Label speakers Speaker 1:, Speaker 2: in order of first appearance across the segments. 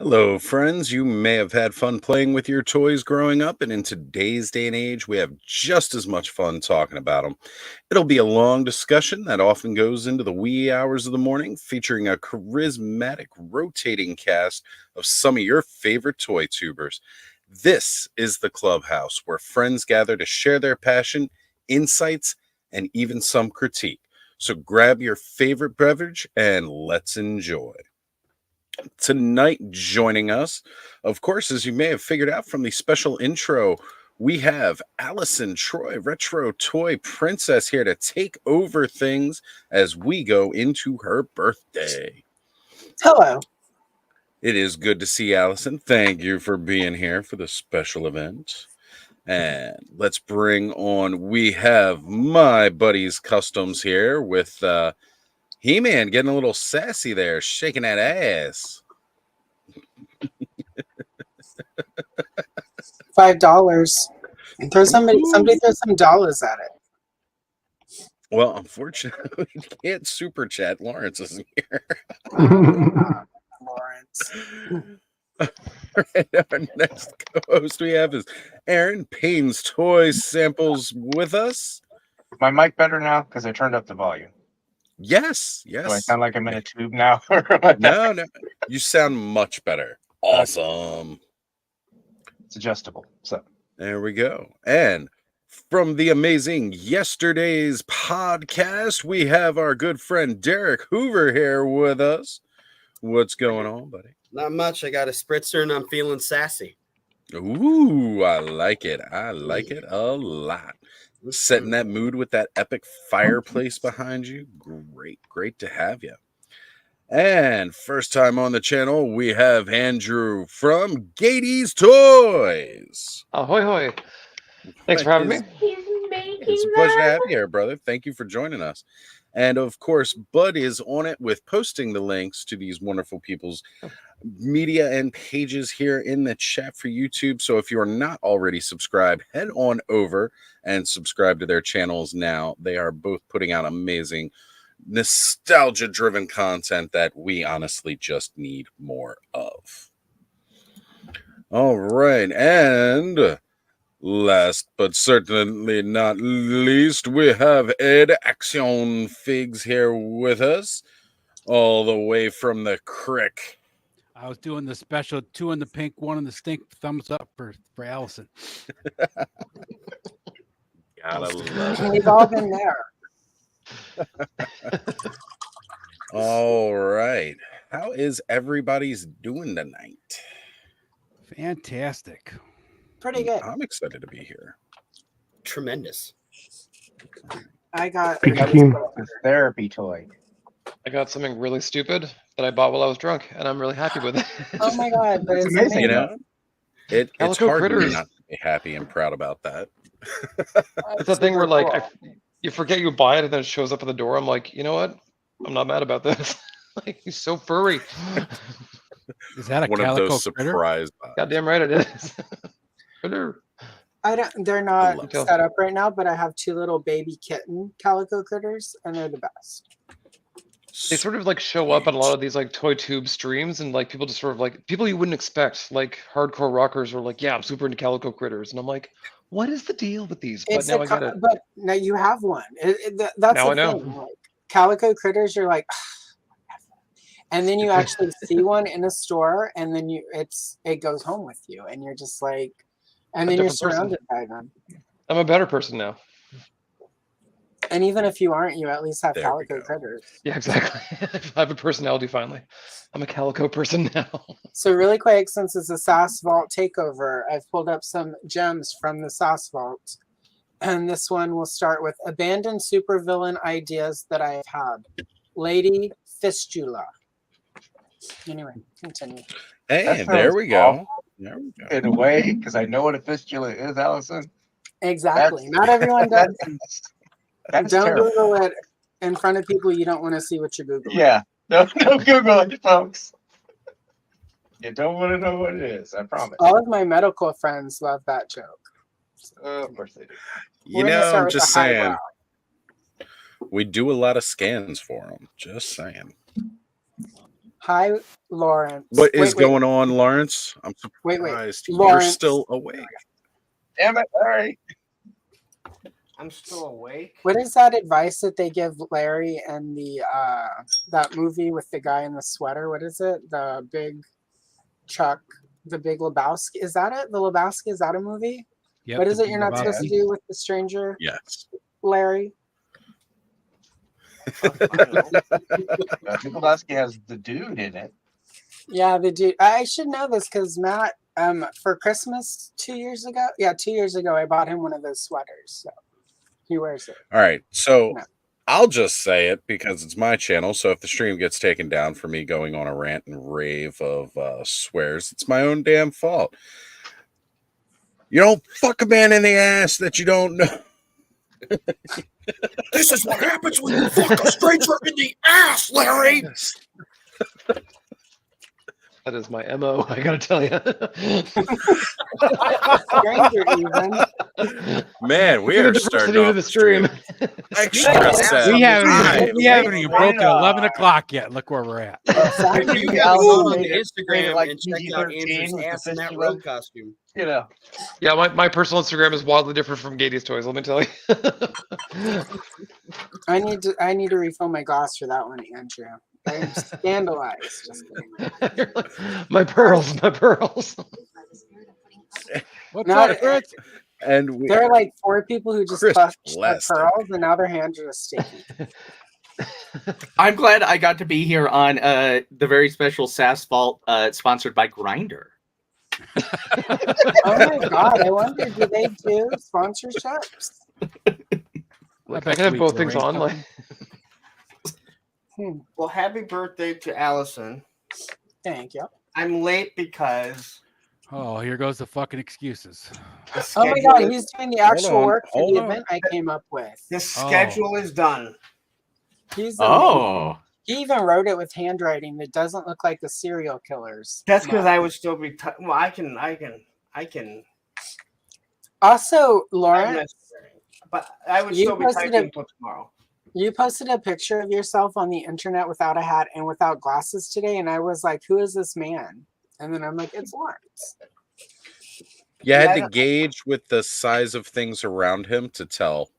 Speaker 1: Hello, friends. You may have had fun playing with your toys growing up, and in today's day and age, we have just as much fun talking about them. It'll be a long discussion that often goes into the wee hours of the morning, featuring a charismatic, rotating cast of some of your favorite toy tubers. This is the clubhouse where friends gather to share their passion, insights, and even some critique. So grab your favorite beverage and let's enjoy. Tonight, joining us, of course, as you may have figured out from the special intro, we have Allison Troy, Retro Toy Princess, here to take over things as we go into her birthday.
Speaker 2: Hello.
Speaker 1: It is good to see Allison. Thank you for being here for the special event. And let's bring on, we have my buddy's customs here with He-Man getting a little sassy there, shaking that ass.
Speaker 2: $5. Somebody throw some dollars at it.
Speaker 1: Well, unfortunately, we can't super chat. Lawrence isn't here.
Speaker 2: Lawrence.
Speaker 1: Right, our next co-host we have is Aaron Payne's Toy Samples with us.
Speaker 3: My mic better now because I turned up the volume.
Speaker 1: Yes.
Speaker 3: Do I sound like I'm in a tube now?
Speaker 1: No. You sound much better. Awesome.
Speaker 3: It's adjustable. So
Speaker 1: there we go. And from the amazing Yesterday's podcast, we have our good friend Derek Hoover here with us. What's going on, buddy?
Speaker 4: Not much. I got a spritzer and I'm feeling sassy.
Speaker 1: Ooh, I like it. I like it a lot. Setting that mood with that epic fireplace behind you. Great to have you. And first time on the channel, we have Andrew from Gatey's Toys.
Speaker 5: Ahoy, hoy. Thanks for having me.
Speaker 1: It's a pleasure to have you here, brother. Thank you for joining us. And of course, Bud is on it with posting the links to these wonderful people's media and pages here in the chat for YouTube. So if you are not already subscribed, head on over and subscribe to their channels now. They are both putting out amazing nostalgia-driven content that we honestly just need more of. All right, and last but certainly not least, we have Ed Action Figs here with us, all the way from the crick.
Speaker 6: I was doing the special 2 in the pink, 1 in the stink. Thumbs up for Allison.
Speaker 1: Gotta love it.
Speaker 2: We've all been there.
Speaker 1: All right. How is everybody's doing tonight?
Speaker 6: Fantastic.
Speaker 2: Pretty good.
Speaker 1: I'm excited to be here.
Speaker 4: Tremendous.
Speaker 2: I got
Speaker 3: a therapy toy.
Speaker 5: I got something really stupid that I bought while I was drunk, and I'm really happy with it.
Speaker 2: Oh my god, but it's
Speaker 3: amazing.
Speaker 1: You know, it's
Speaker 5: Calico
Speaker 1: hard for me
Speaker 5: critters.
Speaker 1: not to be happy and proud about that.
Speaker 5: It's that thing where like you forget you buy it and then it shows up at the door. I'm like, you know what? I'm not mad about this. Like, he's so furry.
Speaker 6: Is that a
Speaker 1: One of
Speaker 6: calico
Speaker 1: those
Speaker 6: critter?
Speaker 1: surprise buys.
Speaker 5: Goddamn right it is. Critter.
Speaker 2: They're
Speaker 1: love
Speaker 2: not
Speaker 5: it.
Speaker 2: set up right now, but I have 2 little baby kitten calico critters, and they're the best.
Speaker 5: They sort of like show up on a lot of these like toy tube streams, and like people just sort of like people you wouldn't expect, like hardcore rockers are like, yeah, I'm super into calico critters, and I'm like, what is the deal with these? But now I get it.
Speaker 2: But now you have one. That's
Speaker 5: Now
Speaker 2: the
Speaker 5: I know.
Speaker 2: thing. Like, calico critters, you're like, and then you actually see one in a store, and then it goes home with you, and you're just like, and then you're
Speaker 5: different person.
Speaker 2: surrounded by them.
Speaker 5: I'm a better person now.
Speaker 2: And even if you aren't, you at least have
Speaker 1: There we
Speaker 2: calico
Speaker 1: go.
Speaker 2: critters.
Speaker 5: Yeah, exactly. I have a personality finally. I'm a calico person now.
Speaker 2: So really quick, since it's a SassVault takeover, I've pulled up some gems from the SassVault. And this one will start with abandoned supervillain ideas that I've had. Lady Fistula. Anyway, continue.
Speaker 1: Hey,
Speaker 3: That
Speaker 1: there
Speaker 3: sounds
Speaker 1: we go.
Speaker 3: awful.
Speaker 1: There we go.
Speaker 3: In a way, because I know what a fistula is, Allison.
Speaker 2: Exactly. Not everyone does.
Speaker 3: That's
Speaker 2: Don't
Speaker 3: terrible.
Speaker 2: Google it in front of people you don't want to see what you're Googling.
Speaker 3: Yeah. No Google it, folks. You don't want to know what it is, I promise.
Speaker 2: All of my medical friends love that joke.
Speaker 3: Of course they do.
Speaker 1: You
Speaker 2: We're gonna
Speaker 1: know,
Speaker 2: start
Speaker 1: I'm
Speaker 2: with
Speaker 1: just
Speaker 2: the
Speaker 1: saying,
Speaker 2: highbrow.
Speaker 1: we do a lot of scans for them. Just saying.
Speaker 2: Hi, Lawrence.
Speaker 1: What is going on, Lawrence? I'm
Speaker 2: Wait,
Speaker 1: surprised you're
Speaker 2: Lawrence.
Speaker 1: still awake.
Speaker 3: Damn it, Larry.
Speaker 4: I'm still awake.
Speaker 2: What is that advice that they give Larry and the that movie with the guy in the sweater? What is it? The Big Chuck, the Big Lebowski. Is that it? The Lebowski, is that a movie?
Speaker 6: Yep,
Speaker 2: What is
Speaker 6: the
Speaker 2: it you're not supposed to
Speaker 6: Lebowski.
Speaker 2: do with the stranger,
Speaker 1: Yes.
Speaker 2: Larry?
Speaker 3: Lebowski has the dude in it.
Speaker 2: Yeah, the dude. I should know this because Matt, for Christmas 2 years ago, I bought him one of those sweaters. So he wears it.
Speaker 1: All right. So
Speaker 2: No.
Speaker 1: I'll just say it because it's my channel. So if the stream gets taken down for me going on a rant and rave of swears, it's my own damn fault. You don't fuck a man in the ass that you don't know.
Speaker 4: This is what happens when you fuck a stranger in the ass, Larry.
Speaker 5: That is my MO, I gotta tell you.
Speaker 2: Stranger even.
Speaker 1: Man, we are starting
Speaker 5: to
Speaker 1: off
Speaker 5: the stream.
Speaker 1: extra
Speaker 6: We haven't
Speaker 1: savage.
Speaker 6: even broken 11 o'clock yet. Look where we're at.
Speaker 4: If you
Speaker 3: Yeah,
Speaker 4: guys go on
Speaker 3: made it
Speaker 4: Instagram
Speaker 3: like
Speaker 4: and check out
Speaker 3: PG-13,
Speaker 4: Andrew's
Speaker 3: yeah,
Speaker 4: Snap
Speaker 3: 51.
Speaker 4: Road costume.
Speaker 3: You know.
Speaker 5: Yeah, my personal Instagram is wildly different from Gady's toys, let me tell you.
Speaker 2: I need to refill my glass for that one, Andrew. I'm scandalized. Just kidding.
Speaker 5: My pearls.
Speaker 6: What's
Speaker 2: No,
Speaker 6: up, Fritz?
Speaker 1: And we,
Speaker 2: There are like 4 people who just
Speaker 1: Chris
Speaker 2: clutched their
Speaker 1: blessed him.
Speaker 2: pearls, and now their hands are just sticky.
Speaker 7: I'm glad I got to be here on the very special SassVault sponsored by Grinder.
Speaker 2: Oh my god! I wonder, do they do sponsorships?
Speaker 5: I can have both things on. Like,
Speaker 4: Well, happy birthday to Allison.
Speaker 2: Thank you.
Speaker 4: I'm late because
Speaker 6: Oh, here goes the fucking excuses.
Speaker 4: the
Speaker 2: Oh my
Speaker 4: schedule,
Speaker 2: god, he's doing the actual
Speaker 1: on,
Speaker 2: work for
Speaker 1: hold
Speaker 2: the
Speaker 1: on.
Speaker 2: event I came up with.
Speaker 4: the schedule is done.
Speaker 2: He's
Speaker 7: Oh,
Speaker 2: he even wrote it with handwriting that doesn't look like the serial killers.
Speaker 4: That's because
Speaker 2: But
Speaker 4: I would still be. Well, I can.
Speaker 2: also,
Speaker 4: I'm
Speaker 2: Lauren,
Speaker 4: necessary. But I would
Speaker 2: You
Speaker 4: still be
Speaker 2: posted
Speaker 4: typing
Speaker 2: a-
Speaker 4: until tomorrow.
Speaker 2: you posted a picture of yourself on the internet without a hat and without glasses today, and I was like, "Who is this man?" And then I'm like, "It's Lawrence."
Speaker 1: you had
Speaker 4: Yeah, I
Speaker 1: to
Speaker 4: don't-
Speaker 1: gauge with the size of things around him to tell.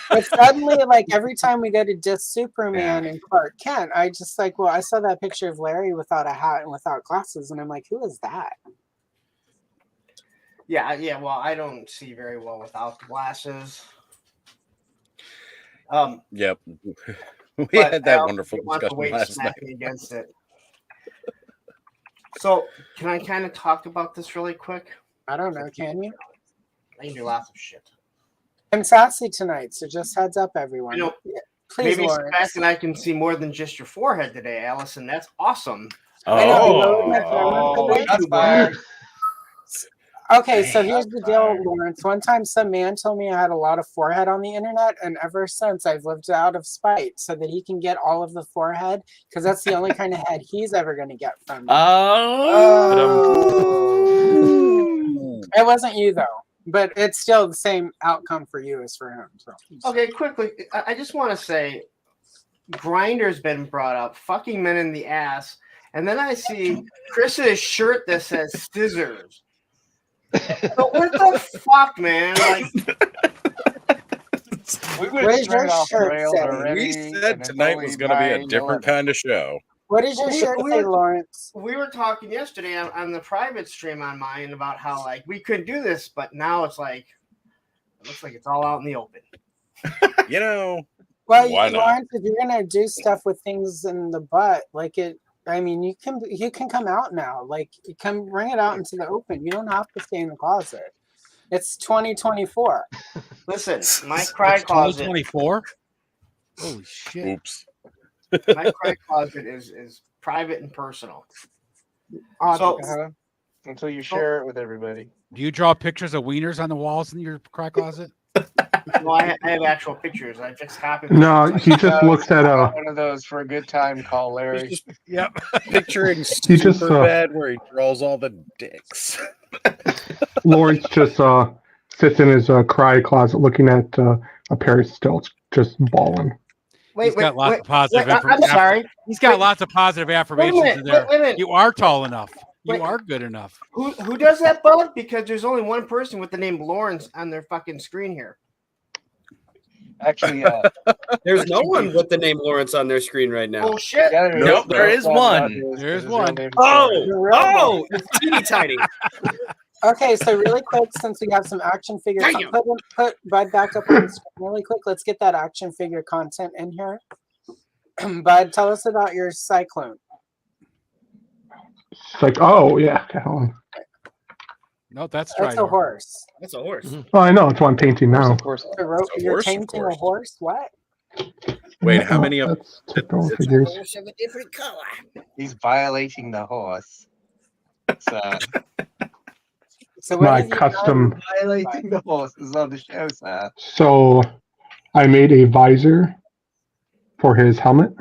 Speaker 2: But suddenly, like every time we go to diss Superman and Clark Kent, I just like, well, I saw that picture of Larry without a hat and without glasses, and I'm like, who is that?
Speaker 4: Yeah. Well, I don't see very well without glasses.
Speaker 1: Yep. We
Speaker 4: But
Speaker 1: had that
Speaker 4: I
Speaker 1: wonderful
Speaker 4: want the
Speaker 1: discussion
Speaker 4: weight
Speaker 1: last night.
Speaker 4: smacking against it. So, can I kind of talk about this really quick?
Speaker 2: I don't know. Can you?
Speaker 4: I can do lots of shit.
Speaker 2: I'm sassy tonight, so just heads up, everyone.
Speaker 4: I know.
Speaker 2: Yeah, please,
Speaker 4: Maybe
Speaker 2: Lawrence.
Speaker 4: Sebastian and I can see more than just your forehead today, Allison. That's awesome.
Speaker 2: I know, I lowered my camera
Speaker 3: Oh,
Speaker 2: today.
Speaker 3: that's fired.
Speaker 2: Okay, so here's
Speaker 3: Shots
Speaker 2: the deal,
Speaker 3: fired.
Speaker 2: Lawrence. One time some man told me I had a lot of forehead on the internet, and ever since I've lived out of spite so that he can get all of the forehead, because that's the only kind of head he's ever going to get from me.
Speaker 7: oh.
Speaker 2: It wasn't you, though, but it's still the same outcome for you as for him. So.
Speaker 4: Okay, quickly, I just want to say Grinder's been brought up, fucking men in the ass, and then I see Chris's shirt that says scissors. So what the fuck, man? Like,
Speaker 3: We went
Speaker 2: Where's
Speaker 3: straight
Speaker 2: your
Speaker 3: off the
Speaker 2: shirt
Speaker 3: rails
Speaker 2: say?
Speaker 3: already.
Speaker 1: We
Speaker 3: and
Speaker 1: said
Speaker 3: it's
Speaker 1: tonight
Speaker 3: only
Speaker 1: was going to be a
Speaker 3: 9:11.
Speaker 1: different kind of show.
Speaker 2: What does your shirt say, Lawrence?
Speaker 4: we were talking yesterday on the private stream on mine about how like we couldn't do this, but now it's like it looks like it's all out in the open.
Speaker 1: You know,
Speaker 2: Well,
Speaker 1: why not?
Speaker 2: Lawrence, if you're gonna do stuff with things in the butt, like it, I mean, you can come out now. Like, you come bring it out into the open. You don't have to stay in the closet. It's 2024.
Speaker 4: Listen, my cry closet,
Speaker 6: 2024? Holy shit.
Speaker 1: Oops.
Speaker 4: my cry closet is private and personal.
Speaker 2: Awesome.
Speaker 3: Until you share it with everybody.
Speaker 6: Do you draw pictures of wieners on the walls in your cry closet?
Speaker 4: Well, I have actual pictures. I just copied.
Speaker 8: No, he just looks at
Speaker 3: One of those for a good time call, Larry.
Speaker 1: He's just picturing
Speaker 8: He just,
Speaker 1: super bad where he draws all the dicks.
Speaker 8: Lawrence just sits in his cry closet looking at a pair of stilts, just bawling.
Speaker 6: He's got lots of positive
Speaker 4: I'm
Speaker 6: information.
Speaker 4: sorry.
Speaker 6: He's got
Speaker 4: Wait,
Speaker 6: lots of positive affirmations
Speaker 4: minute,
Speaker 6: in there.
Speaker 4: wait a minute.
Speaker 6: You are tall enough. You
Speaker 4: Wait.
Speaker 6: are good enough.
Speaker 4: Who does that, Bud? Because there's only one person with the name Lawrence on their fucking screen here.
Speaker 3: Actually,
Speaker 9: There's no one with the name Lawrence on their screen right now.
Speaker 4: Oh shit!
Speaker 7: Nope, there is one.
Speaker 6: There's one.
Speaker 9: Oh, it's teeny tiny.
Speaker 2: Okay, so really quick, since we have some action figure,
Speaker 9: Damn.
Speaker 2: put Bud back up on the screen really quick. Let's get that action figure content in here. Bud, tell us about your Cyclone.
Speaker 8: It's like, oh yeah, okay, hold on.
Speaker 6: No, that's
Speaker 2: That's a horse.
Speaker 9: That's a horse.
Speaker 8: Oh, I know. It's what I'm painting now.
Speaker 5: Of course.
Speaker 2: You're
Speaker 1: horse, of
Speaker 2: painting a
Speaker 1: course.
Speaker 2: horse? What?
Speaker 1: Wait, how many of
Speaker 8: That's typical
Speaker 9: It's
Speaker 8: figures.
Speaker 9: a horse of a different color.
Speaker 3: he's violating the horse. It's,
Speaker 2: So
Speaker 8: My
Speaker 2: have you done?
Speaker 8: custom.
Speaker 3: violating the horse is on the show, sir.
Speaker 8: So I made a visor for his helmet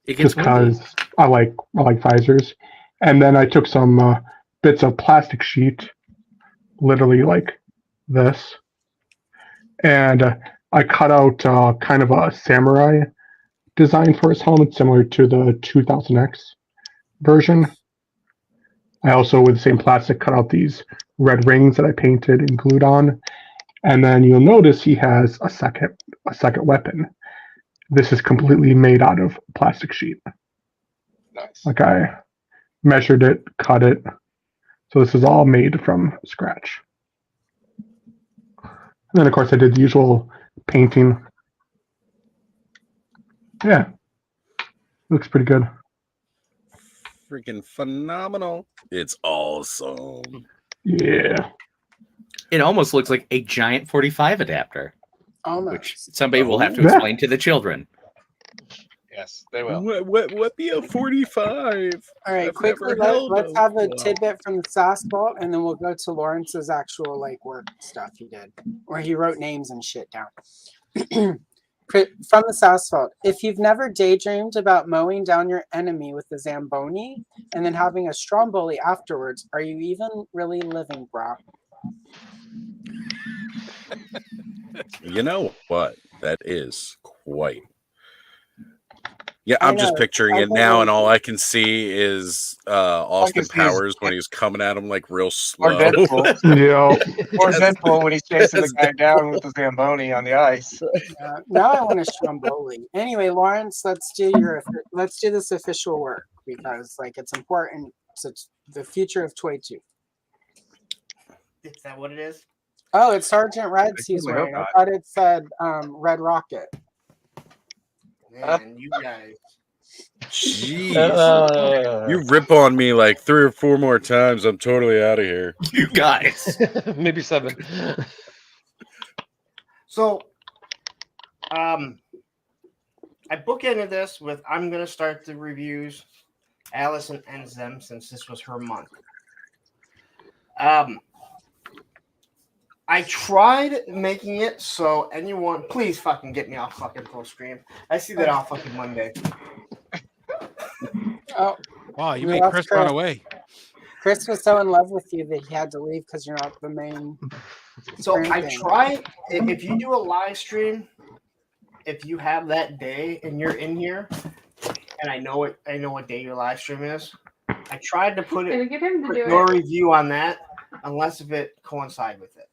Speaker 7: It gets
Speaker 8: just because I like visors, and then I took some bits of plastic sheet, literally like this, and I cut out kind of a samurai design for his helmet, similar to the 2000X version. I also, with the same plastic, cut out these red rings that I painted and glued on, and then you'll notice he has a second weapon. This is completely made out of plastic sheet.
Speaker 3: Nice.
Speaker 8: Like I measured it, cut it. So this is all made from scratch. And then of course I did the usual painting. Yeah. Looks pretty good.
Speaker 1: freaking phenomenal. It's awesome.
Speaker 8: Yeah.
Speaker 7: It almost looks like a giant 45 adapter,
Speaker 2: Almost.
Speaker 7: which somebody will have to
Speaker 8: Yeah.
Speaker 7: explain to the children.
Speaker 3: Yes, they will.
Speaker 1: What be a 45?
Speaker 2: All right,
Speaker 1: I've
Speaker 2: quickly,
Speaker 1: never held
Speaker 2: let's
Speaker 1: a-
Speaker 2: have a
Speaker 1: wow.
Speaker 2: tidbit from the SassVault, and then we'll go to Lawrence's actual like work stuff he did, where he wrote names and shit down. From the SassVault, if you've never daydreamed about mowing down your enemy with the Zamboni and then having a Stromboli afterwards, are you even really living, bro?
Speaker 1: You know what? That is quite. Yeah,
Speaker 2: I
Speaker 1: I'm just
Speaker 2: know.
Speaker 1: picturing
Speaker 2: I
Speaker 1: it now, and
Speaker 2: know.
Speaker 1: all I can see is Austin
Speaker 3: see his-
Speaker 1: Powers when he's coming at him like real
Speaker 3: Or
Speaker 1: slow.
Speaker 3: Deadpool.
Speaker 8: Yeah.
Speaker 3: Or
Speaker 1: Yes.
Speaker 3: Deadpool when he's chasing the guy down with the Zamboni on the ice.
Speaker 2: Now I want a Stromboli. Anyway, Lawrence, let's do this official work because like it's important to the future of Toy 2.
Speaker 4: Is that what it is?
Speaker 2: Oh, it's Sergeant Red's he's
Speaker 3: certainly hope
Speaker 2: wearing. I
Speaker 3: not.
Speaker 2: thought it said Red Rocket.
Speaker 4: Man, you guys.
Speaker 1: Jeez. You rip on me like 3 or 4 more times, I'm totally out of here.
Speaker 7: You guys.
Speaker 5: Maybe 7.
Speaker 4: So, I bookended this with I'm gonna start the reviews. Allison ends them since this was her month. I tried making it so anyone, please fucking get me off fucking full screen. I see that on fucking Monday.
Speaker 2: Oh,
Speaker 6: Wow, you
Speaker 2: We
Speaker 6: made
Speaker 2: lost
Speaker 6: Chris
Speaker 2: Chris.
Speaker 6: run away.
Speaker 2: Chris was so in love with you that he had to leave because you're not the main.
Speaker 4: So I
Speaker 2: Drinking.
Speaker 4: tried. If you do a live stream, if you have that day and you're in here, and I know what day your live stream is. I tried to put
Speaker 10: Get him to do
Speaker 4: your
Speaker 10: it.
Speaker 4: review on that, unless if it coincide with it.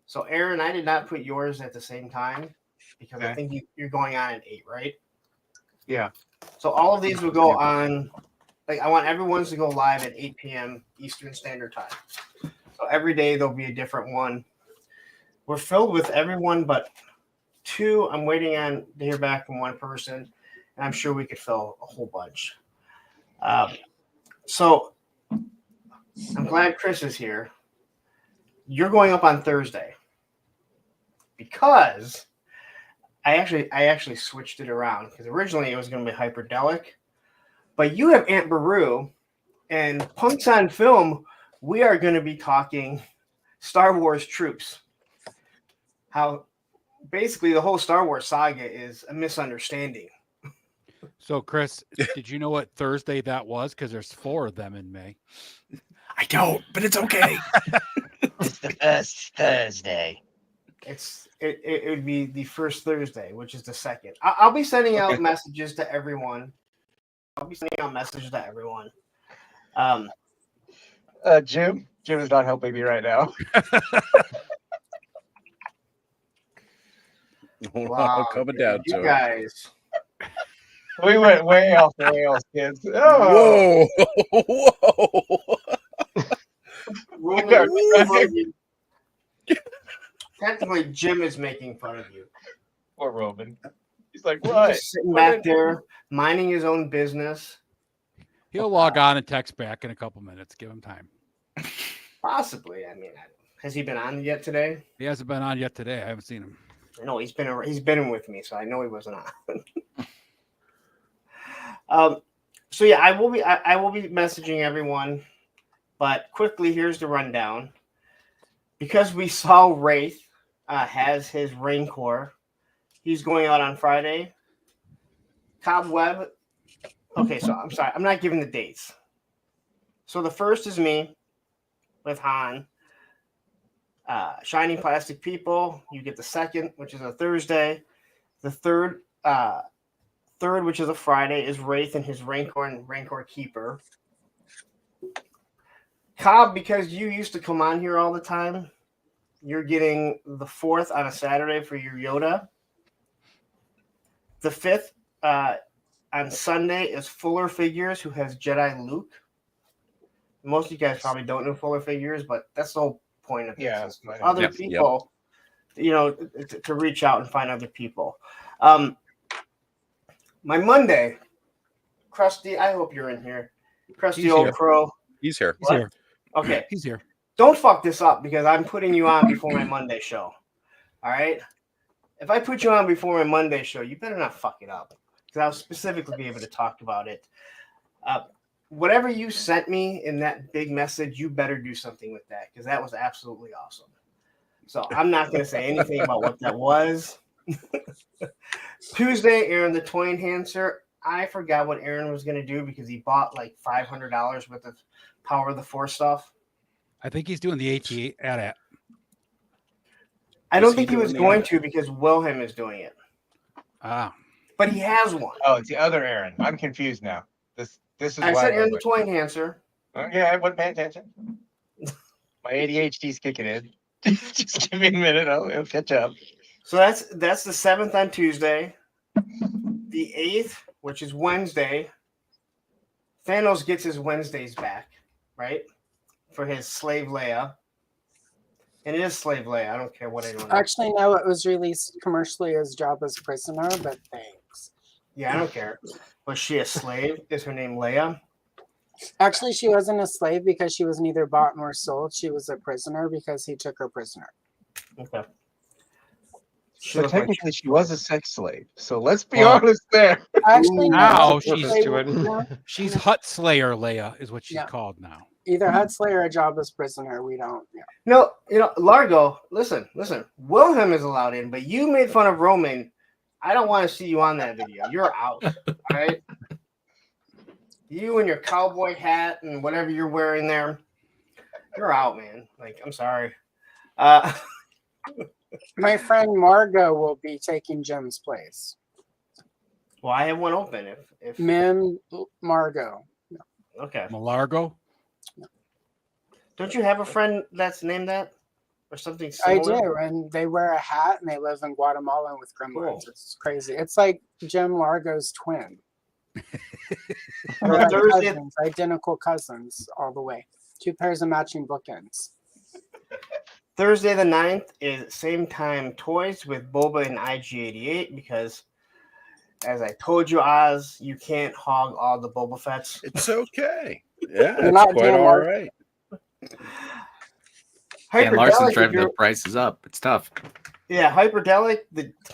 Speaker 4: So Aaron, I did not put yours at the same time because I
Speaker 3: Okay.
Speaker 4: think you're going on at 8, right?
Speaker 3: Yeah.
Speaker 4: So all of these will go on. Like I want everyone's to go live at 8 p.m. Eastern Standard Time. So every day there'll be a different one. We're filled with everyone but 2. I'm waiting on to hear back from 1 person, and I'm sure we could fill a whole bunch. So I'm glad Chris is here. You're going up on Thursday because I actually switched it around because originally it was going to be Hyperdelic, but you have Aunt Beru and Punks on Film. We are going to be talking Star Wars Troops. How basically the whole Star Wars saga is a misunderstanding.
Speaker 6: So, Chris, did you know what Thursday that was? Because there's 4 of them in May.
Speaker 7: I don't, but it's okay.
Speaker 9: It's the first Thursday.
Speaker 4: it would be the first Thursday, which is the second. I'll be sending out messages to everyone.
Speaker 3: Jim is not helping me right now.
Speaker 4: Wow,
Speaker 1: coming
Speaker 4: dude,
Speaker 1: down
Speaker 4: you
Speaker 1: to
Speaker 4: guys.
Speaker 3: We went way off the rails, kids. Oh.
Speaker 1: Whoa!
Speaker 4: Roman, technically, Jim is making fun of you.
Speaker 3: Poor Roman. He's like,
Speaker 4: He's
Speaker 3: what?
Speaker 4: just sitting back there, minding his own business.
Speaker 6: He'll log on and text back in a couple minutes. Give him time.
Speaker 4: Possibly. I mean, has he been on yet today?
Speaker 6: He hasn't been on yet today. I haven't seen him.
Speaker 4: No, he's been with me, so I know he wasn't on. So yeah, I will be messaging everyone, but quickly here's the rundown. Because we saw Wraith has his Rancor, he's going out on Friday. Cobweb. Okay, so I'm sorry, I'm not giving the dates. So the first is me with Han. Shining Plastic People, you get the second, which is a Thursday. The third, which is a Friday, is Wraith and his Rancor and Rancor Keeper. Cobb, because you used to come on here all the time, you're getting the 4th on a Saturday for your Yoda. The 5th on Sunday is Fuller Figures, who has Jedi Luke. Most of you guys probably don't know Fuller Figures, but that's the whole point of this. Other people, to reach out and find other people. My Monday, Krusty, I hope you're in here. Krusty Old Crow.
Speaker 1: He's here.
Speaker 6: He's here.
Speaker 4: Okay.
Speaker 6: He's here.
Speaker 4: Don't fuck this up because I'm putting you on before my Monday show. All right? If I put you on before my Monday show, you better not fuck it up because I'll specifically be able to talk about it. Whatever you sent me in that big message, you better do something with that because that was absolutely awesome. So I'm not going to say anything about what that was. Tuesday, Aaron the Toy Enhancer. I forgot what Aaron was going to do because he bought like $500 worth of Power of the Force stuff.
Speaker 6: I think he's doing the AT at.
Speaker 4: I don't think he was going to because Wilhelm is doing it. But he has one.
Speaker 3: Oh, it's the other Aaron. I'm confused now. This is
Speaker 4: I said Aaron the Toy Enhancer.
Speaker 3: Okay, I wasn't paying attention. My ADHD's kicking in. Just give me a minute. I'll catch up.
Speaker 4: So that's the 7th on Tuesday. The 8th, which is Wednesday. Thanos gets his Wednesdays back, right? For his Slave Leia. And it is Slave Leia. I don't care what anyone else.
Speaker 2: Actually, no, it was released commercially as Jabba's prisoner, but thanks.
Speaker 4: Yeah, I don't care. Was she a slave? Is her name Leia?
Speaker 2: Actually, she wasn't a slave because she was neither bought nor sold. She was a prisoner because he took her prisoner.
Speaker 4: Okay.
Speaker 3: So technically, she was a sex slave. So let's be honest there.
Speaker 2: Actually,
Speaker 6: now
Speaker 2: no,
Speaker 6: she's Hut Slayer Leia is what she's called now.
Speaker 2: Either Hut Slayer or Jabba's prisoner. We don't. Yeah.
Speaker 4: No, Largo. Listen. Wilhelm is allowed in, but you made fun of Roman. I don't want to see you on that video. You're out. All right. You and your cowboy hat and whatever you're wearing there, you're out, man. Like, I'm sorry.
Speaker 2: My friend Margot will be taking Jim's place.
Speaker 4: Well, I have one open. If
Speaker 2: Mim Margot. No.
Speaker 4: Okay.
Speaker 6: Malargo?
Speaker 2: No.
Speaker 4: Don't you have a friend that's named that? Or something
Speaker 2: I
Speaker 4: similar?
Speaker 2: do, and they wear a hat and they live in Guatemala with gremlins.
Speaker 4: Cool.
Speaker 2: It's crazy. It's like Jim Largo's twin.
Speaker 4: Thursday,
Speaker 2: cousins, identical cousins all the way. 2 pairs of matching bookends.
Speaker 4: Thursday the 9th is same time toys with Boba and IG-88 because, as I told you, Oz, you can't hog all the Boba Fetts.
Speaker 1: It's okay. Yeah,
Speaker 2: You're
Speaker 1: it's
Speaker 2: not
Speaker 1: quite
Speaker 2: damn
Speaker 1: all
Speaker 2: right.
Speaker 1: right.
Speaker 10: And Larson's driving the prices up. It's tough.
Speaker 4: Yeah, Hyperdelic.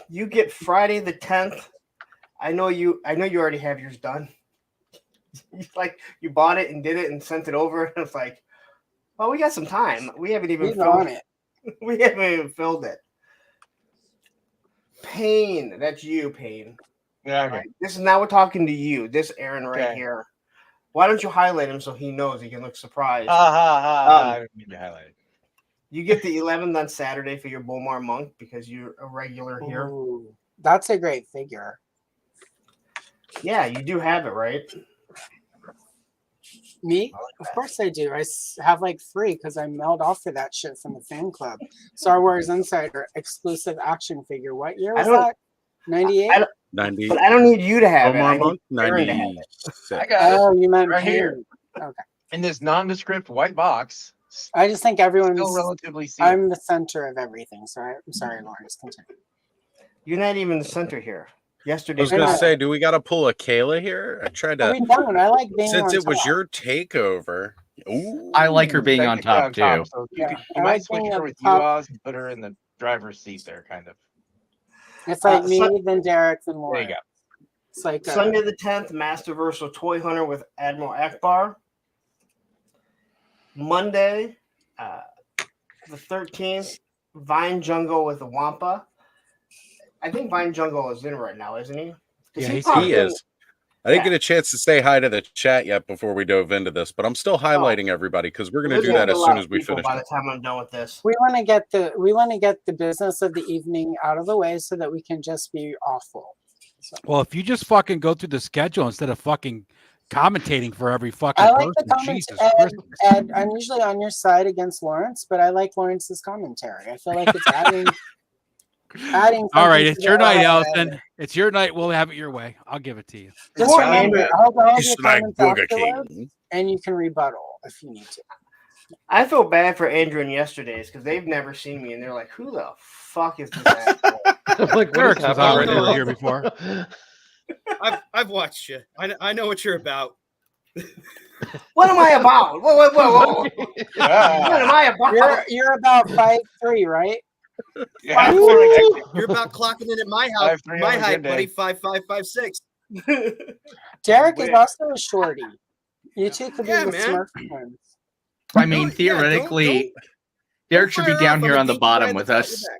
Speaker 4: You get Friday the 10th. I know you already have yours done. You bought it and did it and sent it over, and it's like, well, we got some time. We haven't even filled it. We haven't even filled it. Pain, that's you, Pain.
Speaker 3: Yeah, okay.
Speaker 4: Right. This is now we're talking to you. This Aaron right here. Why don't you highlight him so he knows he can look surprised?
Speaker 3: I didn't mean to highlight it.
Speaker 4: You get the 11th on Saturday for your Bomar Monk because you're a regular here.
Speaker 2: Ooh, that's a great figure.
Speaker 4: Yeah, you do have it, right?
Speaker 2: Me? Of course I do. I have like 3 because I mailed off for that shit from the fan club. Star Wars Insider exclusive action figure. What year was that? 98?
Speaker 1: 90.
Speaker 4: But I don't need you to have
Speaker 1: Omar
Speaker 4: it. I need
Speaker 1: Monk,
Speaker 4: Aaron to have it.
Speaker 1: 96.
Speaker 3: I got it
Speaker 2: Oh, you meant
Speaker 3: right here
Speaker 2: paint. Okay.
Speaker 3: in this nondescript white box.
Speaker 2: I just think everyone's.
Speaker 3: Still relatively sealed.
Speaker 2: I'm the center of everything. So I'm sorry, Lawrence. Continue.
Speaker 4: You're not even the center here.
Speaker 1: I
Speaker 4: Yesterday.
Speaker 1: was gonna say, do we got to pull a Kayla here? I tried to.
Speaker 2: We don't. I like being
Speaker 1: Since
Speaker 2: on
Speaker 1: it was
Speaker 2: top.
Speaker 1: your takeover. Ooh.
Speaker 10: I like her being on top too.
Speaker 3: So
Speaker 2: Yeah,
Speaker 3: you
Speaker 2: I
Speaker 3: might
Speaker 2: like
Speaker 3: switch
Speaker 2: being
Speaker 3: her
Speaker 2: up
Speaker 3: with
Speaker 2: top.
Speaker 3: you, Oz, and put her in the driver's seat there, kind of.
Speaker 2: It's like me,
Speaker 4: Sun-
Speaker 2: then Derek, then
Speaker 3: There
Speaker 2: Lawrence.
Speaker 3: you go.
Speaker 2: It's like
Speaker 4: Sunday the 10th, Masterversal Toy Hunter with Admiral Akbar. Monday, the 13th, Vine Jungle with the Wampa. I think Vine Jungle is in right now, isn't he?
Speaker 6: Yeah,
Speaker 1: He is. I didn't get a chance to say hi to the chat yet before we dove into this, but I'm still highlighting everybody because we're going to
Speaker 4: There's
Speaker 1: do
Speaker 4: gonna
Speaker 1: that
Speaker 4: be a
Speaker 1: as
Speaker 4: lot
Speaker 1: soon
Speaker 4: of
Speaker 1: as we
Speaker 4: people
Speaker 1: finish.
Speaker 4: by the time I'm done with this.
Speaker 2: we want to get the business of the evening out of the way so that we can just be awful. So,
Speaker 6: Well, if you just fucking go through the schedule instead of fucking commentating for every fucking
Speaker 2: I like
Speaker 6: person,
Speaker 2: the comments,
Speaker 6: Jesus
Speaker 2: Ed,
Speaker 6: Christ.
Speaker 2: Ed. I'm usually on your side against Lawrence, but I like Lawrence's commentary. I feel like it's adding.
Speaker 6: All right,
Speaker 2: something
Speaker 6: it's
Speaker 2: to
Speaker 6: your
Speaker 2: the
Speaker 6: night,
Speaker 2: oral.
Speaker 6: It's It's your night. We'll have it your way. I'll give it to you.
Speaker 2: Just remember, I'll go over your
Speaker 1: It's like
Speaker 2: comments
Speaker 1: Burger
Speaker 2: afterwards,
Speaker 1: King.
Speaker 2: and you can rebuttal if you need to.
Speaker 4: I feel bad for Andrew and yesterday's because they've never seen me and they're like, "Who the fuck is this?" asshole?"
Speaker 5: Like, what
Speaker 6: Derek
Speaker 5: is
Speaker 6: was
Speaker 5: happening
Speaker 6: already
Speaker 5: right
Speaker 6: here
Speaker 5: now?
Speaker 6: before.
Speaker 9: I've watched you. I know what you're about.
Speaker 4: What am I about? Whoa. What am I about?
Speaker 2: You're about 5'3", right?
Speaker 3: Yeah.
Speaker 9: You're about clocking in at my house.
Speaker 3: 5'3"
Speaker 9: My
Speaker 3: on a
Speaker 9: height,
Speaker 3: good
Speaker 9: buddy.
Speaker 3: day.
Speaker 9: 5'5", 5'6".
Speaker 2: Derek is also a shorty. You two could be
Speaker 9: Yeah,
Speaker 2: the
Speaker 9: man.
Speaker 2: Smurf twins.
Speaker 10: I mean,
Speaker 9: Don't-
Speaker 10: theoretically,
Speaker 9: don't
Speaker 10: Derek should be
Speaker 9: fire
Speaker 10: down
Speaker 9: off.
Speaker 10: here
Speaker 9: I'm a
Speaker 10: on the
Speaker 9: dinky guy
Speaker 10: bottom
Speaker 9: in the
Speaker 10: with
Speaker 9: front,
Speaker 10: us.
Speaker 9: you're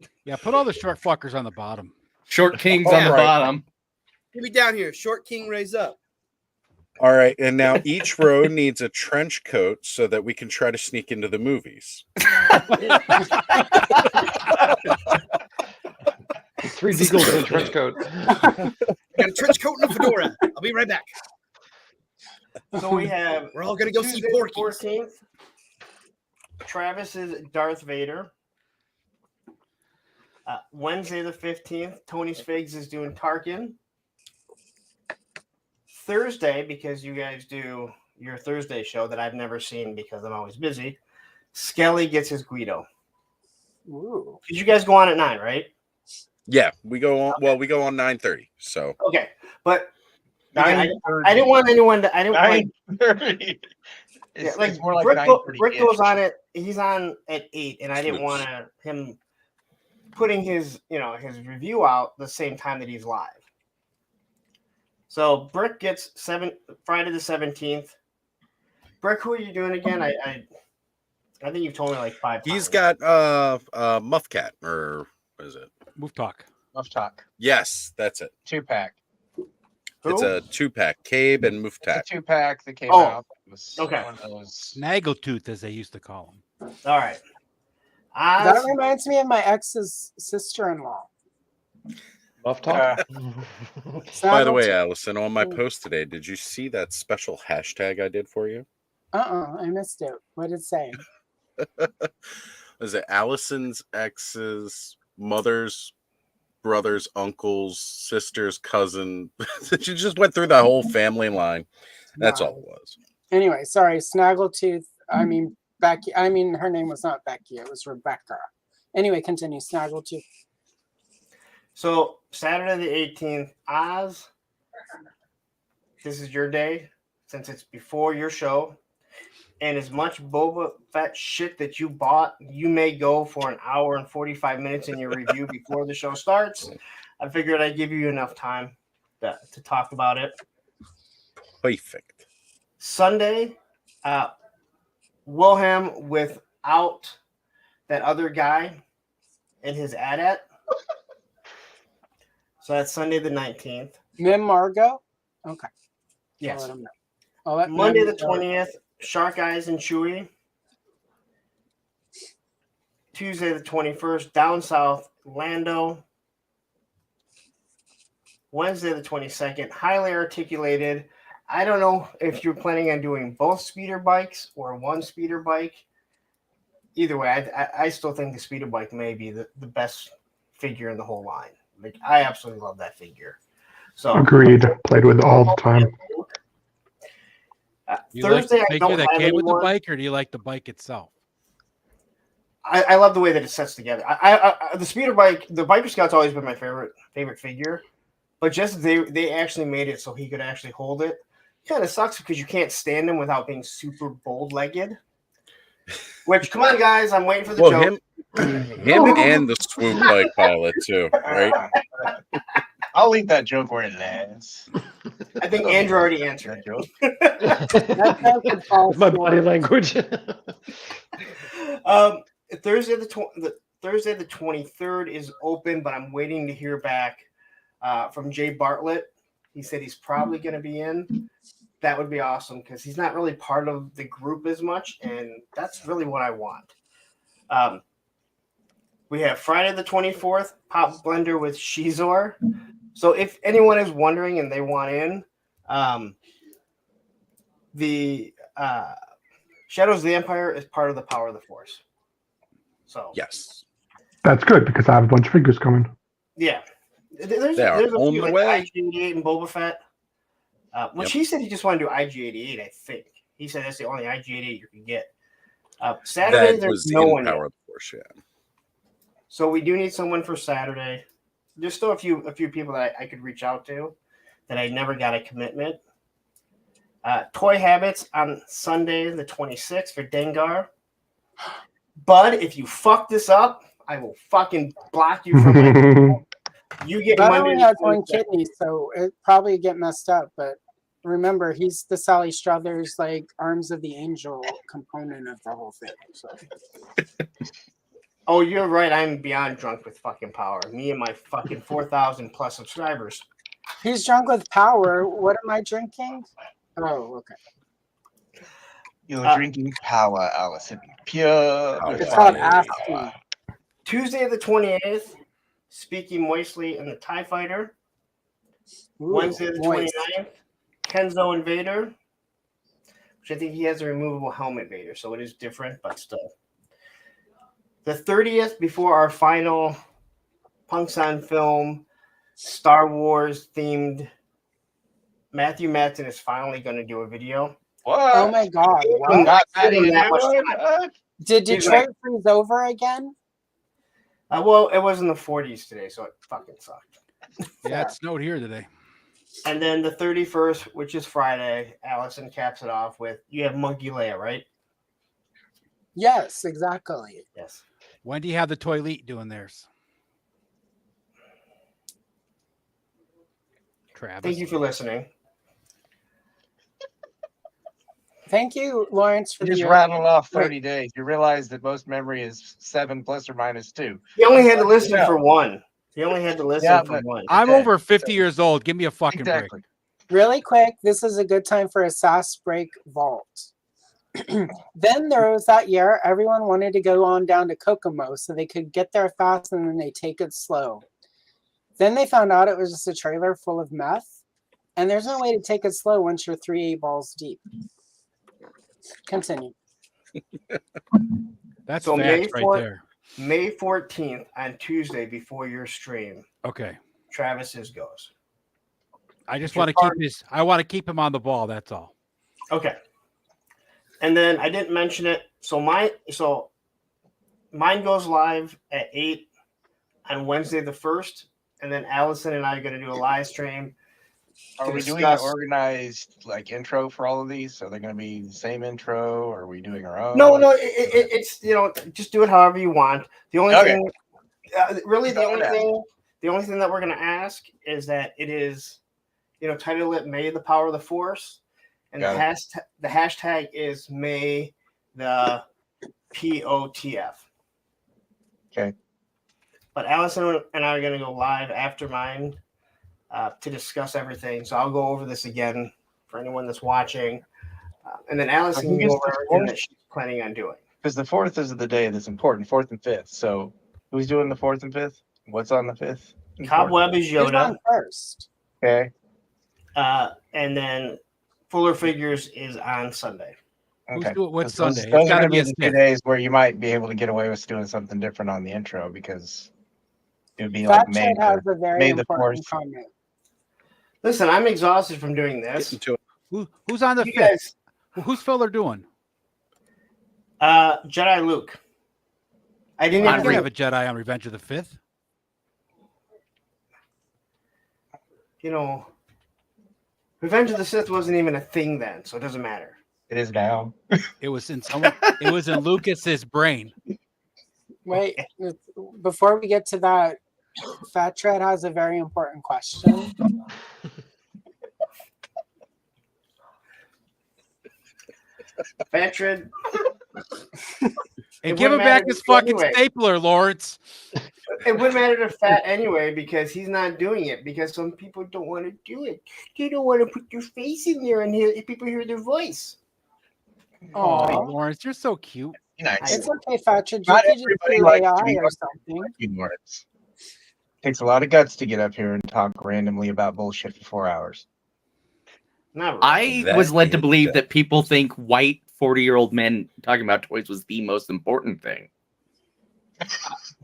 Speaker 9: back.
Speaker 6: Yeah, put all the short fuckers on the bottom.
Speaker 10: Short Kings on the
Speaker 1: Alright.
Speaker 10: bottom.
Speaker 9: Give me down here. Short king, raise up.
Speaker 1: All right, and now each row needs a trench coat so that we can try to sneak into the movies.
Speaker 5: 3 deagles in a trench coat.
Speaker 9: Got a trench coat and a fedora. I'll be right back.
Speaker 4: So we have.
Speaker 9: We're all gonna go see
Speaker 4: Tuesday the
Speaker 9: Porky.
Speaker 4: 14th. Travis is Darth Vader. Wednesday the 15th, Tony Figs is doing Tarkin. Thursday, because you guys do your Thursday show that I've never seen because I'm always busy, Skelly gets his Guido.
Speaker 2: Ooh.
Speaker 4: Did you guys go on at 9, right?
Speaker 1: Yeah, we go on. Well, we go on 9:30. So
Speaker 4: Okay, but I didn't want anyone to. I didn't like.
Speaker 3: 9:30.
Speaker 4: Yeah, like
Speaker 3: It's more like
Speaker 4: Brick
Speaker 3: 9:30-ish.
Speaker 4: goes on it. He's on at 8, and I didn't want him putting his his review out the same time that he's live. So Brick gets Friday the 17th. Brick, who are you doing again? I think you've told me like 5 times.
Speaker 1: he's got Muffcat, or what is it?
Speaker 6: Move talk.
Speaker 3: Enough talk.
Speaker 1: Yes, that's it.
Speaker 3: 2-pack.
Speaker 1: It's a 2-pack. Cabe and Muffcat.
Speaker 3: It's a 2-pack that came
Speaker 4: Oh,
Speaker 3: out. It was
Speaker 4: okay.
Speaker 3: one of those.
Speaker 6: Snaggletooth, as they used to call him.
Speaker 4: All right.
Speaker 2: That reminds me of my ex's sister-in-law.
Speaker 5: Buff talk.
Speaker 1: By the way, Allison, on my post today, did you see that special hashtag I did for you?
Speaker 2: I missed it. What did it say?
Speaker 1: Was it Allison's ex's mother's brothers, uncles, sisters, cousin? She just went through the whole family line. That's all it was.
Speaker 2: Anyway, sorry, Snaggletooth. I mean Becky. I mean her name was not Becky. It was Rebecca. Anyway, continue. Snaggletooth.
Speaker 4: So Saturday the 18th, Oz. This is your day since it's before your show. And as much Boba Fett shit that you bought, you may go for an hour and 45 minutes in your review before the show starts. I figured I'd give you enough time to talk about it.
Speaker 1: Perfect.
Speaker 4: Sunday, Wilhelm without that other guy in his AT-AT. So that's Sunday the 19th.
Speaker 2: Mim Margot. Okay.
Speaker 4: Yes.
Speaker 2: I'll let him know. I'll let
Speaker 4: Monday
Speaker 2: Mim
Speaker 4: the
Speaker 2: know.
Speaker 4: 20th, Shark Eyes and Chewy. Tuesday the 21st, down south, Lando. Wednesday the 22nd, highly articulated. I don't know if you're planning on doing both speeder bikes or one speeder bike. Either way, I still think the speeder bike may be the best figure in the whole line. Like, I absolutely love that figure. So
Speaker 8: Agreed. Played with all the time.
Speaker 6: You like
Speaker 4: Thursday,
Speaker 6: the
Speaker 4: I
Speaker 6: figure
Speaker 4: don't
Speaker 6: that
Speaker 4: have
Speaker 6: came with the
Speaker 4: anyone.
Speaker 6: bike, or do you like the bike itself?
Speaker 4: I love the way that it sets together. The speeder bike, the Biker Scout's always been my favorite figure, but just they actually made it so he could actually hold it. Kind of sucks because you can't stand him without being super bold-legged. Which, come on, guys, I'm waiting for the joke.
Speaker 1: Him and the swoop bike pilot too, right?
Speaker 3: I'll leave that joke where it lands.
Speaker 4: I think Andrew already answered
Speaker 3: that
Speaker 4: joke.
Speaker 5: My body language.
Speaker 4: Thursday the 23rd is open, but I'm waiting to hear back from Jay Bartlett. He said he's probably going to be in. That would be awesome because he's not really part of the group as much, and that's really what I want. We have Friday the 24th, Pop Blender with Shizor. So if anyone is wondering and they want in, the Shadows of the Empire is part of the Power of the Force. So
Speaker 1: yes,
Speaker 8: that's good because I have a bunch of figures coming.
Speaker 4: Yeah, there's
Speaker 1: They are
Speaker 4: a
Speaker 1: on
Speaker 4: few
Speaker 1: the
Speaker 4: like
Speaker 1: way.
Speaker 4: IG-88 and Boba Fett. Which he said he just wanted to do IG-88. I think he said that's the only IG-88 you can get. Saturday
Speaker 1: That
Speaker 4: there's
Speaker 1: was
Speaker 4: no
Speaker 1: in
Speaker 4: one
Speaker 1: Power
Speaker 4: yet.
Speaker 1: of the Force, yeah.
Speaker 4: So we do need someone for Saturday. There's still a few people that I could reach out to that I never got a commitment. Toy Habits on Sunday the 26th for Dengar. Bud, if you fuck this up, I will fucking block you from my. You get
Speaker 2: Bud
Speaker 4: Monday.
Speaker 2: only has one kidney, so it probably get messed up. But remember, he's the Sally Struthers, like Arms of the Angel component of the whole thing. So.
Speaker 4: Oh, you're right. I'm beyond drunk with fucking power. Me and my fucking 4,000 plus subscribers.
Speaker 2: He's drunk with power. What am I drinking? Oh, okay.
Speaker 3: You're drinking power, Allison. Pure.
Speaker 2: It's called Aspen.
Speaker 4: Tuesday the 28th, Speaking Moistly and the TIE Fighter.
Speaker 2: Ooh,
Speaker 4: Wednesday the
Speaker 2: moist.
Speaker 4: 29th, Kenzo and Vader. Which I think he has a removable helmet Vader, so it is different, but still. The 30th, before our final Punks on Film Star Wars themed, Matthew Matson is finally going to do a video.
Speaker 3: What?
Speaker 2: Oh my God! What?
Speaker 3: Not
Speaker 4: Giving
Speaker 3: Matty
Speaker 4: that much
Speaker 3: Newman?
Speaker 4: time.
Speaker 2: Did
Speaker 4: He's
Speaker 2: Detroit freeze over again?
Speaker 4: Well, it was in the 40s today, so it fucking sucked.
Speaker 6: Yeah, it snowed here today.
Speaker 4: And then the 31st, which is Friday, Allison caps it off with, you have Monkey Leia, right?
Speaker 2: Yes, exactly.
Speaker 4: Yes.
Speaker 6: When do you have the toilet doing theirs? Travis.
Speaker 4: Thank you for listening.
Speaker 2: Thank you, Lawrence, for
Speaker 3: You just
Speaker 2: the
Speaker 3: rattled off 30 days. You realize that most memory is 7 plus or minus 2.
Speaker 4: He only had to listen for one. He only had to listen for one.
Speaker 6: I'm over 50 years old. Give me a fucking break.
Speaker 2: Really quick, this is a good time for a SAS break vault. Then there was that year, everyone wanted to go on down to Kokomo so they could get there fast and then they take it slow. Then they found out it was just a trailer full of meth, and there's no way to take it slow once you're 3 balls deep. Continue.
Speaker 6: That's
Speaker 4: So
Speaker 6: facts right there.
Speaker 4: May 14th on Tuesday before your stream,
Speaker 6: Okay.
Speaker 4: Travis's goes.
Speaker 6: I just want to keep him on the ball. That's all.
Speaker 4: Okay. And then I didn't mention it. So mine goes live at 8 on Wednesday the 1st. And then Allison and I are going to do a live stream.
Speaker 3: Are we doing an organized intro for all of these? So they're going to be the same intro, or are we doing our own?
Speaker 4: No, it's just do it however you want. The only thing, really, the only thing that we're going to ask is that it is, title it "May the Power of the Force," and the hashtag is May the POTF.
Speaker 3: Okay.
Speaker 4: But Allison and I are going to go live after mine to discuss everything. So I'll go over this again for anyone that's watching. And then Allison can go over everything that she's planning on doing.
Speaker 3: Because the 4th is the day that's important, 4th and 5th. So who's doing the 4th and 5th? What's on the 5th? and 4th?
Speaker 4: Cobweb is
Speaker 2: Who's
Speaker 4: Yoda,
Speaker 2: on first?
Speaker 3: Okay.
Speaker 4: and then Fuller Figures is on Sunday.
Speaker 6: Who's
Speaker 3: Okay.
Speaker 6: doing what's
Speaker 3: Those-
Speaker 6: Sunday?
Speaker 3: Those
Speaker 6: It's
Speaker 3: are
Speaker 6: got to
Speaker 3: going
Speaker 6: be
Speaker 3: to
Speaker 6: a
Speaker 3: be the 2
Speaker 6: Smith.
Speaker 3: days where you might be able to get away with doing something different on the intro because it would be
Speaker 2: Fat
Speaker 3: like May.
Speaker 2: Chad has a very
Speaker 3: May the
Speaker 2: important
Speaker 3: 4th.
Speaker 2: comment.
Speaker 4: Listen, I'm exhausted from doing
Speaker 1: Get
Speaker 4: this.
Speaker 1: into it.
Speaker 6: Who's on the
Speaker 4: You
Speaker 6: fifth?
Speaker 4: guys,
Speaker 6: Who's Filler doing?
Speaker 4: Jedi Luke. I didn't
Speaker 6: I
Speaker 4: even
Speaker 6: can have a Jedi on Revenge of the Fifth.
Speaker 4: you know, Revenge of the Sith wasn't even a thing then, so it doesn't matter.
Speaker 3: It is now.
Speaker 6: It was in someone. It was in Lucas's brain.
Speaker 2: Wait, before we get to that, Fat Chad has a very important question.
Speaker 4: Veteran.
Speaker 6: And
Speaker 4: It
Speaker 6: give him
Speaker 4: wouldn't
Speaker 6: back
Speaker 4: matter
Speaker 6: his
Speaker 4: to you
Speaker 6: fucking
Speaker 4: anyway.
Speaker 6: stapler, Lawrence.
Speaker 4: It wouldn't matter to Fat anyway because he's not doing it because some people don't want to do it. They don't want to put their face in there and hear people hear their voice.
Speaker 6: Oh,
Speaker 2: Aw.
Speaker 6: Lawrence, you're so cute.
Speaker 3: Nice.
Speaker 2: It's okay, Fat Chad. You
Speaker 3: Not
Speaker 2: could just
Speaker 3: everybody
Speaker 2: do
Speaker 3: likes to
Speaker 2: AI
Speaker 3: be
Speaker 2: or something.
Speaker 3: Words. Takes a lot of guts to get up here and talk randomly about bullshit for 4 hours.
Speaker 4: Not really.
Speaker 7: I
Speaker 1: That
Speaker 7: was led to
Speaker 1: is
Speaker 7: believe
Speaker 1: that.
Speaker 7: that people think white 40-year-old men talking about toys was the most important thing.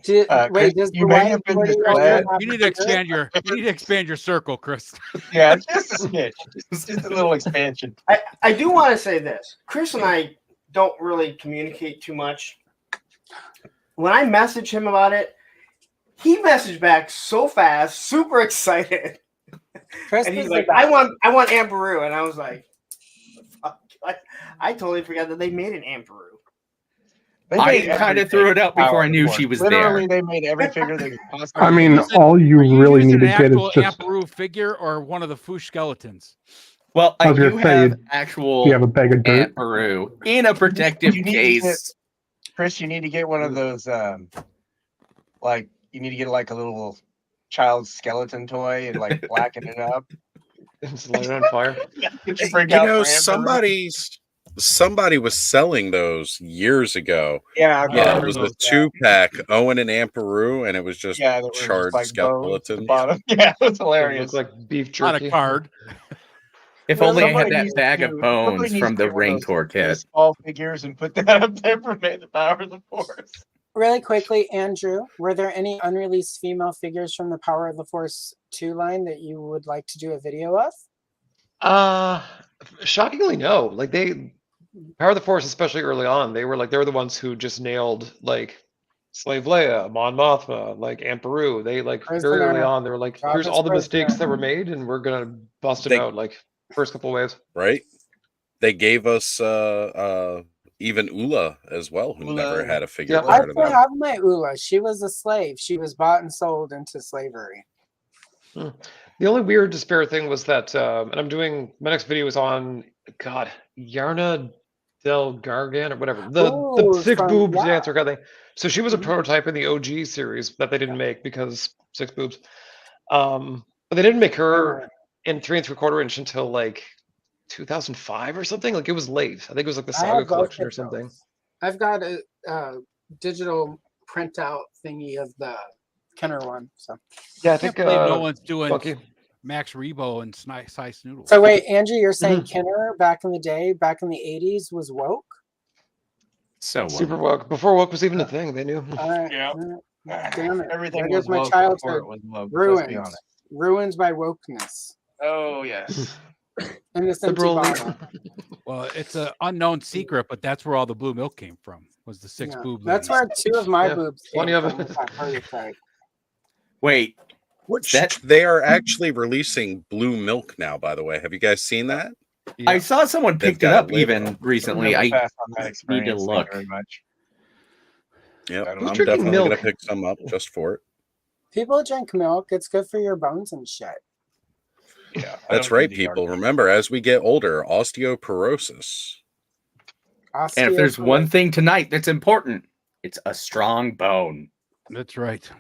Speaker 2: Wait,
Speaker 3: Chris,
Speaker 2: does
Speaker 3: you
Speaker 2: the
Speaker 3: may
Speaker 2: white
Speaker 3: have been
Speaker 2: 40-year-old
Speaker 3: misled.
Speaker 2: have
Speaker 6: You need
Speaker 2: a
Speaker 6: to
Speaker 2: beard?
Speaker 6: expand your. You need to expand your circle, Chris.
Speaker 3: Yeah, just a snitch. Just a little expansion.
Speaker 4: I do want to say this. Chris and I don't really communicate too much. When I message him about it, he messaged back so fast, super excited.
Speaker 2: Chris
Speaker 4: And he's
Speaker 2: is
Speaker 4: like,
Speaker 2: the
Speaker 4: I
Speaker 2: best.
Speaker 4: want Amperu. And I was like, fuck. I totally forgot that they made an Amperu.
Speaker 3: They
Speaker 7: I
Speaker 3: made
Speaker 7: kind of
Speaker 3: everything
Speaker 7: threw it out before I knew
Speaker 3: powerful.
Speaker 7: she was
Speaker 3: Literally,
Speaker 7: there.
Speaker 3: they made every figure they could possibly.
Speaker 8: I mean,
Speaker 6: using-
Speaker 8: all you
Speaker 6: Are you
Speaker 8: really
Speaker 6: using
Speaker 8: need to
Speaker 6: an
Speaker 8: get is
Speaker 6: actual
Speaker 8: just.
Speaker 6: Amperu figure or one of the Foosh skeletons?
Speaker 7: Well,
Speaker 8: I
Speaker 7: I
Speaker 8: was gonna
Speaker 7: do
Speaker 8: say,
Speaker 7: have
Speaker 8: do
Speaker 7: actual
Speaker 8: you have a bag of dirt?
Speaker 7: Aunt Peru in a protective
Speaker 3: You need to
Speaker 7: case.
Speaker 3: Chris, you need to get one of those. Like you need to get like a little child skeleton toy and like blacken it up.
Speaker 5: Just light it on fire.
Speaker 3: Get
Speaker 1: You
Speaker 3: your break out
Speaker 1: know,
Speaker 3: for Amber.
Speaker 1: somebody was selling those years ago.
Speaker 3: Yeah, I've
Speaker 1: Yeah, it
Speaker 3: remember
Speaker 1: was a
Speaker 3: those,
Speaker 1: 2-pack, Owen and Amperu, and it was just
Speaker 3: Yeah, that were just
Speaker 1: charred
Speaker 3: like bones at the
Speaker 1: skeletons.
Speaker 3: bottom. Yeah, it was
Speaker 5: They
Speaker 3: hilarious.
Speaker 5: look like beef
Speaker 6: On
Speaker 5: jerky.
Speaker 6: a card.
Speaker 7: If
Speaker 3: Well,
Speaker 7: only I had
Speaker 3: somebody
Speaker 7: that
Speaker 3: needs
Speaker 7: bag
Speaker 3: to-
Speaker 7: of
Speaker 3: somebody
Speaker 7: bones
Speaker 3: needs
Speaker 7: from
Speaker 3: to
Speaker 7: the
Speaker 3: get one of those
Speaker 7: Rancor kit.
Speaker 3: Small figures and put that up there for May the Power of the Force.
Speaker 2: Really quickly, Andrew, were there any unreleased female figures from the Power of the Force 2 line that you would like to do a video of?
Speaker 5: Shockingly, no. Like Power of the Force, especially early on, they were the ones who just nailed like Slave Leia, Mon Mothma, like Amperu. They very
Speaker 2: Prisoner.
Speaker 5: early on, they were like, here's
Speaker 2: Jabba's
Speaker 5: all the mistakes
Speaker 2: prisoner.
Speaker 5: that were made, and we're gonna bust them
Speaker 1: They-
Speaker 5: out like first couple waves.
Speaker 1: Right? They gave us even Ula as well, who never
Speaker 3: Ula.
Speaker 1: had a figure
Speaker 5: Yeah.
Speaker 2: I
Speaker 1: prior to
Speaker 2: still
Speaker 1: that.
Speaker 2: have my Ula. She was a slave. She was bought and sold into slavery.
Speaker 5: The only weird disparate thing was that, and my next video is on, God, Yarna Del Gargan or whatever, the
Speaker 2: Ooh,
Speaker 5: six
Speaker 2: from-
Speaker 5: boobs
Speaker 2: yeah.
Speaker 5: dancer kind of thing. So she was a
Speaker 2: Mhm.
Speaker 5: prototype in the OG series that they didn't make because 6 boobs. But they didn't make her in 3 3/4 inch until like 2005 or something. Like it was late. I think it was like the
Speaker 2: I
Speaker 5: Saga
Speaker 2: have both
Speaker 5: collection or
Speaker 2: of
Speaker 5: something.
Speaker 2: those. I've got a digital printout thingy of the Kenner one. So
Speaker 5: Yeah, I
Speaker 6: I can't
Speaker 5: think
Speaker 6: believe no one's doing
Speaker 5: Funky.
Speaker 6: Max Rebo and Size Noodles.
Speaker 2: So wait, Andrew, you're saying
Speaker 5: Mm-hmm.
Speaker 2: Kenner back in the day, back in the 80s, was woke?
Speaker 7: So
Speaker 5: Super woke. Before woke was even a thing, they knew.
Speaker 3: Yeah.
Speaker 2: Damn it.
Speaker 3: Everything
Speaker 2: There goes
Speaker 3: was
Speaker 2: my
Speaker 3: woke before
Speaker 2: childhood.
Speaker 3: it was woke. Let's be
Speaker 2: Ruined.
Speaker 3: honest.
Speaker 2: Ruined by wokeness.
Speaker 3: Oh yes.
Speaker 2: And this empty
Speaker 5: Liberal
Speaker 2: bottle.
Speaker 6: Well, it's an unknown secret, but that's where all the blue milk came from. Was the 6
Speaker 2: Yeah.
Speaker 6: boob?
Speaker 2: That's
Speaker 6: ladies.
Speaker 2: where 2 of my
Speaker 5: Yeah,
Speaker 2: boobs
Speaker 5: plenty
Speaker 2: came
Speaker 5: of
Speaker 2: from
Speaker 5: it.
Speaker 2: with that prototype.
Speaker 7: Wait,
Speaker 1: Which
Speaker 7: That-
Speaker 1: they are actually releasing blue milk now, by the way. Have you guys seen that?
Speaker 6: Yeah.
Speaker 7: I saw someone
Speaker 1: They've
Speaker 7: picked it
Speaker 1: got a
Speaker 7: up
Speaker 1: label.
Speaker 7: even recently.
Speaker 3: Never
Speaker 7: I
Speaker 3: pass on that
Speaker 7: need to
Speaker 3: experience. Thank you
Speaker 7: look.
Speaker 3: very much.
Speaker 1: Yep.
Speaker 3: I don't
Speaker 1: I'm
Speaker 3: know.
Speaker 5: Who's drinking
Speaker 1: definitely going to
Speaker 5: milk?
Speaker 1: pick some up just for it.
Speaker 2: People drink milk. It's good for your bones and shit.
Speaker 3: Yeah, I
Speaker 1: That's
Speaker 3: don't
Speaker 1: right,
Speaker 3: need the
Speaker 1: people.
Speaker 3: argument.
Speaker 1: Remember, as we get older, osteoporosis.
Speaker 7: And if there's one
Speaker 2: Osteoporosis.
Speaker 7: thing tonight that's important, it's a strong bone.
Speaker 6: That's right.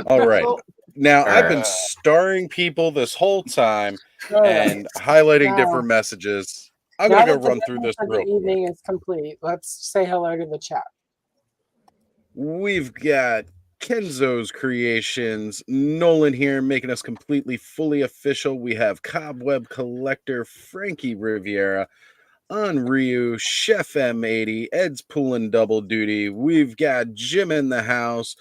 Speaker 1: All right.
Speaker 2: So-
Speaker 1: Now, I've been
Speaker 3: Uh,
Speaker 1: starring people this whole time
Speaker 2: Oh,
Speaker 1: and highlighting
Speaker 2: Wow.
Speaker 1: different messages. I'm
Speaker 2: Now
Speaker 1: gonna go
Speaker 2: that the
Speaker 1: run through
Speaker 2: business
Speaker 1: this
Speaker 2: of the
Speaker 1: real quick.
Speaker 2: evening is complete, let's say hello to the chat.
Speaker 1: We've got Kenzo's Creations, Nolan here making us completely fully official. We have Cobweb Collector, Frankie Riviera, Ryu, Chef M80, Ed's pulling double duty. We've got Jim in the house.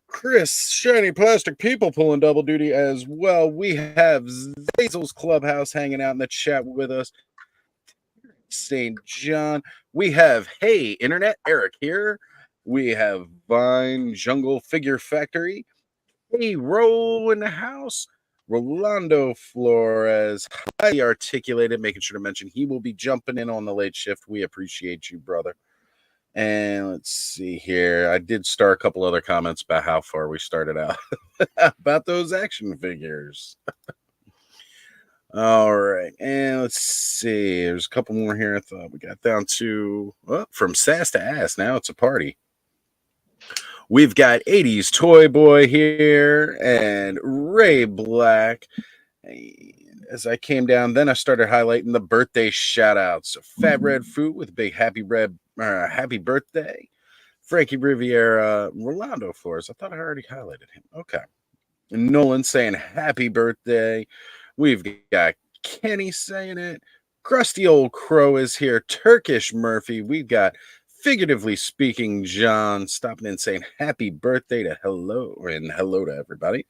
Speaker 1: Chris, Shiny Plastic People pulling double duty as well. We have Zazel's Clubhouse hanging out in the chat with us. St. John. We have Hey Internet, Eric here. We have Vine Jungle Figure Factory. Hey Roll in the house. Rolando Flores, highly articulated, making sure to mention he will be jumping in on the late shift. We appreciate you, brother. And let's see here. I did start a couple other comments about how far we started out about those action figures. All right. And let's see. There's a couple more here. I thought we got down to from sass to ass. Now it's a party. We've got 80s Toy Boy here and Ray Black. As I came down, then I started highlighting the birthday shout outs. So Fat Red Food with a big happy birthday. Frankie Riviera, Rolando Flores. I thought I already highlighted him. Okay. And Nolan saying happy birthday. We've got Kenny saying it. Crusty Old Crow is here. Turkish Murphy. We've got figuratively speaking John stopping in saying happy birthday to hello to everybody.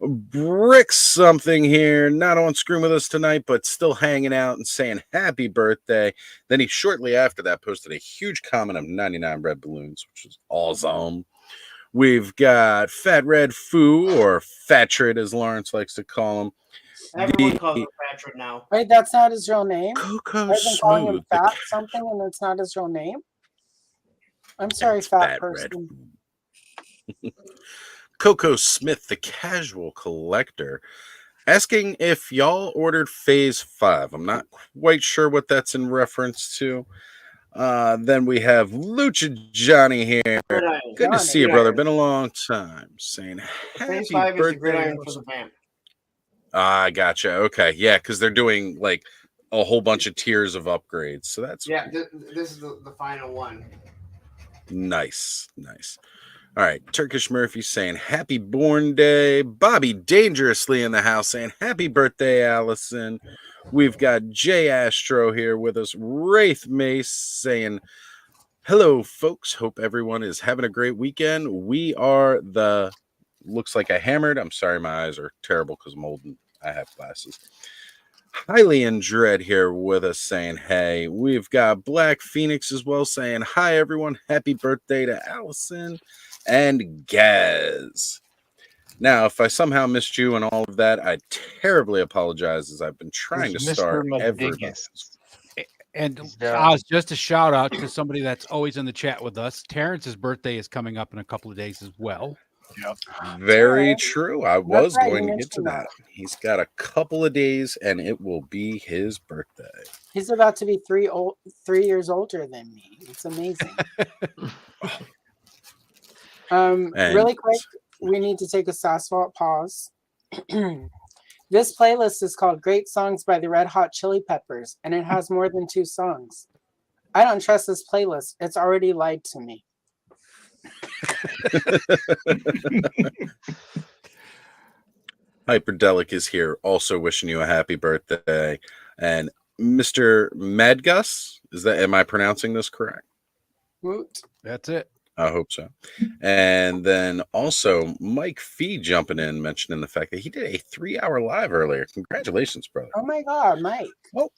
Speaker 1: Brick something here, not on screen with us tonight, but still hanging out and saying happy birthday. Then he shortly after that posted a huge comment of 99 red balloons, which is awesome. We've got Fat Red Foo, or Fatrid as Lawrence likes to call him.
Speaker 4: Everyone calls him Patrick now.
Speaker 2: Wait, that's not his real name?
Speaker 1: Coco
Speaker 2: I've been calling him
Speaker 1: Smooth.
Speaker 2: Fat something and it's not his real name? I'm sorry, fat person.
Speaker 1: Coco Smith, the casual collector, asking if y'all ordered Phase 5. I'm not quite sure what that's in reference to. Then we have Lucha Johnny here. Good to see you, brother. Been a long time. Saying happy
Speaker 4: Phase 5 is the
Speaker 1: birthday.
Speaker 4: gridiron for the vamp.
Speaker 1: Ah, gotcha. Okay, yeah, because they're doing like a whole bunch of tiers of upgrades. So that's
Speaker 4: this is the final one.
Speaker 1: Nice. All right, Turkish Murphy saying happy born day. Bobby Dangerously in the house saying happy birthday, Allison. We've got Jay Astro here with us. Wraith Mace saying hello, folks. Hope everyone is having a great weekend. We are looks like I hammered. I'm sorry, my eyes are terrible because I'm old and I have glasses. Highly in Dread here with us saying hey. We've got Black Phoenix as well saying hi, everyone. Happy birthday to Allison and Gaz. Now, if I somehow missed you and all of that, I terribly apologize as I've been trying to start everything.
Speaker 6: And Oz, just a shout out to somebody that's always in the chat with us. Terrence's birthday is coming up in a couple of days as well.
Speaker 1: Yep. Very true. I was going to get to that. He's got a couple of days and it will be his birthday.
Speaker 2: He's about to be 3 years older than me. It's amazing. Really quick, we need to take a SassVault pause. This playlist is called Great Songs by the Red Hot Chili Peppers, and it has more than 2 songs. I don't trust this playlist. It's already lied to me.
Speaker 1: Hyperdelic is here, also wishing you a happy birthday. And Mr. Madgus, am I pronouncing this correct?
Speaker 6: That's it.
Speaker 1: I hope so. And then also Mike Fee jumping in, mentioning the fact that he did a 3-hour live earlier. Congratulations, brother.
Speaker 2: Oh my God, Mike.
Speaker 1: Oh.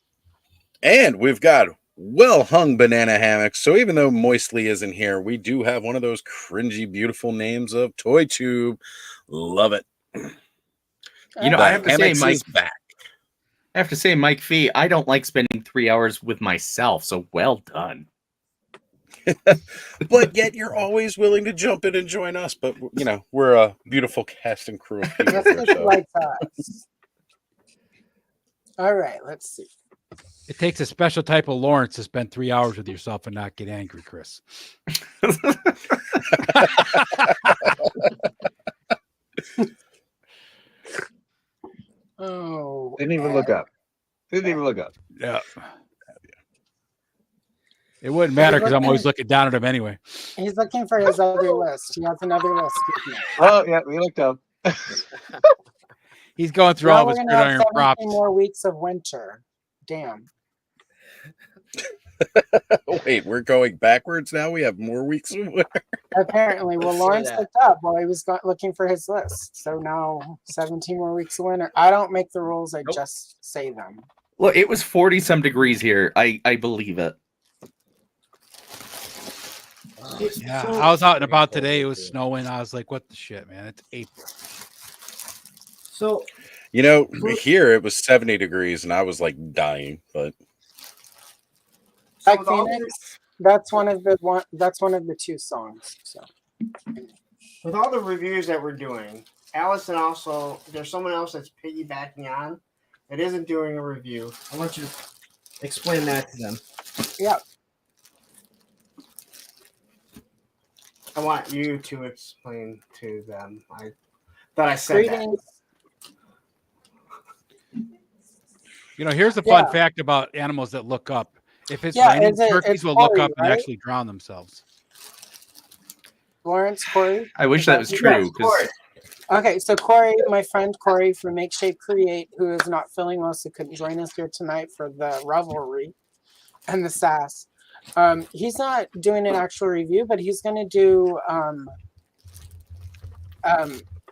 Speaker 1: And we've got well-hung banana hammocks. So even though Moistly isn't here, we do have one of those cringy, beautiful names of Toy Tube. Love it.
Speaker 7: You know, I have to say, Mike,
Speaker 1: back.
Speaker 7: I have to say, Mike Fee, I don't like spending 3 hours with myself. So well done.
Speaker 1: But yet you're always willing to jump in and join us. But, you know, we're a beautiful cast and crew of people. Here, so.
Speaker 2: Like that. All right, let's see.
Speaker 6: It takes a special type of Lawrence to spend 3 hours with yourself and not get angry, Chris.
Speaker 2: Oh.
Speaker 3: Didn't even look up.
Speaker 6: Yeah. It wouldn't matter because I'm always looking down at him anyway.
Speaker 2: He's looking for his other list. He has another list.
Speaker 3: Oh yeah, we looked up.
Speaker 6: He's going through
Speaker 2: Now
Speaker 6: all of
Speaker 2: we're
Speaker 6: his
Speaker 2: gonna have
Speaker 6: gridiron
Speaker 2: 17
Speaker 6: props.
Speaker 2: more weeks of winter. Damn.
Speaker 1: Wait, we're going backwards now? We have more weeks of winter?
Speaker 2: Apparently, well,
Speaker 9: Say
Speaker 2: Lawrence
Speaker 9: that.
Speaker 2: looked up while he was looking for his list. So now 17 more weeks of winter. I don't make the rules. I just say them.
Speaker 7: Well, it was 40 some degrees here. I believe it.
Speaker 6: Yeah, I was out and about today. It was snowing. I was like, "What the shit, man? It's April."
Speaker 9: So
Speaker 1: You know, here it was 70 degrees and I was like dying, but
Speaker 2: Like
Speaker 4: with all
Speaker 2: Phoenix, that's one of the two songs. So
Speaker 4: With all the reviews that we're doing, Allison also, there's someone else that's piggybacking on that isn't doing a review.
Speaker 9: I want you to explain that to them.
Speaker 2: yeah,
Speaker 4: I want you to explain to them. I thought I said that.
Speaker 2: greetings.
Speaker 6: You know, here's the fun
Speaker 2: Yeah.
Speaker 6: fact about animals that look up. If it's
Speaker 2: Yeah,
Speaker 6: raining,
Speaker 2: it's
Speaker 6: turkeys will look
Speaker 2: Corey,
Speaker 6: up and
Speaker 2: right?
Speaker 6: actually drown themselves.
Speaker 2: Lawrence, Corey.
Speaker 7: I wish that was true. 'Cause
Speaker 2: Okay, so Corey, my friend Corey from Make Shape Create, who is not feeling well, so couldn't join us here tonight for the revelry and the sass. He's not doing an actual review, but he's going to do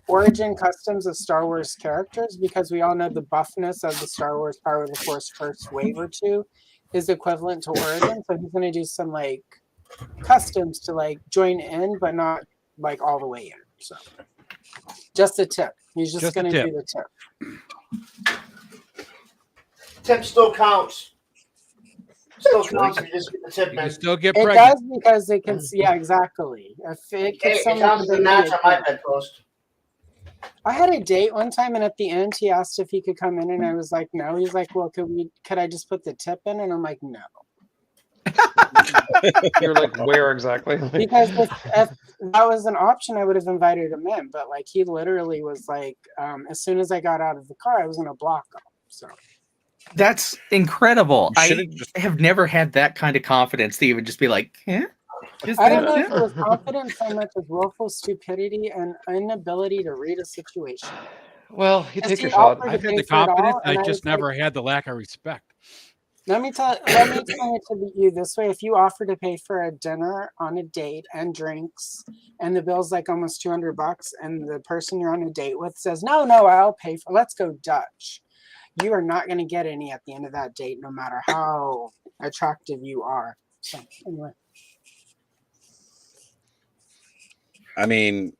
Speaker 2: origin customs of Star Wars characters, because we all know the buffness of the Star Wars Power of the Force first wave or two is equivalent to origin. So he's going to do some like customs to like join in, but not like all the way in. So just a tip. He's just
Speaker 6: Just a
Speaker 2: going to
Speaker 6: tip.
Speaker 2: do the tip.
Speaker 4: Tip still counts. Still counts if you just get the tip
Speaker 6: You can
Speaker 4: in.
Speaker 6: still get
Speaker 2: It
Speaker 6: pregnant.
Speaker 2: does because it can. Yeah, exactly. If it
Speaker 4: Okay,
Speaker 2: gets
Speaker 4: it
Speaker 2: someone
Speaker 4: counts as a
Speaker 2: to
Speaker 4: match
Speaker 2: be
Speaker 4: on
Speaker 2: a
Speaker 4: my
Speaker 2: kid.
Speaker 4: bedpost.
Speaker 2: I had a date one time, and at the end, he asked if he could come in, and I was like, "No." He's like, "Well, could I just put the tip in?" And I'm like, "No,"
Speaker 5: You're like, where exactly?
Speaker 2: because if that was an option, I would have invited him in. But like, he literally was like, as soon as I got out of the car, I was gonna block him. So
Speaker 7: that's incredible.
Speaker 1: You
Speaker 7: I
Speaker 1: should've just-
Speaker 7: have never had that kind of confidence to even just be like, "Yeah." Just
Speaker 2: I don't
Speaker 7: do
Speaker 2: know
Speaker 7: it.
Speaker 2: if it was confidence so much as willful stupidity and inability to read a situation.
Speaker 5: Well, you take
Speaker 2: he
Speaker 5: your shot.
Speaker 2: offered to
Speaker 6: I've had
Speaker 2: pay
Speaker 6: the
Speaker 2: for it all,
Speaker 6: confidence.
Speaker 2: and
Speaker 6: I
Speaker 2: I
Speaker 6: just
Speaker 2: was like,
Speaker 6: never had the lack of respect.
Speaker 2: let me explain it to you this way. If you offer to pay for a dinner on a date and drinks, and the bill's like almost $200, and the person you're on a date with says, no, I'll pay for, let's go Dutch. You are not going to get any at the end of that date, no matter how attractive you are. So anyway,
Speaker 1: I mean,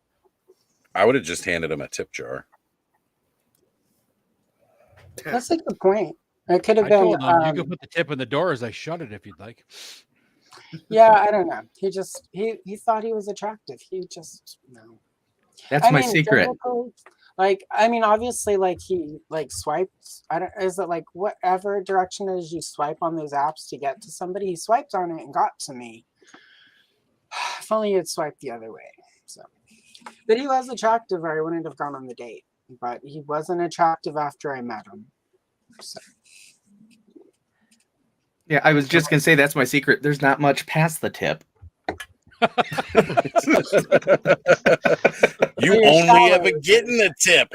Speaker 1: I would have just handed him a tip jar.
Speaker 2: that's like the point. It could have
Speaker 6: I
Speaker 2: been,
Speaker 6: told him you could put the tip in the door as I shut it if you'd like.
Speaker 2: yeah, I don't know. He just, he thought he was attractive. He just, no.
Speaker 7: That's my secret.
Speaker 2: typically, like, I mean, obviously, like he like swiped. I don't. Is it like whatever direction it is you swipe on those apps to get to somebody? He swiped on it and got to me. If only he had swiped the other way. So, but he was attractive, or I wouldn't have gone on the date. But he wasn't attractive after I met him. So,
Speaker 7: Yeah, I was just gonna say that's my secret. There's not much past the tip.
Speaker 1: You
Speaker 2: Your
Speaker 1: only
Speaker 2: shower.
Speaker 1: ever getting the tip.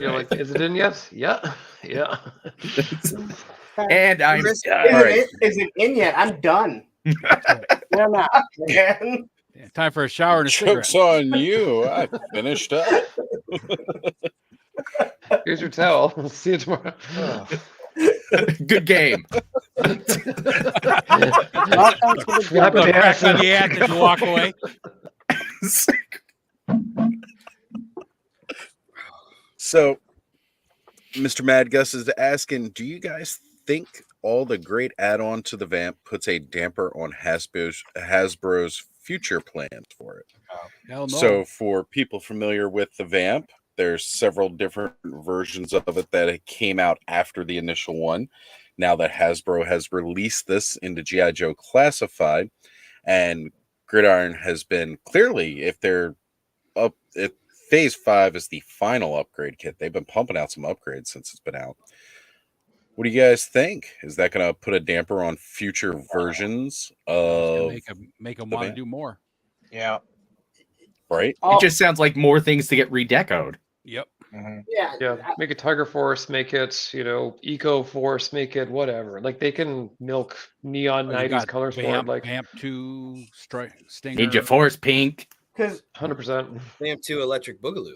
Speaker 5: You're like, is it in yet? Yeah. Yeah.
Speaker 7: And I'm
Speaker 4: Is
Speaker 1: right.
Speaker 4: it in yet? I'm done.
Speaker 2: I'm out.
Speaker 4: Man.
Speaker 6: Yeah, time for a shower and a cigarette.
Speaker 1: Joke's on you. I finished up.
Speaker 5: Here's your towel. We'll see you tomorrow.
Speaker 7: good game.
Speaker 2: Welcome to the
Speaker 5: Slap
Speaker 2: jungle.
Speaker 5: it
Speaker 6: Crack on
Speaker 5: down.
Speaker 6: the ass and you walk away.
Speaker 1: So, Mr. Mad Gus is asking, do you guys think all the great add-on to the Vamp puts a damper on Hasbro's future plans for it?
Speaker 6: Hell no.
Speaker 1: So, for people familiar with the Vamp, there's several different versions of it that came out after the initial one. Now that Hasbro has released this into G.I. Joe Classified, and Gridiron has been clearly, if Phase 5 is the final upgrade kit, they've been pumping out some upgrades since it's been out. What do you guys think? Is that going to put a damper on future versions of
Speaker 6: Make them
Speaker 1: the
Speaker 6: want to
Speaker 1: van?
Speaker 6: do more.
Speaker 3: Yeah.
Speaker 1: Right?
Speaker 7: It just sounds like more things to get redecoed.
Speaker 6: Yep.
Speaker 5: Yeah, make it Tiger Force, make it, Eco Force, make it whatever. Like they can milk neon
Speaker 6: Oh, you
Speaker 5: 90s
Speaker 6: got
Speaker 5: colors for it.
Speaker 6: Vamp,
Speaker 5: Like
Speaker 6: Vamp 2, Stinger.
Speaker 7: Ninja Force Pink.
Speaker 4: Because
Speaker 5: 100%.
Speaker 9: Vamp 2 Electric Boogaloo.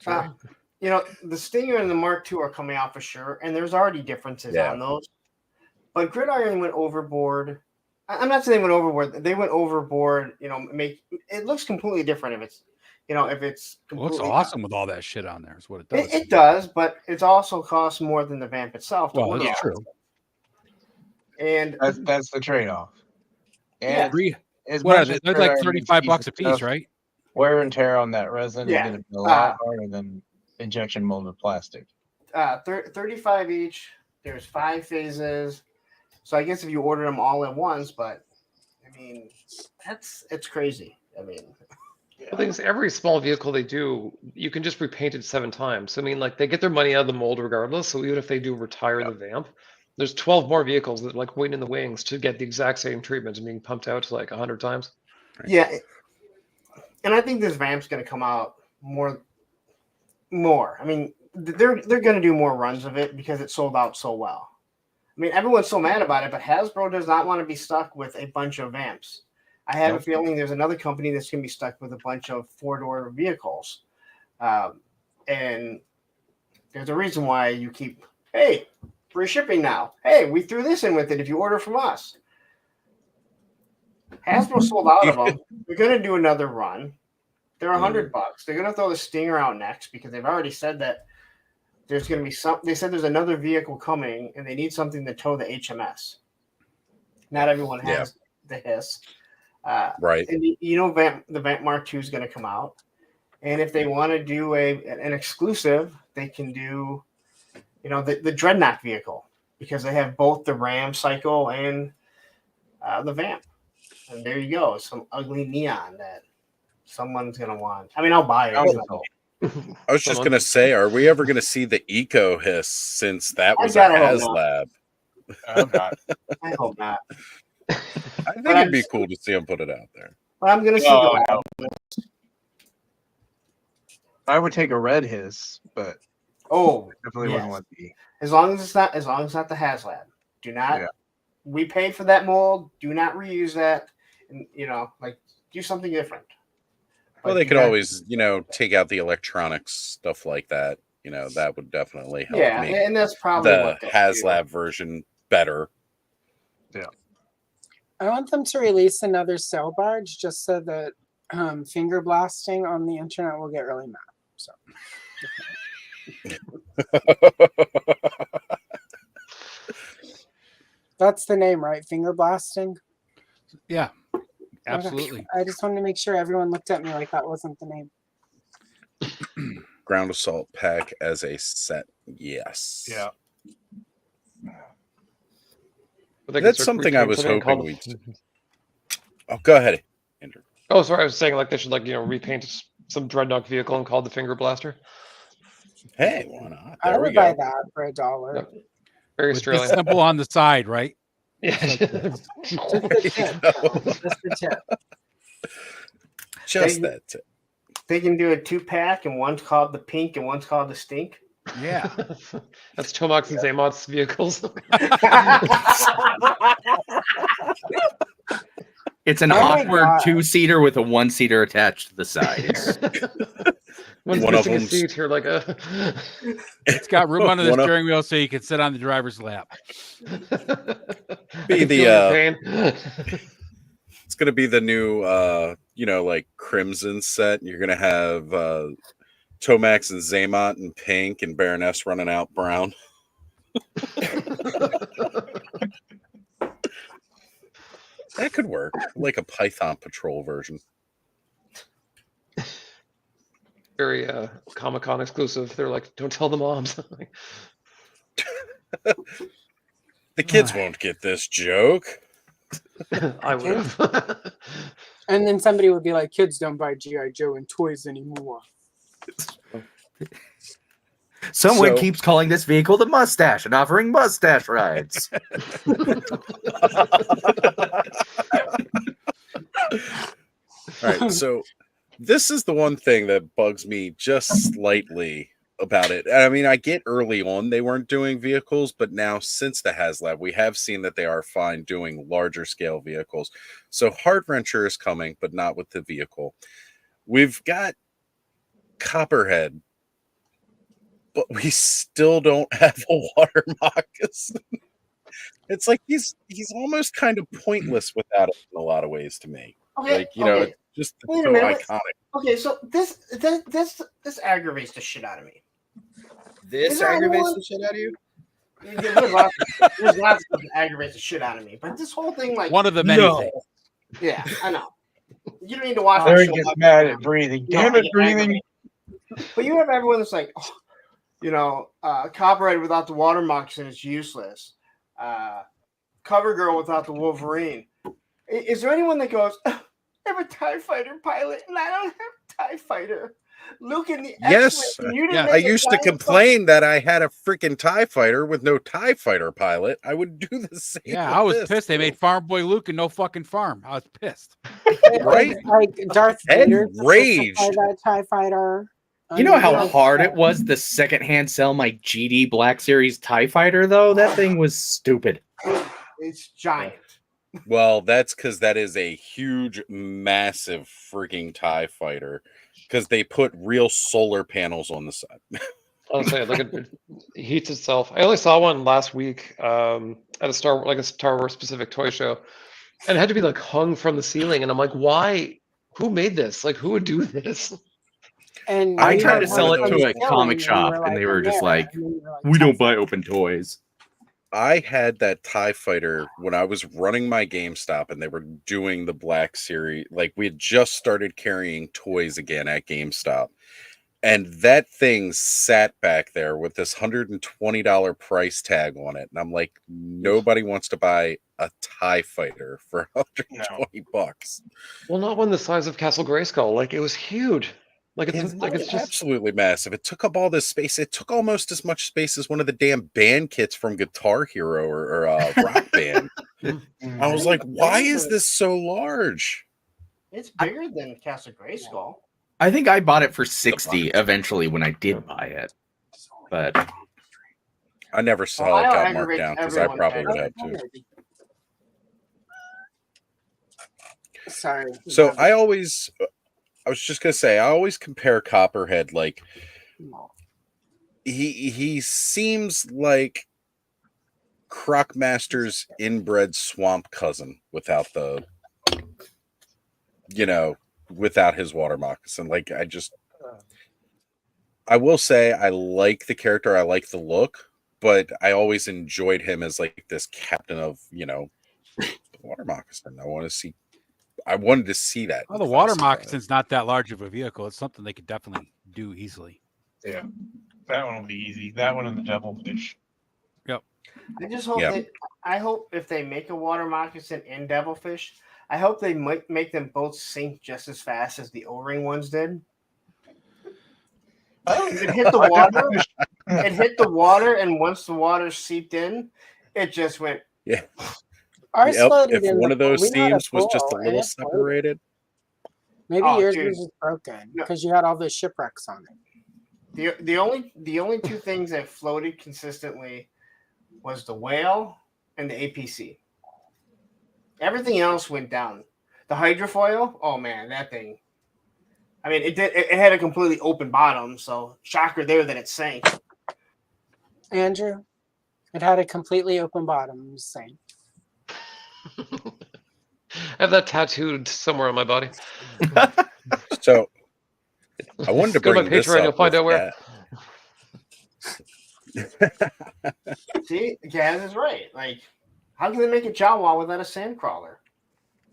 Speaker 6: That's right.
Speaker 4: the Stinger and the Mark II are coming out for sure, and there's already differences on those. But Gridiron went overboard. I'm not saying they went overboard. They went overboard. Make it looks completely different if it's, if it's
Speaker 6: It looks
Speaker 4: completely
Speaker 6: awesome with all that shit on there. Is what it does.
Speaker 4: It does, but it also costs more than the Vamp itself.
Speaker 6: Well, that's true.
Speaker 4: And
Speaker 3: that's the trade-off. And as
Speaker 6: What are
Speaker 3: much
Speaker 6: they?
Speaker 3: as
Speaker 6: They're like
Speaker 3: Gridiron
Speaker 6: $35
Speaker 3: needs
Speaker 6: a piece,
Speaker 3: stuff,
Speaker 6: right?
Speaker 3: Wear and tear on that resin
Speaker 4: Yeah.
Speaker 3: is going to be a lot harder than injection molded plastic.
Speaker 4: 35 each. There's 5 phases. So I guess if you order them all at once, but I mean, it's crazy. I mean,
Speaker 5: The thing is, every small vehicle they do, you can just repaint it 7 times. I mean, like they get their money out of the mold regardless. So even if they do retire the Vamp, there's 12 more vehicles that like wait in the wings to get the exact same treatment and being pumped out to like 100 times.
Speaker 4: yeah. And I think this Vamp's going to come out more. I mean, they're going to do more runs of it because it sold out so well. I mean, everyone's so mad about it, but Hasbro does not want to be stuck with a bunch of Vamps. I have a feeling there's another company that's going to be stuck with a bunch of 4-door vehicles. And there's a reason why you keep, hey, free shipping now. Hey, we threw this in with it if you order from us. Hasbro sold out of them. They're going to do another run. They're $100. They're going to throw the Stinger out next because they've already said that there's going to be some. They said there's another vehicle coming, and they need something to tow the HMS. Not everyone has the Hiss.
Speaker 1: Right.
Speaker 4: And the Vamp Mark II is going to come out. And if they want to do an exclusive, they can do, the Dreadnought vehicle because they have both the Ram Cycle and the Vamp. And there you go. Some ugly neon that someone's going to want. I mean, I'll buy it.
Speaker 1: I was just going to say, are we ever going to see the Eco Hiss since that was a HasLab?
Speaker 4: I hope not.
Speaker 1: I think it'd be cool to see them put it out there.
Speaker 4: But I'm going to see
Speaker 3: no. I would take a red Hiss, but definitely wouldn't want the.
Speaker 4: As long as it's not the HasLab. Do not. Yeah. We paid for that mold. Do not reuse that. And do something different.
Speaker 1: Well, they could always, take out the electronics, stuff like that. That would definitely help me.
Speaker 4: And that's probably
Speaker 1: the HasLab version better.
Speaker 3: Yeah.
Speaker 2: I want them to release another sail barge just so that finger blasting on the internet will get really mad. So. That's the name, right? Finger blasting?
Speaker 6: Yeah, absolutely.
Speaker 2: Okay. I just wanted to make sure everyone looked at me like that wasn't the name.
Speaker 1: Ground assault pack as a set. Yes.
Speaker 3: Yeah.
Speaker 1: That's something I was hoping we'd. Oh, go ahead, Andrew.
Speaker 5: Oh, sorry. I was saying they should repaint some Dreadnought vehicle and call it the Finger Blaster.
Speaker 1: Hey, why not?
Speaker 2: I would buy that for $1.
Speaker 5: Yep. Very Australian.
Speaker 6: Simple on the side, right?
Speaker 5: Yeah.
Speaker 1: Just that tip.
Speaker 4: They can do a 2-pack, and one's called the Pink, and one's called the Stink.
Speaker 6: Yeah.
Speaker 5: That's Tomax and Zaymot's vehicles.
Speaker 7: It's an awkward 2-seater with a 1-seater attached to the sides.
Speaker 5: One's missing a seat here, like a.
Speaker 6: It's got room under the steering wheel so you can sit on the driver's lap.
Speaker 1: Be the it's gonna be the new Crimson set. You're gonna have Tomax and Zaymot in pink and Baroness running out brown. That could work, like a Python Patrol version.
Speaker 5: Very Comic-Con exclusive. They're like, don't tell the moms.
Speaker 1: The kids won't get this joke.
Speaker 5: I would have.
Speaker 2: And then somebody would be like, kids don't buy G.I. Joe and toys anymore.
Speaker 7: Someone
Speaker 1: So-
Speaker 7: keeps calling this vehicle the Mustache and offering mustache rides.
Speaker 1: All right, so this is the one thing that bugs me just slightly about it. I mean, I get early on they weren't doing vehicles, but now since the HasLab, we have seen that they are fine doing larger scale vehicles. So Heart Wrencher is coming, but not with the vehicle. We've got Copperhead, but we still don't have a water moccasin. It's like he's almost kind of pointless without it in a lot of ways to me.
Speaker 4: Okay,
Speaker 1: Like, you know,
Speaker 4: okay.
Speaker 1: it's just
Speaker 4: Wait a
Speaker 1: so
Speaker 4: minute.
Speaker 1: iconic.
Speaker 4: Okay, so this aggravates the shit out of me.
Speaker 9: This
Speaker 4: Is there
Speaker 9: aggravates
Speaker 4: anyone-
Speaker 9: the shit out of you?
Speaker 4: There's lots of stuff that aggravates the shit out of me, but this whole thing, like,
Speaker 6: One of the many things.
Speaker 4: yeah, I know. You don't need to watch that
Speaker 3: Larry
Speaker 4: show.
Speaker 3: gets mad at breathing.
Speaker 4: No,
Speaker 3: Damn
Speaker 4: I
Speaker 3: it,
Speaker 4: get
Speaker 3: breathing.
Speaker 4: aggravated. But you have everyone that's like, oh, you know, Copperhead without the water moccasin is useless. CoverGirl without the Wolverine. Is there anyone that goes, I have a TIE fighter pilot and I don't have a TIE fighter? Luke in the
Speaker 1: Yes,
Speaker 4: X-Wing, you didn't
Speaker 6: yeah.
Speaker 4: make
Speaker 1: I
Speaker 4: a
Speaker 1: used to
Speaker 4: giant
Speaker 1: complain that I had a freaking TIE fighter with no TIE fighter pilot. I would do the same.
Speaker 6: Yeah,
Speaker 1: with
Speaker 6: I was
Speaker 1: this,
Speaker 6: pissed. They
Speaker 1: too.
Speaker 6: made Farm Boy Luke and no fucking farm. I was pissed.
Speaker 1: Right?
Speaker 2: Like Darth
Speaker 1: Ed
Speaker 2: Vader.
Speaker 1: raged.
Speaker 2: That TIE fighter.
Speaker 7: You know how
Speaker 2: Under-
Speaker 7: hard it was to secondhand sell my GD Black Series TIE Fighter, though? That thing was stupid.
Speaker 4: It's giant.
Speaker 1: Well, that's because that is a huge, massive freaking TIE fighter. Because they put real solar panels on the side.
Speaker 5: I'll say like it heats itself. I only saw one last week at a Star Wars specific toy show, and it had to be like hung from the ceiling. And I'm like, why? Who made this? Like, who would do this?
Speaker 2: And
Speaker 7: I
Speaker 2: you
Speaker 7: tried
Speaker 2: were
Speaker 7: to sell it
Speaker 2: one
Speaker 7: to
Speaker 2: of
Speaker 7: a
Speaker 2: those
Speaker 7: comic
Speaker 2: villains,
Speaker 7: shop,
Speaker 2: you
Speaker 7: and they were just
Speaker 2: "Yeah,"
Speaker 7: like,
Speaker 2: and then you were like,
Speaker 7: We don't
Speaker 2: "TIE
Speaker 7: buy open toys.
Speaker 1: I had that TIE fighter when I was running my GameStop and they were doing the Black Series. Like, we had just started carrying toys again at GameStop. And that thing sat back there with this $120 price tag on it. And I'm like, nobody wants to buy a TIE fighter for $120.
Speaker 5: Well, not one the size of Castle Grayskull. Like, it was huge. Like it's just
Speaker 1: absolutely massive. It took up all this space. It took almost as much space as one of the damn band kits from Guitar Hero or Rock Band. I was like, why is this so large?
Speaker 4: It's bigger than Castle Grayskull.
Speaker 7: I think I bought it for $60 eventually when I did buy it. But
Speaker 1: I never saw
Speaker 4: Well,
Speaker 1: it
Speaker 4: I
Speaker 1: got
Speaker 4: aggravate
Speaker 1: marked down because I
Speaker 4: everyone,
Speaker 1: probably would
Speaker 4: Ted.
Speaker 1: have too.
Speaker 2: Sorry.
Speaker 1: So I was just gonna say, I always compare Copperhead, like he seems like Crocmaster's inbred swamp cousin without the, without his water moccasin. Like, I will say I like the character, I like the look, but I always enjoyed him as like this captain of, the water moccasin. I wanted to see that.
Speaker 6: Well, the water moccasin's not that large of a vehicle. It's something they could definitely do easily.
Speaker 3: Yeah, that one will be easy. That one and the devilfish.
Speaker 6: Yep.
Speaker 4: I just hope I hope if they make a water moccasin and devilfish, I hope they might make them both sink just as fast as the O-ring ones did. It hit the water. It hit the water, and once the water seeped in, it just went.
Speaker 1: Yeah.
Speaker 2: Ours floated
Speaker 1: If
Speaker 2: in
Speaker 1: one
Speaker 2: the
Speaker 1: of those
Speaker 2: pool. We had a
Speaker 1: seams was just a
Speaker 2: pool, and
Speaker 1: little
Speaker 2: it floated.
Speaker 1: separated.
Speaker 2: Maybe
Speaker 4: Oh,
Speaker 2: yours
Speaker 4: dude.
Speaker 2: was just broken because you had all those shipwrecks on it.
Speaker 4: The only two things that floated consistently was the whale and the APC. Everything else went down. The hydrofoil, oh man, that thing. I mean, it had a completely open bottom, so shocker there that it sank.
Speaker 2: Andrew, it had a completely open bottom. Same.
Speaker 5: I have that tattooed somewhere on my body.
Speaker 1: So I wanted to
Speaker 5: Go to
Speaker 1: bring
Speaker 5: my
Speaker 1: this
Speaker 5: Patreon,
Speaker 1: up.
Speaker 5: you'll find
Speaker 1: with
Speaker 5: out where.
Speaker 4: See, Gaz is right. Like, how can they make a Jawa without a sandcrawler?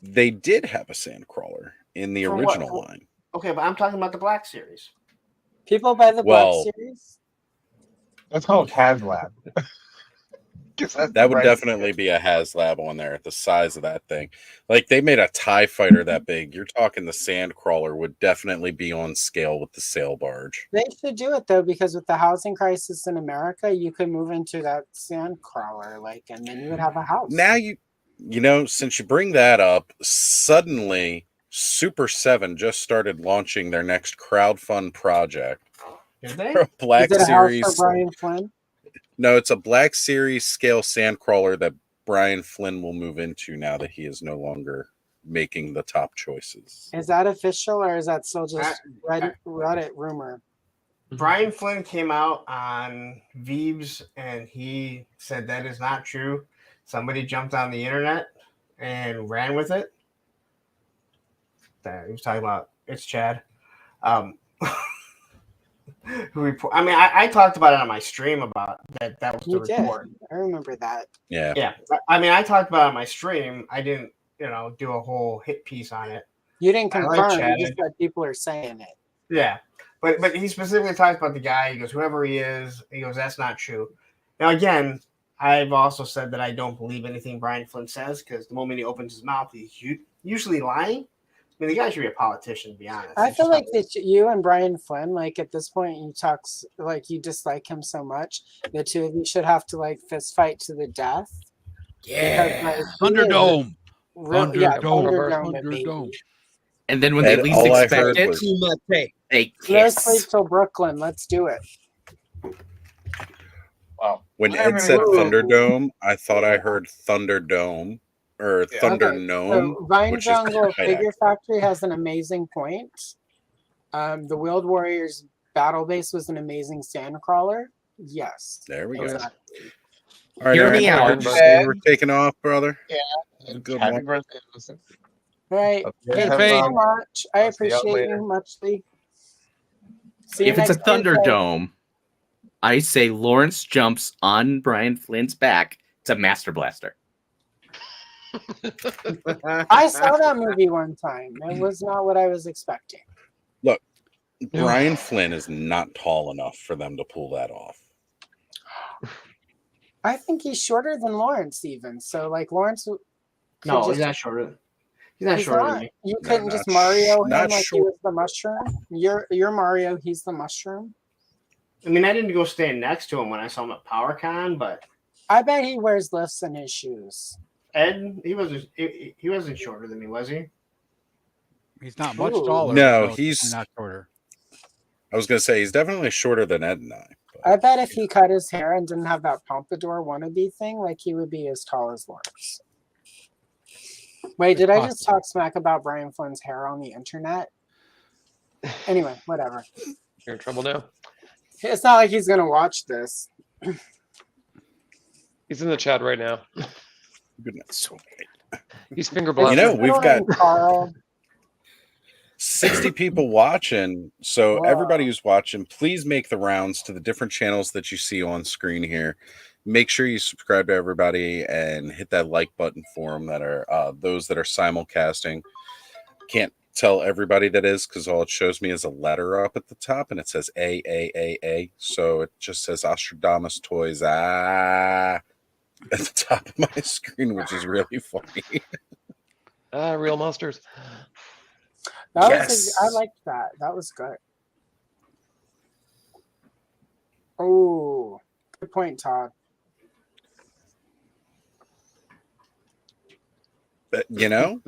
Speaker 1: They did have a sandcrawler in the
Speaker 4: For what?
Speaker 1: original line.
Speaker 4: Okay, but I'm talking about the Black Series.
Speaker 2: People buy the
Speaker 1: Well-
Speaker 2: Black Series.
Speaker 3: That's called HasLab.
Speaker 1: That would definitely be a HasLab on there, the size of that thing. Like, they made a TIE fighter that big. You're talking the sand crawler would definitely be on scale with the sail barge.
Speaker 2: They should do it though, because with the housing crisis in America, you could move into that sand crawler, like, and then you would have a house.
Speaker 1: Now since you bring that up, suddenly Super 7 just started launching their next crowdfund project.
Speaker 4: Did they?
Speaker 1: For a Black
Speaker 2: Is it a
Speaker 1: Series.
Speaker 2: house for Brian Flynn?
Speaker 1: No, it's a Black Series scale sandcrawler that Brian Flynn will move into now that he is no longer making the top choices.
Speaker 2: Is that official or is that still just Reddit rumor?
Speaker 4: Brian Flynn came out on Veebs and he said that is not true. Somebody jumped on the internet and ran with it. He was talking about it's Chad. I talked about it on my stream about that. That was the report.
Speaker 2: I remember that.
Speaker 1: Yeah.
Speaker 4: Yeah. I mean, I talked about it on my stream. I didn't, do a whole hit piece on it.
Speaker 2: You didn't confirm.
Speaker 4: Chad.
Speaker 2: You just said people are saying it.
Speaker 4: Yeah. But he specifically talks about the guy. He goes, whoever he is, he goes, that's not true. Now, again, I've also said that I don't believe anything Brian Flynn says because the moment he opens his mouth, he's usually lying. I mean, the guy should be a politician, to be honest.
Speaker 2: I feel like that you and Brian Flynn, like at this point, you dislike him so much. The two of you should have to like fist fight to the death.
Speaker 6: Yeah, because, Thunderdome.
Speaker 2: Thunderdome.
Speaker 7: And then when they least expect it,
Speaker 2: they let's wait till Brooklyn. Let's do it.
Speaker 3: Wow.
Speaker 1: When Ed said Thunderdome, I thought I heard Thunderdome. Or Thunder Gnome.
Speaker 2: So Vine Jungle Figure Factory has an amazing point. The Wheeled Warriors battle base was an amazing sandcrawler. Yes.
Speaker 1: There we go.
Speaker 2: Exactly.
Speaker 1: All right,
Speaker 7: Hear me out.
Speaker 1: We're taking off, brother.
Speaker 3: Yeah.
Speaker 1: Good
Speaker 3: Happy
Speaker 1: one.
Speaker 3: birthday, Allison.
Speaker 2: All right. Thank you so much. I appreciate you muchly.
Speaker 7: If it's a Thunderdome, I say Lawrence jumps on Brian Flynn's back. It's a Master Blaster.
Speaker 2: I saw that movie one time. It was not what I was expecting.
Speaker 1: Look, Brian Flynn is not tall enough for them to pull that off.
Speaker 2: I think he's shorter than Lawrence, even. So, like, Lawrence.
Speaker 4: No, he's not shorter. He's not shorter than me.
Speaker 2: You couldn't just Mario him like he was the mushroom. You're Mario. He's the mushroom.
Speaker 4: I mean, I didn't go stand next to him when I saw him at PowerCon, but
Speaker 2: I bet he wears lifts in his shoes.
Speaker 4: Ed, he wasn't shorter than me, was he?
Speaker 6: He's not much taller.
Speaker 1: No, he's
Speaker 6: not shorter.
Speaker 1: I was going to say he's definitely shorter than Ed and I.
Speaker 2: I bet if he cut his hair and didn't have that pompadour wannabe thing, like he would be as tall as Lawrence. Wait, did I just talk smack about Brian Flynn's hair on the internet? Anyway, whatever.
Speaker 5: You're in trouble now.
Speaker 2: It's not like he's going to watch this.
Speaker 5: He's in the chat right now.
Speaker 1: Goodness.
Speaker 5: He's finger blasting.
Speaker 1: You know, we've got 60 people watching. So everybody who's watching, please make the rounds to the different channels that you see on screen here. Make sure you subscribe to everybody and hit that like button for them that are those that are simulcasting. Can't tell everybody that is because all it shows me is a letter up at the top and it says A. So it just says Ostradamus Toys at the top of my screen, which is really funny.
Speaker 5: Real monsters.
Speaker 2: I liked that. That was good. Oh, good point, Todd.
Speaker 1: But, you know?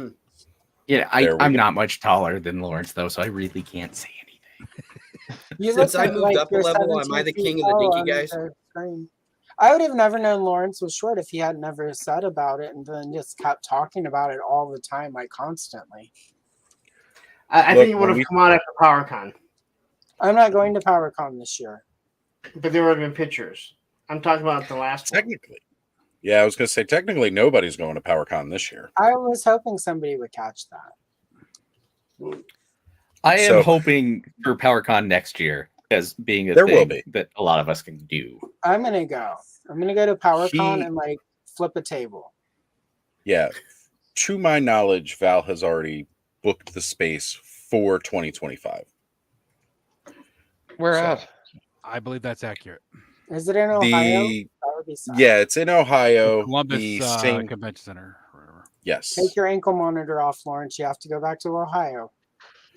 Speaker 7: Yeah, I'm not much taller than Lawrence, though, so I really can't say anything.
Speaker 9: Since I moved up a level, am I the king of the dinky guys?
Speaker 2: I would have never known Lawrence was short if he had never said about it and then just kept talking about it all the time, like constantly.
Speaker 4: I think it would have come out after PowerCon.
Speaker 2: I'm not going to PowerCon this year.
Speaker 4: But there would have been pictures. I'm talking about the last one.
Speaker 1: Technically. Yeah, I was going to say, technically, nobody's going to PowerCon this year.
Speaker 2: I was hoping somebody would catch that.
Speaker 7: I am hoping for PowerCon next year as being a thing that a lot of us can do.
Speaker 2: I'm going to go. I'm going to go to PowerCon and like flip a table.
Speaker 1: Yeah. To my knowledge, Val has already booked the space for 2025.
Speaker 5: Where at?
Speaker 6: I believe that's accurate.
Speaker 2: Is it in Ohio? would be sad.
Speaker 1: Yeah, it's in Ohio.
Speaker 6: Columbus
Speaker 1: the same.
Speaker 6: Convention Center. Whatever.
Speaker 1: Yes.
Speaker 2: Take your ankle monitor off, Lawrence. You have to go back to Ohio.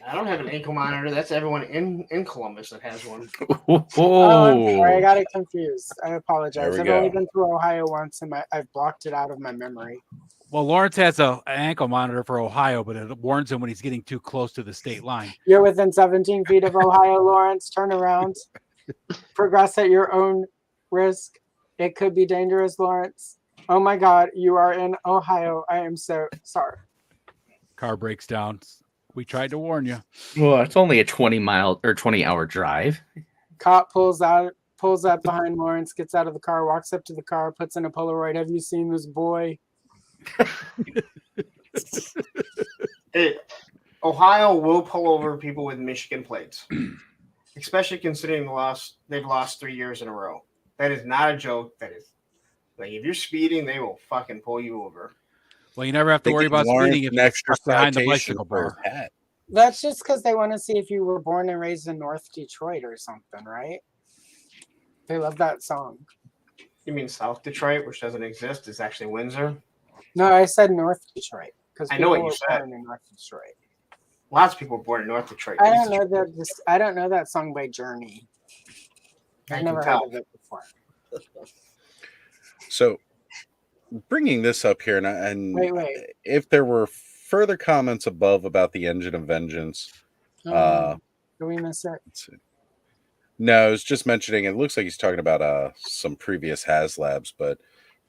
Speaker 4: I don't have an ankle monitor. That's everyone in Columbus that has one.
Speaker 2: Oh, I'm sorry. I got it confused. I apologize.
Speaker 1: There
Speaker 2: I've
Speaker 1: we
Speaker 2: only
Speaker 1: go.
Speaker 2: been through Ohio once, and I've blocked it out of my memory.
Speaker 6: Well, Lawrence has an ankle monitor for Ohio, but it warns him when he's getting too close to the state line.
Speaker 2: You're within 17 feet of Ohio, Lawrence. Turn around. Progress at your own risk. It could be dangerous, Lawrence. Oh my God, you are in Ohio. I am so sorry.
Speaker 6: Car breaks down. We tried to warn you.
Speaker 7: Well, it's only a 20-mile or 20-hour drive.
Speaker 2: Cop pulls up behind Lawrence, gets out of the car, walks up to the car, puts in a Polaroid. Have you seen this boy?
Speaker 4: Ohio will pull over people with Michigan plates, especially considering they've lost 3 years in a row. That is not a joke. That is like if you're speeding, they will fucking pull you over.
Speaker 6: Well, you never have to worry about speeding if you're stuck behind the bicycle bar.
Speaker 2: That's just because they want to see if you were born and raised in North Detroit or something, right? They love that song.
Speaker 4: You mean South Detroit, which doesn't exist? It's actually Windsor.
Speaker 2: No, I said North Detroit because
Speaker 4: I know what you
Speaker 2: were
Speaker 4: said.
Speaker 2: born in North Detroit.
Speaker 4: Lots of people were born in North Detroit.
Speaker 2: I don't know that. I don't know that song by Journey. I've never heard of it before.
Speaker 1: So, bringing this up here, and
Speaker 2: Wait.
Speaker 1: if there were further comments above about the Engine of Vengeance,
Speaker 2: Did we miss it?
Speaker 1: let's see. No, I was just mentioning. It looks like he's talking about some previous HasLabs, but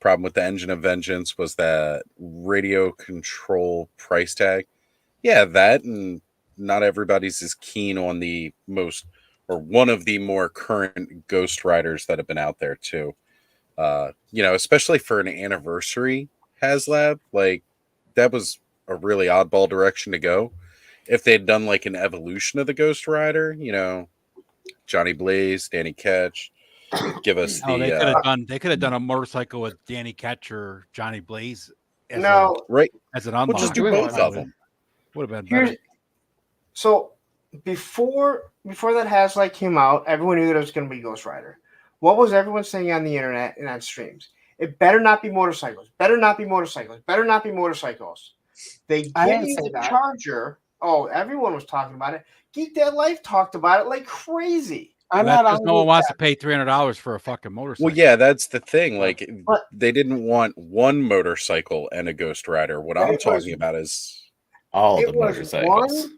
Speaker 1: problem with the Engine of Vengeance was that radio control price tag. Yeah, that, and not everybody's as keen on the most or one of the more current Ghost Riders that have been out there too. Especially for an anniversary HasLab, like that was a really oddball direction to go. If they'd done like an evolution of the Ghost Rider, Johnny Blaze, Danny Ketch, give us the.
Speaker 6: They could have done a motorcycle with Danny Ketch or Johnny Blaze. As an unlock.
Speaker 1: We'll just do both of them.
Speaker 6: Would have been better.
Speaker 4: So before that HasLab came out, everyone knew that it was going to be Ghost Rider. What was everyone saying on the internet and on streams? It better not be motorcycles. Better not be motorcycles. Better not be motorcycles. They gave you the Charger. Oh, everyone was talking about it. Geek That Life talked about it like crazy.
Speaker 2: I'm not on.
Speaker 6: No one wants to pay $300 for a fucking motorcycle.
Speaker 1: Well, yeah, that's the thing. Like, they didn't want one motorcycle and a Ghost Rider. What I'm talking about is
Speaker 7: all the motorcycles.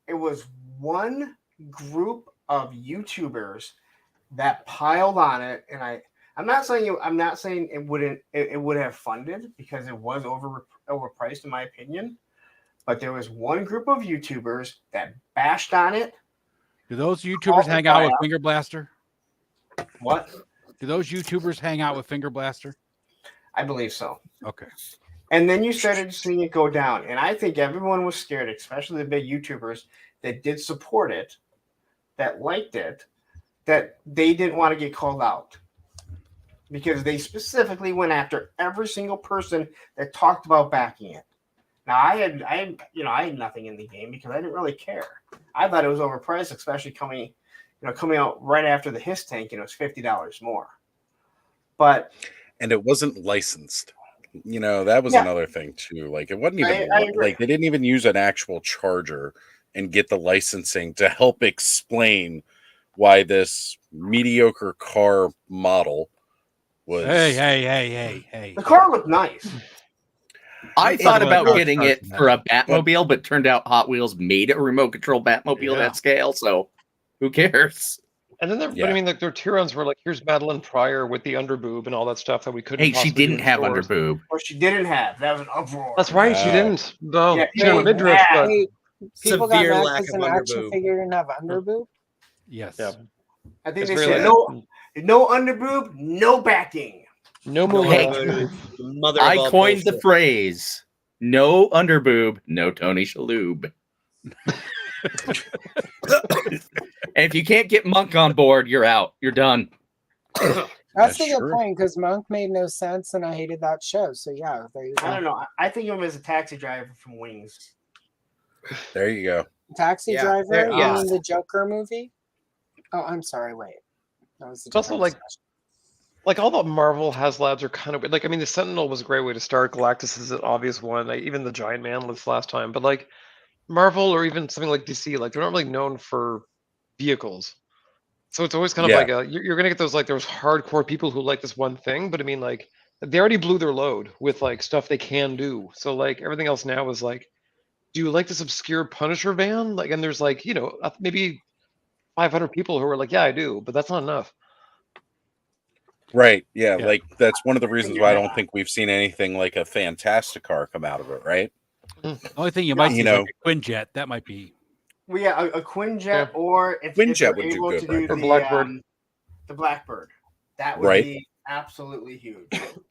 Speaker 4: It was one group of YouTubers that piled on it, and I'm not saying it would have funded because it was overpriced in my opinion, but there was one group of YouTubers that bashed on it.
Speaker 6: Do those YouTubers hang out with Finger Blaster?
Speaker 4: What?
Speaker 6: Do those YouTubers hang out with Finger Blaster?
Speaker 4: I believe so.
Speaker 6: Okay.
Speaker 4: And then you started seeing it go down, and I think everyone was scared, especially the big YouTubers that did support it, that liked it, that they didn't want to get called out because they specifically went after every single person that talked about backing it. Now I had nothing in the game because I didn't really care. I thought it was overpriced, especially coming out right after the Hiss tank. It was $50 more. And
Speaker 1: it wasn't licensed. That was another thing too. Like it wasn't even like they didn't even use an actual charger and get the licensing to help explain why this mediocre car model was.
Speaker 6: Hey.
Speaker 4: The car looked nice.
Speaker 7: I thought about getting it for a Batmobile, but turned out Hot Wheels made a remote control Batmobile that scale, so who cares?
Speaker 5: And then but I mean, like their Tyrons were like, here's Madeline Pryor with the underboob and all that stuff that we couldn't.
Speaker 7: Hey, she didn't have underboob.
Speaker 4: Or she didn't have. That was an uproar.
Speaker 5: That's right, she didn't. No,
Speaker 2: Yeah,
Speaker 5: she had a midriff. But...
Speaker 2: People got mad because an action figure didn't have underboob.
Speaker 6: Yes.
Speaker 5: Yeah.
Speaker 4: I think they said no underboob, no backing.
Speaker 5: No move.
Speaker 7: Hey, I coined the phrase: "No underboob, no Tony Shalhoub." And if you can't get Monk on board, you're out. You're done.
Speaker 2: That's a good point because Monk made no sense, and I hated that show. So yeah, there you go.
Speaker 4: I don't know. I think of him as a taxi driver from Wings.
Speaker 1: There you go.
Speaker 2: Taxi Driver. You mean the Joker movie? Oh, I'm sorry. Wait, that was.
Speaker 5: It's also like like all the Marvel HasLabs are kind of weird. Like, I mean, the Sentinel was a great way to start. Galactus is an obvious one. Even the Giant Man this last time. But like Marvel or even something like DC, like they're not really known for vehicles. So it's always kind of like you're gonna get those hardcore people who like this one thing. But I mean, like they already blew their load with like stuff they can do. So like everything else now is like, do you like this obscure Punisher van? Like, and there's like, maybe 500 people who are like, yeah, I do, but that's not enough.
Speaker 1: Right. Yeah. Like that's one of the reasons why I don't think we've seen anything like a Fantastic car come out of it. Right.
Speaker 6: The only thing you might see is like a Quinjet. That might be.
Speaker 4: Well, yeah, a Quinjet, or if
Speaker 1: Quinjet
Speaker 4: they're
Speaker 1: would do
Speaker 4: able
Speaker 1: good,
Speaker 4: to do
Speaker 5: or Blackbird.
Speaker 4: The Blackbird, that would be absolutely huge.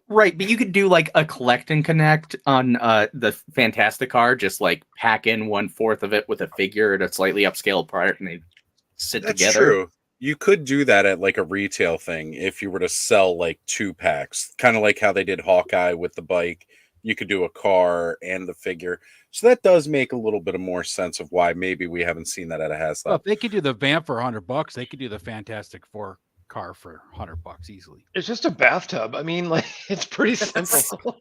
Speaker 7: Right, but you could do like a collect and connect on the Fantastic car, just like pack in 1/4 of it with a figure at a slightly upscaled part, and they sit
Speaker 1: That's
Speaker 7: together.
Speaker 1: True. You could do that at like a retail thing if you were to sell like 2 packs, kind of like how they did Hawkeye with the bike. You could do a car and the figure. So that does make a little bit of more sense of why maybe we haven't seen that at a HasLab.
Speaker 6: Well, if they could do the van for $100, they could do the Fantastic Four car for $100 easily.
Speaker 5: It's just a bathtub. I mean, like it's pretty simple.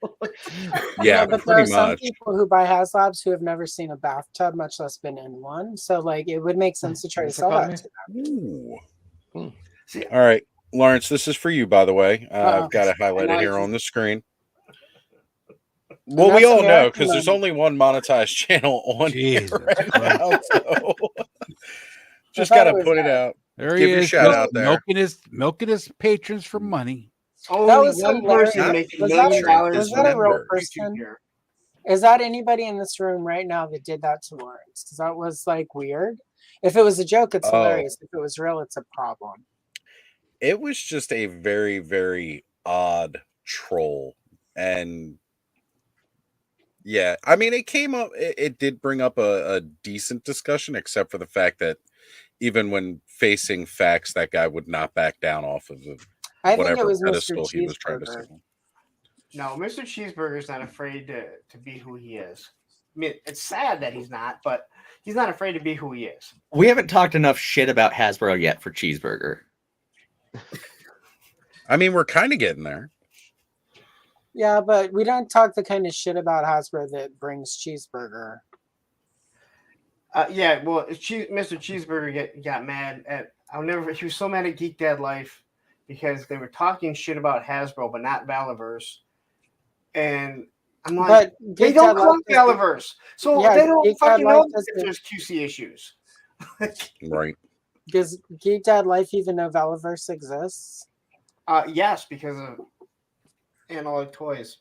Speaker 1: Yeah,
Speaker 2: but there are some people who buy HasLabs who have never seen a bathtub, much less been in one. So like it would make sense to try to sell that to them.
Speaker 1: All right, Lawrence, this is for you, by the way. I've got it highlighted here on the screen. Well, we all know because there's only one monetized channel on here right now, so just got to put it out.
Speaker 6: There
Speaker 1: Give
Speaker 6: he
Speaker 1: your
Speaker 6: is,
Speaker 1: shout out there.
Speaker 6: milking his patrons for money.
Speaker 2: That was
Speaker 4: one
Speaker 2: hilarious.
Speaker 4: person making
Speaker 2: Was
Speaker 4: $1 million
Speaker 2: was that a real person? Is that anybody in this room right now that did that to Lawrence? Because that was like weird. If it was a joke, it's hilarious. If it was real, it's a problem.
Speaker 1: It was just a very, very odd troll. And yeah, I mean, it came up, it did bring up a decent discussion, except for the fact that even when facing facts, that guy would not back down off of whatever pedestal he was trying to sit on.
Speaker 4: No, Mr. Cheeseburger's not afraid to be who he is. I mean, it's sad that he's not, but he's not afraid to be who he is.
Speaker 7: We haven't talked enough shit about Hasbro yet for Cheeseburger.
Speaker 1: I mean, we're kind of getting there.
Speaker 2: Yeah, but we don't talk the kind of shit about Hasbro that brings Cheeseburger.
Speaker 4: Yeah, well, Mr. Cheeseburger got mad at. He was so mad at Geek Dad Life because they were talking shit about Hasbro, but not Valiverse. And I'm like, they don't call it Valiverse, so they don't fucking know that there's QC issues.
Speaker 1: Right.
Speaker 2: Does Geek Dad Life even know Valiverse exists?
Speaker 4: Yes, because of Analog Toys.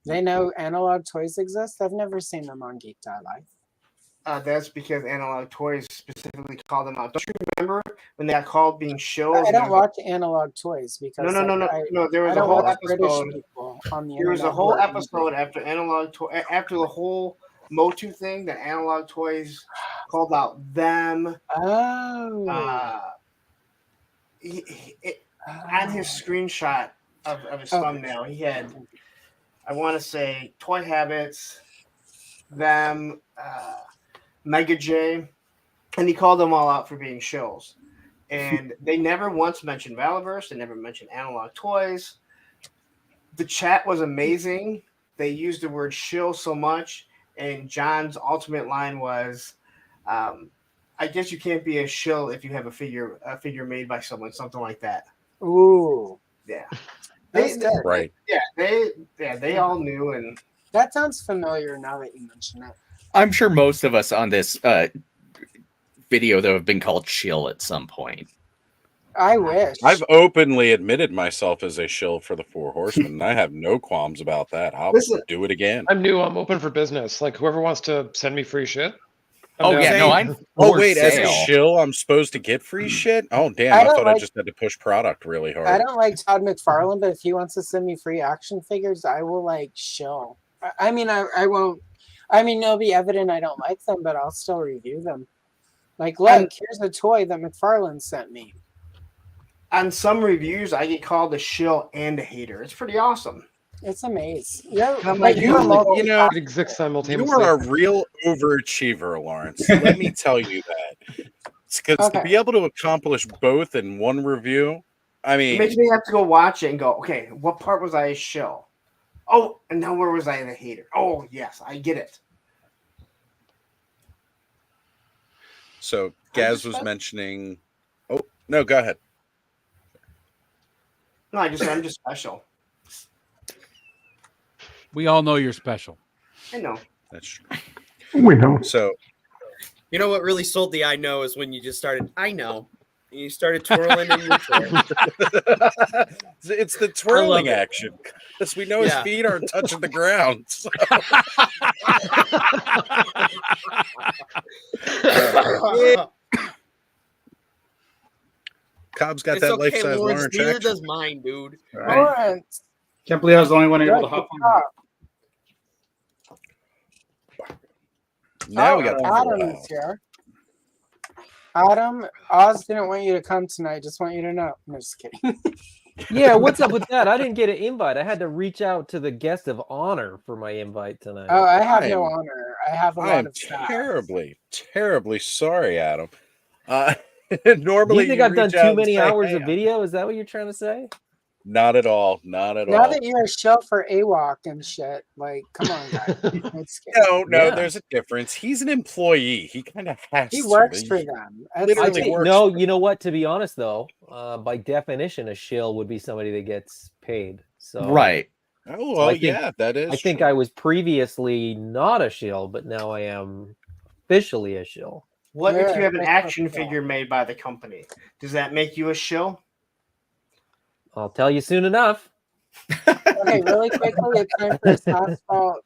Speaker 2: They know Analog Toys exist? I've never seen them on Geek Dad Life.
Speaker 4: That's because Analog Toys specifically called them out. Don't you remember when they got called being shills?
Speaker 2: I don't watch Analog Toys because
Speaker 4: no. There was a whole episode. There was a whole episode after after the whole Motu thing that Analog Toys called out them.
Speaker 2: Oh.
Speaker 4: On his screenshot of his thumbnail, he had, I want to say, Toy Habits, them, Mega J, and he called them all out for being shills. And they never once mentioned Valiverse. They never mentioned Analog Toys. The chat was amazing. They used the word shill so much. And John's ultimate line was, I guess you can't be a shill if you have a figure made by someone, something like that.
Speaker 2: Ooh.
Speaker 4: Yeah.
Speaker 1: Right.
Speaker 4: They all knew, and
Speaker 2: that sounds familiar now that you mention it.
Speaker 7: I'm sure most of us on this video, though, have been called shill at some point.
Speaker 2: I wish.
Speaker 1: I've openly admitted myself as a shill for the Four Horsemen. I have no qualms about that. I'll do it again.
Speaker 5: I'm new. I'm open for business. Like whoever wants to send me free shit.
Speaker 7: I'm
Speaker 1: wait, as a shill, I'm supposed to get free shit? Oh, damn. I thought I just had to push product really hard.
Speaker 2: I don't like Todd McFarlane, but if he wants to send me free action figures, I will shill. I mean, I won't. I mean, it'll be evident I don't like them, but I'll still review them. Like, look, here's a toy that McFarlane sent me.
Speaker 4: On some reviews, I get called a shill and a hater. It's pretty awesome.
Speaker 2: It's amazing. Yeah,
Speaker 5: it exists simultaneously.
Speaker 1: You are a real overachiever, Lawrence. Let me tell you that. Because to be able to accomplish both in one review, I
Speaker 4: It
Speaker 1: mean,
Speaker 4: makes me have to go watch it and go, okay, what part was I a shill? Oh, and now where was I the hater? Oh, yes, I get it.
Speaker 1: so Gaz was mentioning. Oh no, go ahead.
Speaker 4: No, I'm just special.
Speaker 6: We all know you're special.
Speaker 4: I know.
Speaker 1: That's true.
Speaker 8: We know.
Speaker 1: So
Speaker 9: You know what really sold the I know is when you just started, I know. And you started twirling in your chair.
Speaker 1: it's the twirling
Speaker 9: it.
Speaker 1: action. Because we know his
Speaker 9: Yeah.
Speaker 1: feet aren't touching the ground. So. Cobb's got
Speaker 9: It's
Speaker 1: that
Speaker 9: okay,
Speaker 1: life-size
Speaker 9: Lawrence.
Speaker 1: Lawrence
Speaker 9: Neither
Speaker 1: action.
Speaker 9: does mine, dude.
Speaker 2: Lawrence.
Speaker 11: Can't believe I was the only one able to
Speaker 2: Good
Speaker 11: hop on.
Speaker 2: job.
Speaker 1: Now we got
Speaker 2: Adam is here. Adam, Oz didn't want you to come tonight. Just want you to know. I'm just kidding.
Speaker 12: Yeah, what's up with that? I didn't get an invite. I had to reach out to the guest of honor for my invite tonight.
Speaker 2: Oh, I have no honor. I have a
Speaker 1: I
Speaker 2: lot
Speaker 1: am
Speaker 2: of staff.
Speaker 1: terribly sorry, Adam. Normally,
Speaker 12: you think I've done
Speaker 1: reach out
Speaker 12: too
Speaker 1: and
Speaker 12: many
Speaker 1: say,
Speaker 12: hours
Speaker 1: "Hey,
Speaker 12: of video? Is that what you're trying to say?
Speaker 1: Not at all. Not at
Speaker 2: Now
Speaker 1: all.
Speaker 2: that you're a show for AWOC and shit, like, come on, guys.
Speaker 1: No,
Speaker 12: Yeah.
Speaker 1: there's a difference. He's an employee. He kind of has
Speaker 2: He
Speaker 1: to.
Speaker 2: works for them. That's
Speaker 1: Literally
Speaker 2: the thing.
Speaker 1: works.
Speaker 12: No, you know what? To be honest, though, by definition, a shill would be somebody that gets paid. So
Speaker 7: Right.
Speaker 1: Oh,
Speaker 12: So
Speaker 1: well,
Speaker 12: I think-
Speaker 1: yeah, that is
Speaker 12: I think
Speaker 1: true.
Speaker 12: I was previously not a shill, but now I am officially a shill.
Speaker 4: What if
Speaker 2: Yeah,
Speaker 4: you have an
Speaker 2: that's
Speaker 4: action
Speaker 2: what-
Speaker 4: figure made by the company? Does that make you a shill?
Speaker 12: I'll tell you soon enough.
Speaker 2: Okay, really quickly, it's time for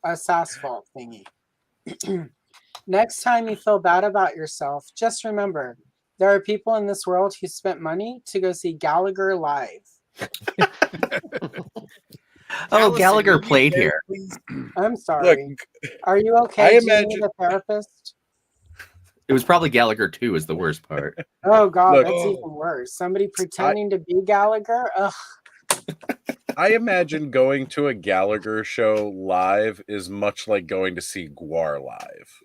Speaker 2: a SassVault thingy. Next time you feel bad about yourself, just remember there are people in this world who spent money to go see Gallagher live.
Speaker 7: Oh,
Speaker 9: Allison,
Speaker 7: Gallagher
Speaker 9: will you
Speaker 7: played
Speaker 9: there,
Speaker 7: here.
Speaker 9: please?
Speaker 2: I'm sorry.
Speaker 1: Look,
Speaker 2: Are you
Speaker 1: I
Speaker 2: okay? Do you
Speaker 1: imagine-
Speaker 2: need a therapist?
Speaker 7: It was probably Gallagher 2 is the worst part.
Speaker 2: Oh God,
Speaker 1: Look-
Speaker 2: that's even worse. Somebody pretending to be Gallagher. Ugh.
Speaker 1: I imagine going to a Gallagher show live is much like going to see Guar live.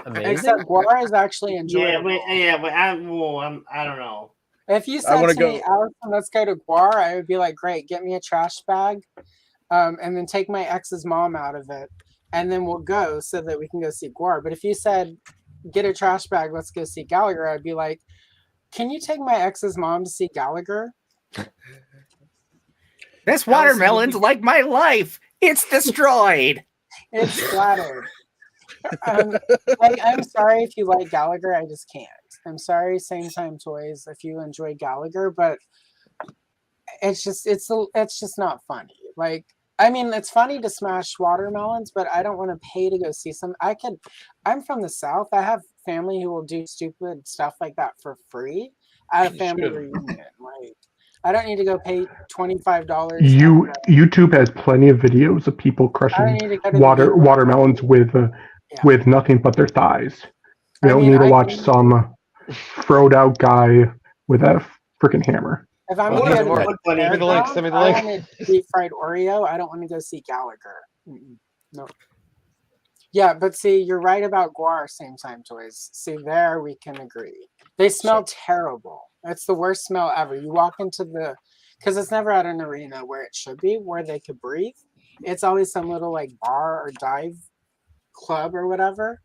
Speaker 12: Amazing.
Speaker 2: Except Guar is actually enjoyable.
Speaker 4: I don't know.
Speaker 2: If you said
Speaker 1: wanna
Speaker 2: to me, Allison, let's go to Guar, I would be like, great, get me a trash bag, and then take my ex's mom out of it, and then we'll go so that we can go see Guar. But if you said, get a trash bag, let's go see Gallagher, I'd be like, can you take my ex's mom to see Gallagher?
Speaker 7: This watermelon's like my life. It's destroyed.
Speaker 2: It's flattered. Like, I'm sorry if you like Gallagher, I just can't. I'm sorry, Same Time Toys, if you enjoy Gallagher, but it's just not funny. Like, I mean, it's funny to smash watermelons, but I don't want to pay to go see some. I'm from the South. I have family who will do stupid stuff like that for free at a
Speaker 1: You
Speaker 2: family
Speaker 1: should.
Speaker 2: reunion. Like, I don't need to go pay $25.
Speaker 8: YouTube has plenty of videos of people
Speaker 2: I don't
Speaker 8: crushing
Speaker 2: need to go to the
Speaker 8: watermelons with nothing but their thighs. You
Speaker 2: I
Speaker 8: don't
Speaker 2: mean,
Speaker 8: need to
Speaker 2: I
Speaker 8: watch
Speaker 2: can-
Speaker 8: some throwed out guy with a freaking hammer.
Speaker 2: If I'm
Speaker 1: Well,
Speaker 2: going to
Speaker 1: these
Speaker 2: go
Speaker 1: are
Speaker 2: to
Speaker 1: more-
Speaker 5: Send me the link, send me the
Speaker 2: I
Speaker 5: link.
Speaker 2: want a deep fried Oreo. I don't want to go see Gallagher. No. Yeah, but see, you're right about Guar Same Time Toys. See, there we can agree. They smell terrible. It's the worst smell ever. You walk into because it's never at an arena where it should be, where they could breathe. It's always some little like bar or dive club or whatever.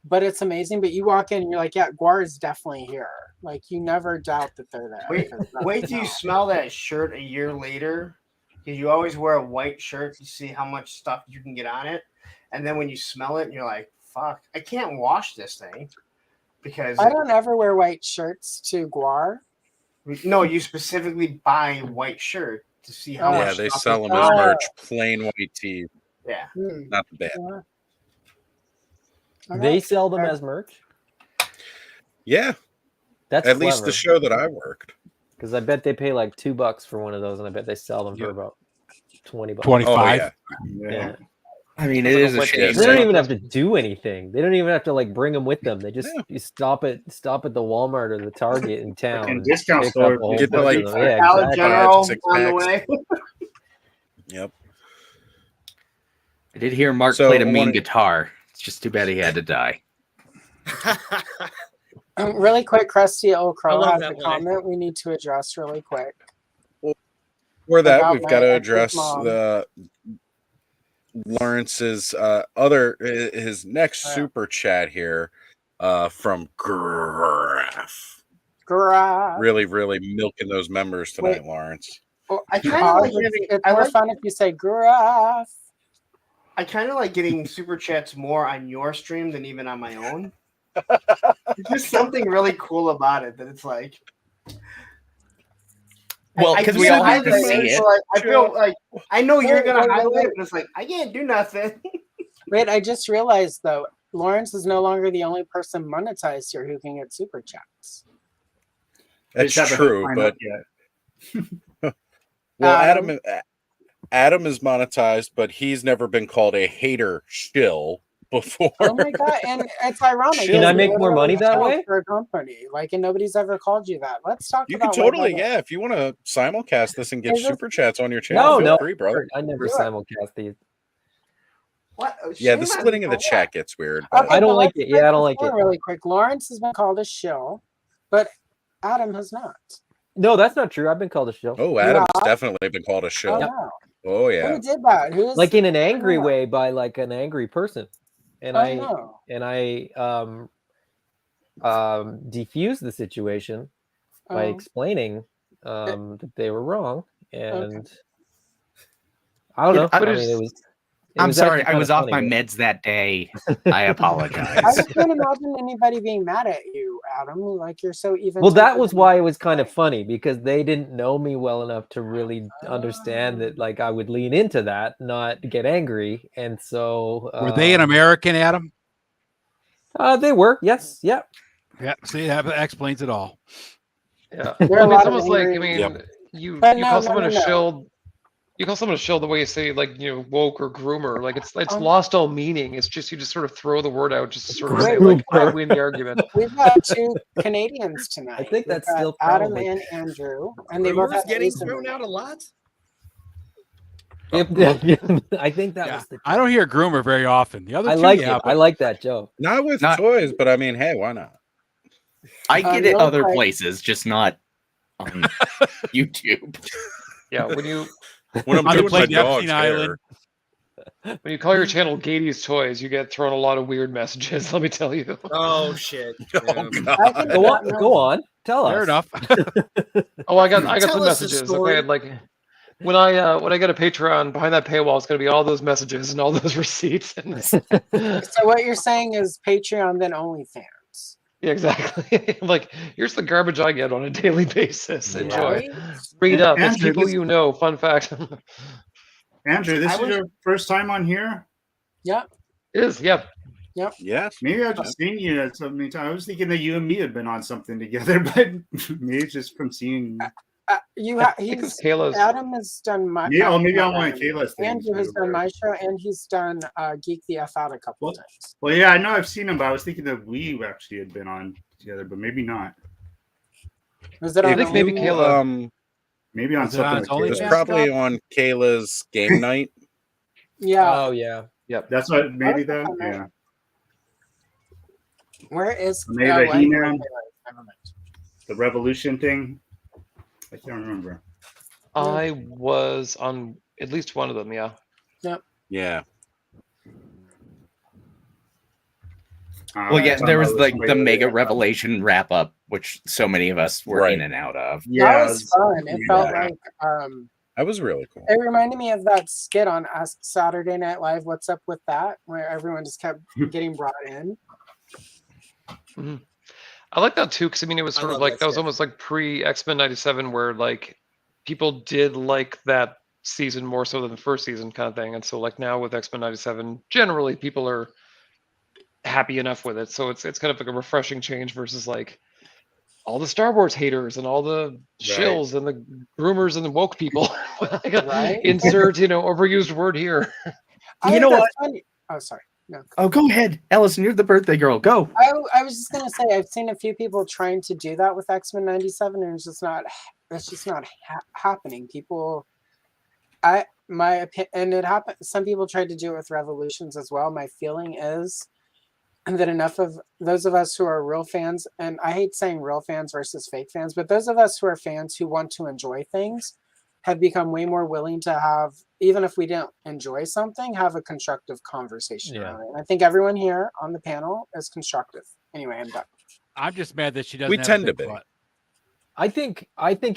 Speaker 2: But it's amazing. But you walk in and you're like, yeah, Guar is definitely here. Like, you never doubt that they're there.
Speaker 4: Wait,
Speaker 2: 'cause that's
Speaker 4: wait
Speaker 2: the
Speaker 4: till you
Speaker 2: smell.
Speaker 4: smell that shirt a year later, because you always wear a white shirt to see how much stuff you can get on it, and then when you smell it, you're like, "Fuck, I can't wash this thing," because
Speaker 2: I don't ever wear white shirts to Guar.
Speaker 4: no, you specifically buy a white shirt to see how
Speaker 1: Yeah,
Speaker 4: much.
Speaker 1: they
Speaker 4: stuff
Speaker 1: sell
Speaker 4: is
Speaker 1: them as
Speaker 4: on it.
Speaker 1: merch, plain white tee.
Speaker 4: Yeah.
Speaker 1: Not bad.
Speaker 12: They sell them as merch.
Speaker 1: Yeah,
Speaker 12: That's
Speaker 1: at least the show that I worked.
Speaker 12: Because I bet they pay like $2 for one of those, and I bet they sell them for about $20.
Speaker 6: 25.
Speaker 1: Oh,
Speaker 12: Yeah.
Speaker 7: I mean, it is a shame.
Speaker 12: They don't even have to do anything. They don't even have to like bring them with them. They just you stop at the Walmart or the Target in town.
Speaker 11: Fucking
Speaker 12: and
Speaker 11: discount
Speaker 12: pick
Speaker 11: store.
Speaker 12: up a whole
Speaker 1: Get the,
Speaker 12: bunch
Speaker 1: like,
Speaker 12: of them. Yeah,
Speaker 4: Dollar
Speaker 12: exactly.
Speaker 4: General
Speaker 1: Six
Speaker 4: on the
Speaker 1: packs.
Speaker 4: way.
Speaker 1: Yep.
Speaker 7: I did hear Mark
Speaker 1: So,
Speaker 7: played a
Speaker 1: I
Speaker 7: mean
Speaker 1: wanna-
Speaker 7: guitar. It's just too bad he had to die.
Speaker 2: Really quick, Krusty Old Crow
Speaker 9: love
Speaker 2: has
Speaker 9: that
Speaker 2: a
Speaker 9: line.
Speaker 2: comment we need to address really quick.
Speaker 1: For that,
Speaker 2: About
Speaker 1: we've got
Speaker 2: my
Speaker 1: to
Speaker 2: ex's
Speaker 1: address
Speaker 2: mom.
Speaker 1: the Lawrence's his next
Speaker 2: Yeah.
Speaker 1: super chat here from Graf.
Speaker 2: Graph.
Speaker 1: Really milking those members tonight, Lawrence.
Speaker 2: Oh,
Speaker 4: I kind of like
Speaker 2: it's
Speaker 4: having.
Speaker 2: it's
Speaker 4: I
Speaker 2: more
Speaker 4: like.
Speaker 2: fun if you say graph.
Speaker 4: I kind of like getting super chats more on your stream than even on my own. There's just something really cool about it that it's like.
Speaker 7: Well,
Speaker 4: I
Speaker 7: because we
Speaker 4: can't
Speaker 7: all have to
Speaker 4: highlight
Speaker 7: see it.
Speaker 4: so I feel like I know you're gonna
Speaker 2: Wait.
Speaker 4: highlight it, but it's like I can't do nothing.
Speaker 2: Wait, I just realized though, Lawrence is no longer the only person monetized here who can get super chats.
Speaker 1: That's
Speaker 11: Just haven't
Speaker 1: true,
Speaker 11: signed
Speaker 1: but
Speaker 11: up yet.
Speaker 1: well,
Speaker 2: Adam?
Speaker 1: Adam is monetized, but he's never been called a hater shill before.
Speaker 2: Oh my god, and it's ironic.
Speaker 1: Can
Speaker 12: I
Speaker 2: you
Speaker 12: make more
Speaker 2: literally
Speaker 12: money that
Speaker 2: shill
Speaker 12: way?
Speaker 2: for a company, like, and nobody's ever called you that. Let's talk
Speaker 1: You can
Speaker 2: about
Speaker 1: totally,
Speaker 2: why that is.
Speaker 1: yeah. If you want to simulcast this and get
Speaker 2: Is this-
Speaker 1: super chats on your channel, feel
Speaker 12: No,
Speaker 1: free, brother.
Speaker 12: I never
Speaker 2: Do it.
Speaker 12: simulcast these.
Speaker 4: What?
Speaker 1: Yeah,
Speaker 4: Shame
Speaker 1: the
Speaker 4: on
Speaker 1: splitting of the
Speaker 4: you.
Speaker 1: chat gets weird.
Speaker 2: Okay,
Speaker 1: But
Speaker 12: I don't
Speaker 2: but
Speaker 12: like
Speaker 2: let's
Speaker 12: it. Yeah, I don't
Speaker 2: break
Speaker 12: like
Speaker 2: this
Speaker 12: it.
Speaker 2: down really quick. Lawrence has been called a shill, but Adam has not.
Speaker 12: No, that's not true. I've been called a shill.
Speaker 1: oh, Adam's
Speaker 2: Yeah.
Speaker 1: definitely been called a
Speaker 2: Oh
Speaker 1: shill.
Speaker 2: no.
Speaker 1: Oh yeah.
Speaker 2: Who did that? Who's
Speaker 12: Like in an angry
Speaker 2: no.
Speaker 12: way by like an angry person. And
Speaker 2: Oh
Speaker 12: I
Speaker 2: no.
Speaker 12: defused the situation by
Speaker 2: Oh.
Speaker 12: explaining that they were wrong. And
Speaker 2: Okay.
Speaker 12: I don't know.
Speaker 7: But
Speaker 12: I mean, it was
Speaker 7: I'm sorry,
Speaker 12: actually
Speaker 7: I was
Speaker 12: kinda
Speaker 7: off my
Speaker 12: funny,
Speaker 7: meds that day. I apologize.
Speaker 2: I just can't imagine anybody being mad at you, Adam. Like you're so even.
Speaker 12: Well, that was why it was kind of funny, because they didn't know me well enough to really understand that, like, I would lean into that, not get angry. And so
Speaker 6: Were they an American, Adam?
Speaker 12: they were, yes, yeah.
Speaker 6: Yeah, see, that explains it all.
Speaker 5: Yeah.
Speaker 2: There are
Speaker 5: Well,
Speaker 2: a
Speaker 5: I mean,
Speaker 2: lot
Speaker 5: it's
Speaker 2: of
Speaker 5: almost like, I
Speaker 2: angry-
Speaker 5: mean,
Speaker 1: Yep.
Speaker 5: you
Speaker 2: But
Speaker 5: call someone a
Speaker 2: no.
Speaker 5: shill. You call someone a shill the way you say, like, you know, woke or groomer. Like it's
Speaker 2: Um,
Speaker 5: lost all meaning. It's just you just sort of throw the word out just to sort of say,
Speaker 2: Great.
Speaker 5: like, I win the argument.
Speaker 2: We've got two Canadians tonight.
Speaker 12: I think
Speaker 2: We've
Speaker 12: that's
Speaker 2: got
Speaker 12: still
Speaker 2: Adam
Speaker 12: probably-
Speaker 2: and Andrew, and they both
Speaker 9: Rumors
Speaker 2: have
Speaker 9: getting
Speaker 2: Ace in
Speaker 9: thrown
Speaker 2: their
Speaker 9: out a lot.
Speaker 12: I think that
Speaker 6: Yeah.
Speaker 12: was the
Speaker 6: I don't hear groomer very often. The other
Speaker 12: I
Speaker 6: two,
Speaker 12: like
Speaker 6: yeah,
Speaker 12: it.
Speaker 6: but
Speaker 12: I like that joke.
Speaker 1: Not with
Speaker 7: Not-
Speaker 1: toys, but I mean, hey, why not?
Speaker 7: I get it
Speaker 2: real
Speaker 7: other
Speaker 2: quick.
Speaker 7: places, just not on YouTube.
Speaker 5: Yeah, when you
Speaker 1: When I'm
Speaker 6: on the
Speaker 1: doing my
Speaker 6: Plague
Speaker 1: dog's
Speaker 6: Epstein Island.
Speaker 1: hair.
Speaker 5: when you call your channel Gatey's Toys, you get thrown a lot of weird messages. Let me tell you.
Speaker 9: Oh shit.
Speaker 1: Oh,
Speaker 9: Yeah.
Speaker 2: I can
Speaker 1: God.
Speaker 12: Go on,
Speaker 2: no.
Speaker 12: go on. Tell us.
Speaker 6: Fair enough.
Speaker 5: Oh, I got
Speaker 9: Tell
Speaker 5: some
Speaker 9: us a
Speaker 5: messages.
Speaker 9: story.
Speaker 5: Okay, like when I get a Patreon, behind that paywall is going to be all those messages and all those receipts. And
Speaker 2: So what you're saying is Patreon then OnlyFans.
Speaker 5: yeah, exactly. Like here's the garbage I get on a daily basis. Enjoy.
Speaker 2: Right?
Speaker 5: Read up. It's
Speaker 11: Andrew,
Speaker 5: people
Speaker 11: this-
Speaker 5: you know. Fun fact.
Speaker 11: Andrew, this
Speaker 4: I
Speaker 11: is
Speaker 4: was-
Speaker 11: your first time on here?
Speaker 2: Yep.
Speaker 5: It is. Yep.
Speaker 1: Yes.
Speaker 11: Maybe I've just seen you at so many times. I was thinking that you and me had been on something together, but maybe it's just from seeing.
Speaker 5: I think it's Kayla's.
Speaker 2: Adam has done my.
Speaker 11: Yeah, maybe
Speaker 2: not
Speaker 11: I'm on
Speaker 2: Adam.
Speaker 11: Kayla's thing.
Speaker 2: Andrew has done my show, and he's done Geek the F Out a couple
Speaker 11: Well,
Speaker 2: times.
Speaker 11: Well, yeah, I know I've seen him, but I was thinking that we actually had been on together, but maybe not.
Speaker 2: Was it
Speaker 5: I
Speaker 2: on
Speaker 5: think maybe
Speaker 2: Only?
Speaker 5: Kayla.
Speaker 11: Maybe on
Speaker 6: Is it on
Speaker 11: something.
Speaker 6: its
Speaker 11: With
Speaker 1: It was
Speaker 11: Kayla.
Speaker 6: OnlyFans?
Speaker 1: probably on Kayla's game night.
Speaker 2: Yeah.
Speaker 12: Oh yeah.
Speaker 11: That's what maybe that.
Speaker 2: Okay.
Speaker 11: Yeah.
Speaker 2: Where is
Speaker 11: Maybe
Speaker 2: oh,
Speaker 11: the
Speaker 2: wait,
Speaker 11: He-Man.
Speaker 2: okay, never mind.
Speaker 11: The Revolution thing. I can't remember.
Speaker 5: I was on at least one of them. Yeah.
Speaker 1: Yeah.
Speaker 7: Well, yeah, there was like the
Speaker 11: somebody
Speaker 7: mega
Speaker 11: that-
Speaker 7: revelation wrap up, which so many of us were
Speaker 1: Right.
Speaker 7: in and out of.
Speaker 11: Yeah,
Speaker 2: That was fun. It felt
Speaker 11: yeah.
Speaker 2: like
Speaker 1: That was really cool.
Speaker 2: it reminded me of that skit on Saturday Night Live. What's up with that? Where everyone just kept getting brought in.
Speaker 5: I like that too, because I mean, it was
Speaker 9: I
Speaker 5: sort of
Speaker 9: love
Speaker 5: like
Speaker 9: that
Speaker 5: that was
Speaker 9: shit.
Speaker 5: almost like pre X-Men '97, where like people did like that season more so than the first season kind of thing, and so like now with X-Men '97, generally people are happy enough with it, so it's kind of like a refreshing change versus like all the Star Wars haters and all the shills and the groomers and the woke people.
Speaker 2: Right.
Speaker 5: Insert overused word here.
Speaker 2: I
Speaker 7: You know
Speaker 2: think
Speaker 7: what?
Speaker 2: that's funny. Oh, sorry. No.
Speaker 7: Oh, go ahead, Allison. You're the birthday girl. Go.
Speaker 2: I was just gonna say I've seen a few people trying to do that with X-Men '97, and it's just not happening. People, my opinion, and it happened. Some people tried to do it with Revolutions as well. My feeling is and that enough of those of us who are real fans, and I hate saying real fans versus fake fans, but those of us who are fans who want to enjoy things have become way more willing to have, even if we don't enjoy something, have a constructive conversation around it. And I think everyone here on the panel is constructive. Anyway, I'm done.
Speaker 6: I'm just mad that she doesn't.
Speaker 1: We
Speaker 6: have
Speaker 1: tend
Speaker 6: a
Speaker 1: to
Speaker 6: big
Speaker 1: be.
Speaker 6: butt.
Speaker 12: I think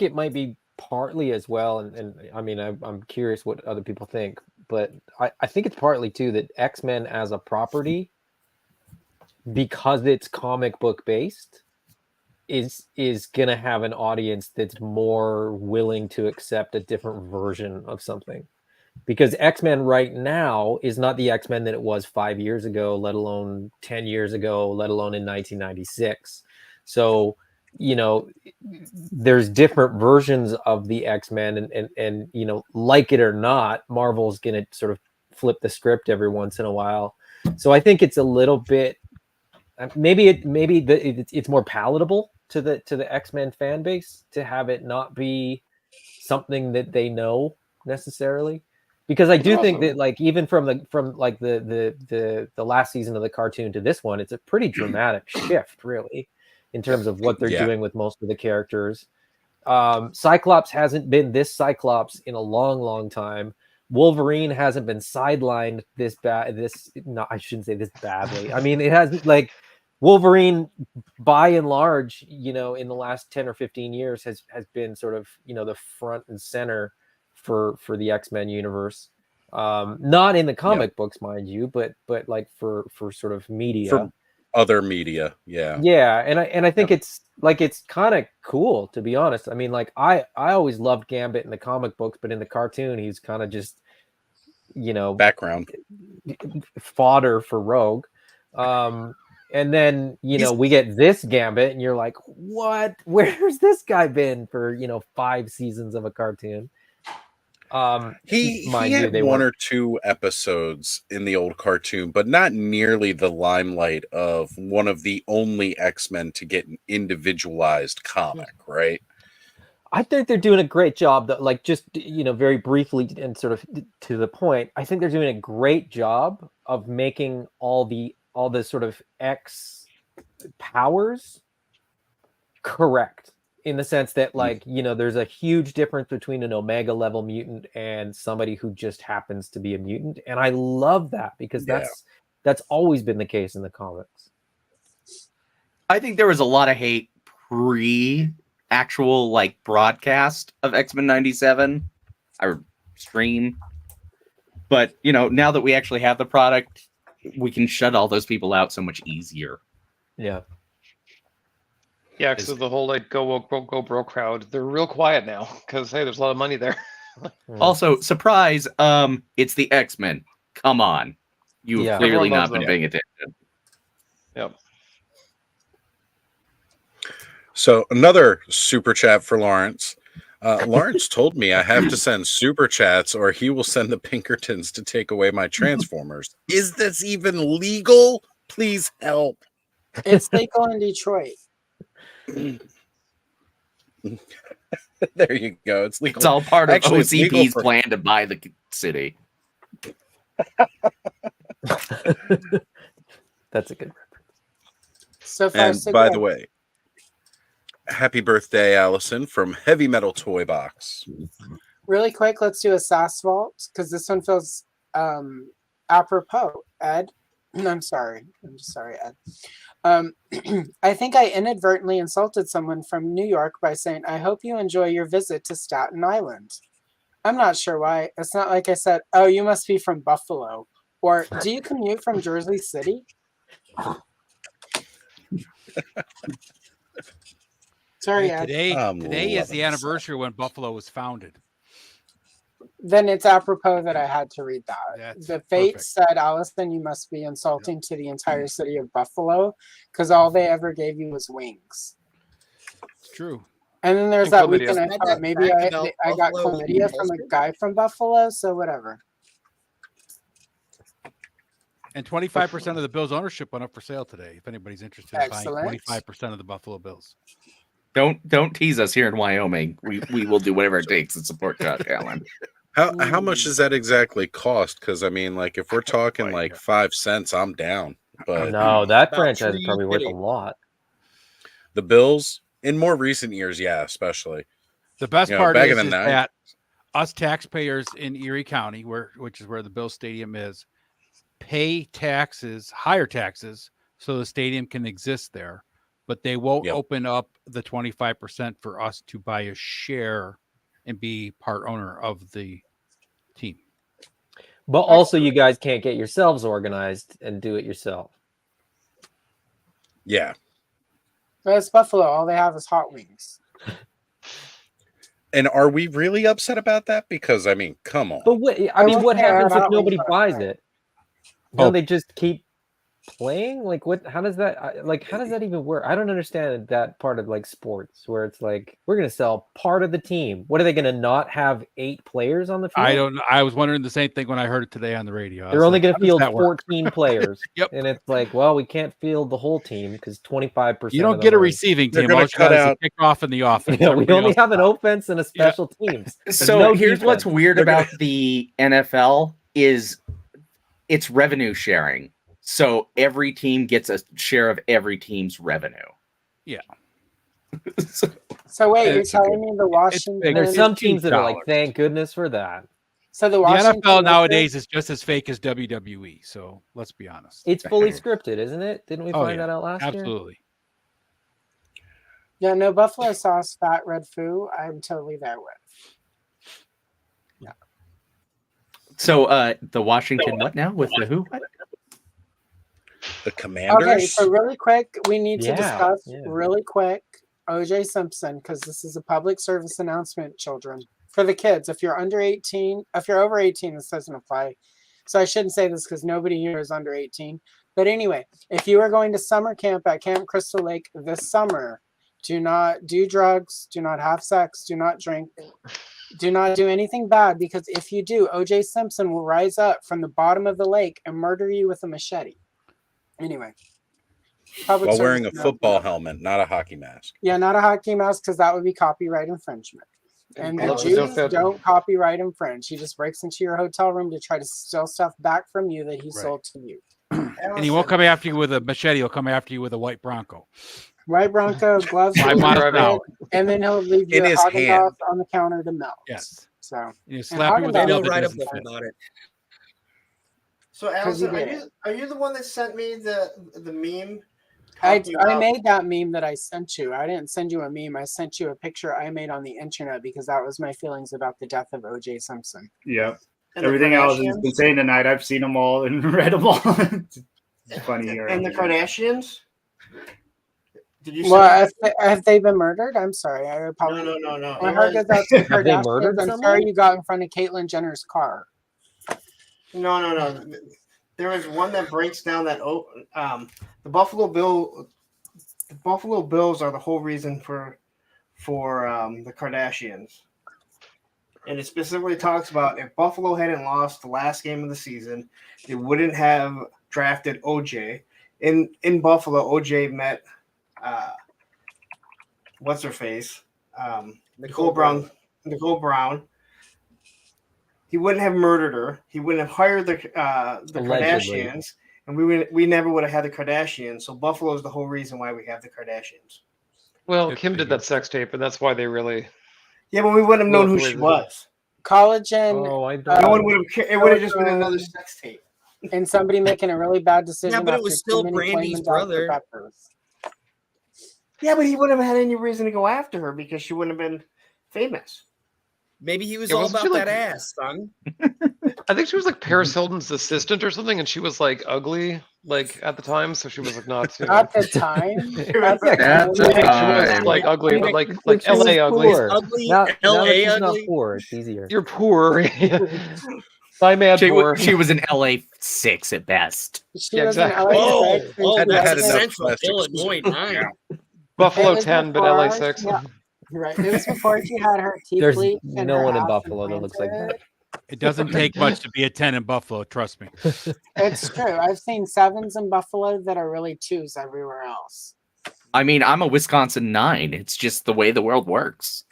Speaker 12: it might be partly as well, and I mean I'm curious what other people think, but I think it's partly too that X-Men as a property, because it's comic book based, is gonna have an audience that's more willing to accept a different version of something. Because X-Men right now is not the X-Men that it was 5 years ago, let alone 10 years ago, let alone in 1996. So, you know, there's different versions of the X-Men, and you know, like it or not, Marvel's gonna sort of flip the script every once in a while. So I think it's a little bit, it's more palatable to the X-Men fan base to have it not be something that they know necessarily. Because I do think that, like, even from the last season of the cartoon to this one, it's a pretty dramatic shift, really, in terms of what they're doing with most of the characters. Cyclops hasn't been this Cyclops in a long, long time. Wolverine hasn't been sidelined this bad. No, I shouldn't say this badly. I mean, it hasn't, like, Wolverine, by and large, you know, in the last 10 or 15 years has been sort of, you know, the front and center for the X-Men universe. Not in the comic books, mind you, but like for sort of media.
Speaker 1: For other media, yeah.
Speaker 12: Yeah, and I think it's kind of cool, to be honest. I mean, like I always loved Gambit in the comic books, but in the cartoon he's kind of just, you know,
Speaker 1: background
Speaker 12: fodder for Rogue. And then, you know, we get this Gambit and you're like, what? Where's this guy been for, you know, 5 seasons of a cartoon?
Speaker 1: He had one or two episodes in the old cartoon, but not nearly the limelight of one of the only X-Men to get an individualized comic, right?
Speaker 12: I think they're doing a great job. Like, just, you know, very briefly and sort of to the point, I think they're doing a great job of making all the sort of X powers correct. In the sense that, like, you know, there's a huge difference between an Omega level mutant and somebody who just happens to be a mutant. And I love that because that's always been the case in the comics.
Speaker 7: I think there was a lot of hate pre-actual, like, broadcast of X-Men 97, or stream. But, you know, now that we actually have the product, we can shut all those people out so much easier.
Speaker 12: Yeah.
Speaker 5: Yeah, because of the whole, like, go woke, go bro crowd. They're real quiet now because, hey, there's a lot of money there.
Speaker 7: Also, surprise, it's the X-Men. Come on. You've clearly not been paying attention.
Speaker 5: Yep.
Speaker 1: So another super chat for Lawrence. Lawrence told me I have to send super chats or he will send the Pinkertons to take away my Transformers. Is this even legal? Please help.
Speaker 2: It's legal in Detroit.
Speaker 1: There you go. It's legal.
Speaker 7: It's all part of
Speaker 1: Actually,
Speaker 7: OCP's plan to buy the city.
Speaker 12: That's a good reference.
Speaker 2: So far,
Speaker 1: and by the way, happy birthday, Allison, from Heavy Metal Toy Box.
Speaker 2: Really quick, let's do a SassVault because this one feels apropos. Ed, I'm just sorry, Ed. I think I inadvertently insulted someone from New York by saying, I hope you enjoy your visit to Staten Island. I'm not sure why. It's not like I said, oh, you must be from Buffalo. Or do you commute from Jersey City? Sorry, Ed.
Speaker 6: Today is the anniversary when Buffalo was founded.
Speaker 2: Then it's apropos that I had to read that.
Speaker 6: That's
Speaker 2: the fate
Speaker 6: perfect.
Speaker 2: said, Allison, you must be insulting to the entire city of Buffalo because all they ever gave you was wings.
Speaker 6: It's true.
Speaker 2: And then there's
Speaker 6: And
Speaker 2: that
Speaker 6: chlamydia.
Speaker 2: weekend I thought maybe I got chlamydia from a guy from Buffalo, so whatever.
Speaker 6: And 25% of the Bills ownership went up for sale today. If anybody's interested in buying 25% of the Buffalo Bills.
Speaker 7: Don't tease us here in Wyoming. We will do whatever it takes to support Josh Allen.
Speaker 1: How much does that exactly cost? Because I mean, like, if we're talking like 5 cents, I'm down. but
Speaker 12: No, that
Speaker 9: About
Speaker 12: franchise is
Speaker 9: 3
Speaker 12: probably worth a
Speaker 9: pennies.
Speaker 12: lot.
Speaker 1: the Bills in more recent years, yeah, especially.
Speaker 6: The best
Speaker 1: You know,
Speaker 6: part
Speaker 1: back
Speaker 6: is
Speaker 1: in the 90s.
Speaker 6: that us taxpayers in Erie County, which is where the Bill Stadium is, pay taxes, higher taxes, so the stadium can exist there. But they won't
Speaker 1: Yep.
Speaker 6: open up the 25% for us to buy a share and be part owner of the team.
Speaker 12: But also, you guys can't get yourselves organized and do it yourself.
Speaker 1: Yeah.
Speaker 2: But it's Buffalo. All they have is hot wings.
Speaker 1: And are we really upset about that? Because I mean, come on.
Speaker 12: But what happens if nobody buys
Speaker 2: it?
Speaker 12: it? Don't they just keep playing? Like what? How does that? Like how does that even work? I don't understand that part of like sports where it's like we're gonna sell part of the team. What are they gonna not have 8 players on the field?
Speaker 6: I don't know. I was wondering the same thing when I heard it today on the radio.
Speaker 12: They're only going
Speaker 6: how
Speaker 12: to
Speaker 6: does
Speaker 12: field
Speaker 6: that work?
Speaker 12: 14 players.
Speaker 6: Yep.
Speaker 12: And it's like, well, we can't field the whole team because 25%.
Speaker 6: You don't get a receiving team. All you got is a kickoff in the offense.
Speaker 12: Yeah, we
Speaker 6: Everybody
Speaker 12: only
Speaker 6: else
Speaker 12: have an
Speaker 6: is out.
Speaker 12: offense and a special teams. There's
Speaker 7: So
Speaker 12: no
Speaker 7: here's what's
Speaker 12: defense.
Speaker 7: weird about the NFL is it's revenue sharing. So every team gets a share of every team's revenue.
Speaker 6: Yeah.
Speaker 2: So wait, you're telling me the Washington?
Speaker 12: There's some teams that are like, thank goodness for that.
Speaker 2: So the
Speaker 6: The
Speaker 2: Washington
Speaker 6: NFL nowadays is just as fake as WWE. So let's be honest.
Speaker 12: It's fully scripted, isn't it? Didn't we
Speaker 6: Oh,
Speaker 12: find
Speaker 6: yeah.
Speaker 12: that out last year?
Speaker 6: Absolutely.
Speaker 2: Yeah, no buffalo sauce, fat red foo. I'm totally there with.
Speaker 7: So the Washington what now with the who?
Speaker 1: The Commanders.
Speaker 2: Okay, so really quick, we need to
Speaker 7: Yeah,
Speaker 2: discuss
Speaker 7: yeah.
Speaker 2: really quick OJ Simpson because this is a public service announcement, children. For the kids, if you're under 18, if you're over 18, this doesn't apply. So I shouldn't say this because nobody here is under 18. But anyway, if you are going to summer camp at Camp Crystal Lake this summer, do not do drugs, do not have sex, do not drink, do not do anything bad because if you do, OJ Simpson will rise up from the bottom of the lake and murder you with a machete. Anyway. Public
Speaker 1: While
Speaker 2: service
Speaker 1: wearing a
Speaker 2: announcement.
Speaker 1: football helmet, not a hockey mask.
Speaker 2: Yeah, not a hockey mask because that would be copyright infringement. And the
Speaker 5: Gloves
Speaker 2: Jews
Speaker 5: don't fit.
Speaker 2: don't copyright infringe. He just breaks into your hotel room to try to steal stuff back from you that he sold to you.
Speaker 6: And he won't come after you with a machete. He'll come after you with a white Bronco.
Speaker 2: White Bronco, gloves,
Speaker 6: 5 miles an hour.
Speaker 2: and then he'll leave you
Speaker 1: In
Speaker 2: a
Speaker 1: his
Speaker 2: Haagen-Dazs
Speaker 1: hand.
Speaker 2: on the counter to melt.
Speaker 6: Yes.
Speaker 2: So
Speaker 6: You
Speaker 2: and
Speaker 6: slap you with
Speaker 2: Haagen-Dazs-
Speaker 6: a
Speaker 9: They know
Speaker 6: glove that
Speaker 9: right up
Speaker 6: doesn't fit.
Speaker 9: about it.
Speaker 4: So
Speaker 2: 'Cause you
Speaker 4: Allison,
Speaker 2: did.
Speaker 4: are you the one that sent me the meme?
Speaker 2: I
Speaker 4: talking about-
Speaker 2: made that meme that I sent you. I didn't send you a meme. I sent you a picture I made on the internet because that was my feelings about the death of OJ Simpson.
Speaker 11: Yep.
Speaker 4: And the
Speaker 11: Everything Allison's
Speaker 4: Kardashians?
Speaker 11: been saying tonight, I've seen them all and read them all. It's funny hearing.
Speaker 4: And the Kardashians? Did you
Speaker 2: Well,
Speaker 4: say
Speaker 2: have they been murdered? I'm sorry. I apologize.
Speaker 4: no.
Speaker 2: My
Speaker 4: It
Speaker 2: heart
Speaker 4: was-
Speaker 2: goes out to the
Speaker 12: Have they murdered
Speaker 2: Kardashians. I'm
Speaker 12: someone?
Speaker 2: sorry you got in front of Caitlyn Jenner's car.
Speaker 4: No. There is one that breaks down that the Buffalo Bills are the whole reason for the Kardashians. And it specifically talks about if Buffalo hadn't lost the last game of the season, they wouldn't have drafted OJ. In Buffalo, OJ met what's her face? Nicole Brown. He wouldn't have murdered her. He wouldn't have hired the
Speaker 12: Allegedly.
Speaker 4: Kardashians, and we never would have had the Kardashians. So Buffalo is the whole reason why we have the Kardashians.
Speaker 5: Well, Kim did that sex tape, and that's why they really.
Speaker 4: Yeah, but we wouldn't have known who she was.
Speaker 2: Collagen.
Speaker 12: Oh, I
Speaker 4: No
Speaker 12: don't.
Speaker 4: one would have. It would have just been another sex tape.
Speaker 2: And somebody making a really bad decision.
Speaker 9: Yeah, but it
Speaker 2: after
Speaker 9: was
Speaker 2: too
Speaker 9: still
Speaker 2: many
Speaker 9: Brandy's
Speaker 2: Flamin' Dr.
Speaker 9: brother.
Speaker 2: Peppers.
Speaker 4: Yeah, but he wouldn't have had any reason to go after her because she wouldn't have been famous.
Speaker 9: Maybe he was
Speaker 5: Yeah,
Speaker 9: all
Speaker 5: wasn't
Speaker 9: about
Speaker 5: she
Speaker 9: that
Speaker 5: like-
Speaker 9: ass, son.
Speaker 5: I think she was like Paris Hilton's assistant or something, and she was like ugly, like at the time, so she was like not. You know,
Speaker 2: At the time.
Speaker 12: At the
Speaker 7: At the
Speaker 5: she was
Speaker 7: time.
Speaker 5: like ugly, but like
Speaker 12: She was
Speaker 5: LA ugly.
Speaker 12: poor.
Speaker 9: Ugly,
Speaker 12: Now that
Speaker 9: LA
Speaker 12: she's not
Speaker 9: ugly.
Speaker 12: poor, it's easier.
Speaker 5: You're poor. By mad poor.
Speaker 7: She was an LA 6 at best.
Speaker 2: She
Speaker 5: Yeah,
Speaker 2: was an
Speaker 5: exactly.
Speaker 2: LA six, and
Speaker 1: Had
Speaker 2: she
Speaker 1: had
Speaker 2: was
Speaker 1: enough
Speaker 2: in-
Speaker 9: Central
Speaker 1: plastic
Speaker 9: Illinois 9.
Speaker 5: Buffalo
Speaker 2: It was
Speaker 5: 10, but LA
Speaker 2: before-
Speaker 5: 6.
Speaker 2: yeah. Right. It was before she had her teeth
Speaker 12: There's
Speaker 2: bleached and
Speaker 12: no
Speaker 2: her
Speaker 12: one in
Speaker 2: ass
Speaker 12: Buffalo that looks like that.
Speaker 2: implanted.
Speaker 6: It doesn't take much to be a 10 in Buffalo. Trust me.
Speaker 2: It's true. I've seen 7s in Buffalo that are really 2s everywhere else.
Speaker 7: I mean, I'm a Wisconsin 9. It's just the way the world works.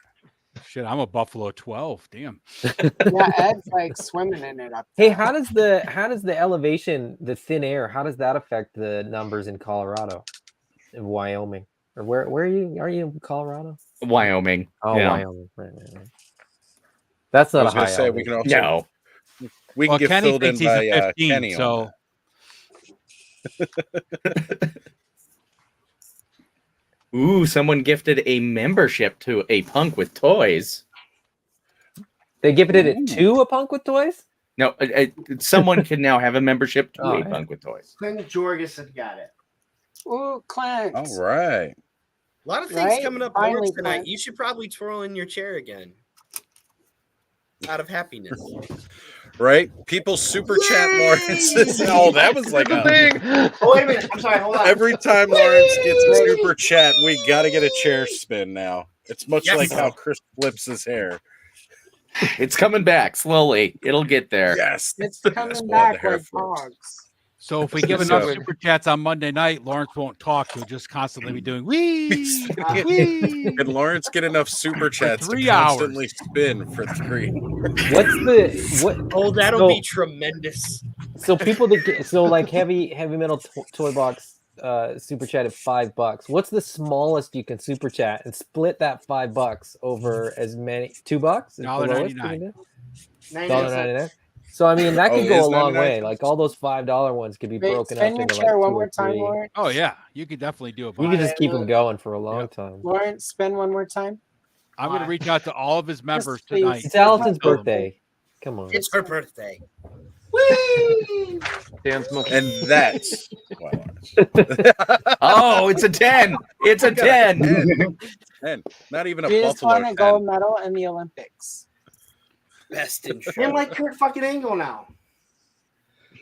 Speaker 6: shit, I'm a Buffalo 12. Damn.
Speaker 2: Yeah, Ed's like swimming in it up
Speaker 12: Hey,
Speaker 2: there.
Speaker 12: how does the elevation, the thin air, how does that affect the numbers in Colorado, in Wyoming, or where are you? Are you in Colorado?
Speaker 7: Wyoming.
Speaker 12: Oh,
Speaker 7: Yeah.
Speaker 12: Wyoming. Right. That's
Speaker 1: I
Speaker 12: not a
Speaker 1: was going
Speaker 12: high
Speaker 1: to say we can also
Speaker 7: No.
Speaker 1: we can
Speaker 6: Well,
Speaker 1: get
Speaker 6: Kenny
Speaker 1: filled in
Speaker 6: thinks he's a
Speaker 1: by
Speaker 6: 15,
Speaker 1: Kenny
Speaker 6: so
Speaker 1: on
Speaker 7: Ooh, someone gifted a membership to a punk with toys.
Speaker 12: They gifted it to a punk with toys.
Speaker 7: No, someone can now have a membership to
Speaker 12: Oh,
Speaker 7: a
Speaker 12: yeah.
Speaker 7: punk with toys.
Speaker 4: Clint Jorgensen had got it.
Speaker 2: Ooh, Clint.
Speaker 1: that. All right.
Speaker 9: A lot of things
Speaker 2: Right?
Speaker 9: coming up
Speaker 2: Finally,
Speaker 9: Lawrence, tonight.
Speaker 2: Clint.
Speaker 9: You should probably twirl in your chair again. Out of happiness.
Speaker 1: Right? People super chat Lawrence. Oh, that was like a
Speaker 5: thing.
Speaker 4: Oh, wait a minute. I'm sorry. Hold on.
Speaker 1: every time Lawrence gets a super chat, we got to get a chair spin now. It's much
Speaker 9: Yes.
Speaker 1: like how Chris flips his hair.
Speaker 7: It's coming back slowly. It'll get there.
Speaker 1: Yes.
Speaker 2: It's
Speaker 1: Yes,
Speaker 2: coming
Speaker 1: we'll have
Speaker 2: back
Speaker 1: the hair
Speaker 2: like
Speaker 1: flips.
Speaker 2: dogs.
Speaker 6: so if we give
Speaker 1: So-
Speaker 6: enough super chats on Monday night, Lawrence won't talk. He'll just constantly be doing wee, wee.
Speaker 1: Can Lawrence get enough super chats to
Speaker 6: 3 hours.
Speaker 1: constantly spin for 3?
Speaker 12: What's what?
Speaker 9: Oh, that'll
Speaker 12: So-
Speaker 9: be tremendous.
Speaker 12: So people that get, so like heavy metal toy box super chat at $5. What's the smallest you can super chat and split that $5 over as many? $2 is the lowest you can do? $1.99. So I mean that
Speaker 1: Oh,
Speaker 12: could
Speaker 1: it
Speaker 12: go
Speaker 1: is
Speaker 12: a long
Speaker 1: 99
Speaker 12: way.
Speaker 1: cents?
Speaker 12: Like all those $5 ones could be
Speaker 2: Wait,
Speaker 12: broken up
Speaker 2: spin your
Speaker 12: into like
Speaker 2: chair
Speaker 12: 2
Speaker 2: one
Speaker 12: or
Speaker 2: more time,
Speaker 12: 3.
Speaker 2: Lawrence.
Speaker 6: Oh yeah, you could definitely do it.
Speaker 12: You
Speaker 6: Bob.
Speaker 12: could just keep them going for a long time.
Speaker 2: Lawrence, spin one more time.
Speaker 6: I'm going to reach out to all of his members
Speaker 2: please.
Speaker 6: tonight.
Speaker 12: It's Allison's
Speaker 6: Tell them.
Speaker 12: birthday. Come on.
Speaker 9: It's her birthday.
Speaker 5: Dan smoking.
Speaker 1: And that's why Lawrence.
Speaker 7: Oh, it's a 10. It's a 10.
Speaker 1: 10. Not even a
Speaker 2: You just
Speaker 1: Buffalo
Speaker 2: won a
Speaker 1: 10.
Speaker 2: gold medal in the Olympics.
Speaker 9: Best in show.
Speaker 4: I'm like Kurt fucking Angle now.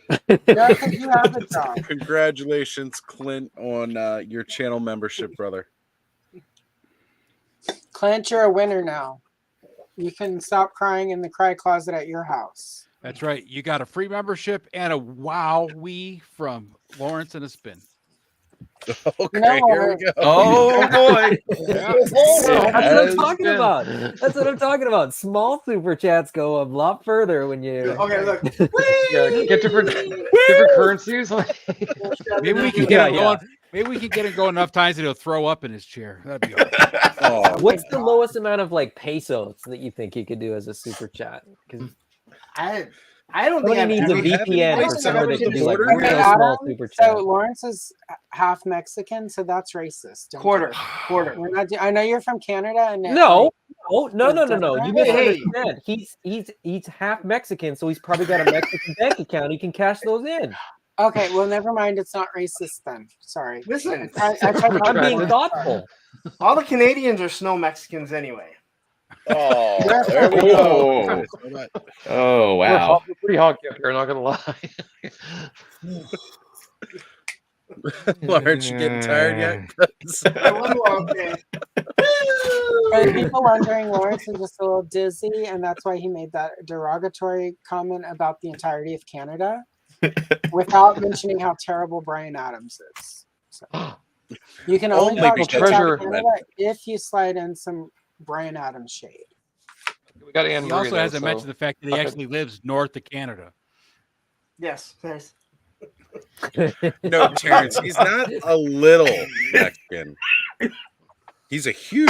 Speaker 2: No, 'cause you have a job.
Speaker 1: Congratulations, Clint, on your channel membership, brother.
Speaker 2: Clint, you're a winner now. You can stop crying in the cry closet at your house.
Speaker 6: That's right. You got a free membership and a wow wee from Lawrence and a spin.
Speaker 1: Okay,
Speaker 2: No,
Speaker 1: here we go.
Speaker 7: Oh boy.
Speaker 12: That's what I'm
Speaker 1: Has
Speaker 12: talking
Speaker 5: been.
Speaker 12: about. That's what I'm talking about. Small super chats go a lot further when you.
Speaker 4: Okay, look.
Speaker 5: Yeah, get different currencies.
Speaker 6: Maybe we can get
Speaker 12: Yeah,
Speaker 6: it
Speaker 12: yeah.
Speaker 6: going. Maybe we can get it going enough times that he'll throw up in his chair. That'd be awesome.
Speaker 1: Oh,
Speaker 12: What's the lowest amount of like pesos that you think you could do as a super chat? Because
Speaker 4: I don't think
Speaker 12: somebody
Speaker 4: I've
Speaker 12: needs a
Speaker 4: ever-
Speaker 12: VPN
Speaker 1: Have
Speaker 12: for
Speaker 1: you
Speaker 12: somewhere they
Speaker 1: ever
Speaker 12: can do like
Speaker 1: ordered
Speaker 12: real
Speaker 2: Okay,
Speaker 1: it?
Speaker 12: small
Speaker 2: Adam,
Speaker 12: super chat.
Speaker 2: so Lawrence is half Mexican, so that's racist. Don't
Speaker 4: quarter.
Speaker 2: you? We're not. I know you're from Canada, and
Speaker 12: No, no. You
Speaker 2: Hey.
Speaker 12: misunderstand. He's half Mexican, so he's probably got a Mexican bank account. He can cash those in.
Speaker 2: Okay, well, never mind. It's not racist then. Sorry.
Speaker 4: Listen,
Speaker 2: I tried
Speaker 12: I'm being
Speaker 2: hard.
Speaker 12: thoughtful.
Speaker 4: all the Canadians are snow Mexicans anyway.
Speaker 1: oh, there we go.
Speaker 7: Oh
Speaker 5: We're
Speaker 7: wow.
Speaker 5: pretty hot here, not gonna lie.
Speaker 1: Lawrence, you getting tired yet?
Speaker 4: One more, okay.
Speaker 2: For the people wondering, Lawrence is just a little dizzy, and that's why he made that derogatory comment about the entirety of Canada without mentioning how terrible Brian Adams is. So, you can only
Speaker 1: Only
Speaker 2: talk
Speaker 1: because
Speaker 2: shit about
Speaker 5: treasure-
Speaker 2: Canada if you slide in some Brian Adams shade.
Speaker 5: We got Anne
Speaker 6: He
Speaker 5: Marie,
Speaker 6: also
Speaker 5: though,
Speaker 6: hasn't
Speaker 5: so-
Speaker 6: mentioned the fact that he actually lives north of Canada.
Speaker 4: Yes, nice.
Speaker 1: No, Terrence, he's not a little Mexican. He's a huge.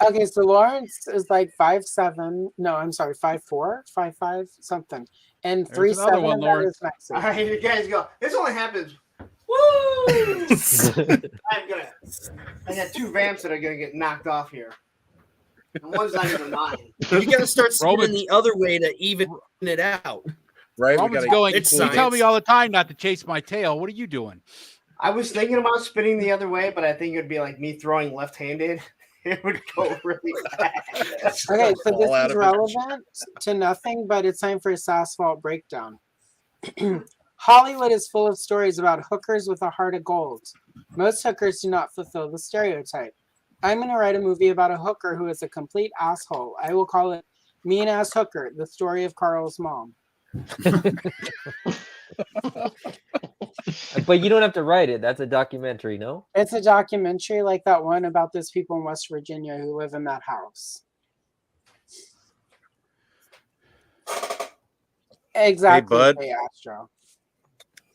Speaker 2: Okay, so Lawrence is like 5'7". No, I'm sorry, 5'4", 5'5", something, and
Speaker 6: There's another
Speaker 2: 3'7"
Speaker 6: one,
Speaker 2: of that
Speaker 6: Lawrence.
Speaker 2: is Mexican.
Speaker 4: All right, you guys go. This only happens. Woo! I got 2 vamps that are gonna get knocked off here. And one's not even mine.
Speaker 9: You got to start spinning
Speaker 6: Roman-
Speaker 9: the other way to even it out.
Speaker 1: Right? We
Speaker 6: Roman's
Speaker 1: gotta,
Speaker 6: going,
Speaker 9: it's
Speaker 6: you tell
Speaker 9: science.
Speaker 6: me all the time not to chase my tail. What are you doing?
Speaker 4: I was thinking about spinning the other way, but I think it would be like me throwing left-handed. It would go really fast.
Speaker 2: Okay, so
Speaker 1: Fall
Speaker 2: this
Speaker 1: out
Speaker 2: is
Speaker 1: of it.
Speaker 2: relevant to nothing, but it's time for a SassVault breakdown. Hollywood is full of stories about hookers with a heart of gold. Most hookers do not fulfill the stereotype. I'm going to write a movie about a hooker who is a complete asshole. I will call it Mean Ass Hooker, the story of Carl's mom.
Speaker 12: But you don't have to write it. That's a documentary, no?
Speaker 2: It's a documentary like that one about those people in West Virginia who live in that house. Exactly.
Speaker 1: Bud.
Speaker 2: Hey, Astro.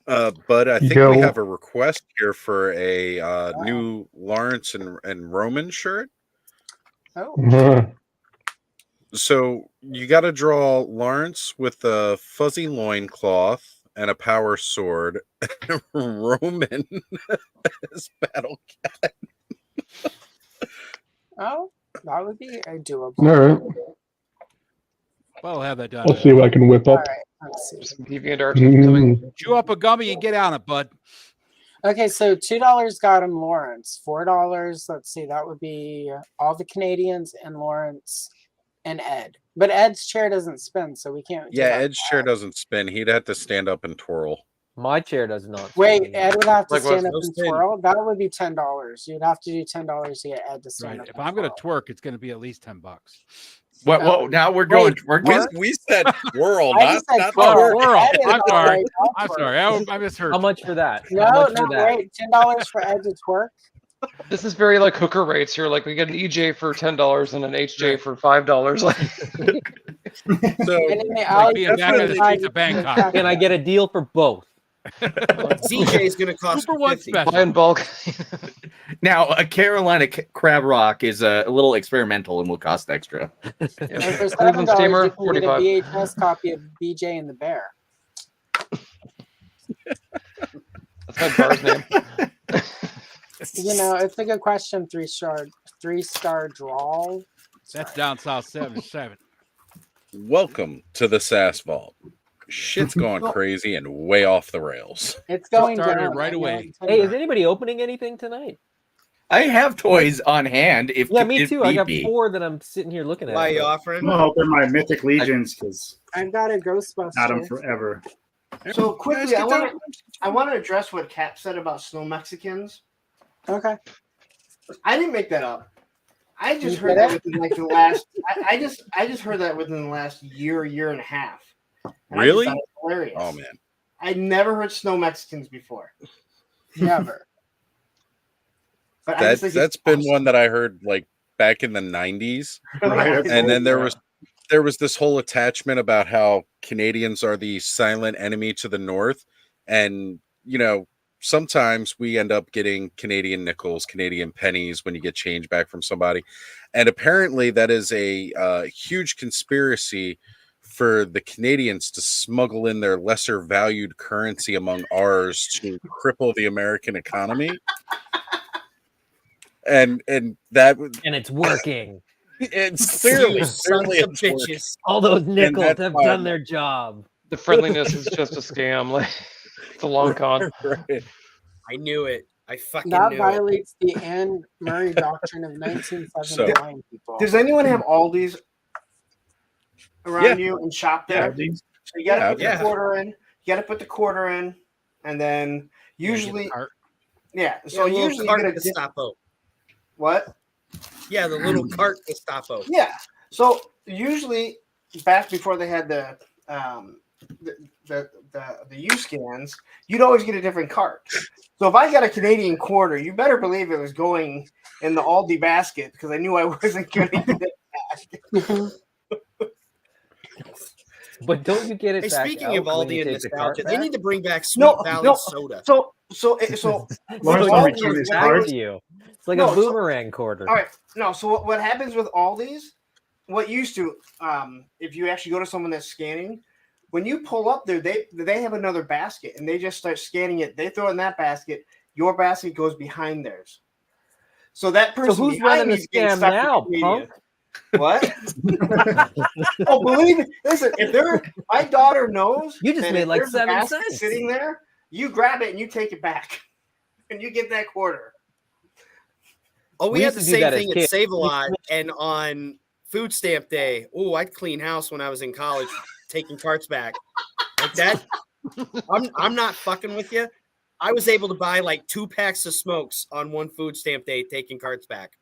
Speaker 1: But I think
Speaker 8: Yo.
Speaker 1: we have a request here for a new Lawrence and Roman shirt.
Speaker 2: Oh.
Speaker 1: So you got to draw Lawrence with a fuzzy loincloth and a power sword, and Roman as Battle Cat.
Speaker 2: Oh, that would be doable.
Speaker 8: All right.
Speaker 6: Well, we'll have that done.
Speaker 8: I'll see what I can whip
Speaker 2: All
Speaker 8: up.
Speaker 2: right, let's see.
Speaker 5: Some DeviantArt coming.
Speaker 6: Chew up a gummy and get on it, bud.
Speaker 2: Okay, so $2 got him Lawrence. $4, let's see, that would be all the Canadians and Lawrence and Ed. But Ed's chair doesn't spin, so we can't. do
Speaker 1: Yeah,
Speaker 2: that.
Speaker 1: Ed's chair doesn't spin. He'd have to stand up and twirl.
Speaker 12: My chair does not.
Speaker 2: Wait,
Speaker 12: spin.
Speaker 2: Ed would have to
Speaker 1: Like
Speaker 2: stand
Speaker 1: what?
Speaker 2: up and twirl. That would be $10. You'd have to do $10 to get Ed to stand
Speaker 6: Right.
Speaker 2: up.
Speaker 6: If
Speaker 2: and
Speaker 6: I'm going to
Speaker 2: twirl.
Speaker 6: twerk, it's going to be at least $10.
Speaker 10: What? Whoa! Now we're going.
Speaker 2: Wait,
Speaker 10: We're
Speaker 2: what?
Speaker 1: We said twirl,
Speaker 2: I
Speaker 1: not,
Speaker 2: just said
Speaker 1: not
Speaker 2: twirl.
Speaker 1: twerk.
Speaker 6: Twirl.
Speaker 2: Ed is
Speaker 6: I'm
Speaker 2: not
Speaker 6: sorry.
Speaker 2: right, don't
Speaker 6: I'm
Speaker 2: twerk.
Speaker 6: sorry. I misheard.
Speaker 12: How much for that?
Speaker 2: No,
Speaker 12: How much for
Speaker 2: not
Speaker 12: that?
Speaker 2: great. $10 for Ed to twerk.
Speaker 5: This is very like hooker rates here. Like we get an EJ for $10 and an HJ for $5. Like
Speaker 1: So
Speaker 2: And in the
Speaker 6: Like
Speaker 2: alley,
Speaker 6: being back in the streets of Bangkok.
Speaker 12: Can I get a deal for both?
Speaker 9: ZJ is going to cost
Speaker 6: Super one
Speaker 9: 50.
Speaker 6: special.
Speaker 5: buy in bulk.
Speaker 10: now a Carolina crab rock is a little experimental and will cost extra.
Speaker 2: and for
Speaker 5: Cleveland
Speaker 2: $7,
Speaker 5: steamer,
Speaker 2: you can get a
Speaker 5: 45.
Speaker 2: VHS copy of BJ and the Bear.
Speaker 5: That's my bar's name.
Speaker 2: You know, it's a good question. Three-star draw.
Speaker 6: That's down south 77.
Speaker 1: welcome to the SassVault. Shit's gone crazy and way off the rails.
Speaker 2: It's going
Speaker 6: Started
Speaker 2: down
Speaker 6: right
Speaker 2: I know,
Speaker 6: away.
Speaker 2: it's
Speaker 12: Hey,
Speaker 2: going
Speaker 12: is anybody opening anything tonight?
Speaker 10: I have toys on hand. If
Speaker 12: Yeah, me
Speaker 10: if
Speaker 12: too. I
Speaker 10: need
Speaker 12: got
Speaker 10: be.
Speaker 12: 4 that I'm sitting here looking at.
Speaker 9: Why are you
Speaker 12: but-
Speaker 9: offering?
Speaker 11: I'm hoping my Mythic Legions because
Speaker 2: I've got a Ghostbuster.
Speaker 11: had them forever.
Speaker 4: So quickly, I want to address what Cap said about snow Mexicans.
Speaker 2: Okay.
Speaker 4: I didn't make that up. I just
Speaker 2: You
Speaker 4: heard
Speaker 2: did
Speaker 4: that
Speaker 2: it?
Speaker 4: within like the last. I just heard that within the last year and a half. And I just
Speaker 1: Really?
Speaker 4: thought it was hilarious.
Speaker 1: Oh man.
Speaker 4: I'd never heard snow Mexicans before.
Speaker 2: Never.
Speaker 4: But I just think
Speaker 1: That's
Speaker 4: it's
Speaker 1: been
Speaker 4: awesome.
Speaker 1: one that I heard like back in the 90s.
Speaker 11: Right.
Speaker 1: And then there was this whole attachment about how Canadians are the silent enemy to the North. And, you know, sometimes we end up getting Canadian nickels, Canadian pennies when you get change back from somebody. And apparently that is a huge conspiracy for the Canadians to smuggle in their lesser valued currency among ours to cripple the American economy. And that
Speaker 12: And it's working.
Speaker 1: it's clearly
Speaker 9: You sons of
Speaker 1: it's working.
Speaker 9: bitches.
Speaker 12: All those nickels
Speaker 1: that's
Speaker 12: have
Speaker 1: why
Speaker 12: done
Speaker 1: I'm-
Speaker 12: their job.
Speaker 5: The friendliness is just a scam. Like it's a long con.
Speaker 1: Right.
Speaker 9: I knew it. I fucking
Speaker 2: That
Speaker 9: knew it.
Speaker 2: violates the Anne Murray doctrine of 1979, people.
Speaker 4: Does anyone have Aldi's around
Speaker 1: Yeah.
Speaker 4: you and shop
Speaker 11: Yeah,
Speaker 4: there? So you got to put
Speaker 9: Yeah.
Speaker 4: the quarter in. You got to put the quarter in, and then usually, yeah. So
Speaker 9: Yeah, the little
Speaker 4: usually,
Speaker 9: cart
Speaker 4: you get a
Speaker 9: Gestapo.
Speaker 4: what?
Speaker 9: Yeah, the little cart Gestapo.
Speaker 4: Yeah. So usually, back before they had the U scans, you'd always get a different cart. So if I got a Canadian quarter, you better believe it was going in the Aldi basket because I knew I wasn't going to get it back.
Speaker 12: But don't you get it
Speaker 9: Hey,
Speaker 12: back
Speaker 9: speaking of
Speaker 12: out when you
Speaker 9: Aldi and
Speaker 12: take the cart
Speaker 9: nostalgia, they
Speaker 12: back?
Speaker 9: need to bring back Sweet
Speaker 4: No,
Speaker 9: Valley
Speaker 4: no.
Speaker 9: soda.
Speaker 4: So
Speaker 11: Lawrence
Speaker 12: So
Speaker 11: will
Speaker 12: it
Speaker 11: return
Speaker 12: goes
Speaker 11: his
Speaker 12: back
Speaker 11: card.
Speaker 12: to you. It's like
Speaker 4: No,
Speaker 12: a
Speaker 4: so-
Speaker 12: boomerang quarter.
Speaker 4: all right, no. So what happens with Aldi's? What used to, if you actually go to someone that's scanning, when you pull up there, they have another basket and they just start scanning it. They throw it in that basket. Your basket goes behind theirs. So that person
Speaker 12: who's
Speaker 4: behind
Speaker 12: running the
Speaker 4: me's getting
Speaker 12: scam
Speaker 4: stuck with
Speaker 12: now,
Speaker 4: Canadian.
Speaker 12: punk?
Speaker 4: What? Oh, believe me. Listen, if they're my daughter knows
Speaker 12: You just
Speaker 4: that
Speaker 12: made
Speaker 4: if
Speaker 12: like
Speaker 4: there's a
Speaker 12: 7
Speaker 4: basket
Speaker 12: cents.
Speaker 4: sitting there, you grab it and you take it back, and you get that quarter.
Speaker 9: Oh, we
Speaker 12: We
Speaker 9: had
Speaker 12: used
Speaker 9: the
Speaker 12: to do
Speaker 9: same
Speaker 12: that as
Speaker 9: thing at
Speaker 12: kids.
Speaker 9: Save a Lot and on Food Stamp Day. Oh, I'd clean house when I was in college, taking carts back like that. I'm not fucking with you. I was able to buy like 2 packs of smokes on one Food Stamp Day, taking carts back.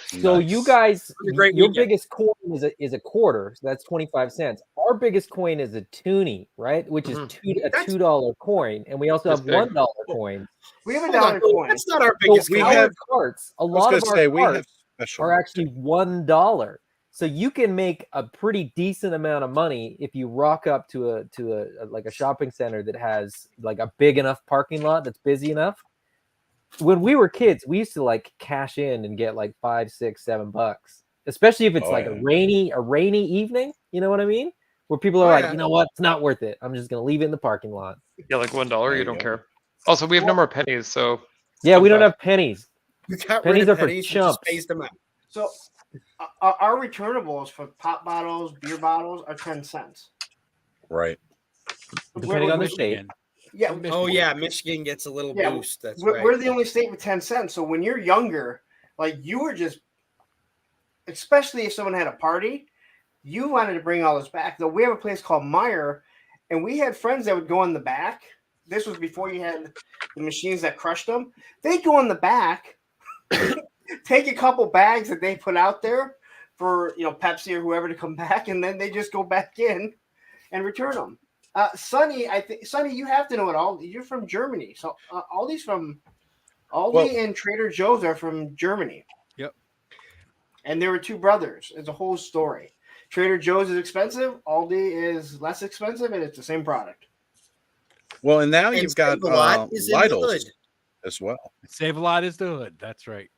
Speaker 12: So you guys,
Speaker 9: What a great
Speaker 12: your
Speaker 9: weekend.
Speaker 12: biggest coin is a quarter, so that's 25 cents. Our biggest coin is a toonie, right? Which is a $2 coin, and we also
Speaker 5: That's
Speaker 12: have
Speaker 5: big.
Speaker 12: $1 coins.
Speaker 4: We have a
Speaker 9: Hold on,
Speaker 4: dollar coin.
Speaker 9: that's not our
Speaker 12: So
Speaker 9: biggest
Speaker 1: We
Speaker 9: coin.
Speaker 12: our
Speaker 1: have-
Speaker 12: carts, a
Speaker 1: I was
Speaker 12: lot
Speaker 1: gonna
Speaker 12: of our
Speaker 1: say we have
Speaker 12: carts
Speaker 1: special
Speaker 12: are
Speaker 1: ones,
Speaker 12: actually
Speaker 1: too.
Speaker 12: $1. So you can make a pretty decent amount of money if you rock up to a like a shopping center that has like a big enough parking lot that's busy enough. When we were kids, we used to like cash in and get like $5, $6, $7, especially if it's
Speaker 1: Oh,
Speaker 12: like
Speaker 1: yeah.
Speaker 12: a rainy evening. You know what I mean? Where people are
Speaker 9: Oh,
Speaker 12: like,
Speaker 9: yeah.
Speaker 12: you know what, it's not worth it. I'm just gonna leave it in the parking lot.
Speaker 5: Yeah, like $1.
Speaker 1: There
Speaker 5: You
Speaker 1: you
Speaker 5: don't
Speaker 1: go.
Speaker 5: care. Also, we have no more pennies, so
Speaker 12: Yeah, we don't
Speaker 5: fun
Speaker 12: have pennies.
Speaker 9: You got
Speaker 12: Pennies
Speaker 9: rid
Speaker 12: are
Speaker 9: of
Speaker 12: for
Speaker 9: pennies, you just
Speaker 12: chumps.
Speaker 9: phased them out.
Speaker 4: So our returnables for pop bottles, beer bottles are 10 cents.
Speaker 1: Right.
Speaker 12: Depending on the state.
Speaker 6: Michigan.
Speaker 4: Yeah.
Speaker 6: Michigan.
Speaker 9: Oh yeah, Michigan gets a little
Speaker 4: Yeah,
Speaker 9: boost. That's
Speaker 4: we're,
Speaker 9: right.
Speaker 4: we're the only state with 10 cents. So when you're younger, like you were just, especially if someone had a party, you wanted to bring all this back. Though we have a place called Meyer, and we had friends that would go in the back. This was before you had the machines that crushed them. They'd go in the back, take a couple bags that they put out there for Pepsi or whoever to come back, and then they just go back in and return them. Sonny, Sonny, you have to know it all. You're from Germany, so Aldi and Trader Joe's are from Germany.
Speaker 6: Yep.
Speaker 4: And there were two brothers. It's a whole story. Trader Joe's is expensive. Aldi is less expensive, and it's the same product.
Speaker 1: Well, and now
Speaker 9: And
Speaker 1: you've got
Speaker 9: Save-A-Lot is in the
Speaker 1: Lidl's
Speaker 9: hood.
Speaker 1: as well.
Speaker 6: Save-A-Lot is the hood. That's right.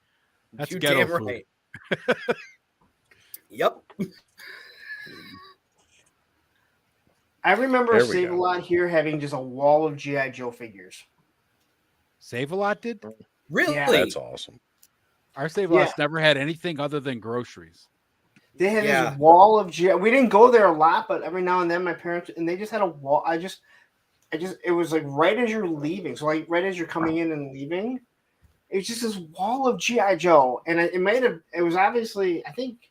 Speaker 6: That's
Speaker 9: You
Speaker 6: ghetto
Speaker 9: damn
Speaker 6: food.
Speaker 9: right. Yep.
Speaker 4: I remember
Speaker 1: There we
Speaker 4: Save
Speaker 1: go.
Speaker 4: a Lot here having just a wall of G.I. Joe figures.
Speaker 6: Save-A-Lot did?
Speaker 9: Really?
Speaker 4: Yeah.
Speaker 1: That's awesome.
Speaker 6: Our Save-A-Lot's never had anything other than groceries.
Speaker 4: They had
Speaker 9: Yeah.
Speaker 4: this wall of G.I. We didn't go there a lot, but every now and then my parents, and they just had a wall. It was like right as you're leaving. So like right as you're coming in and leaving, it was just this wall of G.I. Joe. And it was obviously, I think,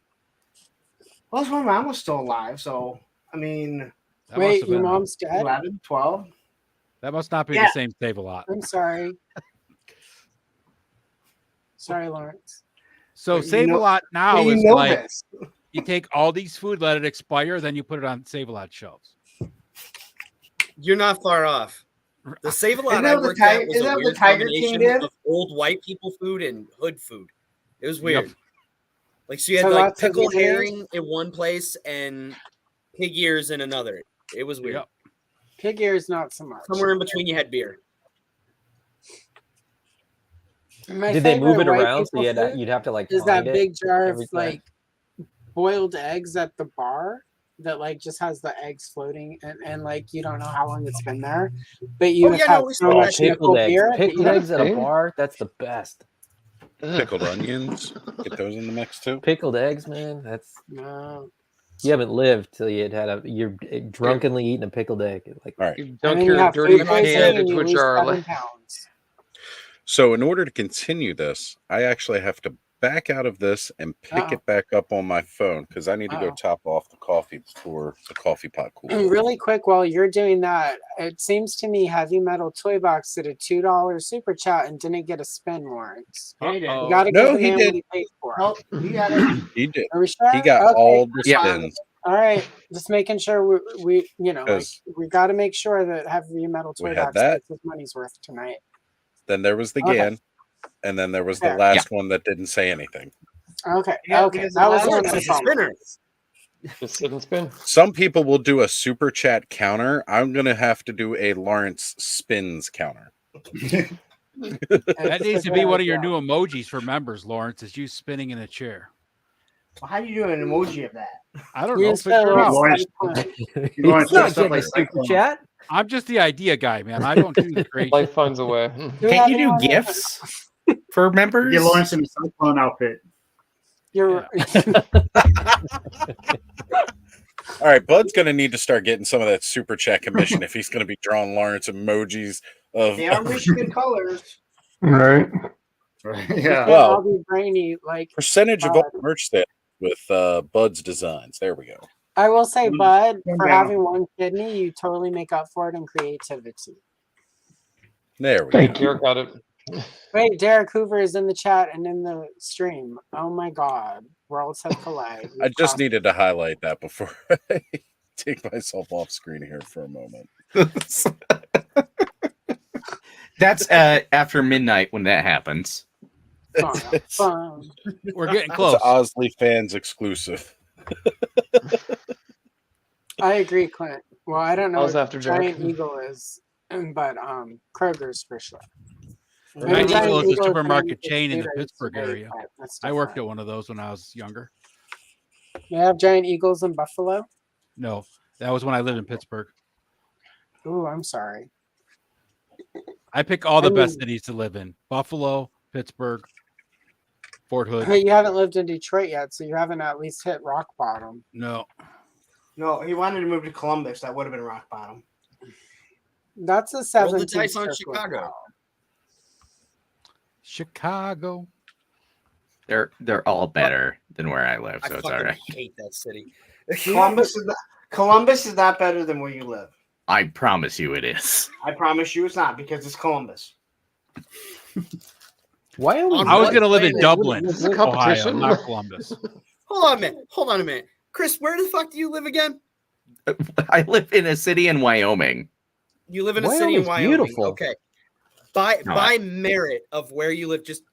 Speaker 4: well, my mom was still alive. So, I mean,
Speaker 6: That must
Speaker 2: Wait,
Speaker 6: have
Speaker 2: your
Speaker 6: been-
Speaker 2: mom's dead?
Speaker 4: 11, 12.
Speaker 6: That must not be
Speaker 4: Yeah.
Speaker 6: the same Save-A-Lot.
Speaker 2: I'm sorry. Sorry, Lawrence.
Speaker 6: So
Speaker 4: But you
Speaker 6: Save-A-Lot now
Speaker 4: you
Speaker 6: is
Speaker 4: know
Speaker 6: like
Speaker 4: this.
Speaker 6: you take Aldi's food, let it expire, then you put it on Save-A-Lot shelves.
Speaker 9: You're not far off. The Save-A-Lot
Speaker 4: Isn't that
Speaker 9: I
Speaker 4: what the
Speaker 9: worked at
Speaker 4: Tiger-
Speaker 9: was
Speaker 4: isn't
Speaker 9: a
Speaker 4: that what
Speaker 9: weird
Speaker 4: the Tiger King
Speaker 9: combination
Speaker 4: did?
Speaker 9: of old white people food and hood food. It was
Speaker 6: Yep.
Speaker 9: weird. Like so you had
Speaker 2: So
Speaker 9: like
Speaker 2: lots of
Speaker 9: pickled
Speaker 2: ears?
Speaker 9: herring in one place and pig ears in another. It was weird.
Speaker 6: Yep.
Speaker 2: Pig ears, not so much.
Speaker 9: Somewhere in between you had beer.
Speaker 2: My
Speaker 12: Did they move
Speaker 2: favorite
Speaker 12: it
Speaker 2: white
Speaker 12: around so
Speaker 2: people food
Speaker 12: you'd have to like
Speaker 2: is that
Speaker 12: find it
Speaker 2: big jar of
Speaker 12: every time?
Speaker 2: like boiled eggs at the bar that like just has the eggs floating and like you don't know how long it's been there, but you
Speaker 9: Oh, yeah,
Speaker 2: have
Speaker 9: no, we
Speaker 2: so
Speaker 9: saw that
Speaker 2: much
Speaker 9: shit.
Speaker 2: nickel beer. that
Speaker 12: Pickled
Speaker 2: you-
Speaker 12: eggs at a
Speaker 5: thing?
Speaker 12: bar, that's the best.
Speaker 1: Pickled onions. Get those in the mix too.
Speaker 12: Pickled eggs, man. That's
Speaker 2: No.
Speaker 12: you haven't lived till you're drunkenly eating a pickled egg. Like
Speaker 1: All right.
Speaker 5: You
Speaker 2: And
Speaker 5: dunk
Speaker 2: then you
Speaker 5: your
Speaker 2: have
Speaker 5: dirty
Speaker 2: food
Speaker 5: can
Speaker 2: poisoning and
Speaker 5: into
Speaker 2: you
Speaker 5: a
Speaker 2: lose
Speaker 5: jar.
Speaker 2: 7 pounds.
Speaker 1: So in order to continue this, I actually have to back out of this and pick
Speaker 2: Uh-oh.
Speaker 1: it back up on my phone because I need to go
Speaker 2: Uh-oh.
Speaker 1: top off the coffee for the coffee pot cooler.
Speaker 2: And really quick, while you're doing that, it seems to me Heavy Metal Toy Box did a $2 super chat and didn't get a spin, Lawrence.
Speaker 4: Yeah, he did.
Speaker 6: Uh-oh.
Speaker 2: You got to
Speaker 1: No,
Speaker 2: give the
Speaker 1: he
Speaker 2: man
Speaker 1: did.
Speaker 2: what he paid for.
Speaker 4: Nope, you got it.
Speaker 1: He did.
Speaker 2: Are we sure?
Speaker 1: He got
Speaker 2: Okay.
Speaker 1: all the
Speaker 4: Yeah.
Speaker 1: spins.
Speaker 2: All right, just making sure we like,
Speaker 1: 'Cause
Speaker 2: we got to make sure that Heavy Metal
Speaker 1: we
Speaker 2: Toy
Speaker 1: had
Speaker 2: Box
Speaker 1: that.
Speaker 2: gets his money's worth tonight.
Speaker 1: Then there was the
Speaker 2: Okay.
Speaker 1: GAN, and then there was the
Speaker 2: Fair.
Speaker 1: last one that didn't say anything.
Speaker 2: Okay,
Speaker 4: Yeah,
Speaker 2: okay,
Speaker 4: because
Speaker 2: that
Speaker 4: the
Speaker 2: was
Speaker 4: last
Speaker 2: one
Speaker 4: one
Speaker 2: I
Speaker 4: is
Speaker 2: saw.
Speaker 9: Spinner.
Speaker 5: Just sit and spin.
Speaker 1: Some people will do a super chat counter. I'm gonna have to do a Lawrence spins counter.
Speaker 6: That needs to be one of your new emojis for members, Lawrence, is you spinning in a chair.
Speaker 4: Well, how do you do an emoji of that?
Speaker 6: I don't
Speaker 2: You
Speaker 6: know.
Speaker 2: just
Speaker 6: Figure it
Speaker 2: fell
Speaker 6: out.
Speaker 11: Lawrence-
Speaker 12: He's
Speaker 11: You want to
Speaker 12: not
Speaker 11: stuff
Speaker 12: getting
Speaker 11: like
Speaker 12: a super
Speaker 11: Cyclone.
Speaker 12: chat.
Speaker 6: I'm just the idea guy, man. I don't do the great.
Speaker 5: Life finds a way.
Speaker 10: Can't you do gifts for members?
Speaker 11: Get Lawrence in a Cyclone outfit.
Speaker 2: You're
Speaker 1: All right, Bud's gonna need to start getting some of that super chat commission if he's gonna be drawing Lawrence emojis of.
Speaker 4: They are Michigan colors.
Speaker 8: Right.
Speaker 11: Yeah.
Speaker 1: Well-
Speaker 2: I'll be brainy. Like
Speaker 1: Percentage of all merch sales with Bud's designs. There we go.
Speaker 2: I will say, Bud,
Speaker 11: Calm
Speaker 2: for
Speaker 11: down.
Speaker 2: having one kidney, you totally make up for it in creativity.
Speaker 1: There we
Speaker 8: Thank
Speaker 1: go.
Speaker 8: you.
Speaker 5: Garrett got it.
Speaker 2: Wait, Derek Hoover is in the chat and in the stream. Oh my God. Worlds have collided.
Speaker 1: I just needed to highlight that before I take myself off screen here for a moment.
Speaker 10: That's after midnight when that happens.
Speaker 6: We're getting close.
Speaker 1: It's Osley fans exclusive.
Speaker 2: I agree, Clint. Well, I don't know
Speaker 5: How's
Speaker 2: what
Speaker 5: after dark?
Speaker 2: Giant Eagle is, but Kroger's for sure.
Speaker 6: Giant Eagle is a
Speaker 2: Eagle
Speaker 6: supermarket
Speaker 2: is
Speaker 6: chain in the
Speaker 2: food
Speaker 6: Pittsburgh
Speaker 2: today,
Speaker 6: area.
Speaker 2: but that's
Speaker 6: I worked
Speaker 2: different.
Speaker 6: at one of those when I was younger.
Speaker 2: You have Giant Eagles in Buffalo?
Speaker 6: No, that was when I lived in Pittsburgh.
Speaker 2: Ooh, I'm sorry.
Speaker 6: I pick all the
Speaker 2: I
Speaker 6: best
Speaker 2: mean-
Speaker 6: cities to live in: Buffalo, Pittsburgh, Fort Hood.
Speaker 2: But you haven't lived in Detroit yet, so you haven't at least hit rock bottom.
Speaker 6: No,
Speaker 9: No, he wanted to move to Columbus. That would have been rock bottom.
Speaker 2: That's a
Speaker 9: Roll the
Speaker 2: 17th
Speaker 9: dice on
Speaker 2: circle
Speaker 9: Chicago.
Speaker 2: now.
Speaker 6: Chicago.
Speaker 10: They're all better than where I live,
Speaker 9: I
Speaker 10: so it's
Speaker 9: fucking
Speaker 10: all right.
Speaker 9: hate that city.
Speaker 4: Columbus is not better than where you live.
Speaker 10: I promise you it is.
Speaker 9: I promise you it's not because it's Columbus.
Speaker 12: Wyoming.
Speaker 6: I was
Speaker 9: what
Speaker 6: going to live in
Speaker 9: planet?
Speaker 6: Dublin,
Speaker 5: This is a
Speaker 6: Ohio,
Speaker 5: competition.
Speaker 6: not Columbus.
Speaker 9: Hold on a minute. Hold on a minute. Chris, where the fuck do you live again?
Speaker 10: I live in a city in Wyoming.
Speaker 9: You live in a city in
Speaker 12: Wyoming's
Speaker 9: Wyoming.
Speaker 12: beautiful.
Speaker 9: Okay. By
Speaker 10: No,
Speaker 9: by merit of where you live, just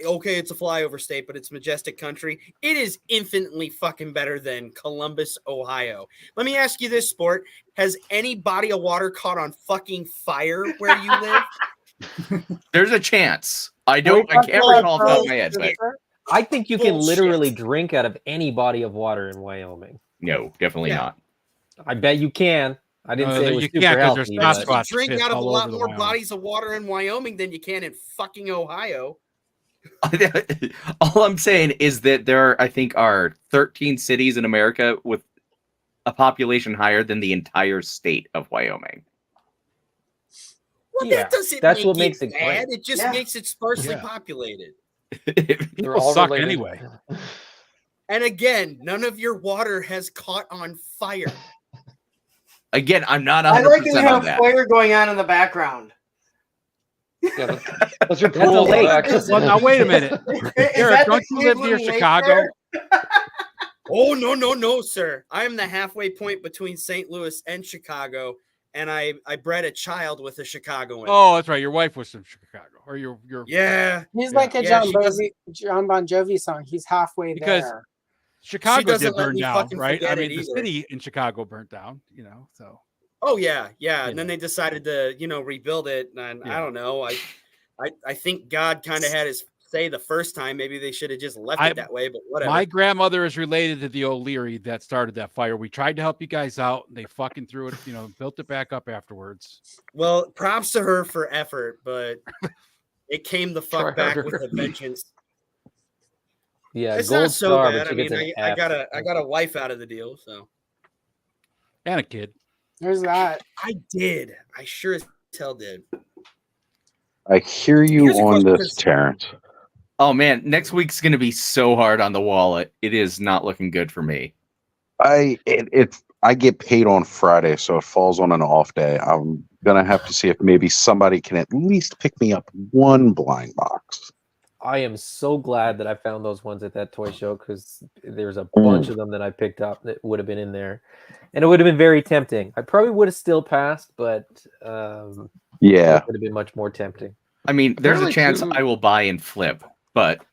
Speaker 9: okay, it's a flyover state, but it's majestic country. It is infinitely fucking better than Columbus, Ohio. Let me ask you this, Sport. Has any body of water caught on fucking fire where you live?
Speaker 10: There's a chance. I can't recall off the top of my head, but
Speaker 12: I think you can
Speaker 9: Bullshit.
Speaker 12: literally drink out of any body of water in Wyoming.
Speaker 10: no, definitely
Speaker 9: Yeah.
Speaker 10: not.
Speaker 12: I bet you can. I didn't
Speaker 6: No,
Speaker 12: say it was
Speaker 6: you
Speaker 12: super
Speaker 6: can't 'cause there's
Speaker 12: healthy.
Speaker 6: not
Speaker 12: but-
Speaker 9: You
Speaker 6: spots
Speaker 9: drink
Speaker 6: piss
Speaker 9: out of a
Speaker 6: all
Speaker 9: lot
Speaker 6: over the
Speaker 9: more
Speaker 6: Wyoming.
Speaker 9: bodies of water in Wyoming than you can in fucking Ohio.
Speaker 10: All I'm saying is that there, I think, are 13 cities in America with a population higher than the entire state of Wyoming.
Speaker 9: Well,
Speaker 12: Yeah,
Speaker 9: that doesn't
Speaker 12: that's
Speaker 9: make
Speaker 12: what makes it
Speaker 9: bad.
Speaker 12: great.
Speaker 9: It just
Speaker 4: Yeah.
Speaker 9: makes it sparsely
Speaker 6: Yeah.
Speaker 9: populated.
Speaker 5: They're
Speaker 6: People
Speaker 5: all
Speaker 6: suck
Speaker 5: related.
Speaker 6: anyway.
Speaker 9: And again, none of your water has caught on fire.
Speaker 10: Again, I'm not
Speaker 4: I
Speaker 10: 100%
Speaker 4: like that you
Speaker 10: on
Speaker 4: have
Speaker 10: that.
Speaker 4: fire going on in the background.
Speaker 5: Yeah, that's your
Speaker 12: That's a
Speaker 5: pool.
Speaker 12: lake.
Speaker 5: Access.
Speaker 6: Well, now wait a minute.
Speaker 4: Is
Speaker 6: Derek,
Speaker 4: that the
Speaker 6: don't you
Speaker 4: kid
Speaker 6: live near
Speaker 4: little lake
Speaker 6: Chicago?
Speaker 4: there?
Speaker 9: Oh, no, sir. I am the halfway point between St. Louis and Chicago, and I bred a child with a Chicagoan.
Speaker 6: Oh, that's right. Your wife was from Chicago, or your
Speaker 9: Yeah.
Speaker 2: He's
Speaker 6: Yeah.
Speaker 2: like a
Speaker 9: Yeah, she doesn't-
Speaker 2: John Bon Jovi song. He's halfway
Speaker 6: Because-
Speaker 2: there.
Speaker 6: Chicago
Speaker 9: doesn't
Speaker 6: did
Speaker 9: let
Speaker 6: burn
Speaker 9: me
Speaker 6: down,
Speaker 9: fucking
Speaker 6: right? I
Speaker 9: forget
Speaker 6: mean,
Speaker 9: it
Speaker 6: the
Speaker 9: either.
Speaker 6: city in Chicago burnt down. So
Speaker 9: Oh, yeah. And
Speaker 6: You
Speaker 9: then
Speaker 6: know.
Speaker 9: they decided to, rebuild it. And I
Speaker 6: Yeah.
Speaker 9: don't know. I think God kind of had his say the first time. Maybe they should have just left
Speaker 6: I-
Speaker 9: it that way, but whatever.
Speaker 6: my grandmother is related to the O'Leary that started that fire. We tried to help you guys out. They fucking threw it, built it back up afterwards.
Speaker 9: Well, props to her for effort, but it came the
Speaker 5: Try
Speaker 9: fuck back
Speaker 5: harder.
Speaker 9: with a vengeance.
Speaker 12: Yeah,
Speaker 9: It's
Speaker 12: gold
Speaker 9: not so
Speaker 12: star,
Speaker 9: bad.
Speaker 12: but
Speaker 9: I
Speaker 12: you
Speaker 9: mean,
Speaker 12: get an
Speaker 9: I
Speaker 12: F.
Speaker 9: got a wife out of the deal, so
Speaker 6: And a kid.
Speaker 2: There's that.
Speaker 9: I did. I sure as hell did.
Speaker 1: I hear you
Speaker 9: Here's a
Speaker 1: on
Speaker 9: question,
Speaker 1: this,
Speaker 9: Chris.
Speaker 1: Terrence.
Speaker 10: Oh man, next week's gonna be so hard on the wallet. It is not looking good for me.
Speaker 1: I get paid on Friday, so it falls on an off day. I'm gonna have to see if maybe somebody can at least pick me up one blind box.
Speaker 12: I am so glad that I found those ones at that toy show because there's a bunch of them that I picked up that would have been in there, and it would have been very tempting. I probably would have still passed, but
Speaker 1: Yeah,
Speaker 12: it would have been much more tempting.
Speaker 10: I mean, there's a
Speaker 5: Apparently
Speaker 10: chance
Speaker 5: too-
Speaker 10: I will buy and flip, but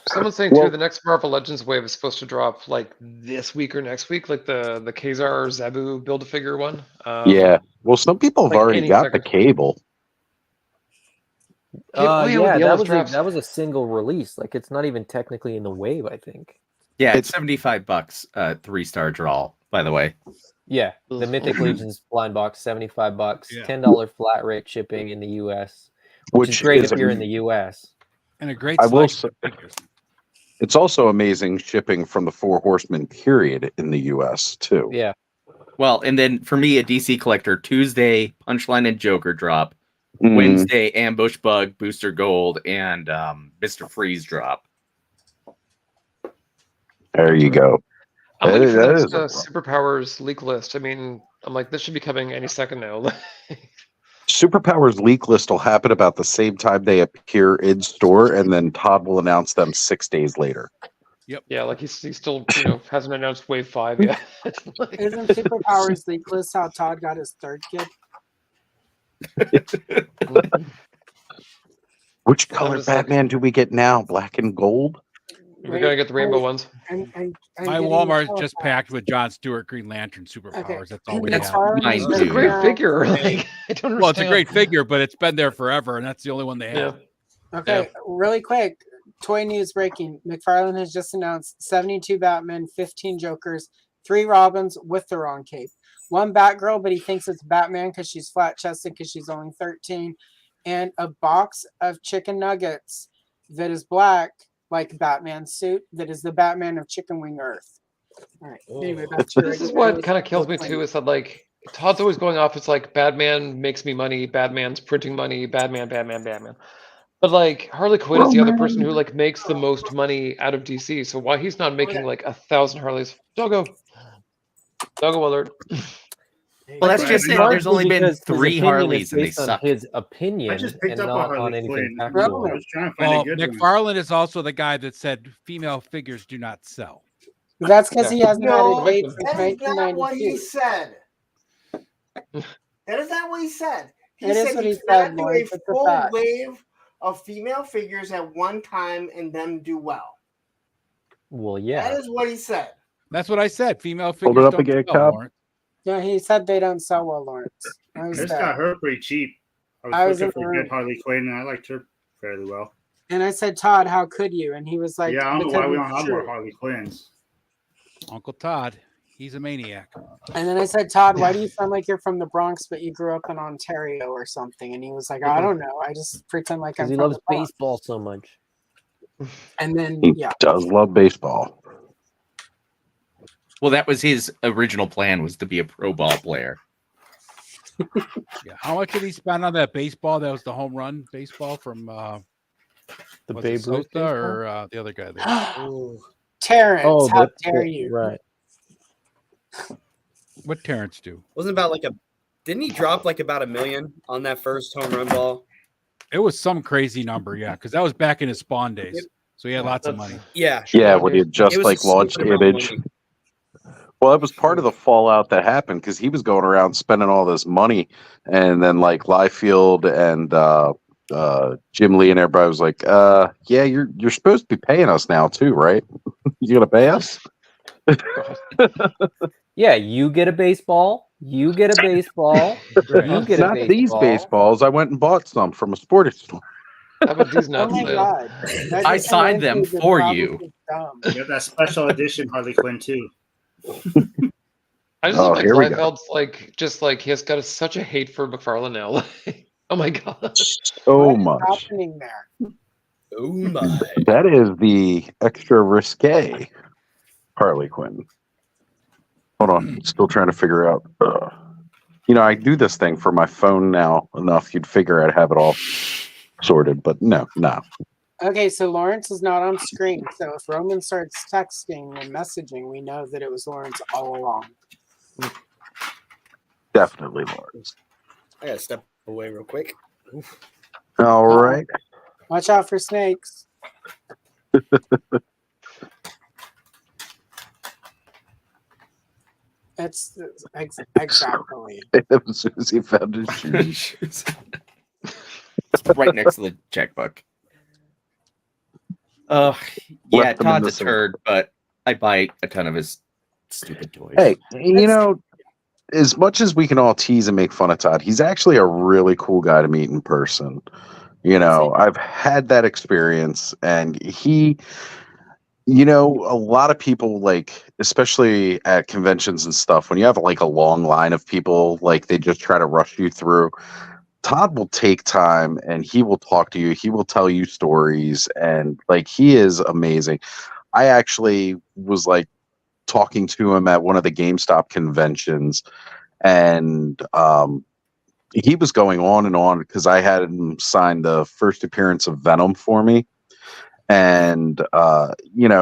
Speaker 5: Someone's saying
Speaker 1: Well-
Speaker 5: too, the next Marvel Legends wave is supposed to drop like this week or next week, like the Kazar Zabu Build-A-Figure one.
Speaker 1: yeah. Well, some people have
Speaker 5: like
Speaker 1: already
Speaker 5: any
Speaker 1: got the
Speaker 5: second.
Speaker 1: cable.
Speaker 5: Oh, yeah, with
Speaker 12: Yeah,
Speaker 5: the
Speaker 12: that
Speaker 5: yellow
Speaker 12: was
Speaker 5: straps.
Speaker 12: that was a single release. Like it's not even technically in the wave. I think.
Speaker 10: yeah, it's $75, 3-star draw, by the way.
Speaker 12: Yeah, the Mythic Legions blind box, $75,
Speaker 6: Yeah.
Speaker 12: $10 flat rate shipping in the U.S., which is great if you're in the U.S.
Speaker 6: And a great
Speaker 1: I will
Speaker 6: selection of figures.
Speaker 1: It's also amazing shipping from the Four Horsemen period in the U.S. too.
Speaker 12: Yeah,
Speaker 10: Well, and then for me, a DC collector, Tuesday, Punchline and Joker drop.
Speaker 1: Mhm.
Speaker 10: Wednesday, Ambush Bug, Booster Gold, and Mr. Freeze drop.
Speaker 1: There you go.
Speaker 5: I'm
Speaker 1: That
Speaker 5: looking
Speaker 1: is-
Speaker 5: for
Speaker 1: that
Speaker 5: this
Speaker 1: is a-
Speaker 5: Superpowers leak list. I mean, I'm like, this should be coming any second now.
Speaker 1: Superpowers leak list will happen about the same time they appear in store, and then Todd will announce them 6 days later.
Speaker 6: Yep.
Speaker 5: Yeah, like he's still, hasn't announced Wave 5 yet.
Speaker 2: Isn't Superpowers League List how Todd got his third kid?
Speaker 1: Which color Batman do we get now? Black and gold?
Speaker 5: We're gonna get the rainbow ones.
Speaker 6: My Walmart just packed with John Stewart Green Lantern Superpowers. That's all we have.
Speaker 5: It's a great figure. Like, I don't understand.
Speaker 6: Well, it's a great figure, but it's been there forever, and that's the only one they have.
Speaker 2: Okay, really quick. Toy news breaking. McFarlane has just announced 72 Batman, 15 Jokers, 3 Robins with the wrong cape, 1 Batgirl, but he thinks it's Batman because she's flat chested because she's only 13, and a box of chicken nuggets that is black, like Batman's suit, that is the Batman of Chicken Wing Earth. All right. Anyway, that's
Speaker 5: This is what kind of kills me too, is that like Todd's always going off. It's like Batman makes me money, Batman's printing money, Batman. But like Harley Quinn is the other person who like makes the most money out of DC. So why he's not making like 1,000 Harleys? Doggo alert.
Speaker 10: Well, that's just it. There's only been 3 Harleys and they
Speaker 12: based on
Speaker 10: suck.
Speaker 12: his opinion
Speaker 11: I just picked
Speaker 12: and
Speaker 11: up a
Speaker 12: not
Speaker 11: Harley
Speaker 12: on anything
Speaker 11: Quinn.
Speaker 12: factual.
Speaker 11: I was trying to find a good one.
Speaker 6: McFarlane is also the guy that said female figures do not sell.
Speaker 2: That's because he hasn't
Speaker 4: No,
Speaker 2: had a date since
Speaker 4: that is not what he
Speaker 2: 1992.
Speaker 4: said. That is not what he said. He
Speaker 2: It is
Speaker 4: said
Speaker 2: what
Speaker 4: he
Speaker 2: he
Speaker 4: cannot
Speaker 2: said,
Speaker 4: do
Speaker 2: Lawrence.
Speaker 4: a
Speaker 2: It's a
Speaker 4: full
Speaker 2: fact.
Speaker 4: wave of female figures at one time and them do well.
Speaker 12: Well,
Speaker 4: That
Speaker 12: yeah.
Speaker 4: is what he said.
Speaker 6: That's what I said. Female
Speaker 1: Hold
Speaker 6: figures
Speaker 1: it up
Speaker 6: don't
Speaker 1: again,
Speaker 6: sell,
Speaker 1: Cobb.
Speaker 6: Lawrence.
Speaker 2: Yeah, he said they don't sell well, Lawrence. I
Speaker 11: I
Speaker 2: was
Speaker 11: just
Speaker 2: there.
Speaker 11: got her pretty cheap.
Speaker 2: I
Speaker 11: I
Speaker 2: was
Speaker 11: was looking
Speaker 2: in
Speaker 11: for
Speaker 2: the
Speaker 11: good
Speaker 2: room.
Speaker 11: Harley Quinn, and I liked her fairly well.
Speaker 2: And I said, Todd, how could you? And he was like,
Speaker 11: Yeah, I don't know
Speaker 2: because
Speaker 11: why we
Speaker 2: it's
Speaker 11: don't have more
Speaker 2: true.
Speaker 11: Harley Quinns.
Speaker 6: Uncle Todd, he's a maniac.
Speaker 2: And then I said, Todd, why do you sound like you're from the Bronx, but you grew up in Ontario or something? And he was like, I don't know. I just pretend like I'm
Speaker 12: Because he
Speaker 2: from
Speaker 12: loves
Speaker 2: the Bronx.
Speaker 12: baseball so much.
Speaker 2: And then,
Speaker 1: He
Speaker 2: yeah.
Speaker 1: does love baseball.
Speaker 10: Well, that was his original plan, was to be a pro ball player.
Speaker 6: Yeah. How much did he spend on that baseball? That was the home run baseball from
Speaker 12: The
Speaker 6: was it
Speaker 12: Babe Ruth
Speaker 6: Sosa or the other guy there?
Speaker 2: Terrence,
Speaker 12: Oh,
Speaker 2: how
Speaker 12: the-
Speaker 2: dare
Speaker 12: the-
Speaker 2: you?
Speaker 12: Right.
Speaker 6: What Terrence do?
Speaker 9: Wasn't about like didn't he drop like about $1 million on that first home run ball?
Speaker 6: It was some crazy number, yeah, because that was back in his Spawn days. So he had lots of money.
Speaker 9: Yeah.
Speaker 1: Yeah, when he had just
Speaker 9: It was
Speaker 1: like
Speaker 9: a
Speaker 1: launched
Speaker 9: stupid amount of
Speaker 1: Image.
Speaker 9: money.
Speaker 1: Well, that was part of the fallout that happened because he was going around spending all this money, and then like Liefeld and Jim Lee and everybody was like, "Yeah, you're supposed to be paying us now too, right? You gonna pay us?"
Speaker 12: Yeah, you get a baseball. You get a baseball. You get
Speaker 1: Not
Speaker 12: a baseball.
Speaker 1: these baseballs. I went and bought some from a sporting store.
Speaker 5: How about these
Speaker 2: Oh
Speaker 5: nuts?
Speaker 2: my
Speaker 5: man?
Speaker 2: God. That
Speaker 10: I
Speaker 2: just
Speaker 10: signed
Speaker 2: reminds
Speaker 10: them
Speaker 2: me
Speaker 10: for
Speaker 2: that
Speaker 10: you.
Speaker 2: Robin is dumb.
Speaker 11: You got that special edition Harley Quinn too.
Speaker 5: I just
Speaker 1: Oh,
Speaker 5: love like
Speaker 1: here we go.
Speaker 5: Liefeld's like just like he has got such a hate for McFarlane now. Like, oh my god.
Speaker 1: So
Speaker 2: What is
Speaker 1: much.
Speaker 2: happening there?
Speaker 9: Oh my.
Speaker 1: That is the extra risque Harley Quinn. Hold on, still trying to figure out. I do this thing for my phone now enough. You'd figure I'd have it all sorted, but no.
Speaker 2: Okay, so Lawrence is not on screen. So if Roman starts texting and messaging, we know that it was Lawrence all along.
Speaker 1: Definitely Lawrence.
Speaker 9: I gotta step away real quick.
Speaker 1: All right.
Speaker 2: Watch out for snakes. Exactly.
Speaker 1: As soon as he found his shoes.
Speaker 10: Right next to the checkbook. Yeah,
Speaker 1: Left them in
Speaker 10: Todd's
Speaker 1: the
Speaker 10: a
Speaker 1: sink.
Speaker 10: turd, but I buy a ton of his stupid toys.
Speaker 1: Hey, as much as we can all tease and make fun of Todd, he's actually a really cool guy to meet in person. I've had that experience, and he, a lot of people, like, especially at conventions and stuff, when you have like a long line of people, like they just try to rush you through. Todd will take time and he will talk to you. He will tell you stories, and like he is amazing. I actually was like talking to him at one of the GameStop conventions, and he was going on and on because I had him sign the first appearance of Venom for me. And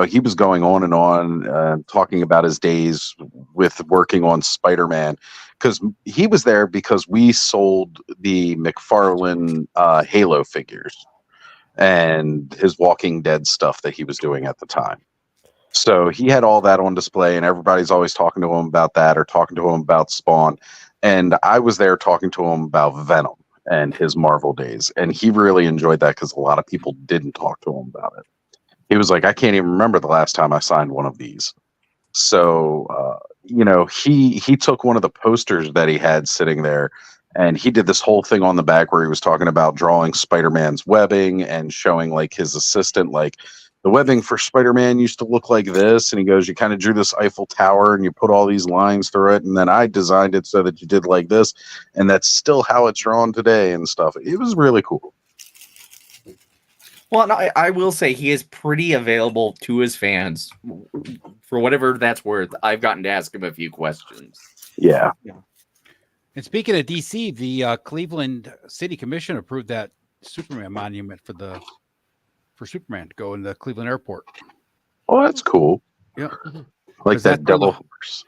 Speaker 1: he was going on and on, talking about his days with working on Spider-Man, because he was there because we sold the McFarlane Halo figures and his Walking Dead stuff that he was doing at the time. So he had all that on display, and everybody's always talking to him about that or talking to him about Spawn. And I was there talking to him about Venom and his Marvel days. And he really enjoyed that because a lot of people didn't talk to him about it. He was like, I can't even remember the last time I signed one of these. So, he took one of the posters that he had sitting there, and he did this whole thing on the back where he was talking about drawing Spider-Man's webbing and showing like his assistant, like, the webbing for Spider-Man used to look like this. And he goes, you kind of drew this Eiffel Tower and you put all these lines through it. And then I designed it so that you did like this. And that's still how it's drawn today and stuff. It was really cool.
Speaker 10: Well, and I will say he is pretty available to his fans for whatever that's worth. I've gotten to ask him a few questions.
Speaker 1: Yeah.
Speaker 6: And speaking of DC, the Cleveland City Commission approved that Superman monument for Superman to go in the Cleveland airport.
Speaker 1: Oh, that's cool.
Speaker 6: Yeah.
Speaker 1: Like that double horse.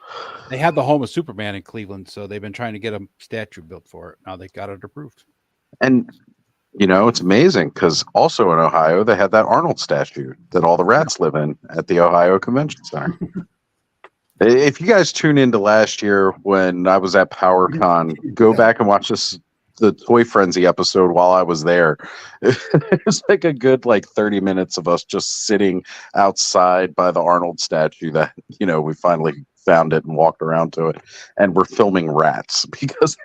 Speaker 6: They had the home of Superman in Cleveland, so they've been trying to get a statue built for it. Now they got it approved.
Speaker 1: And, it's amazing because also in Ohio, they had that Arnold statue that all the rats live in at the Ohio Convention Center. If you guys tune into last year when I was at PowerCon, go back and watch the Toy Frenzy episode while I was there. It was like a good 30 minutes of us just sitting outside by the Arnold statue that, we finally found it and walked around to it. And we're filming rats because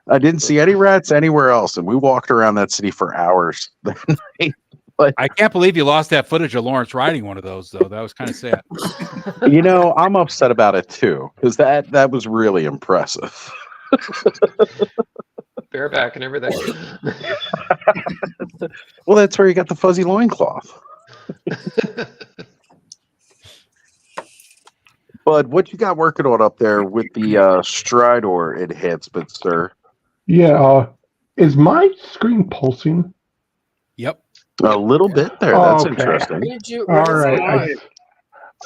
Speaker 1: I didn't see any rats anywhere else. And we walked around that city for hours that night. But
Speaker 6: I can't believe you lost that footage of Lawrence riding one of those, though. That was kind of sad.
Speaker 1: I'm upset about it too, because that was really impressive.
Speaker 5: Bareback and everything.
Speaker 1: Well, that's where you got the fuzzy loincloth. Bud, what you got working on up there with the Stridor enhancement, sir?
Speaker 8: Yeah, is my screen pulsing?
Speaker 6: Yep.
Speaker 1: A little bit there. That's interesting.
Speaker 8: All right.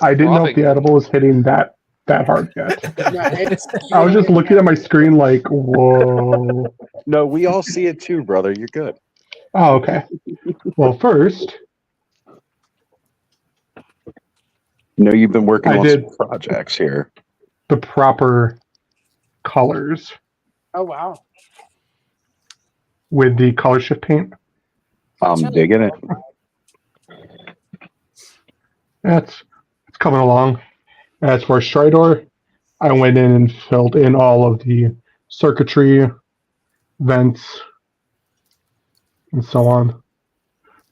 Speaker 8: I didn't know if the edible was hitting that hard yet. I was just looking at my screen like, whoa.
Speaker 1: No, we all see it too, brother. You're good.
Speaker 8: Oh, okay. Well, first,
Speaker 1: you've been working on some projects here.
Speaker 8: The proper colors.
Speaker 2: Oh, wow.
Speaker 8: With the color shift paint.
Speaker 1: I'm digging it.
Speaker 8: It's coming along. As for Stridor, I went in and filled in all of the circuitry, vents, and so on,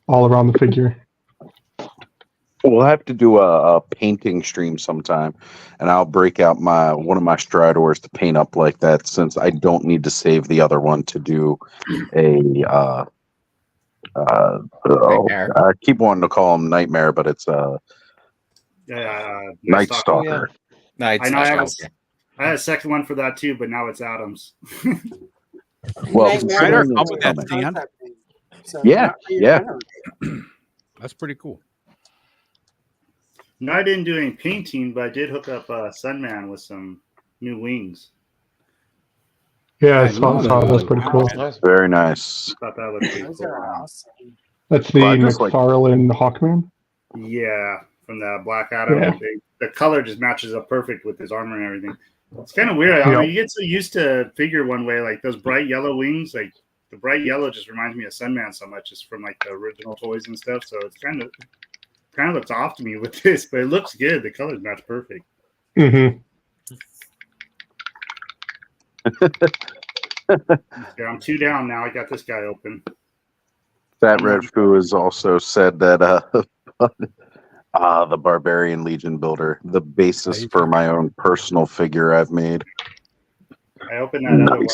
Speaker 8: all around the figure.
Speaker 1: We'll have to do a painting stream sometime, and I'll break out one of my Stridors to paint up like that, since I don't need to save the other one to do a I keep wanting to call him Nightmare, but it's Night Stalker.
Speaker 11: I had a second one for that too, but now it's Adams.
Speaker 1: Well,
Speaker 6: up with that stand.
Speaker 1: Yeah.
Speaker 6: That's pretty cool.
Speaker 11: No, I didn't do any painting, but I did hook up Sunman with some new wings.
Speaker 8: Yeah, I saw that. That's pretty cool.
Speaker 1: Very nice.
Speaker 11: I thought that looked pretty
Speaker 2: Those
Speaker 11: cool.
Speaker 2: are awesome.
Speaker 8: That's the McFarlane Hawkman?
Speaker 11: Yeah, from the Black Adam.
Speaker 8: Yeah.
Speaker 11: The color just matches up perfect with his armor and everything. It's kind of weird. I mean, you get so used to figure one way, like those bright yellow wings. Like the bright yellow just reminds me of Sunman so much, just from like the original toys and stuff. So it's kind of looks off to me with this, but it looks good. The colors match perfect.
Speaker 8: Mm-hmm.
Speaker 11: Yeah, I'm 2 down now. I got this guy open.
Speaker 1: Fat Red Foo has also said that the Barbarian Legion builder, the basis for my own personal figure I've made.
Speaker 11: I opened that other one.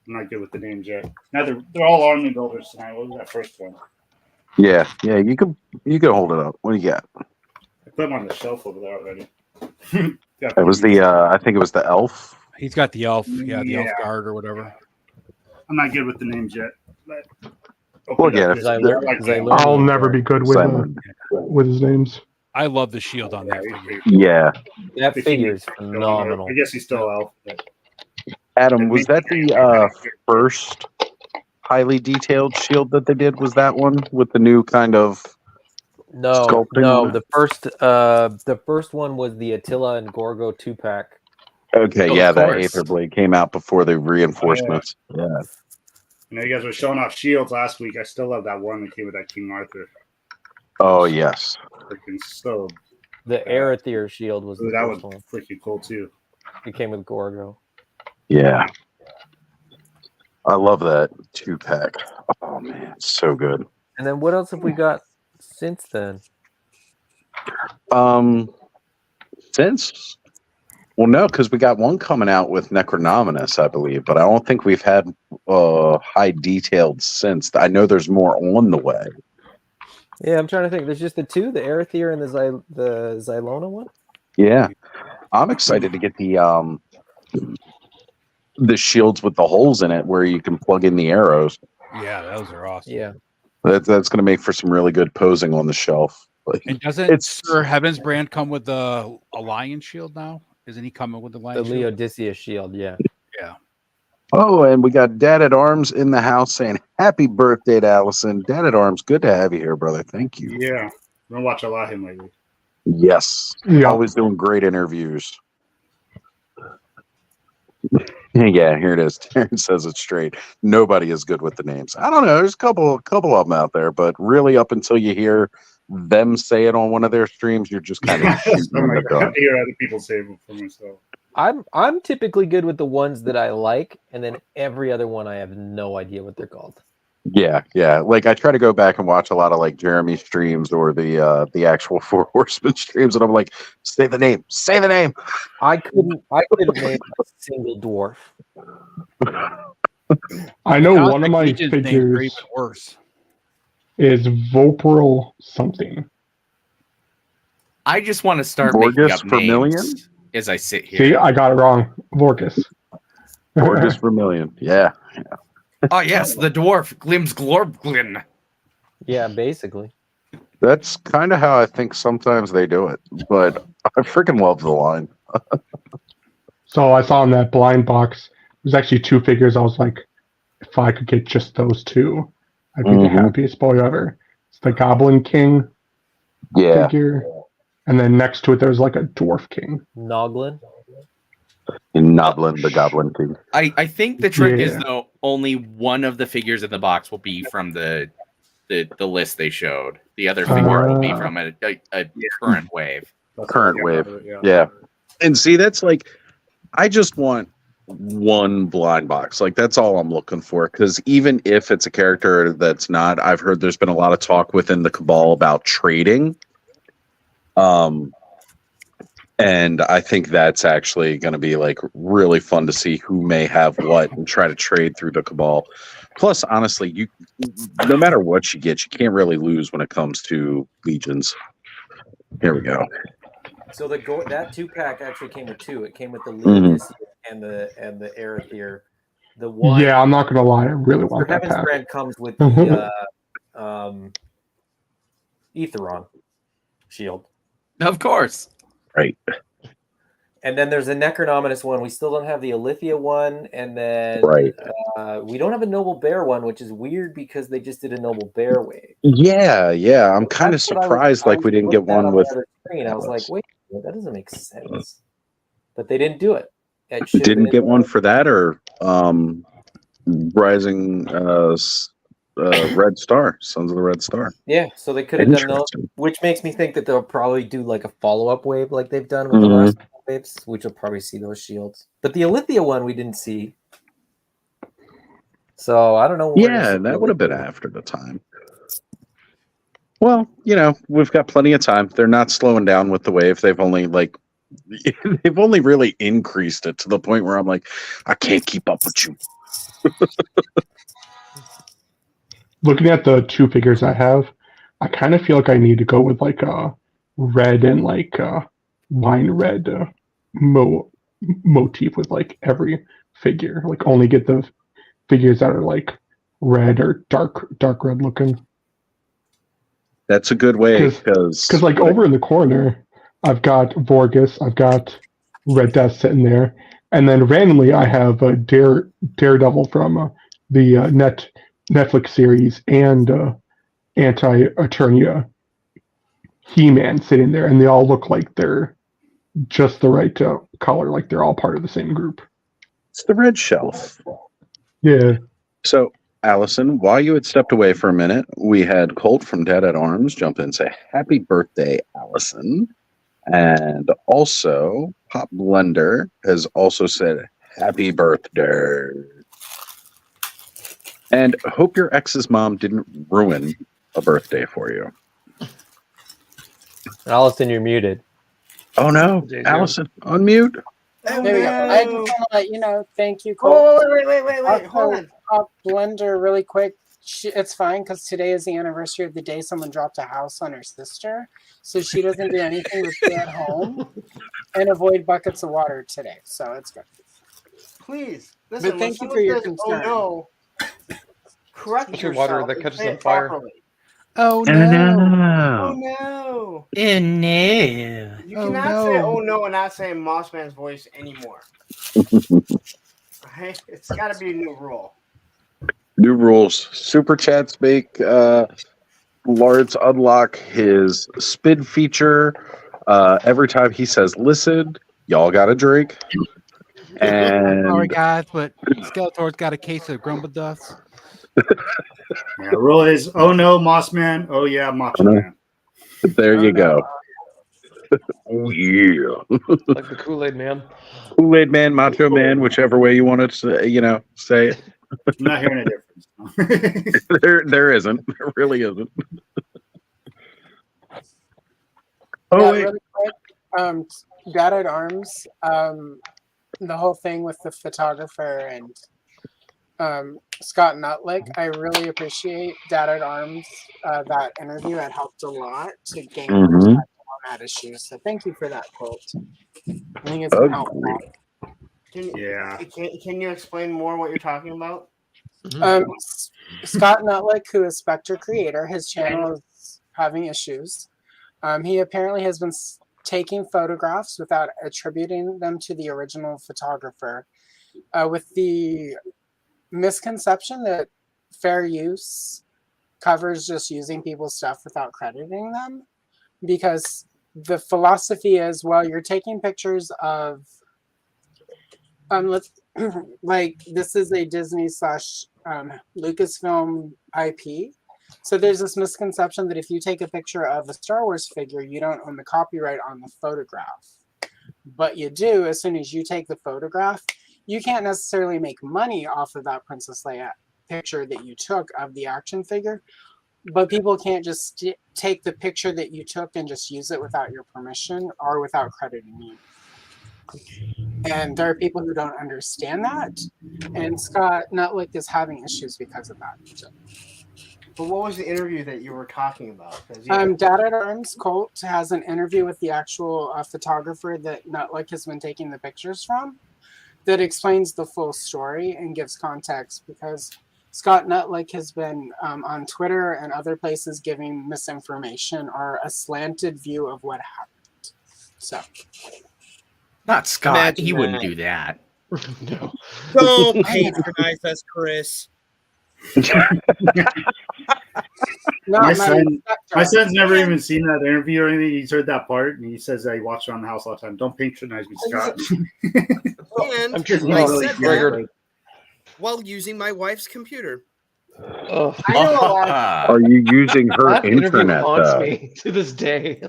Speaker 11: I'm not good with the names yet. Now they're all army builders tonight. What was that first one?
Speaker 1: Yeah, you can hold it up. What do you got?
Speaker 11: I put them on the shelf over there already.
Speaker 1: It was the I think it was the elf.
Speaker 6: He's got the elf, the elf guard or whatever.
Speaker 11: I'm not good with the names yet, but opened
Speaker 1: yeah,
Speaker 11: up
Speaker 1: if
Speaker 11: this-
Speaker 12: I
Speaker 11: I
Speaker 12: learned-
Speaker 11: like
Speaker 12: 'cause I
Speaker 11: that.
Speaker 12: learned-
Speaker 8: I'll never be good
Speaker 1: Simon.
Speaker 8: with his names.
Speaker 6: I love the shield on that
Speaker 11: Yeah, he's
Speaker 6: figure.
Speaker 11: pretty cool.
Speaker 1: Yeah.
Speaker 12: That
Speaker 11: The
Speaker 12: figure is
Speaker 11: human-
Speaker 12: phenomenal.
Speaker 11: I guess he's still elf. But
Speaker 1: Adam, was that the first highly detailed shield that they did? Was that one with the new kind of
Speaker 12: No,
Speaker 1: sculpting
Speaker 12: no.
Speaker 1: on it?
Speaker 12: The first one was the Attila and Gorgo 2-pack.
Speaker 1: Okay,
Speaker 10: Oh,
Speaker 1: yeah,
Speaker 10: of
Speaker 1: that
Speaker 10: course.
Speaker 1: Aether Blade came out before the reinforcements. Yeah.
Speaker 11: I know you guys were showing off shields last week. I still love that one that came with that King Arthur.
Speaker 1: Oh yes.
Speaker 11: Freaking so.
Speaker 12: The Arethyr shield was the
Speaker 11: That
Speaker 12: first
Speaker 11: was
Speaker 12: one.
Speaker 11: freaking cool too.
Speaker 12: It came with Gorgo.
Speaker 1: Yeah. I love that 2-pack. Oh man, it's so good.
Speaker 12: And then what else have we got since then?
Speaker 1: Since well, no, because we got one coming out with Necronominus, I believe, but I don't think we've had high detailed since. I know there's more on the way.
Speaker 12: Yeah, I'm trying to think. There's just the two, the Arethyr and the Xylona one.
Speaker 1: Yeah, I'm excited to get the shields with the holes in it where you can plug in the arrows.
Speaker 6: Yeah, those are awesome.
Speaker 12: Yeah.
Speaker 1: That's going to make for some really good posing on the shelf. Like,
Speaker 6: And doesn't Sir Heaven's brand come with a lion shield now? Isn't he coming with the
Speaker 12: The
Speaker 6: lion shield?
Speaker 12: Leodicea shield, yeah.
Speaker 6: Yeah.
Speaker 1: oh, and we got Dad at Arms in the house saying happy birthday to Allison. Dad at Arms, good to have you here, brother. Thank you.
Speaker 11: Yeah, I'm gonna watch a lot of him lately.
Speaker 1: Yes.
Speaker 8: Yeah.
Speaker 1: Always doing great interviews. Yeah, here it is. Terrence says it straight. Nobody is good with the names. I don't know. There's a couple of them out there, but really, up until you hear them say it on one of their streams, you're just kind of shooting in
Speaker 11: I'm
Speaker 1: the
Speaker 11: like, I
Speaker 1: dark.
Speaker 11: have to hear other people say it for myself.
Speaker 12: I'm typically good with the ones that I like, and then every other one I have no idea what they're called.
Speaker 1: Yeah, yeah. Like I try to go back and watch a lot of like Jeremy streams or the actual Four Horsemen streams, and I'm like, say the name, say the name.
Speaker 12: I couldn't name a single dwarf.
Speaker 8: I know
Speaker 6: Cosmic
Speaker 8: one of my
Speaker 6: Legion's names are
Speaker 8: figures
Speaker 6: even worse.
Speaker 8: is Vopril something.
Speaker 10: I just want to start making
Speaker 1: Vorgus
Speaker 10: up
Speaker 1: Vermilion?
Speaker 10: names as I sit here.
Speaker 8: See, I got it wrong. Vorkus.
Speaker 1: Gorgeous Vermilion. Yeah.
Speaker 10: Oh yes, the dwarf Glim's Glorblin.
Speaker 12: Yeah, basically.
Speaker 1: That's kind of how I think sometimes they do it, but I freaking love the line.
Speaker 8: So I saw in that blind box, there's actually two figures. I was like, if I could get just those two, I'd be the
Speaker 1: Mhm.
Speaker 8: happiest boy ever. It's the Goblin King
Speaker 1: Yeah.
Speaker 8: figure. And then next to it, there's like a Dwarf King.
Speaker 12: Noglin.
Speaker 1: In Noblin, the Goblin King.
Speaker 10: I think the trick is
Speaker 8: Yeah.
Speaker 10: though only one of the figures in the box will be from the list they showed. The other figure will be from a current wave.
Speaker 1: Current wave. Yeah. And see, that's like, I just want one blind box. Like, that's all I'm looking for. Because even if it's a character that's not, I've heard there's been a lot of talk within the Cabal about trading. And I think that's actually going to be like really fun to see who may have what and try to trade through the Cabal. Plus, honestly, you no matter what you get, you can't really lose when it comes to legions. Here we go.
Speaker 12: So that 2-pack actually came with two. It came with the
Speaker 1: Mhm.
Speaker 12: Leodicea and the Arethyr. The one
Speaker 8: Yeah, I'm not going to lie. I really
Speaker 12: for
Speaker 8: want that
Speaker 12: Heaven's
Speaker 8: pack.
Speaker 12: Brand comes with the Aetheron shield.
Speaker 10: Of course.
Speaker 1: Right.
Speaker 12: And then there's a Necronominus one. We still don't have the Alithia one, and then
Speaker 1: Right.
Speaker 12: We don't have a Noble Bear one, which is weird because they just did a Noble Bear wave.
Speaker 1: Yeah, yeah. I'm kind of
Speaker 12: That's what I was-
Speaker 1: surprised
Speaker 12: I
Speaker 1: like
Speaker 12: was
Speaker 1: we didn't get
Speaker 12: looking at
Speaker 1: one
Speaker 12: on
Speaker 1: with
Speaker 12: the other screen. I was like, wait, that doesn't make sense. But they didn't do it. It should have
Speaker 1: didn't
Speaker 12: been
Speaker 1: get
Speaker 12: in
Speaker 1: one
Speaker 12: the-
Speaker 1: for that or Rising Red Star, Sons of the Red Star.
Speaker 12: Yeah, so they could have done those,
Speaker 1: Interesting.
Speaker 12: which makes me think that they'll probably do like a follow-up wave like they've done with
Speaker 1: Mhm.
Speaker 12: the last couple waves, which will probably see those shields. But the Alithia one we didn't see. So I don't know. when we're gonna
Speaker 1: Yeah,
Speaker 12: see
Speaker 1: that
Speaker 12: the
Speaker 1: would have been
Speaker 12: Alithia one.
Speaker 1: after the time. Well, we've got plenty of time. They're not slowing down with the wave. They've only they've only really increased it to the point where I'm like, I can't keep up with you.
Speaker 8: Looking at the two figures I have, I kind of feel like I need to go with like a red and like wine red motif with like every figure. Like only get the figures that are like red or dark red looking.
Speaker 1: That's a good way because
Speaker 8: like over in the corner, I've got Vorgus, I've got Red Death sitting there, and then randomly I have a Daredevil from the Netflix series and Anti-Eternia He-Man sitting there, and they all look like they're just the right color, like they're all part of the same group.
Speaker 1: it's the red shelf.
Speaker 8: Yeah.
Speaker 1: So, Allison, while you had stepped away for a minute, we had Colt from Dad at Arms jump in and say, "Happy birthday, Allison." And also, Pop Blender has also said, "Happy birthday." And hope your ex's mom didn't ruin a birthday for you.
Speaker 12: Allison, you're muted.
Speaker 1: Oh no, Allison, unmute.
Speaker 2: There we go. I just want to let you know. Thank you, Cole.
Speaker 4: Oh, wait. Hold on.
Speaker 2: Blender, really quick. It's fine because today is the anniversary of the day someone dropped a house on her sister, so she doesn't do anything but stay at home and avoid buckets of water today. So it's good.
Speaker 4: Please listen.
Speaker 2: But thank you for your concern.
Speaker 4: Oh no! Correct
Speaker 5: Especially
Speaker 4: yourself.
Speaker 5: water that
Speaker 4: and
Speaker 5: catches
Speaker 4: say
Speaker 5: on
Speaker 4: it
Speaker 5: fire.
Speaker 4: properly.
Speaker 2: Oh
Speaker 4: Oh
Speaker 2: no!
Speaker 4: no!
Speaker 10: Oh no!
Speaker 4: You cannot say "oh no" and not say Mossman's voice anymore. Right? It's got to be a new rule.
Speaker 1: New rules. Super chats make Lars unlock his spin feature. Every time he says "listen," y'all got a drink. And
Speaker 6: Sorry, guys, but Skeletor's got a case of Grumble Dust.
Speaker 11: Yeah, rule is, oh no, Moss Man. Oh yeah, Macho Man.
Speaker 1: There you go. Oh yeah.
Speaker 5: Like the Kool-Aid Man.
Speaker 1: Kool-Aid Man, Macho Man, whichever way you want to say it.
Speaker 11: I'm not hearing a difference.
Speaker 1: There isn't. There really isn't. Oh
Speaker 2: Yeah,
Speaker 1: wait.
Speaker 2: really quick. Dad at Arms. The whole thing with the photographer and Scott Nutlick. I really appreciate Dad at Arms. That interview had helped a lot to gain perspective on that issue. So thank you for that, Colt. I think it's been helpful.
Speaker 4: Can you explain more what you're talking about?
Speaker 2: Scott Nutlick, who is Spectre creator, his channel is having issues. He apparently has been taking photographs without attributing them to the original photographer, with the misconception that fair use covers just using people's stuff without crediting them, because the philosophy is, well, you're taking pictures of like this is a Disney / Lucasfilm IP. So there's this misconception that if you take a picture of a Star Wars figure, you don't own the copyright on the photograph. But you do as soon as you take the photograph. You can't necessarily make money off of that Princess Leia picture that you took of the action figure, but people can't just take the picture that you took and just use it without your permission or without crediting you. And there are people who don't understand that, and Scott Nutlick is having issues because of that. So.
Speaker 4: But what was the interview that you were talking about?
Speaker 2: Dad at Arms Colt has an interview with the actual photographer that Nutlick has been taking the pictures from, that explains the full story and gives context, because Scott Nutlick has been on Twitter and other places giving misinformation or a slanted view of what happened. So,
Speaker 10: not Scott.
Speaker 9: Imagine
Speaker 10: he wouldn't
Speaker 9: that.
Speaker 10: do that.
Speaker 5: No.
Speaker 9: Don't patronize us, Chris.
Speaker 11: My son's never even seen that interview or anything. He's heard that part, and he says that he watched it on the house all the time. Don't patronize me, Scott.
Speaker 9: And
Speaker 5: I'm sure
Speaker 9: I
Speaker 5: really
Speaker 9: said
Speaker 5: triggered.
Speaker 9: that while using my wife's computer.
Speaker 4: I know a lot of
Speaker 1: Are you using her
Speaker 5: That interview
Speaker 1: internet
Speaker 5: haunts
Speaker 1: though?
Speaker 5: me to this day.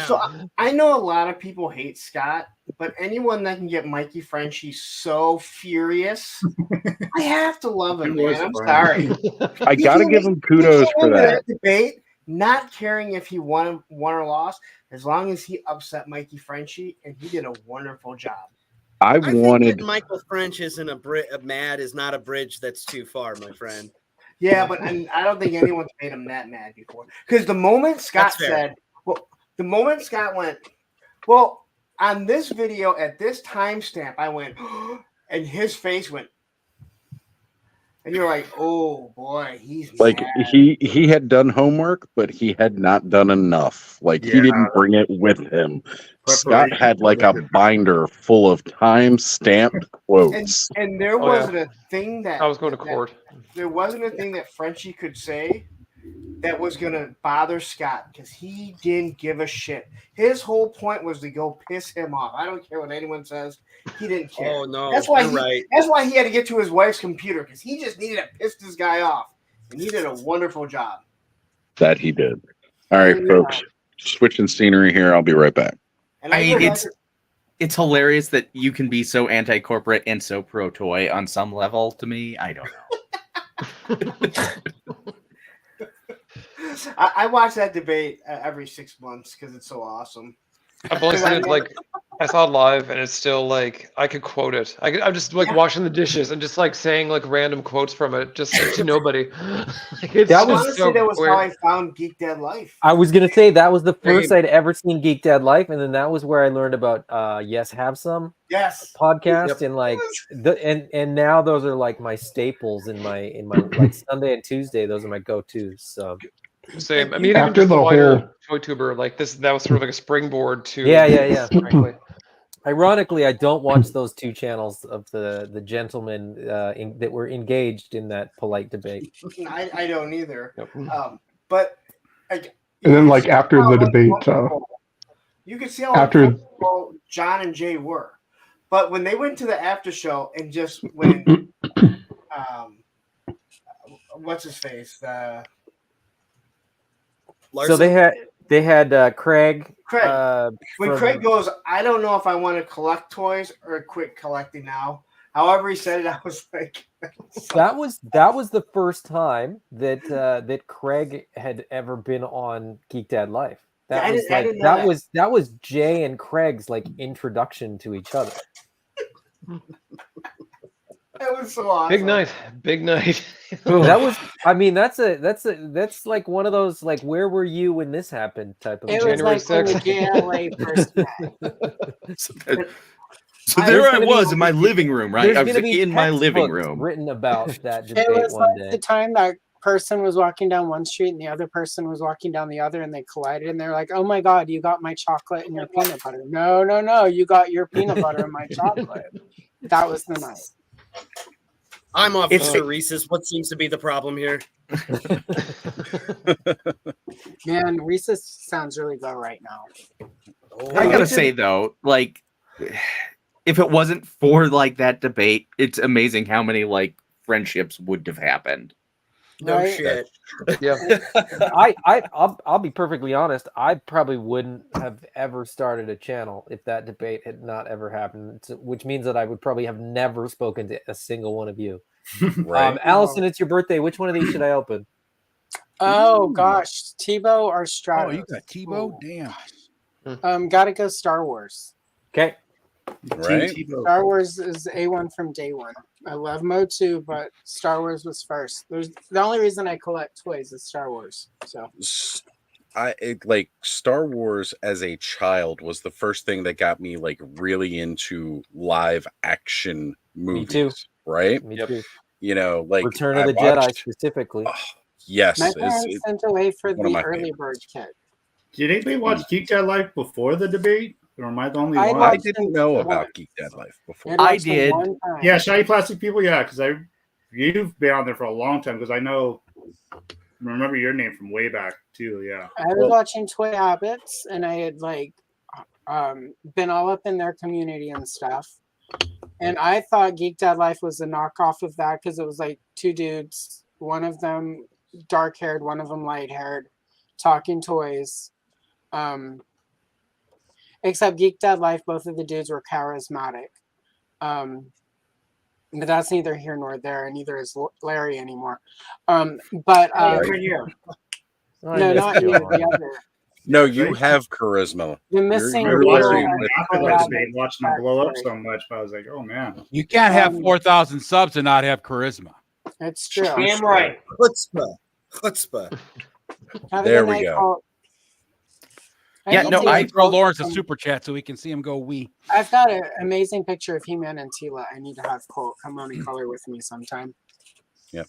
Speaker 4: So I know a lot of people hate Scott, but anyone that can get Mikey Frenchie so furious, I have to love him, man. I'm sorry.
Speaker 1: I gotta give him kudos for that.
Speaker 4: Debate, not caring if he won or lost, as long as he upset Mikey Frenchie, and he did a wonderful job.
Speaker 1: I
Speaker 9: think
Speaker 1: wanted
Speaker 9: that Michael French isn't mad is not a bridge that's too far, my friend.
Speaker 4: Yeah, but I don't think anyone's made him that mad before. Because the moment Scott said, the moment Scott went, well, on this video at this timestamp, I went, and his face went. And you're like, oh boy, he's
Speaker 1: Like
Speaker 4: mad.
Speaker 1: he had done homework, but he had not done enough. Like he
Speaker 11: Yeah.
Speaker 1: didn't bring it with him. Scott
Speaker 11: Preparation
Speaker 1: had like a binder full of time-stamped quotes.
Speaker 4: And there
Speaker 5: Oh, yeah.
Speaker 4: wasn't a thing that
Speaker 5: I was going to
Speaker 4: that-
Speaker 5: court.
Speaker 4: There wasn't a thing that Frenchie could say that was gonna bother Scott because he didn't give a shit. His whole point was to go piss him off. I don't care what anyone says. He didn't care.
Speaker 9: Oh no,
Speaker 4: That's why
Speaker 9: you're right.
Speaker 4: That's why he had to get to his wife's computer because he just needed to piss this guy off, and he did a wonderful job.
Speaker 1: That he did. All right, folks. Switching scenery here. I'll be right back.
Speaker 4: And
Speaker 10: I mean,
Speaker 4: go back
Speaker 10: it's hilarious that you can be so anti-corporate and so pro-toy on some level. To me, I don't know.
Speaker 4: I watch that debate every 6 months because it's so awesome.
Speaker 5: I've only seen it like I saw it live, and it's still like I could quote it. I'm just like washing the dishes and just like saying like random quotes from it, just to nobody. Like, it's
Speaker 12: That was-
Speaker 5: just
Speaker 4: Honestly,
Speaker 5: so
Speaker 4: that was
Speaker 5: weird.
Speaker 4: how I found Geek Dead Life.
Speaker 12: I was gonna say that was the first
Speaker 5: Same.
Speaker 12: I'd ever seen Geek Dad Life, and then that was where I learned about Yes Have Some
Speaker 4: Yes.
Speaker 12: podcast,
Speaker 5: Yep.
Speaker 12: and like and now those are like my staples in my like Sunday and Tuesday. Those are my go-tos. So
Speaker 5: Same. I mean, even
Speaker 8: After
Speaker 5: just
Speaker 8: the
Speaker 5: the wider
Speaker 8: whole-
Speaker 5: toy tuber, like this, that was sort of like a springboard to.
Speaker 12: yeah.
Speaker 5: Frankly.
Speaker 12: Ironically, I don't watch those two channels of the gentlemen that were engaged in that polite debate.
Speaker 4: I don't either.
Speaker 5: Yep.
Speaker 4: But like,
Speaker 8: And then,
Speaker 4: you
Speaker 8: like,
Speaker 4: can see
Speaker 8: after
Speaker 4: how
Speaker 8: the debate,
Speaker 4: uncomfortable- you can see how
Speaker 8: after-
Speaker 4: uncomfortable John and Jay were. But when they went to the after show and just when what's his face?
Speaker 12: So they had Craig.
Speaker 4: Craig. When
Speaker 12: from-
Speaker 4: Craig goes, I don't know if I want to collect toys or quit collecting now. However he said it, I was like,
Speaker 12: that was the first time that that Craig had ever been on Geek Dad Life. That
Speaker 4: Yeah, I
Speaker 12: was
Speaker 4: didn't- I
Speaker 12: like
Speaker 4: didn't know
Speaker 12: that was Jay and Craig's like introduction to each other.
Speaker 4: that was so awesome.
Speaker 5: Big night. Big night.
Speaker 12: That was, I mean, that's like one of those like where were you when this happened type of.
Speaker 2: It was
Speaker 5: January
Speaker 2: like when the
Speaker 5: 6th.
Speaker 2: GLA first met.
Speaker 10: So
Speaker 12: There's
Speaker 10: there I
Speaker 12: gonna be-
Speaker 10: was in my living room, right?
Speaker 12: There's
Speaker 10: I was
Speaker 12: gonna be
Speaker 10: in my living
Speaker 12: textbooks
Speaker 10: room.
Speaker 12: written about that debate
Speaker 2: It was
Speaker 12: one
Speaker 2: like
Speaker 12: day.
Speaker 2: the time that person was walking down one street and the other person was walking down the other, and they collided, and they're like, "Oh my God, you got my chocolate and your peanut butter." No, you got your peanut butter and my chocolate. That was the night.
Speaker 9: I'm
Speaker 10: It's-
Speaker 9: Officer Reese's. What seems to be the problem here?
Speaker 2: Man, Reese's sounds really good right now.
Speaker 10: I gotta
Speaker 12: Which is-
Speaker 10: say though, like, if it wasn't for like that debate, it's amazing how many like friendships would have happened.
Speaker 9: No
Speaker 2: Right?
Speaker 9: shit.
Speaker 5: Yeah.
Speaker 12: I'll be perfectly honest. I probably wouldn't have ever started a channel if that debate had not ever happened. Which means that I would probably have never spoken to a single one of you.
Speaker 1: Right.
Speaker 12: Allison, it's your birthday. Which one of these should I open?
Speaker 2: Oh
Speaker 1: Ooh.
Speaker 2: gosh, Tebow or Stratos?
Speaker 6: Oh, you got Tebow?
Speaker 2: Ooh.
Speaker 6: Damn.
Speaker 2: Gotta go Star Wars.
Speaker 12: Okay.
Speaker 1: Right.
Speaker 2: Star Wars is A1 from day one. I love Mode 2, but Star Wars was first. There's the only reason I collect toys is Star Wars. So
Speaker 1: Like Star Wars as a child was the first thing that got me like really into live action movies.
Speaker 12: too.
Speaker 1: Right?
Speaker 12: Me
Speaker 5: Yep.
Speaker 12: too.
Speaker 1: You know, like
Speaker 12: Return of
Speaker 1: I
Speaker 12: the Jedi
Speaker 1: watched-
Speaker 12: specifically.
Speaker 1: Yes,
Speaker 2: my
Speaker 1: it's-
Speaker 2: parents
Speaker 1: it's
Speaker 2: sent away for
Speaker 1: one of my
Speaker 2: the early
Speaker 1: favorites.
Speaker 2: bird kit.
Speaker 11: Did anybody watch Geek Dad Life before the debate? Or am I the only
Speaker 2: I
Speaker 11: one?
Speaker 1: I
Speaker 2: watched
Speaker 1: didn't
Speaker 2: them
Speaker 1: know
Speaker 2: once.
Speaker 1: about Geek Dad Life before.
Speaker 2: I'd
Speaker 10: I
Speaker 2: watched them
Speaker 10: did.
Speaker 2: one time.
Speaker 11: Yeah, Shiny Plastic People, yeah, because you've been on there for a long time because I remember your name from way back too, yeah.
Speaker 2: I was watching Toy Habits, and I had like been all up in their community and stuff. And I thought Geek Dad Life was a knockoff of that because it was like two dudes, one of them dark haired, one of them light haired, talking toys. Except Geek Dad Life, both of the dudes were charismatic. But that's neither here nor there, and neither is Larry anymore. But
Speaker 4: Right here.
Speaker 2: no, not you, the other.
Speaker 1: No, you have charisma.
Speaker 2: The missing
Speaker 1: you're
Speaker 2: wheel
Speaker 1: Larry
Speaker 2: has
Speaker 1: with
Speaker 11: After the
Speaker 2: collabed
Speaker 11: debate, watching them
Speaker 2: with
Speaker 11: blow up
Speaker 2: Larry.
Speaker 11: so much, I was like, oh man.
Speaker 6: You can't have 4,000 subs and not have charisma.
Speaker 2: It's true.
Speaker 4: Damn right.
Speaker 9: Chutzpah. Chutzpah.
Speaker 2: Have a
Speaker 1: There
Speaker 2: good
Speaker 1: we
Speaker 2: night,
Speaker 1: go.
Speaker 2: Colt. I
Speaker 10: Yeah,
Speaker 2: need
Speaker 10: no,
Speaker 2: to
Speaker 10: I-
Speaker 2: get
Speaker 6: Throw
Speaker 2: Colt
Speaker 6: Lawrence a
Speaker 2: some-
Speaker 6: super chat so we can see him go wee.
Speaker 2: I've got an amazing picture of He-Man and Tila. I need to have Colt come on and color with me sometime.
Speaker 1: Yeah.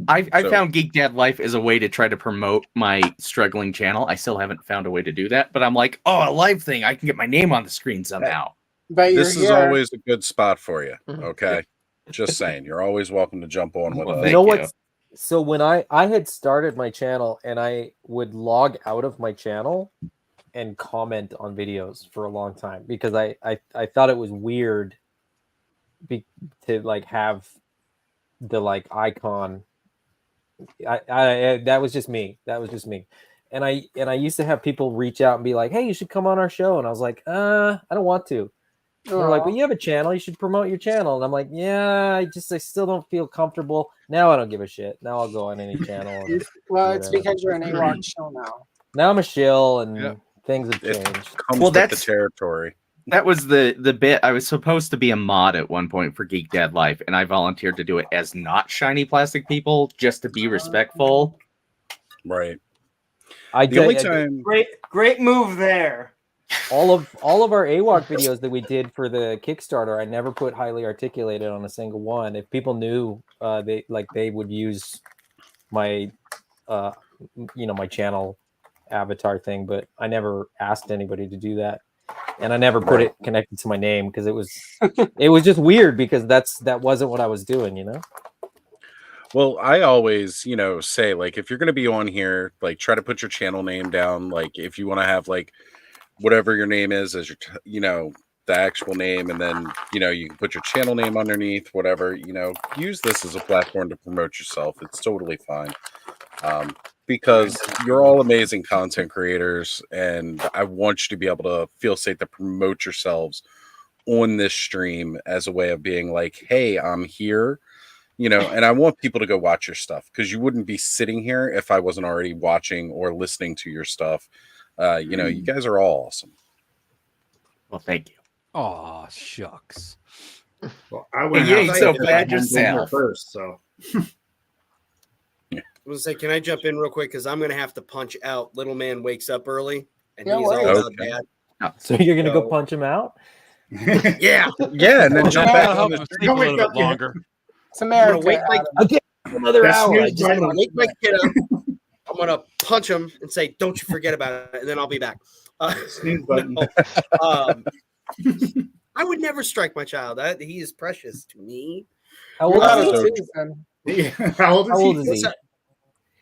Speaker 10: I
Speaker 1: So-
Speaker 10: found Geek Dad Life as a way to try to promote my struggling channel. I still haven't found a way to do that, but I'm like, oh, a live thing. I can get my name on the screen somehow.
Speaker 2: But
Speaker 1: This
Speaker 2: you're
Speaker 1: is
Speaker 2: here.
Speaker 1: always a good spot for you.
Speaker 5: Mhm.
Speaker 1: Okay. Just saying, you're always welcome to jump on with
Speaker 10: Well,
Speaker 1: us.
Speaker 12: You
Speaker 10: thank
Speaker 12: know
Speaker 10: you.
Speaker 12: what? So when I had started my channel and I would log out of my channel and comment on videos for a long time because I thought it was weird to like have the like icon. I that was just me. That was just me. And I used to have people reach out and be like, "Hey, you should come on our show." And I was like, I don't want to. And they're like, "But you have a channel. You should promote your channel." And I'm like, "Yeah, I still don't feel comfortable." Now I don't give a shit. Now I'll go on any channel. And
Speaker 2: Well, it's
Speaker 12: whatever.
Speaker 2: because you're an AWOC show now.
Speaker 12: Now I'm a shill and
Speaker 6: Yeah.
Speaker 12: things have
Speaker 1: It
Speaker 12: changed.
Speaker 1: comes
Speaker 10: Well,
Speaker 1: with the
Speaker 10: that's-
Speaker 1: territory.
Speaker 10: That was the bit. I was supposed to be a mod at one point for Geek Dad Life, and I volunteered to do it as not shiny plastic people, just to be respectful.
Speaker 1: Right.
Speaker 12: I
Speaker 1: The only
Speaker 12: did
Speaker 1: time
Speaker 4: Great move there.
Speaker 12: all of our AWOC videos that we did for the Kickstarter. I never put highly articulated on a single one. If people knew, they would use my, my channel avatar thing, but I never asked anybody to do that, and I never put it connected to my name because it was just weird because that wasn't what I was doing, you know.
Speaker 1: Well, I always, say like if you're going to be on here, like try to put your channel name down. Like if you want to have like whatever your name is as your, the actual name, and then you can put your channel name underneath. Whatever, use this as a platform to promote yourself. It's totally fine, because you're all amazing content creators, and I want you to be able to feel safe to promote yourselves on this stream as a way of being like, hey, I'm here. And I want people to go watch your stuff because you wouldn't be sitting here if I wasn't already watching or listening to your stuff. You guys are all awesome.
Speaker 10: Well, thank you.
Speaker 6: Oh, shucks.
Speaker 11: Well, I went
Speaker 10: You
Speaker 11: out
Speaker 10: ain't
Speaker 11: there
Speaker 10: so
Speaker 11: because
Speaker 10: bad
Speaker 11: I'm being here
Speaker 10: yourself.
Speaker 11: first, so
Speaker 9: I was say, can I jump in real quick? Because I'm going to have to punch out. Little man wakes up early, and
Speaker 2: No
Speaker 9: he's all
Speaker 2: worries.
Speaker 9: about
Speaker 1: Okay.
Speaker 9: dad.
Speaker 12: So you're gonna go
Speaker 9: So-
Speaker 12: punch him out?
Speaker 9: Yeah,
Speaker 1: Yeah, and then
Speaker 6: Well,
Speaker 1: jump
Speaker 6: that'll
Speaker 1: back on
Speaker 6: help
Speaker 1: the
Speaker 6: him
Speaker 1: stream.
Speaker 6: sleep a
Speaker 11: Don't wake
Speaker 6: little bit
Speaker 11: up yet.
Speaker 6: longer.
Speaker 2: It's
Speaker 9: I'm going
Speaker 2: America.
Speaker 9: to wake like
Speaker 2: Adam.
Speaker 12: I'll get another
Speaker 11: That's
Speaker 12: hour.
Speaker 11: snooze button.
Speaker 9: I'm gonna wake my kid up. I'm gonna punch him and say, "Don't you forget about it," and then I'll be back.
Speaker 11: snooze button.
Speaker 9: No. I would never strike my child. He is precious to me.
Speaker 12: How
Speaker 2: You're
Speaker 12: old
Speaker 2: not
Speaker 12: is
Speaker 2: a
Speaker 12: he?
Speaker 2: citizen.
Speaker 11: Yeah. How old is
Speaker 12: How
Speaker 11: he?
Speaker 12: old is he?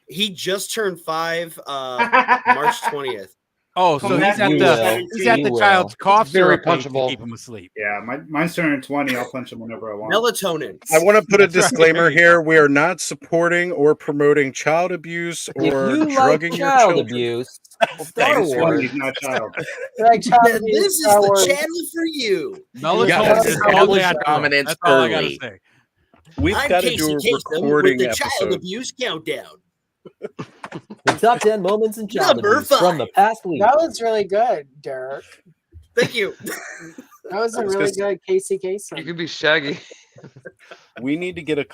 Speaker 9: He just turned 5, March 20th.
Speaker 6: Oh, so
Speaker 4: Come
Speaker 6: he's
Speaker 4: back
Speaker 6: at
Speaker 12: You
Speaker 6: the
Speaker 12: will.
Speaker 6: he's at
Speaker 12: You
Speaker 6: the
Speaker 12: will.
Speaker 6: child's cough
Speaker 5: Very
Speaker 6: syrup to
Speaker 5: punchable.
Speaker 6: keep him asleep.
Speaker 11: Yeah, mine's turning 20. I'll punch him whenever I want.
Speaker 9: Melatonin.
Speaker 1: I want to put a
Speaker 6: That's right.
Speaker 1: disclaimer here. We are not supporting or promoting child abuse
Speaker 12: If
Speaker 1: or
Speaker 12: you like
Speaker 1: drugging your
Speaker 12: child
Speaker 1: children.
Speaker 12: abuse, Star
Speaker 11: Thanks,
Speaker 12: Wars.
Speaker 11: he's not a child.
Speaker 2: Like child
Speaker 9: This
Speaker 2: abuse,
Speaker 9: is
Speaker 2: Star
Speaker 9: the
Speaker 2: Wars.
Speaker 9: channel for you.
Speaker 6: Melatonin
Speaker 12: gotta
Speaker 6: is all
Speaker 12: establish
Speaker 6: natural.
Speaker 10: dominance
Speaker 6: That's all I gotta
Speaker 10: early.
Speaker 6: say.
Speaker 1: We've
Speaker 9: I'm
Speaker 1: got to
Speaker 9: Casey
Speaker 1: do a
Speaker 9: Kasem
Speaker 1: recording
Speaker 9: with the Child
Speaker 1: episode.
Speaker 9: Abuse Countdown.
Speaker 12: The top 10 moments in child
Speaker 9: Number
Speaker 12: abuse from the
Speaker 9: 5.
Speaker 12: past week.
Speaker 2: That was really good, Derek.
Speaker 9: Thank you.
Speaker 2: That was a
Speaker 1: I was
Speaker 2: really
Speaker 1: gonna
Speaker 2: good Casey
Speaker 5: You
Speaker 2: Kasem.
Speaker 5: could be Shaggy.
Speaker 1: We need to get a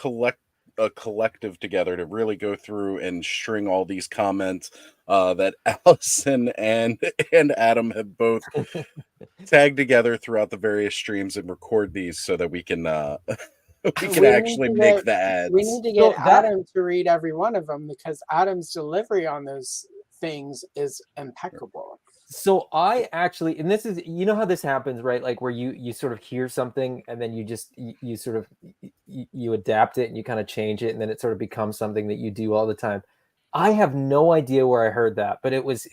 Speaker 1: collective together to really go through and string all these comments that Allison and Adam have both tagged together throughout the various streams and record these so that we can we can
Speaker 2: We need
Speaker 1: actually
Speaker 2: to
Speaker 1: make
Speaker 2: get-
Speaker 1: the ads.
Speaker 2: We need to
Speaker 12: So
Speaker 2: get
Speaker 12: that-
Speaker 2: Adam to read every one of them because Adam's delivery on those things is impeccable.
Speaker 12: So I actually, and this is, you know how this happens, right? Like where you sort of hear something and then you sort of you adapt it and you kind of change it and then it sort of becomes something that you do all the time. I have no idea where I heard that, but it was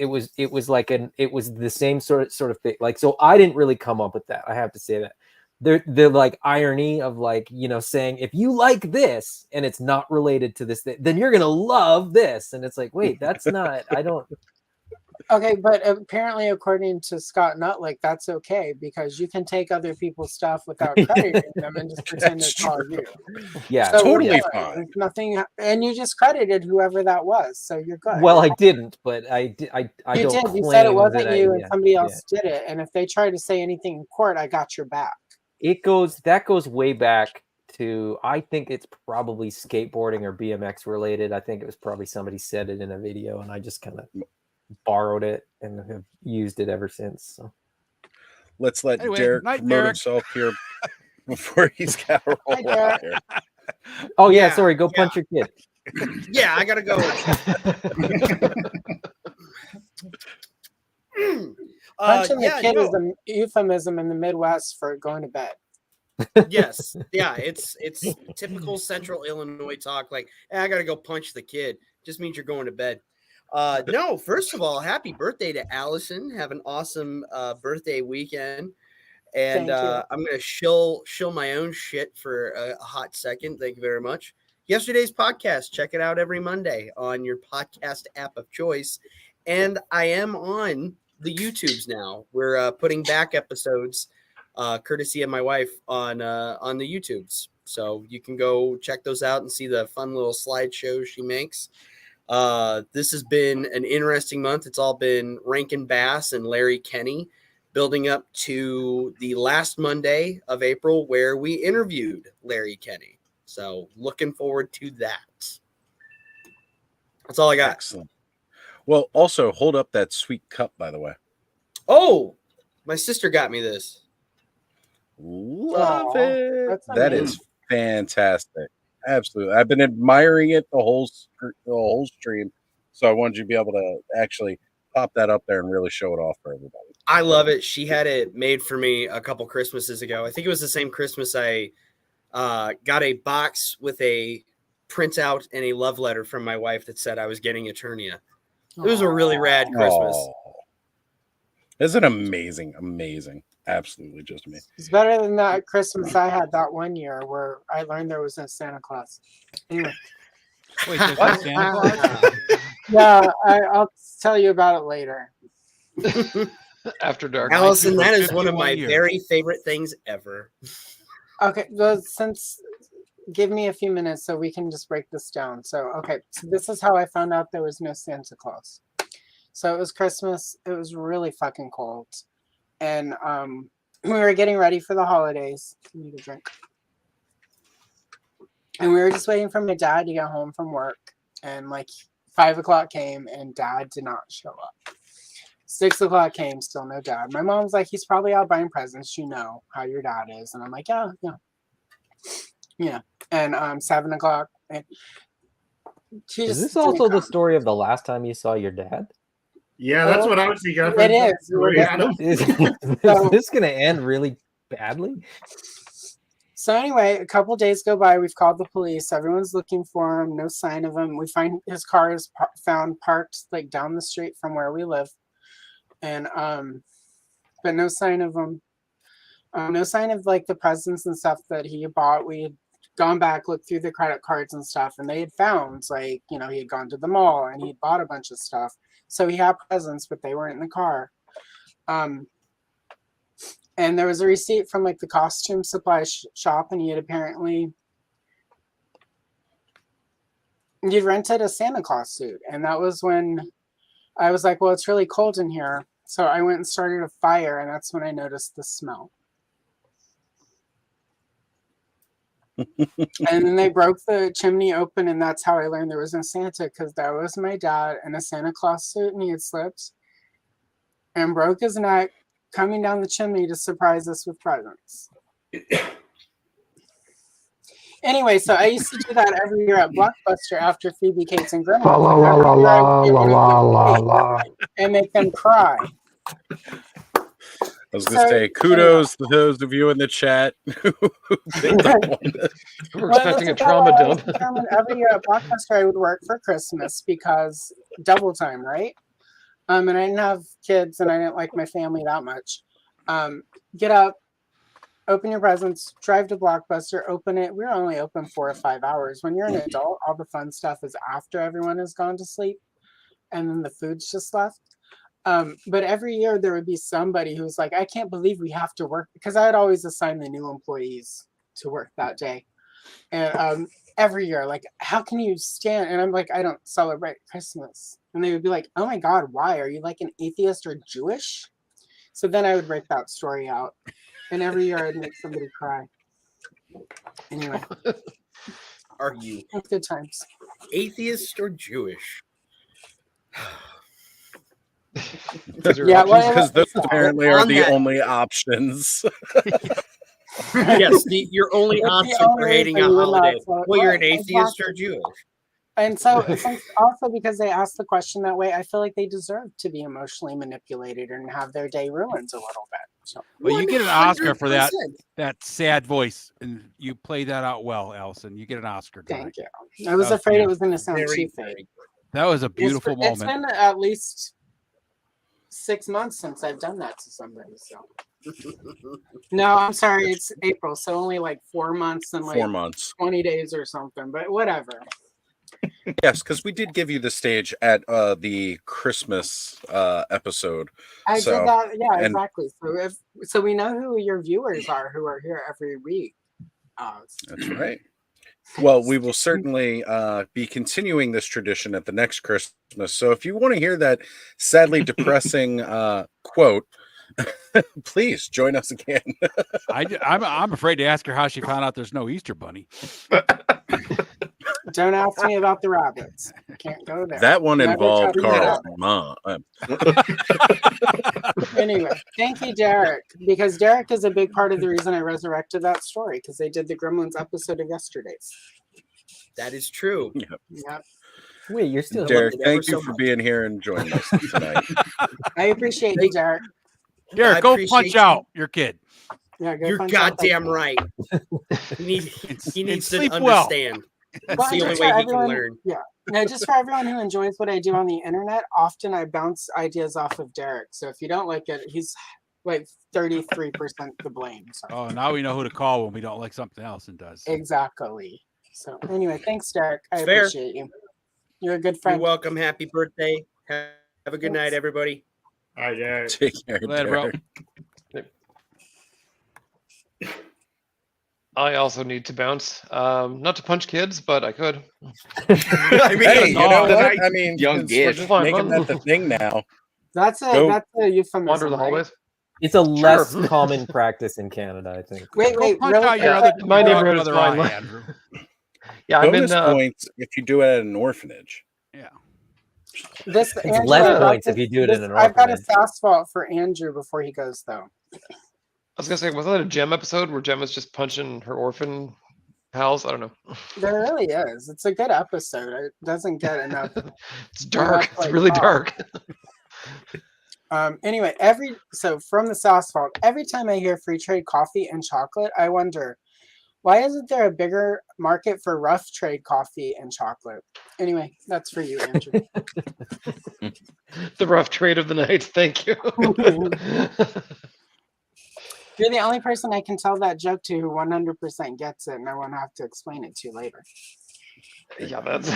Speaker 12: like it was the same sort of thing. Like, so I didn't really come up with that. I have to say that. The like irony of like, saying if you like this and it's not related to this, then you're gonna love this, and it's like, wait, that's not. I don't.
Speaker 2: Okay, but apparently, according to Scott Nutlick, that's okay because you can take other people's stuff without crediting them and just pretend
Speaker 1: That's
Speaker 2: it's all
Speaker 1: true.
Speaker 2: you.
Speaker 12: Yeah,
Speaker 2: So we're
Speaker 1: Totally
Speaker 2: good.
Speaker 1: fine.
Speaker 2: There's nothing, and you just credited whoever that was, so you're good.
Speaker 12: well, I didn't, but I did. I
Speaker 2: you
Speaker 12: don't.
Speaker 2: did. You said it
Speaker 12: claim
Speaker 2: wasn't
Speaker 12: that
Speaker 2: you,
Speaker 12: I,
Speaker 2: and somebody else did it. And if they try to say anything in court, I got your back.
Speaker 12: That goes way back to, I think it's probably skateboarding or BMX related. I think it was probably somebody said it in a video, and I just kind of borrowed it and have used it ever since. So.
Speaker 1: Let's let
Speaker 6: Anyway,
Speaker 1: Derek
Speaker 6: night,
Speaker 1: promote
Speaker 6: Derek.
Speaker 1: himself here before he's got to roll
Speaker 2: Hi,
Speaker 1: out
Speaker 2: Derek.
Speaker 1: here.
Speaker 12: Oh yeah,
Speaker 9: Yeah,
Speaker 12: sorry. Go punch your kid.
Speaker 9: Yeah, I gotta go.
Speaker 2: Punching
Speaker 9: yeah,
Speaker 2: the kid is
Speaker 9: no.
Speaker 2: a euphemism in the Midwest for going to bed.
Speaker 9: Yes, yeah, it's typical Central Illinois talk. Like, I gotta go punch the kid. Just means you're going to bed. No, first of all, happy birthday to Allison. Have an awesome birthday weekend. And
Speaker 2: Thank you.
Speaker 9: I'm gonna shill my own shit for a hot second. Thank you very much. Yesterday's podcast, check it out every Monday on your podcast app of choice. And I am on the YouTubes now. We're putting back episodes, courtesy of my wife, on the YouTubes. So you can go check those out and see the fun little slideshows she makes. This has been an interesting month. It's all been Rankin Bass and Larry Kenny, building up to the last Monday of April where we interviewed Larry Kenny. So looking forward to that. That's all I got.
Speaker 1: Excellent. Well, also hold up that sweet cup, by the way.
Speaker 9: Oh, my sister got me this.
Speaker 1: Love
Speaker 2: Aw,
Speaker 1: it.
Speaker 2: that's
Speaker 1: That
Speaker 2: amazing.
Speaker 1: is fantastic. Absolutely. I've been admiring it the whole stream. So I wanted you to be able to actually pop that up there and really show it off for everybody.
Speaker 9: I love it. She had it made for me a couple Christmases ago. I think it was the same Christmas I got a box with a printout and a love letter from my wife that said I was getting Eternia. It was a really rad Christmas.
Speaker 1: Oh, isn't it amazing? Amazing. Absolutely just amazing.
Speaker 2: It's better than that Christmas I had that one year where I learned there was no Santa Claus. Anyway.
Speaker 6: Wait, there's no Santa Claus?
Speaker 2: Yeah, I'll tell you about it later.
Speaker 5: After dark.
Speaker 9: Allison, that is one of
Speaker 6: 51
Speaker 9: my
Speaker 6: years.
Speaker 9: very favorite things ever.
Speaker 2: Okay, well, give me a few minutes so we can just break this down. So, okay, so this is how I found out there was no Santa Claus. So it was Christmas. It was really fucking cold. And we were getting ready for the holidays. I need a drink. And we were just waiting for my dad to get home from work. And like 5 o'clock came and dad did not show up. 6 o'clock came, still no dad. My mom's like, he's probably out buying presents. You know how your dad is. And I'm like, yeah. And 7 o'clock. And she
Speaker 12: Is
Speaker 2: just
Speaker 12: this also
Speaker 2: didn't
Speaker 12: the
Speaker 2: come.
Speaker 12: story of the last time you saw your dad?
Speaker 11: Yeah, that's what I was thinking. I
Speaker 2: It
Speaker 11: thought
Speaker 2: is.
Speaker 11: that's where we had him.
Speaker 12: Is
Speaker 2: So-
Speaker 12: this going to end really badly?
Speaker 2: So anyway, a couple days go by. We've called the police. Everyone's looking for him. No sign of him. We find his car is found parked like down the street from where we live, and but no sign of him. No sign of like the presents and stuff that he bought. We had gone back, looked through the credit cards and stuff, and they had found like he had gone to the mall and he had bought a bunch of stuff. So he had presents, but they weren't in the car. And there was a receipt from like the costume supply shop, and he'd rented a Santa Claus suit. And that was when I was like, well, it's really cold in here. So I went and started a fire, and that's when I noticed the smell. And then they broke the chimney open, and that's how I learned there was no Santa, because that was my dad in a Santa Claus suit, and he had slipped and broke his neck coming down the chimney to surprise us with presents. Anyway, so I used to do that every year at Blockbuster after Phoebe Cates and Grimmel.
Speaker 8: La la la la la la la la.
Speaker 2: And make them cry.
Speaker 1: I was going to say, kudos to those of you in the chat who picked up on this.
Speaker 5: We're expecting a trauma dump.
Speaker 2: Every year at Blockbuster, I would work for Christmas because double time, right? And I didn't have kids, and I didn't like my family that much. Get up, open your presents, drive to Blockbuster, open it. We were only open 4 or 5 hours. When you're an adult, all the fun stuff is after everyone has gone to sleep, and then the food's just left. But every year there would be somebody who's like, I can't believe we have to work, because I would always assign the new employees to work that day. And every year, like, how can you stand? And I'm like, I don't celebrate Christmas. And they would be like, oh my God, why? Are you like an atheist or Jewish? So then I would break that story out. And every year I'd make somebody cry. Anyway.
Speaker 9: Are you
Speaker 2: good times?
Speaker 9: Atheist or Jewish?
Speaker 2: Yeah, well,
Speaker 1: because those
Speaker 2: well,
Speaker 1: apparently are
Speaker 9: on
Speaker 1: the
Speaker 9: that-
Speaker 1: only options.
Speaker 9: Yes, your only
Speaker 2: It's the
Speaker 9: option
Speaker 2: only
Speaker 9: for hating a
Speaker 2: reason you would not
Speaker 9: holiday.
Speaker 2: vote.
Speaker 9: Well, you're an
Speaker 2: Right,
Speaker 9: atheist or
Speaker 2: exactly.
Speaker 9: Jewish.
Speaker 2: And so, since also because they asked the question that way, I feel like they deserve to be emotionally manipulated and have their day ruined a little bit. So,
Speaker 6: Well, you get an Oscar for that
Speaker 9: 100%.
Speaker 6: sad voice, and you played that out well, Allison. You get an Oscar tonight.
Speaker 2: thank you. I was
Speaker 6: That was
Speaker 2: afraid it was going to sound
Speaker 9: Very,
Speaker 2: too fake.
Speaker 9: very
Speaker 6: That was a beautiful
Speaker 2: It's
Speaker 6: moment.
Speaker 2: been at least 6 months since I've done that to somebody. So, no, I'm sorry, it's April, so only like 4 months and like
Speaker 1: 4 months.
Speaker 2: 20 days or something. But whatever.
Speaker 1: Yes, because we did give you the stage at the Christmas episode.
Speaker 2: I
Speaker 1: So,
Speaker 2: did that. Yeah,
Speaker 1: and-
Speaker 2: exactly. So we know who your viewers are who are here every week.
Speaker 1: That's right. Well, we will certainly be continuing this tradition at the next Christmas. So if you want to hear that sadly depressing quote, please join us again.
Speaker 6: I'm afraid to ask her how she found out there's no Easter bunny.
Speaker 2: Don't ask me about the rabbits. Can't go there.
Speaker 1: That one
Speaker 2: Never
Speaker 1: involved
Speaker 2: touch
Speaker 1: Carl's
Speaker 2: rabbit.
Speaker 1: mom.
Speaker 2: Anyway, thank you, Derek, because Derek is a big part of the reason I resurrected that story because they did the Gremlins episode of yesterday's.
Speaker 9: That is true.
Speaker 2: Yep.
Speaker 12: Wait, you're still
Speaker 1: Derek,
Speaker 9: ever
Speaker 1: thank
Speaker 9: so
Speaker 1: you for
Speaker 9: much.
Speaker 1: being here and joining us tonight.
Speaker 2: I appreciate you, Derek.
Speaker 6: Derek,
Speaker 9: I
Speaker 6: go
Speaker 9: appreciate
Speaker 6: punch
Speaker 9: you.
Speaker 6: out your kid.
Speaker 2: Yeah, go
Speaker 9: You're
Speaker 2: punch out that
Speaker 9: goddamn
Speaker 2: guy.
Speaker 9: right. He
Speaker 6: And
Speaker 9: needs to
Speaker 6: sleep well.
Speaker 9: understand. That's
Speaker 2: Well,
Speaker 9: the
Speaker 2: and
Speaker 9: only
Speaker 2: just
Speaker 9: way
Speaker 2: for
Speaker 9: he can
Speaker 2: everyone-
Speaker 9: learn.
Speaker 2: Yeah. No, just for everyone who enjoys what I do on the internet, often I bounce ideas off of Derek. So if you don't like it, he's like 33% to blame. So.
Speaker 6: Oh, now we know who to call when we don't like something Allison does.
Speaker 2: Exactly. So anyway, thanks, Derek. I
Speaker 9: Fair.
Speaker 2: appreciate you. You're a good
Speaker 9: You're
Speaker 2: friend.
Speaker 9: welcome. Happy birthday. Have a good night, everybody.
Speaker 11: All right, Derek.
Speaker 1: Take care,
Speaker 6: Later, bro.
Speaker 1: Derek.
Speaker 5: I also need to bounce. Not to punch kids, but I could.
Speaker 10: I mean,
Speaker 1: Hey, you know
Speaker 5: Oh,
Speaker 1: what? I mean,
Speaker 10: young
Speaker 1: since
Speaker 10: kid.
Speaker 1: we're just
Speaker 5: Fine,
Speaker 1: making
Speaker 5: fine.
Speaker 1: that the thing now.
Speaker 2: That's a
Speaker 1: Go.
Speaker 2: euphemism.
Speaker 5: Wander the
Speaker 2: right?
Speaker 5: hallways.
Speaker 12: It's a less
Speaker 5: Sure.
Speaker 12: common practice in Canada, I think.
Speaker 2: Wait,
Speaker 6: Go
Speaker 2: wait,
Speaker 6: punch
Speaker 2: really?
Speaker 6: out your
Speaker 5: Yeah,
Speaker 6: other
Speaker 5: my
Speaker 6: your
Speaker 5: neighborhood is
Speaker 6: other
Speaker 5: fine.
Speaker 6: eye, Andrew.
Speaker 5: Yeah, I've
Speaker 1: Bonus
Speaker 5: been.
Speaker 1: points if you do it at an orphanage.
Speaker 6: Yeah.
Speaker 2: This
Speaker 12: It's
Speaker 2: Andrew,
Speaker 12: less
Speaker 2: I've got
Speaker 12: points if you do it in an
Speaker 2: I've got a
Speaker 12: orphanage.
Speaker 2: SassVault for Andrew before he goes though.
Speaker 5: I was gonna say, was that a Gem episode where Gem was just punching her orphan pals? I don't know.
Speaker 2: There really is. It's a good episode. It doesn't get enough.
Speaker 5: It's dark.
Speaker 2: Enough,
Speaker 5: It's
Speaker 2: like,
Speaker 5: really
Speaker 2: talk.
Speaker 5: dark.
Speaker 2: Anyway, so from the SassVault, every time I hear free trade coffee and chocolate, I wonder why isn't there a bigger market for rough trade coffee and chocolate? Anyway, that's for you, Andrew.
Speaker 5: The rough trade of the night. Thank you.
Speaker 2: You're the only person I can tell that joke to who 100% gets it, and I won't have to explain it to you later.
Speaker 5: Yeah, that's.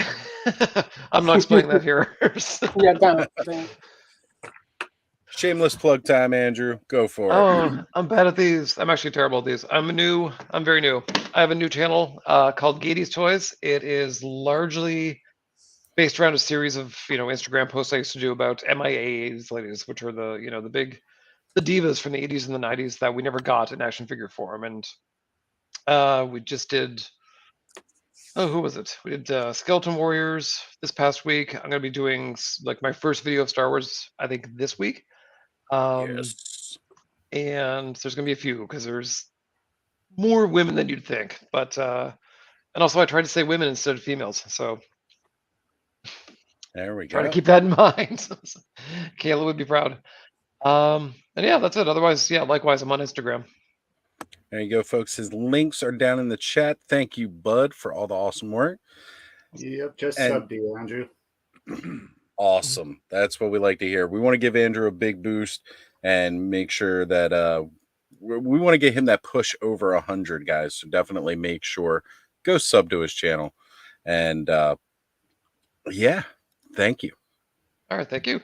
Speaker 5: I'm not explaining that here.
Speaker 2: Yeah, don't.
Speaker 1: Shameless plug time, Andrew. Go for it.
Speaker 5: Oh, I'm bad at these. I'm actually terrible at these. I'm very new. I have a new channel called Gatey's Toys. It is largely based around a series of Instagram posts I used to do about MIAs ladies, which are the divas from the 80s and the 90s that we never got in action figure form. And we just did. Oh, who was it? We did Skeleton Warriors this past week. I'm gonna be doing like my first video of Star Wars, I think, this week.
Speaker 1: Yes.
Speaker 5: And there's gonna be a few because there's more women than you'd think. But and also I tried to say women instead of females, so
Speaker 1: There we
Speaker 5: try
Speaker 1: go.
Speaker 5: to keep that in mind. Kayla would be proud. And yeah, that's it. Otherwise, yeah, likewise, I'm on Instagram.
Speaker 1: There you go, folks. His links are down in the chat. Thank you, Bud, for all the awesome work.
Speaker 11: Yep, just
Speaker 1: And-
Speaker 11: sub to you, Andrew.
Speaker 1: Awesome. That's what we like to hear. We want to give Andrew a big boost and make sure that we want to get him that push over 100, guys. So definitely make sure go sub to his channel. And yeah, thank you.
Speaker 5: All right, thank you.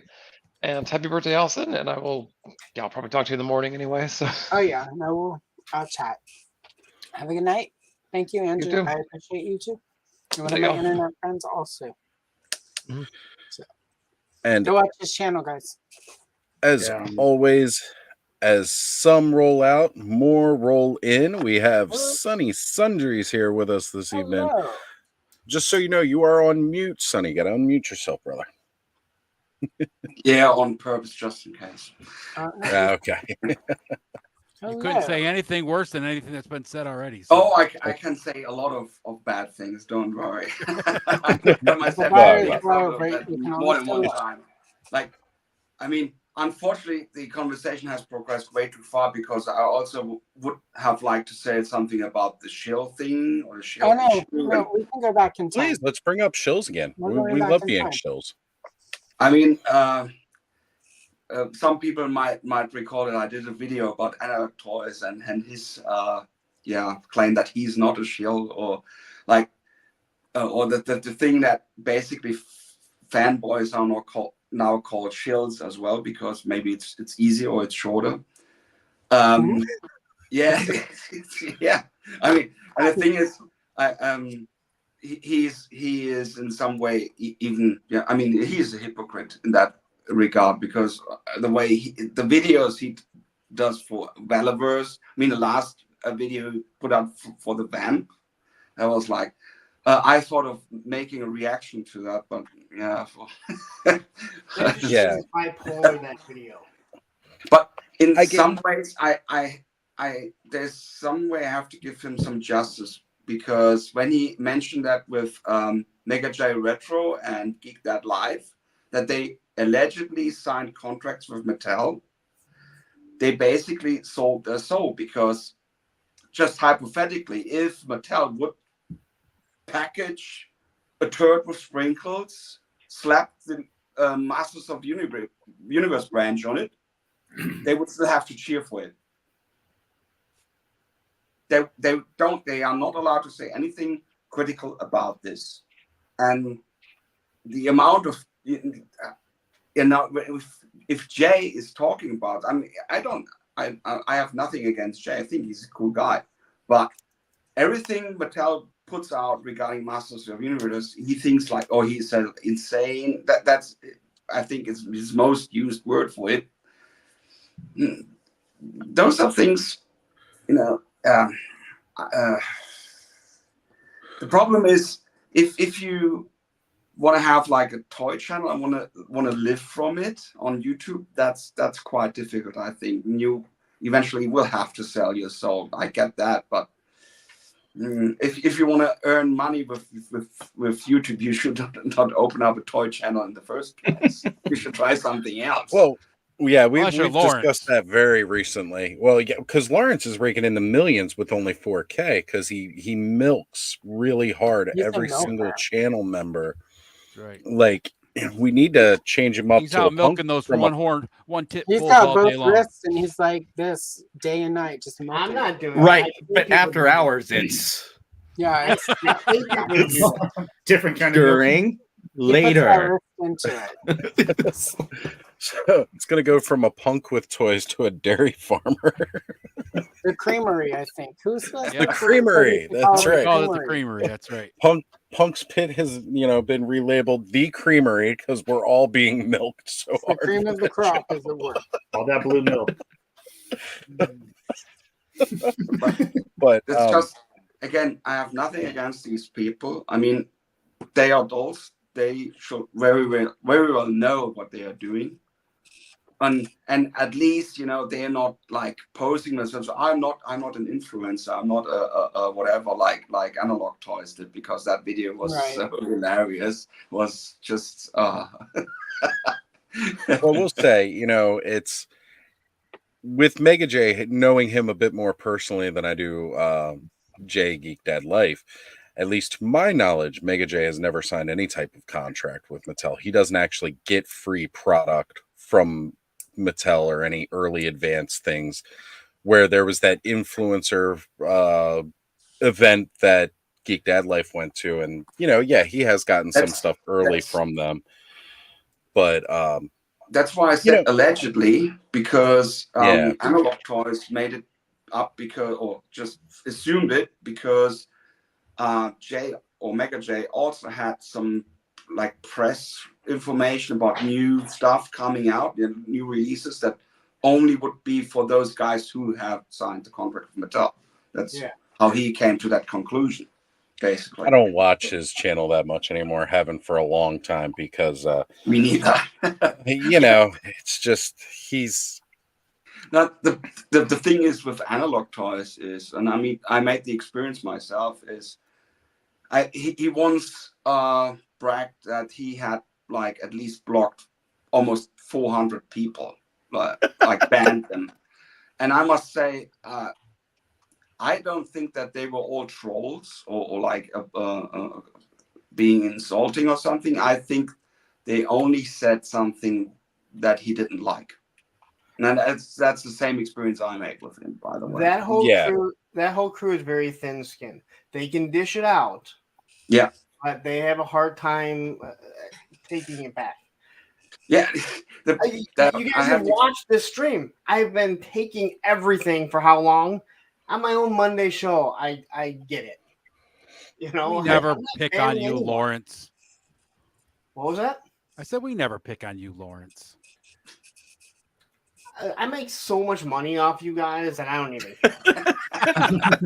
Speaker 5: And happy birthday, Allison. And I'll probably talk to you in the morning anyway. So
Speaker 2: Oh yeah, no, I'll chat. Have a good night. Thank you, Andrew.
Speaker 5: too.
Speaker 2: I appreciate you too. And one of
Speaker 5: There
Speaker 2: my
Speaker 5: you go.
Speaker 2: internet friends also.
Speaker 1: And
Speaker 2: Go watch his channel, guys.
Speaker 1: as
Speaker 11: Yeah.
Speaker 1: always, as some roll out, more roll in. We have Sunny Sundries here with us this evening.
Speaker 2: Hello.
Speaker 1: Just so you know, you are on mute, Sonny. Got to unmute yourself, brother.
Speaker 13: Yeah, on purpose, just in case.
Speaker 1: Okay.
Speaker 6: You couldn't say anything worse than anything that's been said already.
Speaker 13: Oh, I can say a lot of bad things. Don't worry. I got myself in trouble with that more than one time. Like, I mean, unfortunately, the conversation has progressed way too far because I also would have liked to say something about the shill thing or the shill issue.
Speaker 2: No, we can go back in time.
Speaker 1: Please, let's bring up shills again. We love being shills.
Speaker 13: I mean, some people might recall that I did a video about analog toys and his claim that he's not a shill or like or the thing that basically fanboys are now called shills as well because maybe it's easier or it's shorter. Yeah, yeah. I mean, and the thing is, he is in some way even I mean he's a hypocrite in that regard because the way the videos he does for Valiverse, I mean the last video he put out for the vamp, that was like I thought of making a reaction to that, but yeah,
Speaker 4: yeah, bipolar that video.
Speaker 13: But in some ways, I there's some way I have to give him some justice because when he mentioned that with Mega J Retro and Geek That Live, that they allegedly signed contracts with Mattel, they basically sold their soul because just hypothetically, if Mattel would package a turd with sprinkles, slap the Masters of the Universe branch on it, they would still have to cheer for it. They are not allowed to say anything critical about this. And the amount of if Jay is talking about, I mean, I have nothing against Jay. I think he's a cool guy, but everything Mattel puts out regarding Masters of the Universe, he thinks like, oh, he's insane. That's I think is his most used word for it. Those are things, you know. The problem is if you want to have like a toy channel and want to live from it on YouTube, that's quite difficult. I think you eventually will have to sell your soul. I get that, but if you want to earn money with YouTube, you should not open up a toy channel in the first place. You should try something else.
Speaker 1: Well, yeah, we've discussed that very recently. Well, yeah, because Lawrence is raking in the millions with only 4K because he milks really hard every single channel member.
Speaker 6: Right.
Speaker 1: Like we need to change him up.
Speaker 6: He's
Speaker 1: to
Speaker 6: out milking those one tip.
Speaker 2: He's got both wrists, and he's like this day and night, just milking.
Speaker 4: I'm not doing
Speaker 10: right, but after hours, it's
Speaker 2: it's
Speaker 11: different kind
Speaker 10: during later.
Speaker 2: Into it.
Speaker 1: So it's gonna go from a punk with toys to a dairy farmer.
Speaker 2: The creamery, I think. Who's
Speaker 1: the creamery? That's right.
Speaker 6: Call it the creamery. That's right.
Speaker 1: Punk's Pit has been relabeled the creamery because we're all being milked so hard.
Speaker 2: The cream of the crop, as it were.
Speaker 11: All that blue milk.
Speaker 1: But
Speaker 13: it's just again, I have nothing against these people. I mean, they are adults. They should very well know what they are doing. And at least they are not like posing themselves. I'm not an influencer. I'm not a whatever like Analog Toys did because that video was so hilarious. Was just
Speaker 1: well, we'll say it's with Mega J, knowing him a bit more personally than I do Jay Geek Dad Life. At least to my knowledge, Mega J has never signed any type of contract with Mattel. He doesn't actually get free product from Mattel or any early advanced things where there was that influencer event that Geek Dad Life went to. And, he has gotten some stuff early from them. But
Speaker 13: that's why I said allegedly, because Analog Toys made it up or just assumed it because Jay or Mega J also had some like press information about new stuff coming out, new releases that only would be for those guys who have signed the contract with Mattel. That's how he came to that conclusion, basically.
Speaker 1: I don't watch his channel that much anymore, haven't for a long time because
Speaker 13: me neither.
Speaker 1: It's just
Speaker 13: Now, the thing is with analog toys is, and I mean, I made the experience myself, is he once bragged that he had like at least blocked almost 400 people, like banned them. And I must say, I don't think that they were all trolls or like being insulting or something. I think they only said something that he didn't like. And that's the same experience I made with him, by the way.
Speaker 4: That whole crew is very thin-skinned. They can dish it out.
Speaker 13: Yeah.
Speaker 4: But they have a hard time taking it back.
Speaker 13: Yeah.
Speaker 4: You guys have watched this stream. I've been taking everything for how long? On my own Monday show, I get it. You know,
Speaker 6: we never pick on you, Lawrence.
Speaker 4: What was that?
Speaker 6: I said we never pick on you, Lawrence.
Speaker 4: I make so much money off you guys, and I don't even.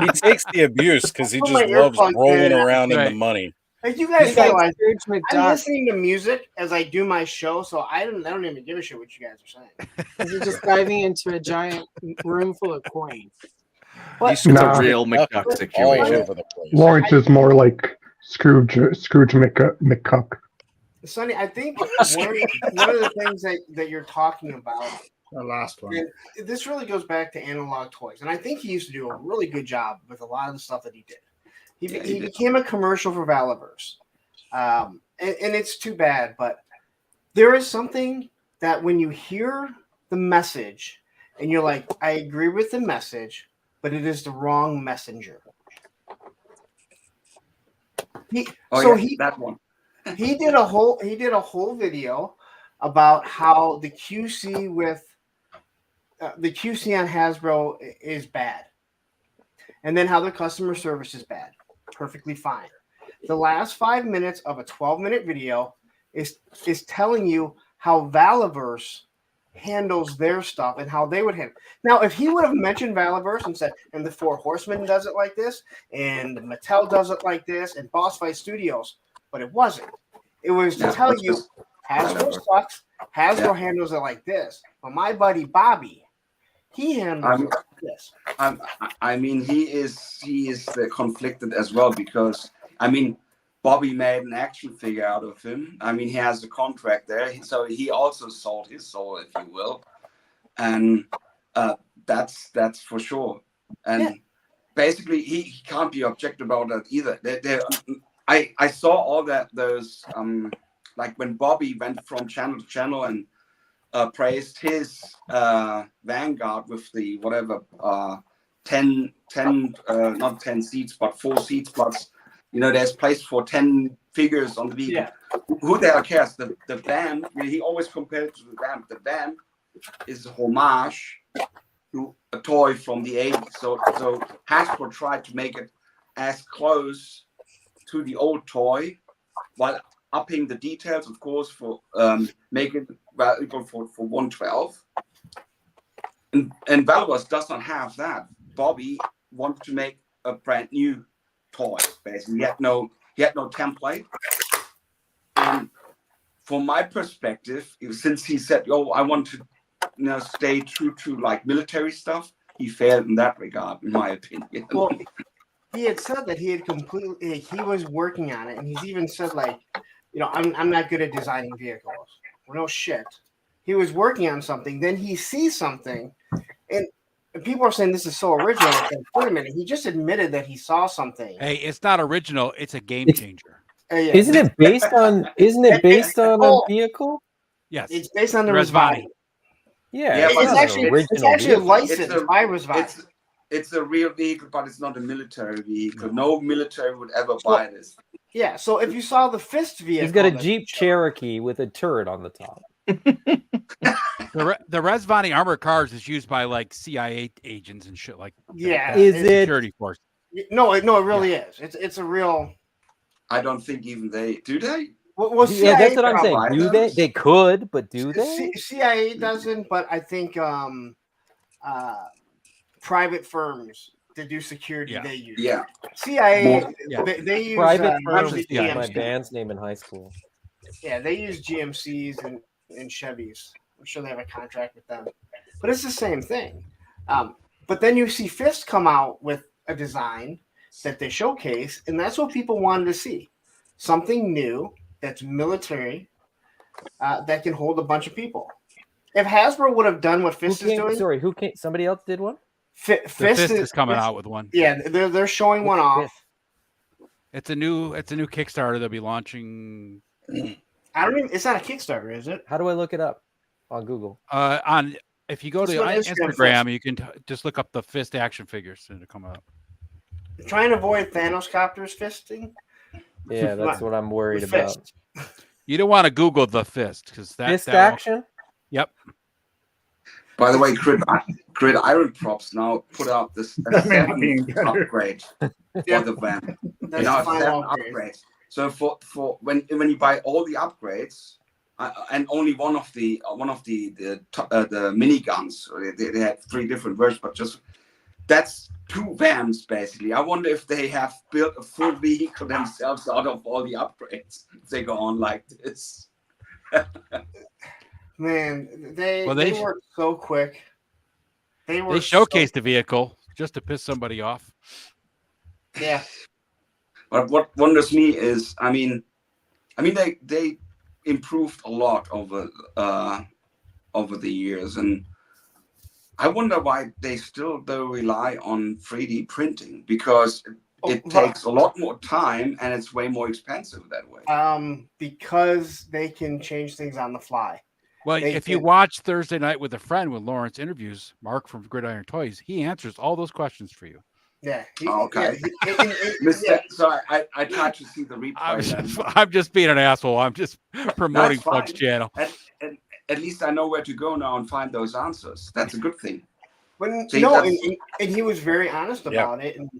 Speaker 1: He takes the abuse because he just loves rolling around in the money.
Speaker 4: Like you guys realize, I'm listening to music as I do my show, so I don't even give a shit what you guys are saying.
Speaker 2: You're just diving into a giant room full of coins.
Speaker 10: It's a real McDuck situation.
Speaker 8: Lawrence is more like Scrooge McCuck.
Speaker 4: Sonny, I think one of the things that you're talking about,
Speaker 11: the last one,
Speaker 4: and this really goes back to analog toys, and I think he used to do a really good job with a lot of the stuff that he did. He became a commercial for Valaverse, and it's too bad, but there is something that when you hear the message and you're like, I agree with the message, but it is the wrong messenger.
Speaker 13: That one.
Speaker 4: He did a whole video about how the QC with the QC on Hasbro is bad, and then how their customer service is bad. Perfectly fine. The last 5 minutes of a 12-minute video is telling you how Valaverse handles their stuff and how they would handle. Now, if he would have mentioned Valaverse and said, and the Four Horsemen does it like this, and Mattel does it like this, and Boss Fight Studios, but it wasn't. It was to tell you Hasbro sucks. Hasbro handles it like this. But my buddy Bobby, he handles it like this.
Speaker 13: I mean, he is conflicted as well because I mean, Bobby made an action figure out of him. I mean, he has a contract there, so he also sold his soul, if you will, and that's for sure. And basically, he can't be objective about that either. I saw all those like when Bobby went from channel to channel and praised his Vanguard with the whatever 10 not 10 seats but 4 seats plus, you know, there's place for 10 figures on the vehicle.
Speaker 4: Yeah.
Speaker 13: Who the hell cares? The van, he always compared it to the van. The van is a homage to a toy from the 80s. So Hasbro tried to make it as close to the old toy while upping the details, of course, for make it valuable for 112. And Valaverse does not have that. Bobby wanted to make a brand new toy. Basically, he had no template. And from my perspective, since he said, "Oh, I want to, you know, stay true to like military stuff," he failed in that regard, in my opinion.
Speaker 4: Well, he had said that he was working on it, and he's even said like, you know, I'm not good at designing vehicles. Well, no shit. He was working on something, then he sees something, and people are saying this is so original. Like, wait a minute, he just admitted that he saw something.
Speaker 6: Hey, it's not original, it's a game changer.
Speaker 4: Yeah.
Speaker 12: Isn't it based on a vehicle?
Speaker 6: Yes.
Speaker 4: It's based on the
Speaker 6: Resvani.
Speaker 4: Resvani.
Speaker 12: Yeah,
Speaker 4: it's actually licensed by Resvani.
Speaker 13: It's a real vehicle, but it's not a military vehicle. No military would ever buy this.
Speaker 4: Yeah, so if you saw the Fist vehicle,
Speaker 12: he's got a Jeep Cherokee with a turret on the top.
Speaker 6: The Resvani armored cars is used by like CIA agents and shit like that.
Speaker 4: Yeah,
Speaker 12: is it
Speaker 6: security force?
Speaker 4: No, it really is. It's a real.
Speaker 13: I don't think even they do. They?
Speaker 4: Well, CIA,
Speaker 12: that's what I'm saying. Do they? They could, but do they?
Speaker 4: CIA doesn't, but I think private firms to do security they use.
Speaker 13: Yeah.
Speaker 4: CIA they use
Speaker 12: private firms.
Speaker 4: GMCs.
Speaker 12: My band's name in high school.
Speaker 4: Yeah, they use GMCs and Chevys. I'm sure they have a contract with them. but it's the same thing. But then you see Fist come out with a design that they showcase, and that's what people wanted to see. Something new that's military that can hold a bunch of people. If Hasbro would have done what Fist is doing,
Speaker 12: sorry, who came? Somebody else did one.
Speaker 6: Fist is coming out with one.
Speaker 4: Yeah, they're showing one off.
Speaker 6: It's a new Kickstarter they'll be launching.
Speaker 4: I don't even. It's not a Kickstarter, is it?
Speaker 12: How do I look it up on Google?
Speaker 6: If you go to
Speaker 4: It's on
Speaker 6: Instagram, you can just look up the Fist action figures and it'll come up.
Speaker 4: Trying to avoid Thanos copters fisting.
Speaker 12: Yeah, that's what I'm worried about.
Speaker 6: You don't want to Google the Fist because
Speaker 12: Fist action.
Speaker 6: Yep.
Speaker 13: By the way, Grid Iron Props now put out this upgrade for the van.
Speaker 4: That's
Speaker 13: now
Speaker 4: the final
Speaker 13: 7
Speaker 4: upgrade.
Speaker 13: upgrades. So for when you buy all the upgrades and only one of the miniguns, they had 3 different versions, but just that's 2 vans basically. I wonder if they have built a full vehicle themselves out of all the upgrades if they go on like this.
Speaker 4: Man, they work so quick. They
Speaker 6: showcased the vehicle just to piss somebody off.
Speaker 4: Yeah.
Speaker 13: But what wonders me is, I mean, they improved a lot over the years, and I wonder why they still rely on 3D printing, because it takes a lot more time and it's way more expensive that way.
Speaker 4: Because they can change things on the fly.
Speaker 6: Well, if you watch Thursday Night with a Friend when Lawrence interviews Mark from Gridiron Toys, he answers all those questions for you.
Speaker 4: Yeah.
Speaker 13: Okay. So I tried to see the replay.
Speaker 6: I'm just being an asshole. I'm just promoting Fudge channel.
Speaker 13: At least I know where to go now and find those answers. That's a good thing.
Speaker 4: And he was very honest about it. And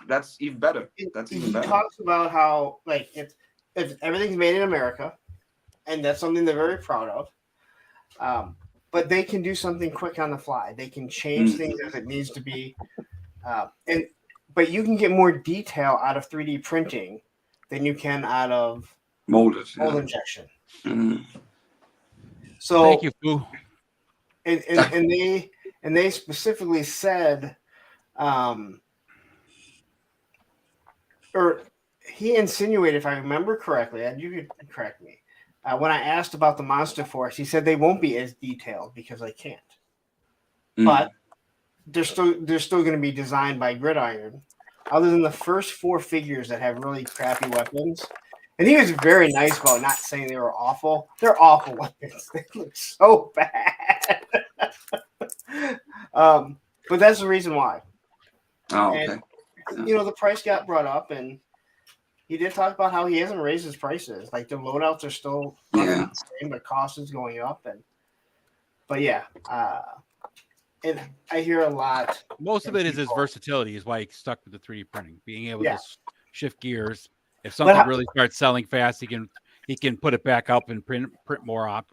Speaker 13: that's even better. That's even better.
Speaker 4: He talks about how if everything's made in America, and that's something they're very proud of. But they can do something quick on the fly. They can change things as it needs to be. But you can get more detail out of 3D printing than you can out of mold injection. So
Speaker 6: thank you, Fu.
Speaker 4: And they specifically said, or he insinuated, if I remember correctly, and you could correct me, when I asked about the Monster Force, he said they won't be as detailed because they can't. But they're still going to be designed by Gridiron, other than the first 4 figures that have really crappy weapons. And he was very nice about not saying they were awful. They're awful weapons. They look so bad. But that's the reason why.
Speaker 13: Oh, okay.
Speaker 4: And, the price got brought up, and he did talk about how he hasn't raised his prices. Like the loadouts are still the same, but cost is going up. And I hear a lot.
Speaker 6: Most of it is his versatility, is why he stuck with the 3D printing, being able to shift gears. If something really starts selling fast, he can put it back up and print more of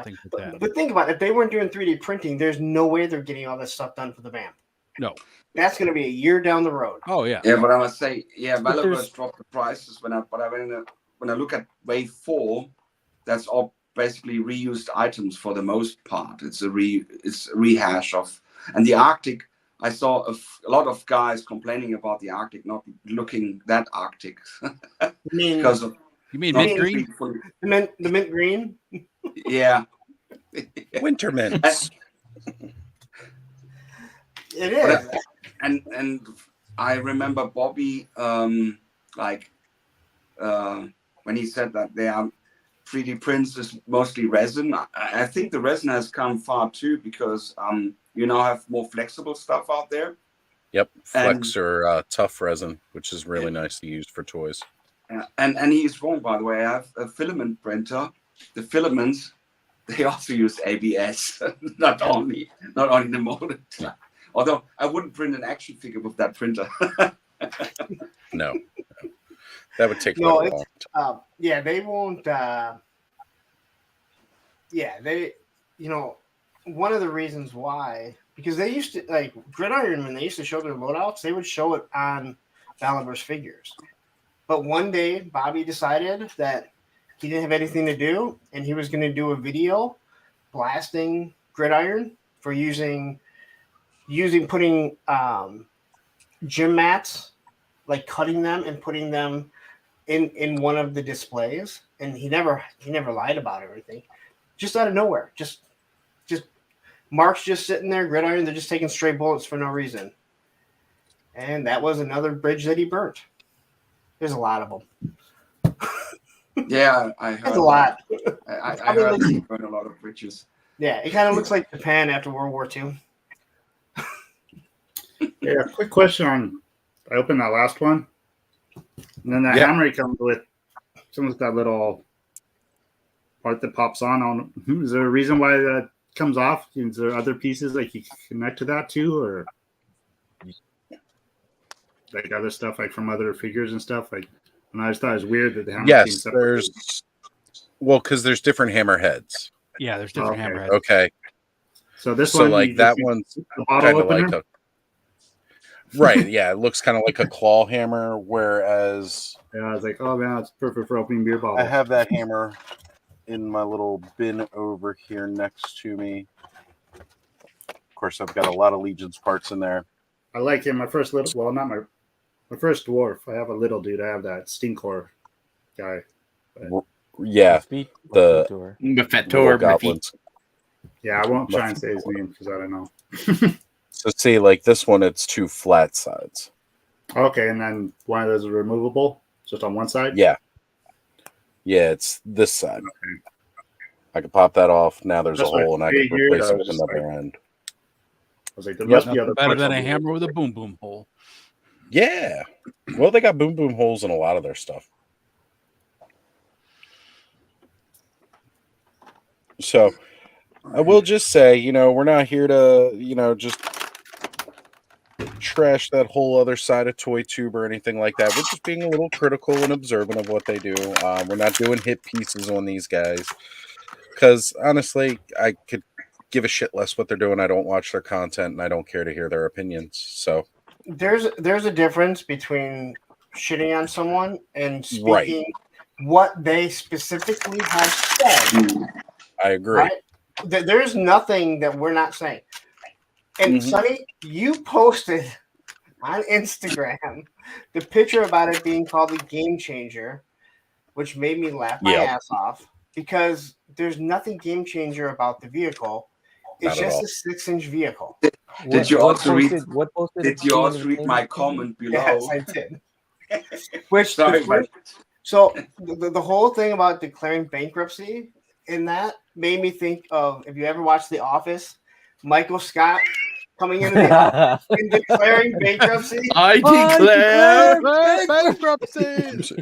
Speaker 6: things like that.
Speaker 4: But think about it. If they weren't doing 3D printing, there's no way they're getting all this stuff done for the vamp.
Speaker 6: No.
Speaker 4: That's going to be a year down the road.
Speaker 6: Oh yeah.
Speaker 13: Yeah, but I must say, Valor's dropped the prices when I look at Wave 4, that's all basically reused items for the most part. It's a rehash of, and the Arctic. I saw a lot of guys complaining about the Arctic not looking that Arctic because of.
Speaker 6: You mean mint green?
Speaker 4: The mint green.
Speaker 13: Yeah.
Speaker 1: Winter mints.
Speaker 4: It is.
Speaker 13: And I remember Bobby when he said that they are 3D prints is mostly resin. I think the resin has come far too, because you now have more flexible stuff out there.
Speaker 1: Yep, flex or tough resin, which is really nice to use for toys.
Speaker 13: And he's wrong, by the way. I have a filament printer. The filaments, they also use ABS, not only the molded. Although I wouldn't print an action figure with that printer.
Speaker 1: No. That would take a long time.
Speaker 4: They won't. One of the reasons why, because they used to, Gridiron, when they used to show their loadouts, they would show it on Valivor's figures. But one day, Bobby decided that he didn't have anything to do, and he was going to do a video blasting gridiron for putting gym mats, like cutting them and putting them in one of the displays, and he never lied about everything. Just out of nowhere, just Mark's just sitting there, gridiron. They're just taking straight bullets for no reason, and that was another bridge that he burnt. There's a lot of them.
Speaker 13: Yeah, I heard.
Speaker 4: That's a lot.
Speaker 13: I heard he burned a lot of bridges.
Speaker 4: Yeah, it kind of looks like Japan after World War II.
Speaker 11: Yeah, quick question on. I opened that last one, and then that hammer comes with that little part that pops on. Is there a reason why that comes off? Is there other pieces like you can connect to that too, or like other stuff like from other figures and stuff? Like, and I just thought it was weird that the hammer.
Speaker 1: Yes, because there's different hammer heads.
Speaker 6: Yeah, there's different hammer heads.
Speaker 1: Okay.
Speaker 11: So this one,
Speaker 1: like that one's kind of like a. Right, yeah, it looks kind of like a claw hammer, whereas
Speaker 11: I was like, oh man, it's perfect for opening beer bottles.
Speaker 1: I have that hammer in my little bin over here next to me. Of course, I've got a lot of Legion's parts in there.
Speaker 11: I like him. My first little, well, not my first dwarf. I have a little dude. I have that Stinkor guy. But...
Speaker 1: Yeah, the
Speaker 10: Mephetor
Speaker 1: goblins.
Speaker 11: Yeah, I won't try and say his name because I don't know.
Speaker 1: So see, like this one, it's 2 flat sides.
Speaker 11: Okay, and then one of those is removable, just on one side?
Speaker 1: Yeah. Yeah, it's this side. Okay. I can pop that off. Now there's a hole, and I can replace it with another end.
Speaker 11: I was like, there must be other
Speaker 6: better than a hammer with a boom boom hole.
Speaker 1: Yeah. Well, they got boom boom holes in a lot of their stuff. So I will just say, we're not here to, just trash that whole other side of Toy Tube or anything like that. We're just being a little critical and observant of what they do. We're not doing hit pieces on these guys because honestly, I could give a shit less what they're doing. I don't watch their content and I don't care to hear their opinions. So
Speaker 4: there's a difference between shitting on someone and speaking what they specifically have said.
Speaker 1: I agree.
Speaker 4: Right? There's nothing that we're not saying. And Sonny, you posted on Instagram the picture about it being called the Game Changer, which made me laugh my ass off because there's nothing game changer about the vehicle. It's just a 6-inch vehicle.
Speaker 13: Did you also read my comment below?
Speaker 4: Yes, I did. So the whole thing about declaring bankruptcy in that made me think of, if you ever watched The Office, Michael Scott coming into the office and declaring bankruptcy.
Speaker 10: I declare
Speaker 4: bankruptcy.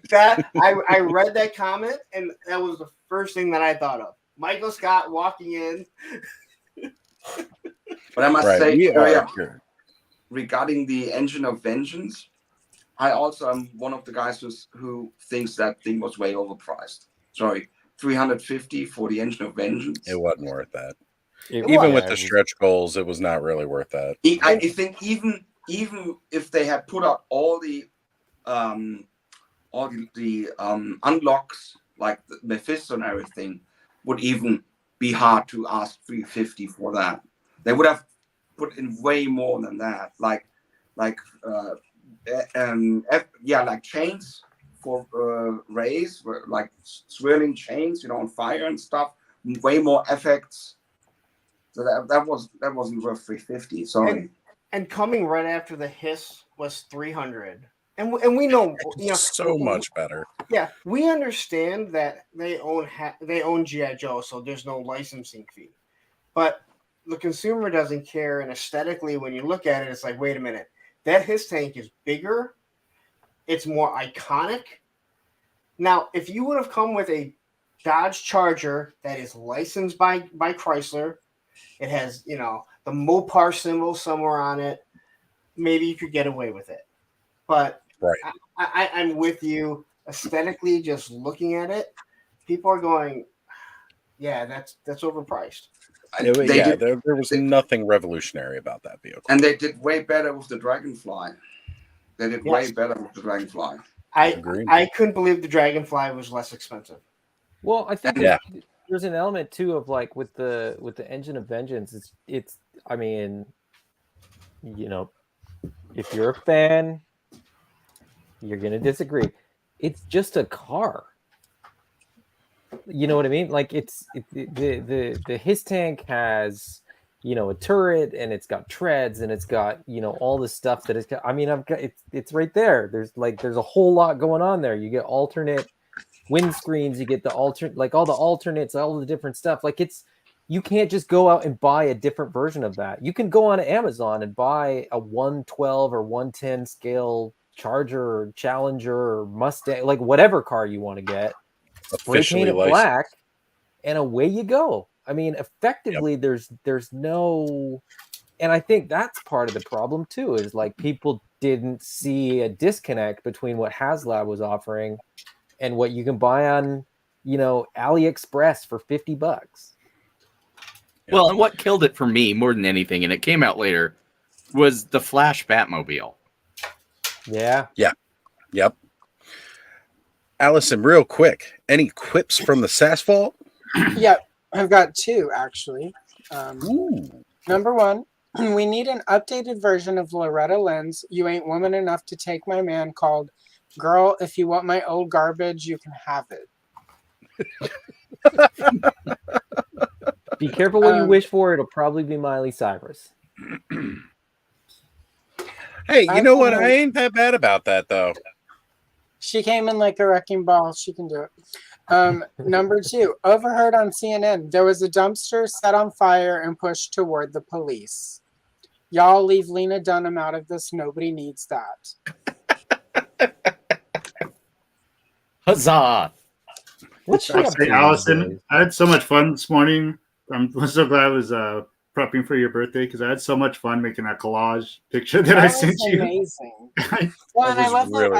Speaker 4: That I read that comment and that was the first thing that I thought of. Michael Scott walking in.
Speaker 13: But I must say, regarding the Engine of Vengeance, I also am one of the guys who thinks that thing was way overpriced. Sorry, $350 for the Engine of Vengeance.
Speaker 1: It wasn't worth that. Even with the stretch goals, it was not really worth that.
Speaker 13: I think even if they had put out all the unlocks like the Mephisto and everything, would even be hard to ask $350 for that. They would have put in way more than that, like chains for rays, like swirling chains, on fire and stuff. Way more effects. So that wasn't worth $350. Sorry.
Speaker 4: And coming right after the hiss was $300. And we know,
Speaker 1: so much better.
Speaker 4: Yeah, we understand that they own G.I. Joe, so there's no licensing fee. But the consumer doesn't care, and aesthetically, when you look at it, it's like, wait a minute, that hiss tank is bigger, it's more iconic. Now, if you would have come with a Dodge Charger that is licensed by Chrysler, it has, the Mopar symbol somewhere on it, maybe you could get away with it. But I'm with you. Aesthetically, just looking at it, people are going, yeah, that's overpriced.
Speaker 1: There was nothing revolutionary about that vehicle.
Speaker 13: And they did way better with the Dragonfly. Way better with the Dragonfly.
Speaker 4: I couldn't believe the Dragonfly was less expensive.
Speaker 12: Well, I think there's an element too of like with the Engine of Vengeance. It's I mean, you know, if you're a fan, you're gonna disagree. It's just a car. You know what I mean? Like the his tank has, you know, a turret and it's got treads and it's got, you know, all the stuff that it's got. I mean, I've got it's right there. There's a whole lot going on there. You get alternate windscreens, you get the alternate, like all the alternates, all the different stuff. Like you can't just go out and buy a different version of that. You can go on Amazon and buy a 112 or 110 scale Charger or Challenger or Mustang, like whatever car you want to get. Spray paint it black, and away you go. I mean, effectively, there's no, and I think that's part of the problem too. Is like people didn't see a disconnect between what HasLab was offering and what you can buy on, you know, AliExpress for $50.
Speaker 10: Well, and what killed it for me more than anything, and it came out later, was the Flash Batmobile.
Speaker 12: Yeah.
Speaker 1: Yeah. Yep. Allison, real quick, any quips from the SassVault?
Speaker 2: Yep, I've got two actually. Number one, we need an updated version of Loretta Lynn's "You Ain't Woman Enough to Take My Man" called "Girl, If You Want My Old Garbage, You Can Have It."
Speaker 12: Be careful what you wish for. It'll probably be Miley Cyrus.
Speaker 1: Hey, you know what? I ain't that bad about that though.
Speaker 2: She came in like a wrecking ball. She can do it. Number two, overheard on CNN. There was a dumpster set on fire and pushed toward the police. Y'all leave Lena Dunham out of this. Nobody needs that.
Speaker 10: Huzzah!
Speaker 12: What's she
Speaker 11: I
Speaker 12: up
Speaker 11: say,
Speaker 12: to
Speaker 11: Allison,
Speaker 12: these days?
Speaker 11: I had so much fun this morning. I'm so glad I was prepping for your birthday because I had so much fun making that collage picture that I sent you.
Speaker 2: Amazing. Well, and I love that.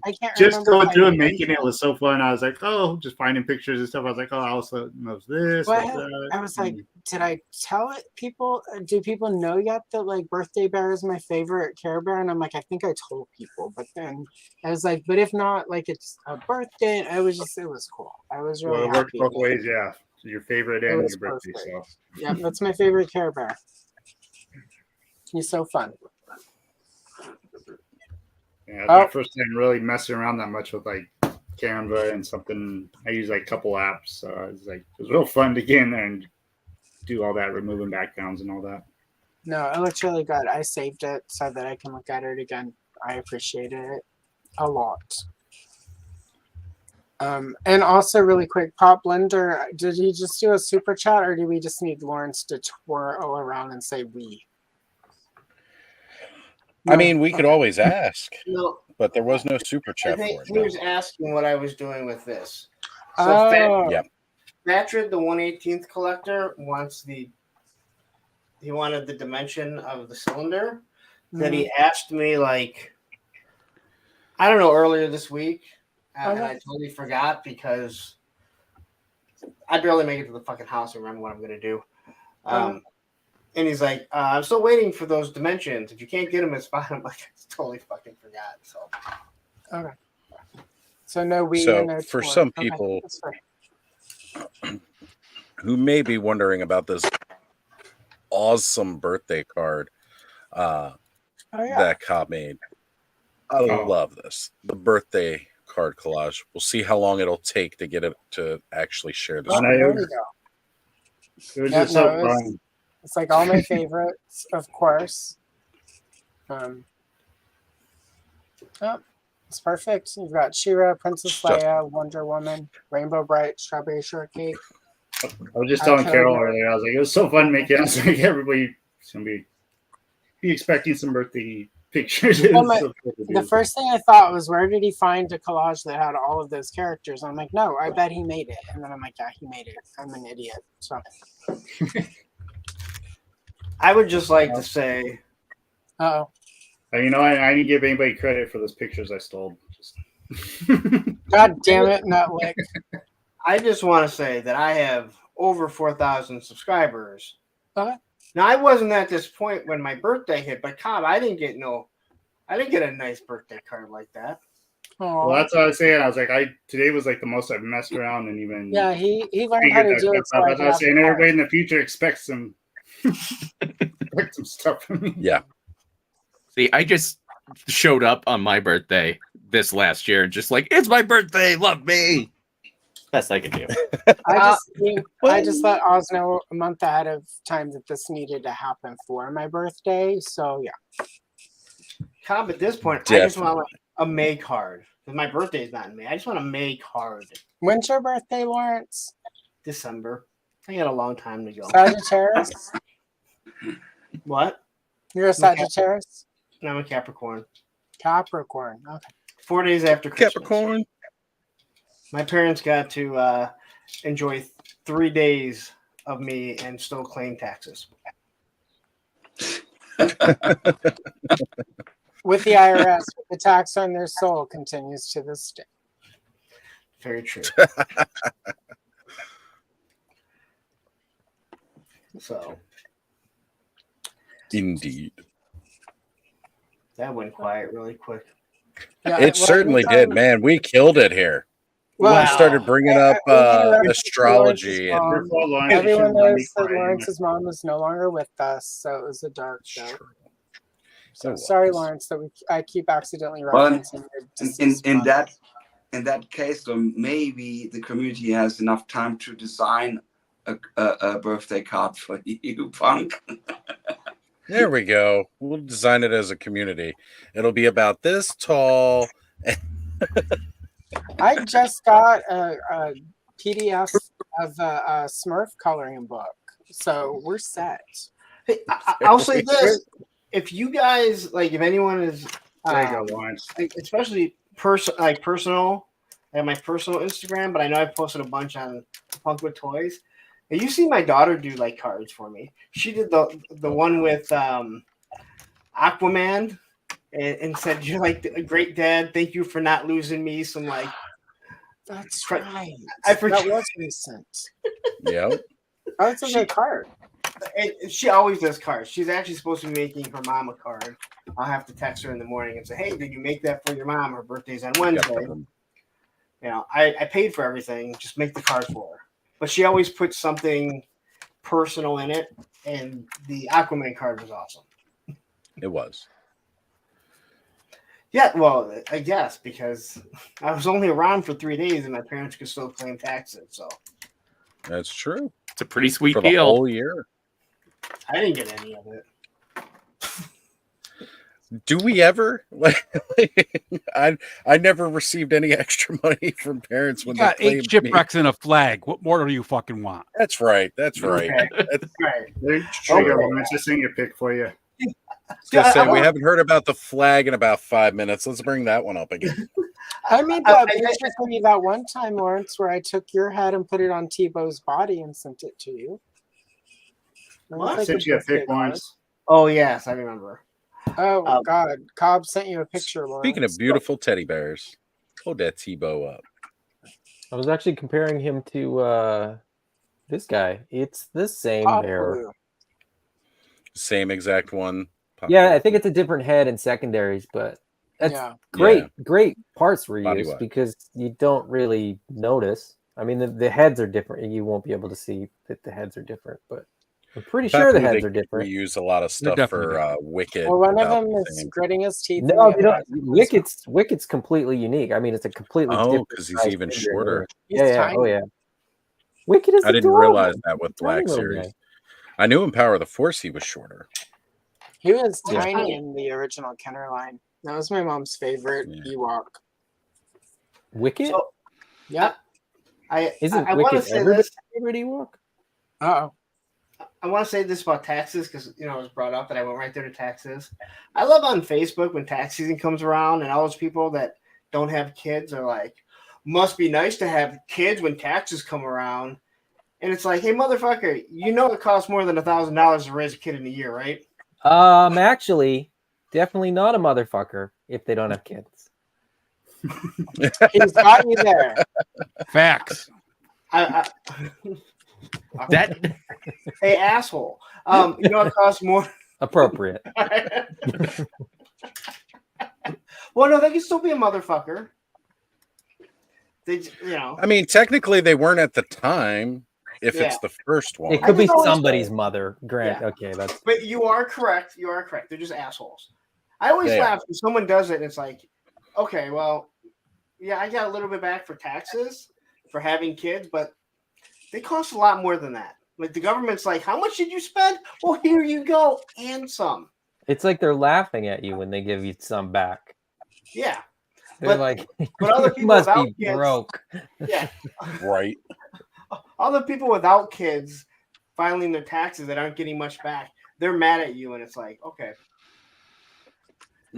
Speaker 2: I can't
Speaker 11: just
Speaker 2: remember.
Speaker 11: going
Speaker 2: if
Speaker 11: through
Speaker 2: I
Speaker 11: and
Speaker 2: made
Speaker 11: making it was so fun. I was like, oh, just finding pictures and stuff. I was like, oh, Allison knows this.
Speaker 2: Well,
Speaker 11: knows that.
Speaker 2: I was like, did I tell it people? Do people know yet that like Birthday Bear is my favorite Care Bear? And I'm like, I think I told people, but then I was like, but if not, like it's a birthday. It was cool. I was really
Speaker 11: Well, it worked
Speaker 2: happy.
Speaker 11: both ways, yeah. Your favorite
Speaker 2: It
Speaker 11: and
Speaker 2: was
Speaker 11: your birthday.
Speaker 2: perfect.
Speaker 11: So
Speaker 2: Yeah, that's my favorite Care Bear. He's so fun.
Speaker 11: yeah, it's my first time really messing around that much with like Canva and something. I use like a couple apps. So it was real fun to get in there and do all that, removing backgrounds and all that.
Speaker 2: No, it looks really good. I saved it so that I can look at it again. I appreciated it a lot. And also really quick, Pop Blender, did he just do a super chat or do we just need Lawrence to twirl around and say we?
Speaker 1: I mean, we could always ask,
Speaker 4: No,
Speaker 1: but there was no super
Speaker 4: I
Speaker 1: chat
Speaker 4: think
Speaker 1: for it.
Speaker 4: he was asking what I was doing with this. So
Speaker 2: Oh.
Speaker 4: Fatrid, the 1/18th collector, he wanted the dimension of the cylinder. That he asked me like, I don't know, earlier this week. And I totally forgot because I barely make it to the fucking house and remember what I'm going to do. And he's like, I'm still waiting for those dimensions. If you can't get them, it's fine. I'm like, I totally fucking forgot. So,
Speaker 2: okay. So no we.
Speaker 1: So
Speaker 2: no
Speaker 1: for
Speaker 2: twirl.
Speaker 1: some
Speaker 2: Okay,
Speaker 1: people
Speaker 2: that's fine.
Speaker 1: who may be wondering about this awesome birthday card that Cobb made, I love this. The birthday card collage. We'll see how long it'll take to get it to actually share the screen.
Speaker 2: There we go.
Speaker 11: It was just so fun.
Speaker 2: It's like all my favorites, of course. It's perfect. You've got She-Ra, Princess Leia, Wonder Woman, Rainbow Bright, Strawberry Shortcake.
Speaker 11: I was just telling Carol earlier, I was like, it was so fun making it. I was like, everybody's going to be expecting some birthday pictures.
Speaker 2: Well, the first thing I thought was, where did he find a collage that had all of those characters? I'm like, no, I bet he made it. And then I'm like, yeah, he made it. I'm an idiot. So
Speaker 4: I would just like to say,
Speaker 2: I
Speaker 11: didn't give anybody credit for those pictures I stole.
Speaker 2: God damn it, Nutlick.
Speaker 4: I just want to say that I have over 4,000 subscribers.
Speaker 2: Okay.
Speaker 4: Now, I wasn't at this point when my birthday hit, but Cobb, I didn't get a nice birthday card like that.
Speaker 11: Well, that's what I was saying. I was like, today was like the most I've messed around and even.
Speaker 2: Yeah, he learned how to do it. So
Speaker 11: that's what I was saying. Everybody in the future expects some stuff from me.
Speaker 1: Yeah.
Speaker 10: See, I just showed up on my birthday this last year, just like, it's my birthday, love me. Best I can do.
Speaker 2: I just let Oz know a month ahead of time that this needed to happen for my birthday. So yeah.
Speaker 4: Cobb, at this point, I just want like a May card. Because my birthday is not in May. I just want a May card.
Speaker 2: When's your birthday, Lawrence?
Speaker 4: December. I got a long time to go.
Speaker 2: Sagittarius?
Speaker 4: What?
Speaker 2: You're a Sagittarius?
Speaker 4: No, I'm a Capricorn.
Speaker 2: Capricorn. Okay.
Speaker 4: 4 days after Christmas.
Speaker 1: Capricorn.
Speaker 4: My parents got to enjoy 3 days of me and still claim taxes.
Speaker 2: With the IRS, the tax on their soul continues to this day.
Speaker 4: Very true. So.
Speaker 1: Indeed.
Speaker 4: That went quiet really quick.
Speaker 1: Yeah, it certainly did, man. We killed it here. Well, we started bringing up astrology. And
Speaker 2: everyone knows that Lawrence's mom is no longer with us, so it was a dark show. So sorry, Lawrence, that I keep accidentally referencing
Speaker 13: in that case, though, maybe the community has enough time to design a birthday card for you, Punk.
Speaker 1: There we go. We'll design it as a community. It'll be about this tall.
Speaker 2: I just got a PDF of a Smurf coloring book, so we're set.
Speaker 4: Hey, I'll say this: if you guys like, if anyone is,
Speaker 11: there you go, Lawrence.
Speaker 4: Especially personal, I have my personal Instagram, but I know I posted a bunch on Punk with Toys. And you see my daughter do like cards for me. She did the one with Aquaman. And said, "You're like a great dad. Thank you for not losing me." Some like,
Speaker 2: that's right.
Speaker 4: That
Speaker 2: was recent.
Speaker 1: Yeah,
Speaker 2: that's a good card.
Speaker 4: She always does cards. She's actually supposed to be making her mom a card. I'll have to text her in the morning and say, "Hey, did you make that for your mom? Her birthday's on Wednesday." You know, I paid for everything. Just make the card for her. But she always puts something personal in it, and the Aquaman card was awesome.
Speaker 1: It was.
Speaker 4: Yeah, well, I guess because I was only around for 3 days and my parents could still claim taxes. So
Speaker 1: that's true.
Speaker 10: It's a pretty sweet
Speaker 1: for
Speaker 10: deal.
Speaker 1: The whole year.
Speaker 4: I didn't get any of it.
Speaker 1: Do we ever? I never received any extra money from parents when
Speaker 6: you got
Speaker 1: they
Speaker 6: 8 shipwrecks and a flag. What more do you fucking want?
Speaker 1: That's right. That's right.
Speaker 4: Okay.
Speaker 1: That's
Speaker 4: right.
Speaker 11: Let's just sing your pick for you.
Speaker 1: Just say we haven't heard about the flag in about 5 minutes. Let's bring that one up again.
Speaker 2: I made that picture for you that one time, Lawrence, where I took your head and put it on Tebow's body and sent it to you.
Speaker 11: I sent you a pic once.
Speaker 4: Oh yes, I remember.
Speaker 2: Oh God, Cobb sent you a picture, Lawrence.
Speaker 1: Speaking of beautiful teddy bears, hold that Tebow up.
Speaker 12: I was actually comparing him to this guy. It's the same bear.
Speaker 1: Same exact one.
Speaker 12: Yeah, I think it's a different head and secondaries, but that's great parts were used because you don't really notice. I mean, the heads are different, and you won't be able to see that the heads are different, but I'm pretty sure the heads are different.
Speaker 1: We use a lot of stuff for Wicked.
Speaker 2: Well, one of them is gritting his teeth.
Speaker 12: No, Wicked's completely unique. I mean, it's a completely different
Speaker 1: because he's even shorter.
Speaker 12: Yeah. Oh yeah. Wicked is.
Speaker 1: I didn't realize that with Black Series. I knew in Power of the Force he was shorter.
Speaker 2: He was tiny in the original Kenner line. That was my mom's favorite Ewok.
Speaker 12: Wicked?
Speaker 4: So, yeah. I
Speaker 12: want to say this. Favorite Ewok?
Speaker 2: Uh-oh.
Speaker 4: I want to say this about taxes because, it was brought up that I went right there to taxes. I love on Facebook when tax season comes around and all those people that don't have kids are like, must be nice to have kids when taxes come around. And it's like, hey, motherfucker, it costs more than $1,000 to raise a kid in a year, right?
Speaker 12: Actually, definitely not a motherfucker if they don't have kids.
Speaker 2: He's got you there.
Speaker 6: Facts.
Speaker 4: That hey asshole. It costs more.
Speaker 12: Appropriate.
Speaker 4: Well, no, they can still be a motherfucker. They, you know.
Speaker 1: I mean, technically they weren't at the time. If it's the first one,
Speaker 12: it could be somebody's mother. Grant, okay, that's.
Speaker 4: But you are correct. You are correct. They're just assholes. I always laugh when someone does it, and it's like, okay, well, yeah, I got a little bit back for taxes for having kids, but they cost a lot more than that. Like the government's like, how much did you spend? Well, here you go, and some.
Speaker 12: It's like they're laughing at you when they give you some back.
Speaker 4: Yeah.
Speaker 12: They're like,
Speaker 4: but other
Speaker 12: you
Speaker 4: people
Speaker 12: must
Speaker 4: without
Speaker 12: be
Speaker 4: kids,
Speaker 12: broke.
Speaker 4: Yeah.
Speaker 1: Right.
Speaker 4: Other people without kids filing their taxes that aren't getting much back, they're mad at you, and it's like, okay.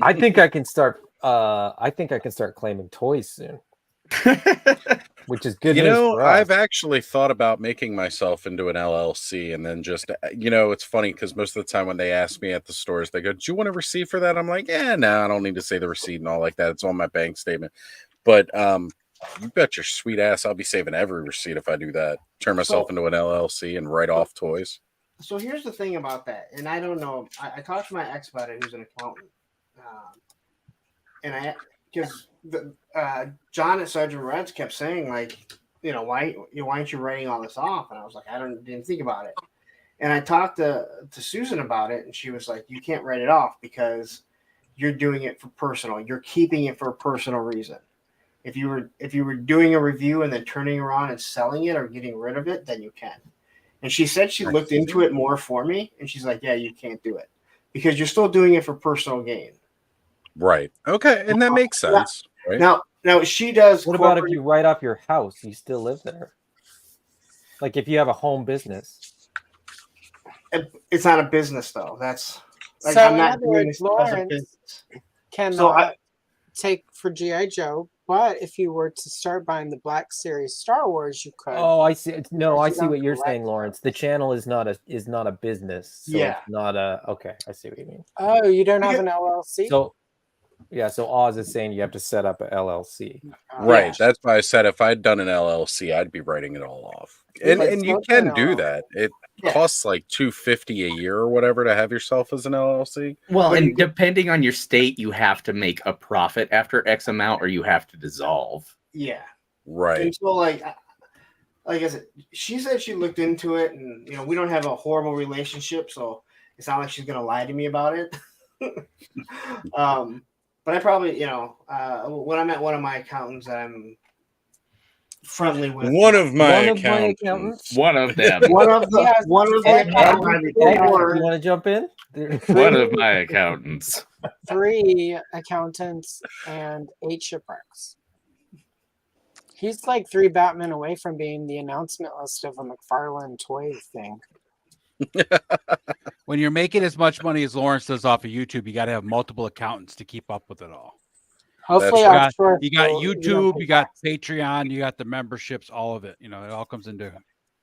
Speaker 12: I think I can start. I think I can start claiming toys soon, which is good.
Speaker 1: You
Speaker 12: news
Speaker 1: know,
Speaker 12: for us.
Speaker 1: I've actually thought about making myself into an LLC, and then just, it's funny because most of the time when they ask me at the stores, they go, "Do you want a receipt for that?" I'm like, "Yeah, no, I don't need to say the receipt and all like that. It's on my bank statement." But you bet your sweet ass I'll be saving every receipt if I do that. Turn myself into an LLC and write off toys.
Speaker 4: So here's the thing about that, and I don't know. I talked to my ex about it, who's an accountant, and because John at Sergeant Reds kept saying like, why aren't you writing all this off? And I was like, didn't think about it. And I talked to Susan about it, and she was like, you can't write it off because you're doing it for personal. You're keeping it for a personal reason. If you were doing a review and then turning around and selling it or getting rid of it, then you can. And she said she looked into it more for me, and she's like, yeah, you can't do it because you're still doing it for personal gain.
Speaker 1: Right. Okay. And that makes sense. Right?
Speaker 4: Now she does.
Speaker 12: What about if you write off your house? You still live there. Like if you have a home business.
Speaker 4: It's not a business though. That's like,
Speaker 2: so
Speaker 4: I'm
Speaker 2: in
Speaker 4: not
Speaker 2: other
Speaker 4: doing
Speaker 2: words,
Speaker 4: this as a
Speaker 2: Lawrence
Speaker 4: business.
Speaker 2: cannot take for G.I. Joe, but if you were to start buying the Black Series Star Wars, you could.
Speaker 12: Oh, I see. No, I see
Speaker 2: don't
Speaker 12: what you're
Speaker 2: collect
Speaker 12: saying, Lawrence. The channel is not a business. So
Speaker 4: Yeah.
Speaker 12: It's not a. Okay, I see what you mean.
Speaker 2: Oh, you don't have an LLC?
Speaker 12: So, yeah. So Oz is saying you have to set up a LLC.
Speaker 1: Right.
Speaker 2: Yeah.
Speaker 1: That's why I said if I'd done an LLC, I'd be writing it all off. And
Speaker 2: Like
Speaker 1: and you
Speaker 2: smoking
Speaker 1: can do
Speaker 2: oil.
Speaker 1: that. It costs like $250 a year or whatever to have yourself as an LLC.
Speaker 10: Well, and depending on your state, you have to make a profit after X amount, or you have to dissolve.
Speaker 4: Yeah.
Speaker 1: Right.
Speaker 4: And so like I said, she said she looked into it, and we don't have a horrible relationship, so it's not like she's gonna lie to me about it. But I probably, when I met one of my accountants that I'm friendly with.
Speaker 1: One of my accountants.
Speaker 10: One of them.
Speaker 4: One of the accountants.
Speaker 12: You want to jump in?
Speaker 10: One of my accountants.
Speaker 2: 3 accountants and 8 shipwrecks. He's like 3 Batmen away from being the announcement list of a McFarlane toy thing.
Speaker 6: When you're making as much money as Lawrence does off of YouTube, you got to have multiple accountants to keep up with it all.
Speaker 2: Hopefully,
Speaker 6: you got
Speaker 2: don't
Speaker 6: YouTube,
Speaker 2: pay
Speaker 6: you got Patreon, you got the memberships, all of it. It all comes into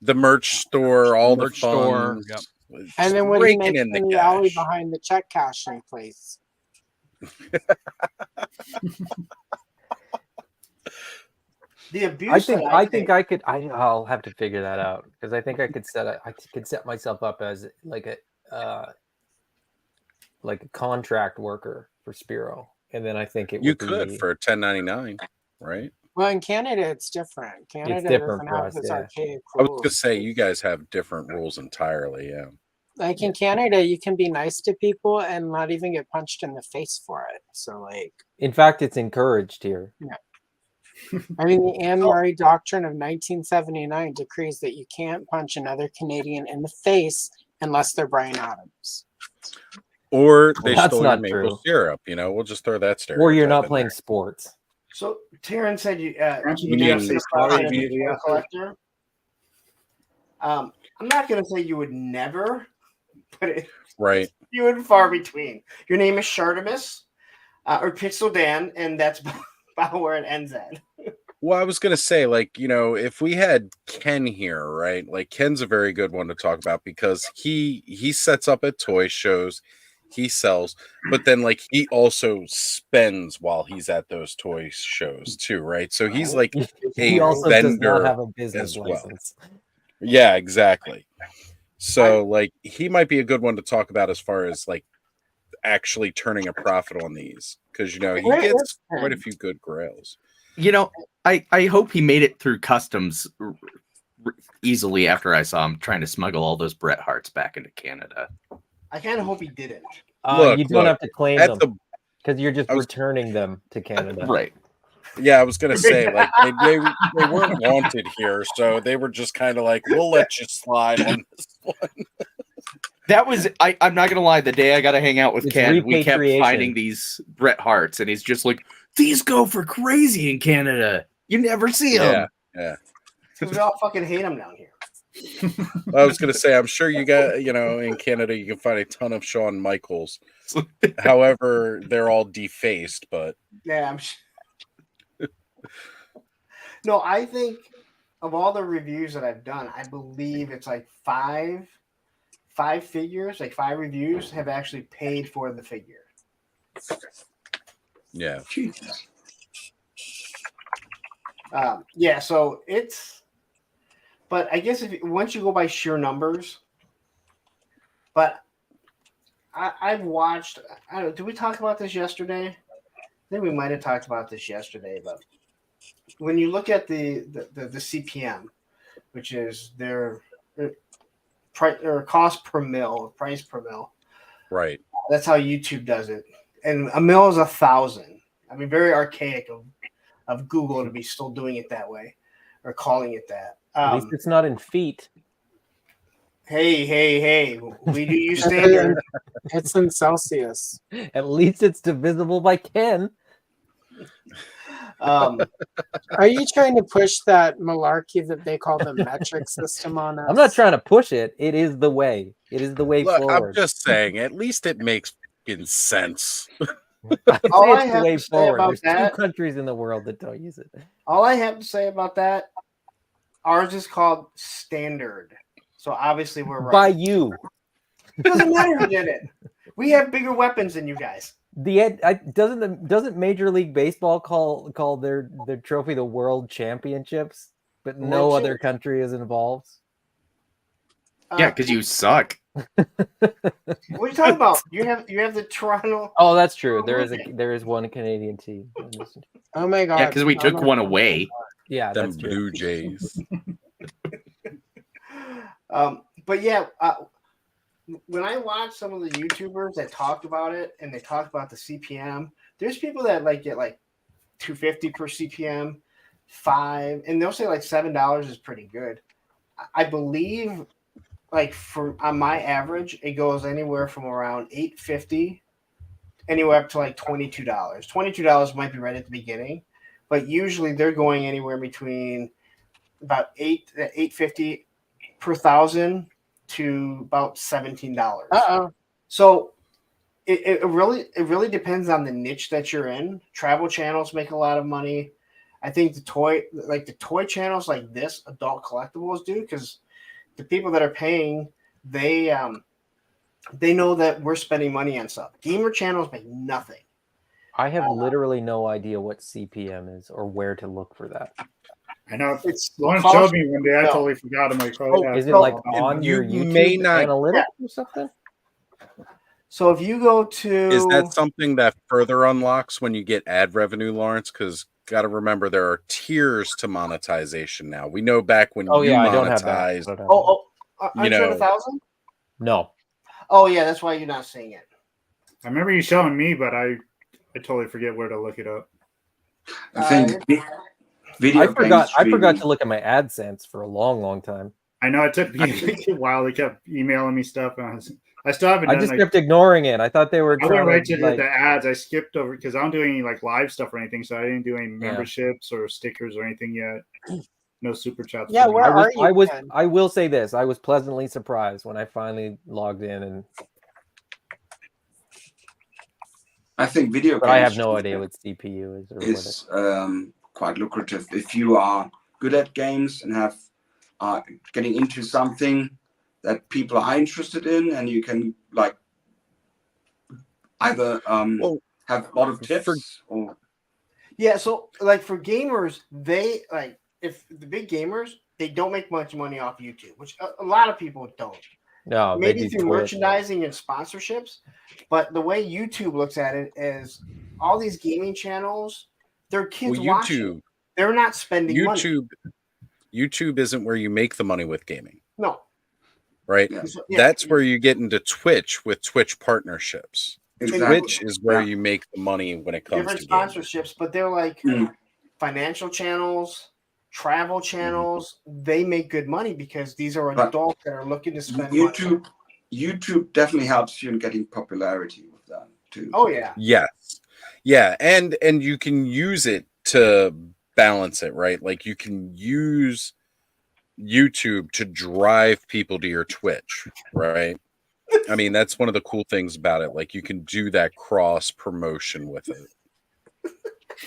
Speaker 1: The merch store, all the
Speaker 6: merch store.
Speaker 1: funds.
Speaker 6: Yep.
Speaker 2: And then when he
Speaker 1: Raking
Speaker 2: makes
Speaker 1: in the
Speaker 2: in the alley
Speaker 1: cash.
Speaker 2: behind the check cashing place.
Speaker 4: The abuse.
Speaker 12: I think I could. I'll have to figure that out because I think I could set myself up as like a contract worker for Spiro, and then I think it
Speaker 1: You
Speaker 12: would
Speaker 1: could
Speaker 12: be,
Speaker 1: for $10.99, right?
Speaker 2: Well, in Canada, it's different. Canada
Speaker 12: different
Speaker 2: doesn't
Speaker 12: for
Speaker 2: have
Speaker 12: us,
Speaker 2: this
Speaker 12: yeah.
Speaker 2: archaic
Speaker 1: I was
Speaker 2: rules.
Speaker 1: gonna say you guys have different rules entirely. Yeah.
Speaker 2: Like in Canada, you can be nice to people and not even get punched in the face for it. So, like,
Speaker 12: in fact, it's encouraged here.
Speaker 2: I mean, the Anne Murray Doctrine of 1979 decrees that you can't punch another Canadian in the face unless they're Bryan Adams.
Speaker 1: Or they
Speaker 12: That's
Speaker 1: stole your
Speaker 12: not
Speaker 1: maple
Speaker 12: true.
Speaker 1: syrup. We'll just throw that stereotype.
Speaker 12: Or you're not
Speaker 1: in
Speaker 12: playing
Speaker 1: there.
Speaker 12: sports.
Speaker 4: So Taryn said you
Speaker 11: you
Speaker 4: never
Speaker 11: say
Speaker 4: see
Speaker 11: sorry
Speaker 4: a
Speaker 11: immediately after?
Speaker 4: collector. I'm not gonna say you would never, but
Speaker 1: Right.
Speaker 4: few and far between. Your name is Shartimus or Pixel Dan, and that's about where it ends at.
Speaker 1: Well, I was gonna say, if we had Ken here, right? Like Ken's a very good one to talk about because he sets up at toy shows, he sells, but then he also spends while he's at those toy shows too, right? So he's like
Speaker 12: He
Speaker 1: a
Speaker 12: also does
Speaker 1: vendor
Speaker 12: not have a business
Speaker 1: as well.
Speaker 12: license.
Speaker 1: Yeah, exactly. So he might be a good one to talk about as far as actually turning a profit on these, because he
Speaker 4: Where
Speaker 1: gets
Speaker 4: is
Speaker 1: quite a
Speaker 4: Ken?
Speaker 1: few good grails.
Speaker 10: I hope he made it through customs easily after I saw him trying to smuggle all those Bret Harts back into Canada.
Speaker 4: I kind of hope he didn't.
Speaker 12: You don't have to claim
Speaker 1: at
Speaker 12: them because you're just returning them to Canada.
Speaker 10: Right.
Speaker 1: Yeah, I was gonna say, like, they weren't wanted here, so they were just kind of like, we'll let you slide on this one.
Speaker 10: That was I'm not gonna lie, the day I got to hang out with
Speaker 12: It's
Speaker 10: Ken, we kept
Speaker 12: repatriation.
Speaker 10: finding these Bret Harts, and he's just like, these go for crazy in Canada. You never see them.
Speaker 1: Yeah.
Speaker 4: Because we all fucking hate him down here.
Speaker 1: I was gonna say, I'm sure you got, in Canada you can find a ton of Shawn Michaels. However, they're all defaced, but
Speaker 4: Yeah, I'm sure. No, I think of all the reviews that I've done, I believe it's like five figures, like 5 reviews have actually paid for the figure.
Speaker 1: yeah.
Speaker 4: Yeah, so it's, but I guess once you go by sheer numbers, but I've watched, I don't know, did we talk about this yesterday? I think we might have talked about this yesterday, but when you look at the CPM, which is their price or cost per mil, price per mil,
Speaker 1: Right.
Speaker 4: that's how YouTube does it, and a mil is 1,000. I mean, very archaic of Google to be still doing it that way or calling it that.
Speaker 12: At least it's not in feet.
Speaker 4: Hey, we do use standard.
Speaker 2: It's in Celsius.
Speaker 12: At least it's divisible by Ken.
Speaker 2: Are you trying to push that malarkey that they call the metric system on us?
Speaker 12: I'm not trying to push it. It is the way. It is the way
Speaker 1: Look,
Speaker 12: forward.
Speaker 1: I'm just saying, at least it makes fucking sense.
Speaker 4: All I
Speaker 12: It's the
Speaker 4: have
Speaker 12: way
Speaker 4: to say
Speaker 12: forward.
Speaker 4: about
Speaker 12: There's
Speaker 4: that,
Speaker 12: 2 countries in the world that don't use it.
Speaker 4: all I have to say about that, ours is called standard. So obviously we're right.
Speaker 12: By you.
Speaker 4: Doesn't matter who did it. We have bigger weapons than you guys.
Speaker 12: Doesn't Major League Baseball call their trophy the World Championships, but no
Speaker 4: World
Speaker 12: other country is involved?
Speaker 10: Yeah, because you suck.
Speaker 4: What are you talking about? You have the Toronto.
Speaker 12: Oh, that's true. There is one Canadian team.
Speaker 2: Oh my god.
Speaker 10: Yeah, because we took one away.
Speaker 12: Yeah,
Speaker 1: Them
Speaker 12: that's true.
Speaker 1: Blue Jays.
Speaker 4: But yeah, when I watch some of the YouTubers that talk about it and they talk about the CPM, there's people that get like $2.50 per CPM, $5, and they'll say like $7 is pretty good. I believe on my average, it goes anywhere from around $8.50 anywhere up to like $22. $22 might be right at the beginning, but usually they're going anywhere between about $8.50 per 1,000 to about $17. So it really depends on the niche that you're in. Travel channels make a lot of money. I think the toy channels like this, adult collectibles, do, because the people that are paying, they know that we're spending money on stuff. Gamer channels make nothing.
Speaker 12: I have literally no idea what CPM is or where to look for that.
Speaker 11: I know.
Speaker 4: It's
Speaker 11: One showed me one day. I
Speaker 4: no.
Speaker 11: totally forgot. I'm like, oh, yeah.
Speaker 12: Is it like on
Speaker 1: you
Speaker 12: your YouTube
Speaker 1: may not-
Speaker 12: analytics or something?
Speaker 4: So if you go to,
Speaker 1: Is that something that further unlocks when you get ad revenue, Lawrence? Because got to remember there are tiers to monetization now. We know back when you
Speaker 12: I don't have that.
Speaker 1: monetized,
Speaker 4: under 1,000?
Speaker 12: No.
Speaker 4: Oh yeah, that's why you're not seeing it.
Speaker 11: I remember you showing me, but I totally forget where to look it up.
Speaker 13: I think video
Speaker 12: I forgot
Speaker 13: streaming-
Speaker 12: to look at my AdSense for a long time.
Speaker 11: I know it took me a while. They kept emailing me stuff. And I still haven't
Speaker 12: I
Speaker 11: done
Speaker 12: just
Speaker 11: like,
Speaker 12: kept ignoring it. I thought they were
Speaker 11: I went
Speaker 12: trying
Speaker 11: right
Speaker 12: to
Speaker 11: to
Speaker 12: like,
Speaker 11: the ads. I skipped over because I don't do any like live stuff or anything. So I didn't do any memberships or stickers or anything yet. No super chats.
Speaker 2: Yeah,
Speaker 11: for me.
Speaker 2: where are you? Ken?
Speaker 12: I will say this. I was pleasantly surprised when I finally logged in, and
Speaker 13: I think video
Speaker 12: but I have
Speaker 13: games
Speaker 12: no idea what CPU is or
Speaker 13: is quite lucrative if you are good at games and have getting into something that people are interested in, and you can like either have a lot of tips or
Speaker 4: Yeah, so like for gamers, they if the big gamers, they don't make much money off YouTube, which a lot of people don't.
Speaker 12: No,
Speaker 4: maybe through merchandising and sponsorships. But the way YouTube looks at it is all these gaming channels, their kids watching. They're not spending money.
Speaker 1: YouTube isn't where you make the money with gaming.
Speaker 4: No.
Speaker 1: Right? Yeah. That's where you get into Twitch with Twitch partnerships. Exactly. Twitch is where you make the money when it comes to
Speaker 4: sponsorships, but they're like financial channels, travel channels. They make good money because these are adults that are looking to spend money.
Speaker 13: YouTube definitely helps you in getting popularity with that too.
Speaker 4: Oh yeah.
Speaker 1: Yes. Yeah, and you can use it to balance it, right? Like you can use YouTube to drive people to your Twitch, right? I mean, that's one of the cool things about it. Like you can do that cross promotion with it.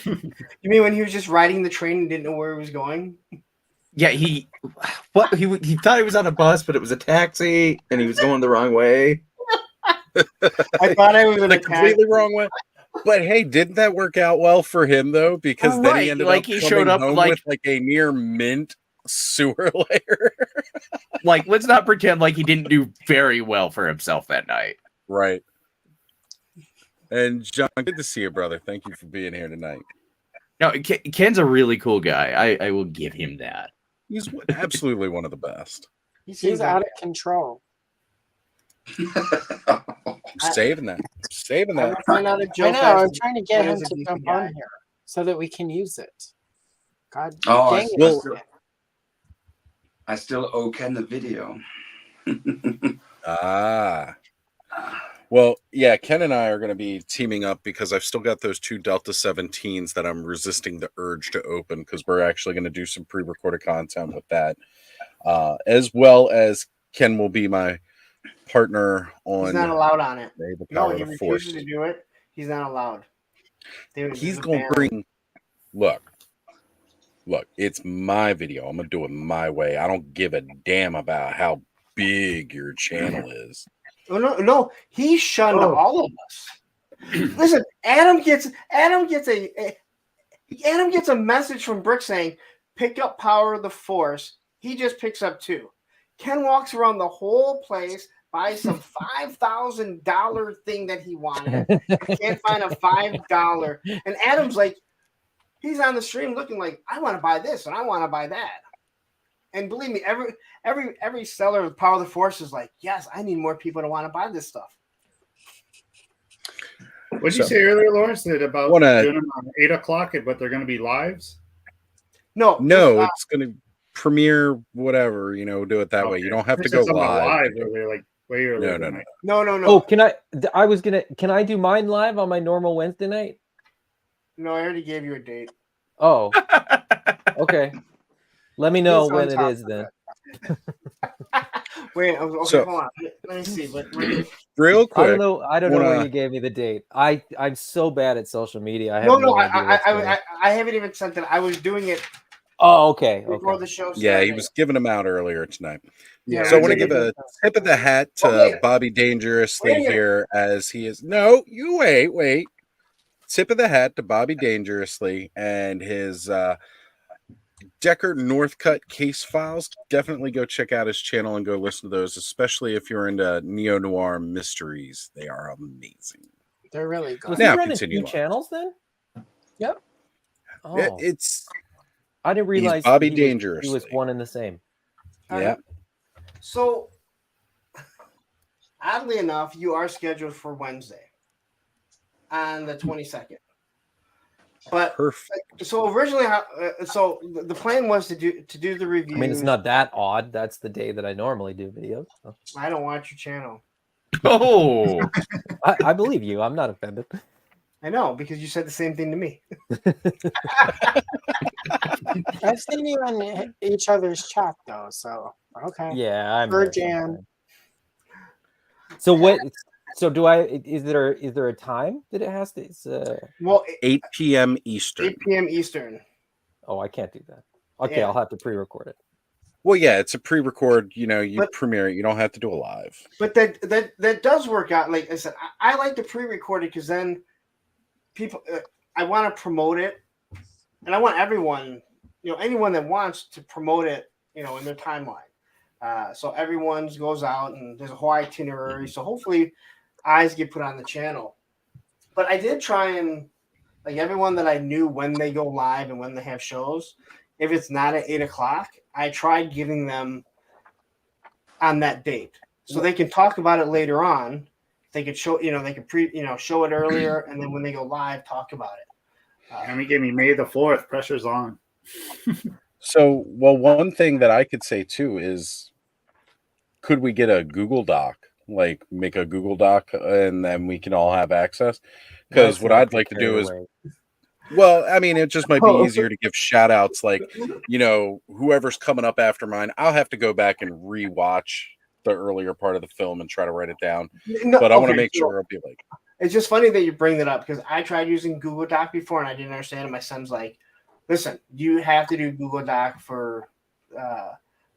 Speaker 4: You mean when he was just riding the train and didn't know where he was going?
Speaker 10: Yeah, he thought he was on a bus, but it was a taxi, and he was going the wrong way.
Speaker 4: I thought I was in
Speaker 1: a completely wrong way. But hey, didn't that work out well for him though? Because then he ended up
Speaker 10: he showed up
Speaker 1: with like a near mint sewer layer.
Speaker 10: Like, let's not pretend like he didn't do very well for himself that night.
Speaker 1: Right. And John, good to see you, brother. Thank you for being here tonight.
Speaker 10: No, Ken's a really cool guy. I will give him that.
Speaker 1: He's absolutely one of the best.
Speaker 2: He's out of control.
Speaker 1: Saving that.
Speaker 2: I know. I'm trying to get him to jump on here so that we can use it. God dang it.
Speaker 13: I still owe Ken the video.
Speaker 1: Well, yeah, Ken and I are going to be teaming up because I've still got those 2 Delta 17s that I'm resisting the urge to open because we're actually going to do some pre-recorded content with that. As well as Ken will be my partner on...
Speaker 4: He's not allowed on it. No, he refuses to do it. He's not allowed.
Speaker 1: He's going to bring... Look, it's my video. I'm going to do it my way. I don't give a damn about how big your channel is.
Speaker 4: Oh, no, he shunned all of us. Listen, Adam gets a message from Brick saying, "Pick up Power of the Force." He just picks up 2. Ken walks around the whole place, buys some $5,000 thing that he wanted. Can't find a $5, and Adam's like, he's on the stream looking like, I want to buy this and I want to buy that. And believe me, every seller of Power of the Force is like, yes, I need more people to want to buy this stuff.
Speaker 11: What did you say earlier, Lawrence? That about doing them on 8 o'clock, but they're going to be lives?
Speaker 1: No, it's going to premiere whatever. Do it that way. You don't have to go live.
Speaker 11: Like way earlier.
Speaker 4: No.
Speaker 12: Oh, can I do mine live on my normal Wednesday night?
Speaker 4: No, I already gave you a date.
Speaker 12: Oh, okay. Let me know when it is then.
Speaker 4: Wait, okay, hold on. Let me see.
Speaker 1: Real quick.
Speaker 12: I don't know where you gave me the date. I'm so bad at social media. I
Speaker 4: haven't even sent it. I was doing it.
Speaker 12: Oh, okay.
Speaker 4: Before the show started.
Speaker 1: Yeah, he was giving them out earlier tonight. Yeah, so I want to give a tip of the hat to Bobby Dangerously here as he is. No, you wait. Tip of the hat to Bobby Dangerously and his Deckard Northcutt case files. Definitely go check out his channel and go listen to those, especially if you're into neo-noir mysteries. They are amazing.
Speaker 2: They're really good.
Speaker 12: Was he running 2 channels then?
Speaker 2: Yep.
Speaker 12: Oh.
Speaker 1: I
Speaker 12: didn't realize
Speaker 1: Bobby Dangerously.
Speaker 12: He was one and the same.
Speaker 1: Yeah.
Speaker 4: So, oddly enough, you are scheduled for Wednesday on the 22nd. But
Speaker 1: perfect.
Speaker 4: So originally, the plan was to do the review.
Speaker 12: I mean, it's not that odd. That's the day that I normally do videos. So.
Speaker 4: I don't watch your channel.
Speaker 10: Oh,
Speaker 12: I believe you. I'm not offended.
Speaker 4: I know, because you said the same thing to me.
Speaker 2: I've seen you in each other's chat though, so okay.
Speaker 12: Yeah, I'm
Speaker 2: Jan.
Speaker 12: So what? So do I? Is there a time that it has to? It's
Speaker 1: 8 p.m. Eastern.
Speaker 4: 8 p.m. Eastern.
Speaker 12: Oh, I can't do that. Okay, I'll have to pre-record it.
Speaker 1: Well, yeah, it's a pre-record. You premiere it. You don't have to do a live.
Speaker 4: But that does work out. Like I said, I like to pre-record it because then people. I want to promote it, and I want everyone, anyone that wants to promote it, in their timeline. So everyone goes out and there's a whole itinerary. So hopefully eyes get put on the channel. But I did try and like everyone that I knew when they go live and when they have shows, if it's not at 8 o'clock, I tried giving them on that date. So they can talk about it later on. They could show, they could show it earlier, and then when they go live, talk about it.
Speaker 11: And we gave me May the 4th. Pressure's on.
Speaker 1: So, well, one thing that I could say too is, could we get a Google Doc? Like, make a Google Doc, and then we can all have access? Because what I'd like to do is, well, I mean, it just might be easier to give shout outs, like, whoever's coming up after mine. I'll have to go back and rewatch the earlier part of the film and try to write it down. But I want to make sure I'll be like.
Speaker 4: It's just funny that you bring that up because I tried using Google Doc before and I didn't understand it. My son's like, listen, you have to do Google Doc for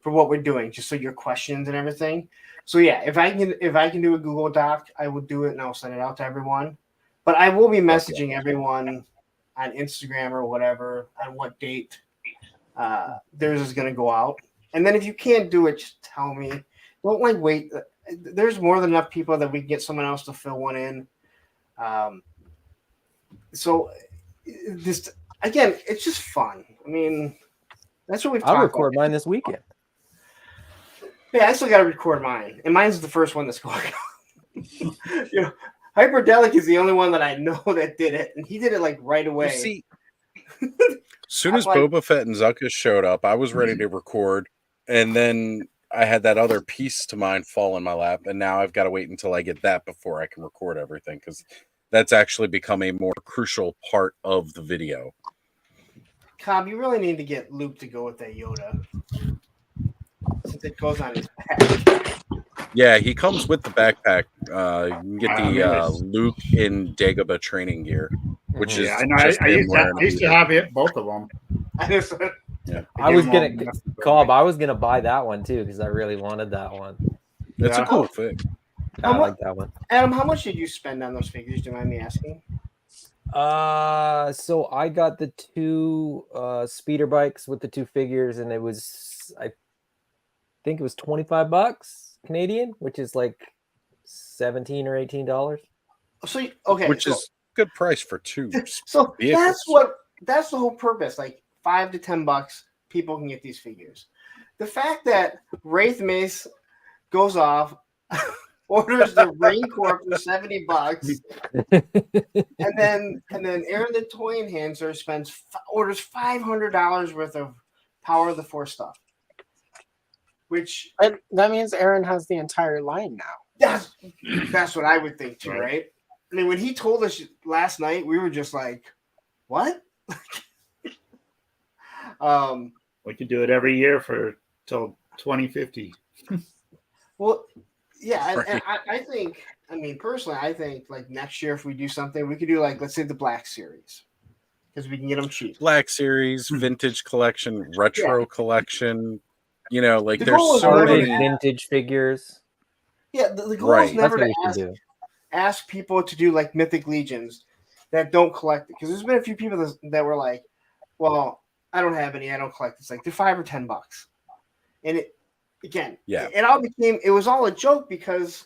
Speaker 4: what we're doing, just so your questions and everything. So yeah, if I can do a Google Doc, I will do it and I'll send it out to everyone. But I will be messaging everyone on Instagram or whatever on what date theirs is going to go out. And then if you can't do it, just tell me. Don't wait. There's more than enough people that we can get someone else to fill one in. So this again, it's just fun. I mean, that's what we've talked about.
Speaker 12: I'll record mine this weekend.
Speaker 4: Yeah, I still got to record mine, and mine's the first one that's going on. Hyperdelic is the only one that I know that did it, and he did it like right away.
Speaker 1: See, as soon as Boba Fett and Zuckuss showed up, I was ready to record, and then I had that other piece to mine fall in my lap, and now I've got to wait until I get that before I can record everything, because that's actually become a more crucial part of the video.
Speaker 4: Cobb, you really need to get Luke to go with that Yoda, since it goes on his back.
Speaker 1: Yeah, he comes with the backpack. You can get the Luke in Dagobah training gear, which is
Speaker 11: I used to have it, both of them.
Speaker 12: Yeah, I was gonna buy that one too because I really wanted that one.
Speaker 1: It's a cool thing.
Speaker 12: I like that one.
Speaker 4: Adam, how much did you spend on those figures? Do you mind me asking?
Speaker 12: So I got the 2 speeder bikes with the 2 figures, and it was I think it was $25 Canadian, which is like $17 or $18.
Speaker 4: So
Speaker 1: which is good price for 2.
Speaker 4: So that's the whole purpose. Like $5 to $10, people can get these figures. The fact that Wraith Mace goes off, orders the Rain Corp for $70, and then Aaron the Toy Enhancer orders $500 worth of Power of the Force stuff.
Speaker 2: And that means Aaron has the entire line now.
Speaker 4: That's what I would think too, right? I mean, when he told us last night, we were just like, "What?"
Speaker 11: We could do it every year till 2050.
Speaker 4: Well, yeah, and I think. I mean, personally, I think like next year, if we do something, we could do like let's say the Black Series because we can get them cheap.
Speaker 1: Black Series, Vintage Collection, Retro Collection. Like
Speaker 4: The
Speaker 1: there's
Speaker 4: goal is
Speaker 1: so
Speaker 4: never
Speaker 1: many
Speaker 4: to
Speaker 12: vintage figures.
Speaker 4: Yeah, the goal is never to ask people to do like Mythic Legions that don't collect it. Because there's been a few people that were like, well, I don't have any, I don't collect. It's like they're $5 or $10. And it was all a joke because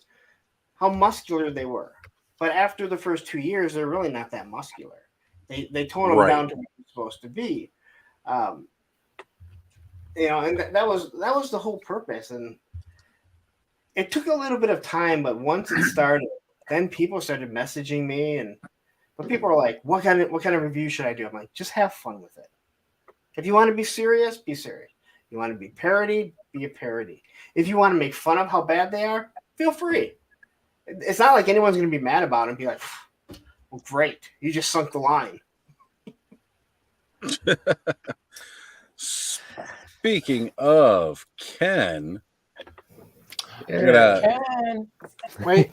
Speaker 4: how muscular they were. But after the first 2 years, they're really not that muscular. They tone them down to what they're supposed to be. And that was the whole purpose. And it took a little bit of time, but once it started, then people started messaging me, but people are like, "What kind of review should I do?" I'm like, "Just have fun with it. If you want to be serious, be serious. You want to be parody, be a parody. If you want to make fun of how bad they are, feel free. It's not like anyone's going to be mad about it and be like, well, great, you just sunk the line."
Speaker 1: Speaking of Ken,
Speaker 2: Ken, wait.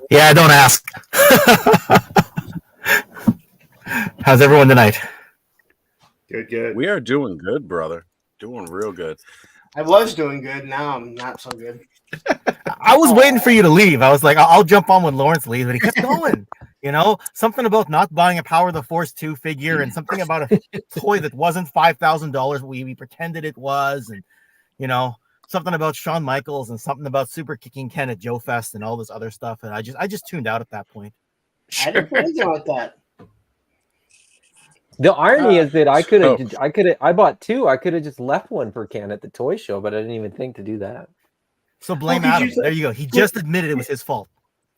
Speaker 14: Yeah, don't ask. How's everyone tonight?
Speaker 11: Good.
Speaker 1: We are doing good, brother. Doing real good.
Speaker 4: I was doing good. Now I'm not so good.
Speaker 14: I was waiting for you to leave. I was like, I'll jump on when Lawrence leaves, but he kept going. You know, something about not buying a Power of the Force 2 figure, and something about a toy that wasn't $5,000. We pretended it was, and you know, something about Shawn Michaels and something about super kicking Ken at Joe Fest and all this other stuff. And I just tuned out at that point.
Speaker 4: I didn't put anything like that.
Speaker 12: The irony is that I bought two. I could have just left one for Ken at the toy show, but I didn't even think to do that.
Speaker 14: So blame Adam. There you go. He just admitted it was his fault.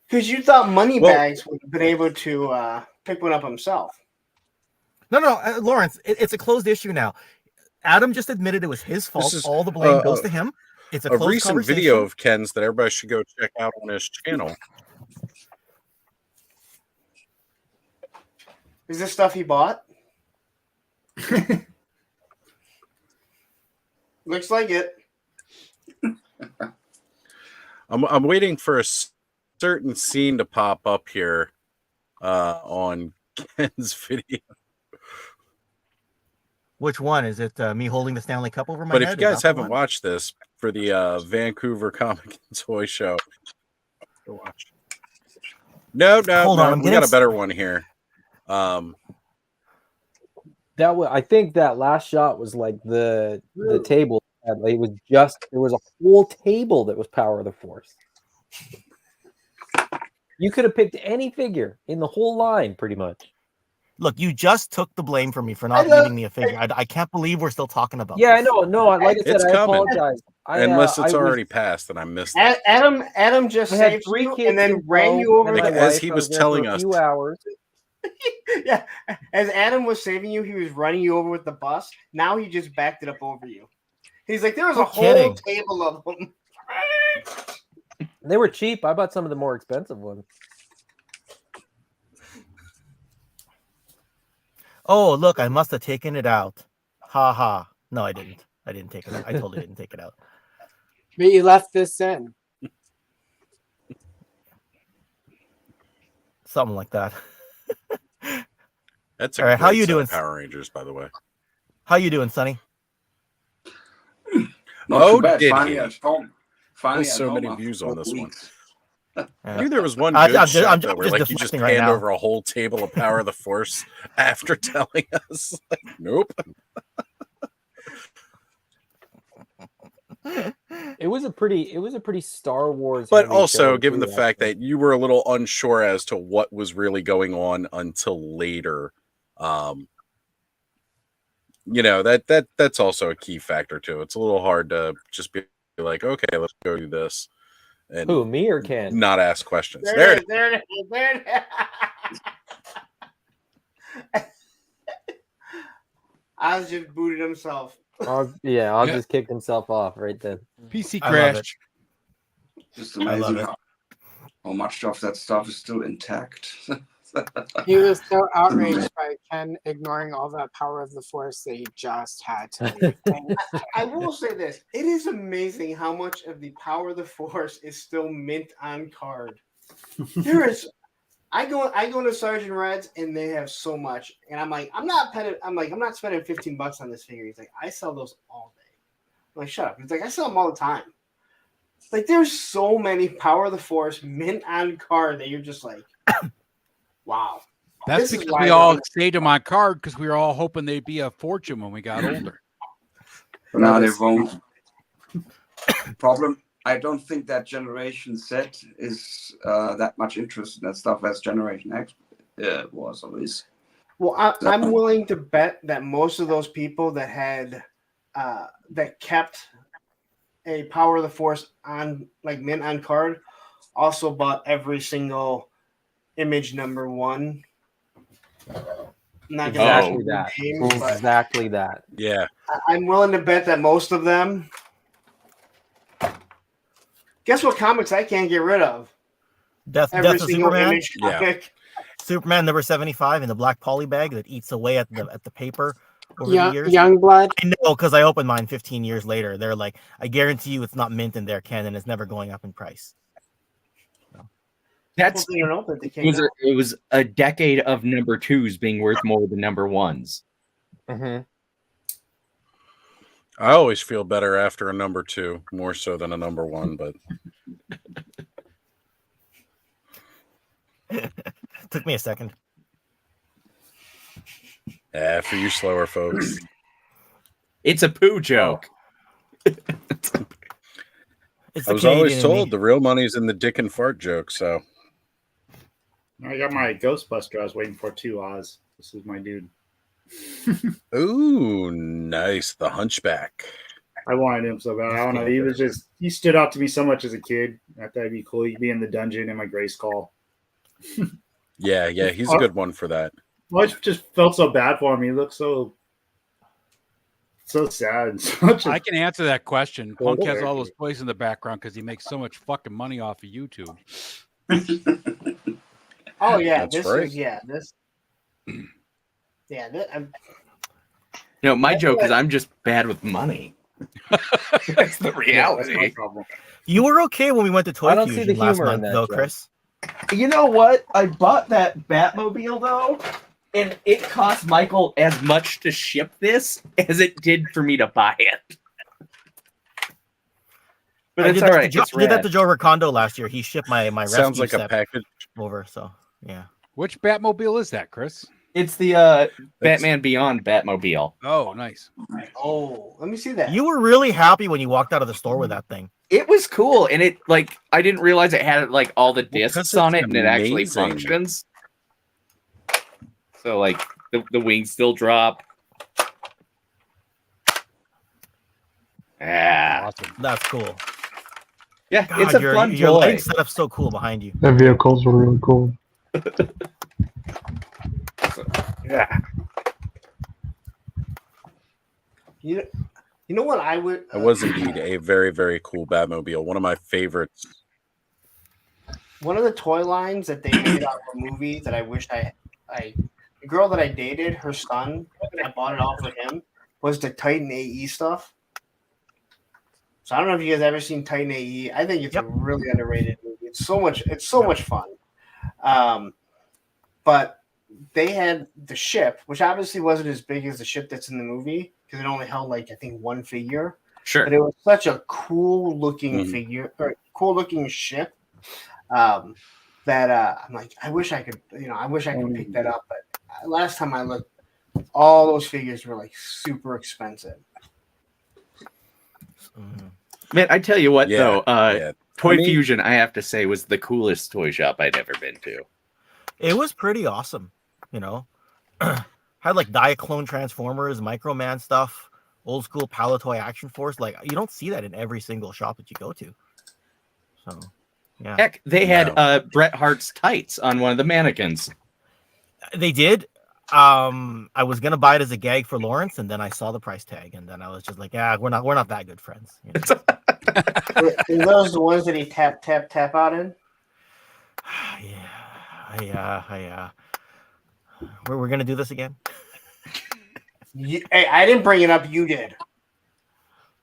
Speaker 4: Because you thought Moneybags would have been able to pick one up himself.
Speaker 14: No, Lawrence, it's a closed issue now. Adam just admitted it was his fault. All the blame goes to him. It's a
Speaker 1: recent video of Ken's that everybody should go check out on his channel.
Speaker 4: Is this stuff he bought? Looks like it.
Speaker 1: I'm waiting for a certain scene to pop up here on Ken's video.
Speaker 14: Which one is it? Me holding the Stanley Cup over my
Speaker 1: But
Speaker 14: head?
Speaker 1: if you guys haven't watched this for the Vancouver Comic and Toy Show, go watch. No,
Speaker 14: Hold on,
Speaker 1: we got a better one here.
Speaker 12: That was, I think that last shot was like the table. It was just, there was a whole table that was Power of the Force. You could have picked any figure in the whole line, pretty much.
Speaker 14: Look, you just took the blame from me for not leaving me a figure. I can't believe we're still talking about
Speaker 12: Yeah,
Speaker 14: this.
Speaker 12: I know. No, like I said, I apologize.
Speaker 1: Unless it's already passed, and I missed it.
Speaker 4: Adam just saved you and then ran you over.
Speaker 1: As he was telling us.
Speaker 12: A few hours.
Speaker 4: Yeah, as Adam was saving you, he was running you over with the bus. Now he just backed it up over you. He's like, there was a whole table of them.
Speaker 12: They were cheap. I bought some of the more expensive ones.
Speaker 14: Oh, look, I must have taken it out. Ha ha. No, I didn't. I didn't take it out. I totally didn't take it out.
Speaker 2: But you left this in.
Speaker 14: Something like that.
Speaker 1: That's
Speaker 14: all right. How you doing,
Speaker 1: Power Rangers, by the way?
Speaker 14: How you doing, Sonny?
Speaker 1: Oh, did he?
Speaker 13: Finally,
Speaker 1: so many views on this one.
Speaker 14: Yeah.
Speaker 1: I knew there was one good shot that where like you just
Speaker 14: right
Speaker 1: hand
Speaker 14: now.
Speaker 1: over a whole table of Power of the Force after telling us. Like, nope.
Speaker 12: It was a pretty Star Wars.
Speaker 1: But also, given the fact that you were a little unsure as to what was really going on until later, you know, that's also a key factor too. It's a little hard to just be like, okay, let's go do this. And
Speaker 12: who, me or Ken?
Speaker 1: Not ask questions.
Speaker 4: There it is. Oz just booted himself.
Speaker 12: I'll just kicked himself off right then.
Speaker 6: PC crash.
Speaker 13: Just amazing how much of that stuff is still intact.
Speaker 2: He was so outraged by Ken ignoring all that Power of the Force that he just had to leave.
Speaker 4: I will say this. It is amazing how much of the Power of the Force is still mint on card. There is. I go into Sergeant Red's and they have so much. And I'm like, I'm not spending $15 on this figure. He's like, I sell those all day. I'm like, shut up. He's like, I sell them all the time. Like, there's so many Power of the Force mint on card that you're just like, wow.
Speaker 6: That's because we all saved them on card because we were all hoping they'd be a fortune when we got older.
Speaker 13: No, they won't. Problem, I don't think that Generation Z is that much interest in that stuff as Generation X was always.
Speaker 4: Well, I'm willing to bet that most of those people that had that kept a Power of the Force on like mint on card also bought every single Image number 1. Not
Speaker 12: exactly that. Exactly that.
Speaker 1: Yeah.
Speaker 4: I'm willing to bet that most of them. Guess what comics I can't get rid of?
Speaker 14: Death of Superman.
Speaker 4: Image comic.
Speaker 14: Superman number 75 in the black poly bag that eats away at the paper over the years.
Speaker 2: Youngblood.
Speaker 14: I know, because I opened mine 15 years later. They're like, I guarantee you it's not mint in there, Ken, and it's never going up in price.
Speaker 10: That's it was a decade of number 2s being worth more than number 1s.
Speaker 12: Mm-hmm.
Speaker 1: I always feel better after a number 2, more so than a number 1, but
Speaker 14: Took me a second.
Speaker 1: Yeah, for you slower folks.
Speaker 10: It's a poo joke.
Speaker 14: It's
Speaker 1: I was always told the real money's in the dick and fart joke, so.
Speaker 11: I got my Ghostbuster I was waiting for too, Oz. This is my dude.
Speaker 1: Ooh, nice. The Hunchback.
Speaker 11: I wanted him so bad. I don't know. He stood out to me so much as a kid. I thought that'd be cool. He'd be in the dungeon in my Grace Call.
Speaker 1: Yeah, he's a good one for that.
Speaker 11: Well, I just felt so bad for him. He looked so sad.
Speaker 6: I can answer that question. Punk has all those toys in the background because he makes so much fucking money off of YouTube.
Speaker 4: Oh yeah,
Speaker 1: That's right.
Speaker 10: My joke is I'm just bad with money. That's the reality.
Speaker 11: That's my problem.
Speaker 14: You were okay when we went to Toy
Speaker 12: I don't see
Speaker 14: Fusion
Speaker 12: the
Speaker 14: last
Speaker 12: humor in
Speaker 14: month,
Speaker 12: that
Speaker 14: though,
Speaker 12: joke.
Speaker 14: Chris.
Speaker 10: You know what? I bought that Batmobile though, and it cost Michael as much to ship this as it did for me to buy it. But it's all right.
Speaker 14: I did that to Joe Ricondo last year. He shipped my
Speaker 1: Sounds
Speaker 14: rescue
Speaker 1: like a
Speaker 14: set
Speaker 1: package.
Speaker 14: over. So yeah.
Speaker 6: Which Batmobile is that, Chris?
Speaker 10: It's the Batman Beyond Batmobile.
Speaker 6: Oh, nice.
Speaker 4: Oh, let me see that.
Speaker 14: You were really happy when you walked out of the store with that thing.
Speaker 10: It was cool, and it I didn't realize it had all the discs on it,
Speaker 1: it's
Speaker 10: and it actually
Speaker 1: amazing.
Speaker 10: functions. So the wings still drop. Yeah,
Speaker 6: Awesome.
Speaker 14: That's cool.
Speaker 10: Yeah,
Speaker 14: God,
Speaker 10: it's a fun
Speaker 14: your
Speaker 10: toy.
Speaker 14: lighting setup's so cool behind you.
Speaker 8: The vehicles were really cool.
Speaker 10: Yeah.
Speaker 4: You know what I would.
Speaker 1: It was indeed a very, very cool Batmobile. One of my favorites.
Speaker 4: One of the toy lines that they made out of a movie that I wish the girl that I dated, her son, I bought it all for him, was the Titan AE stuff. So I don't know if you guys ever seen Titan AE. I think it's a really underrated movie. It's so much fun. But they had the ship, which obviously wasn't as big as the ship that's in the movie because it only held I think one figure.
Speaker 10: Sure.
Speaker 4: But it was such a cool looking figure or cool looking ship that I'm like, I wish I could pick that up. But last time I looked, all those figures were super expensive.
Speaker 10: Man, I tell you what though, Toy
Speaker 14: I mean-
Speaker 10: Fusion, I have to say, was the coolest toy shop I'd ever been to.
Speaker 14: It was pretty awesome, had Diaclone Transformers, Microman stuff, old school Palatoy Action Force. You don't see that in every single shop that you go to. So, yeah.
Speaker 10: Heck, they had Bret Hart's tights on one of the mannequins.
Speaker 14: They did. I was gonna buy it as a gag for Lawrence, and then I saw the price tag, and then I was just like, "Yeah, we're not that good friends."
Speaker 4: Are those the ones that he tap out in?
Speaker 14: Yeah. We're gonna do this again.
Speaker 4: Hey, I didn't bring it up. You did.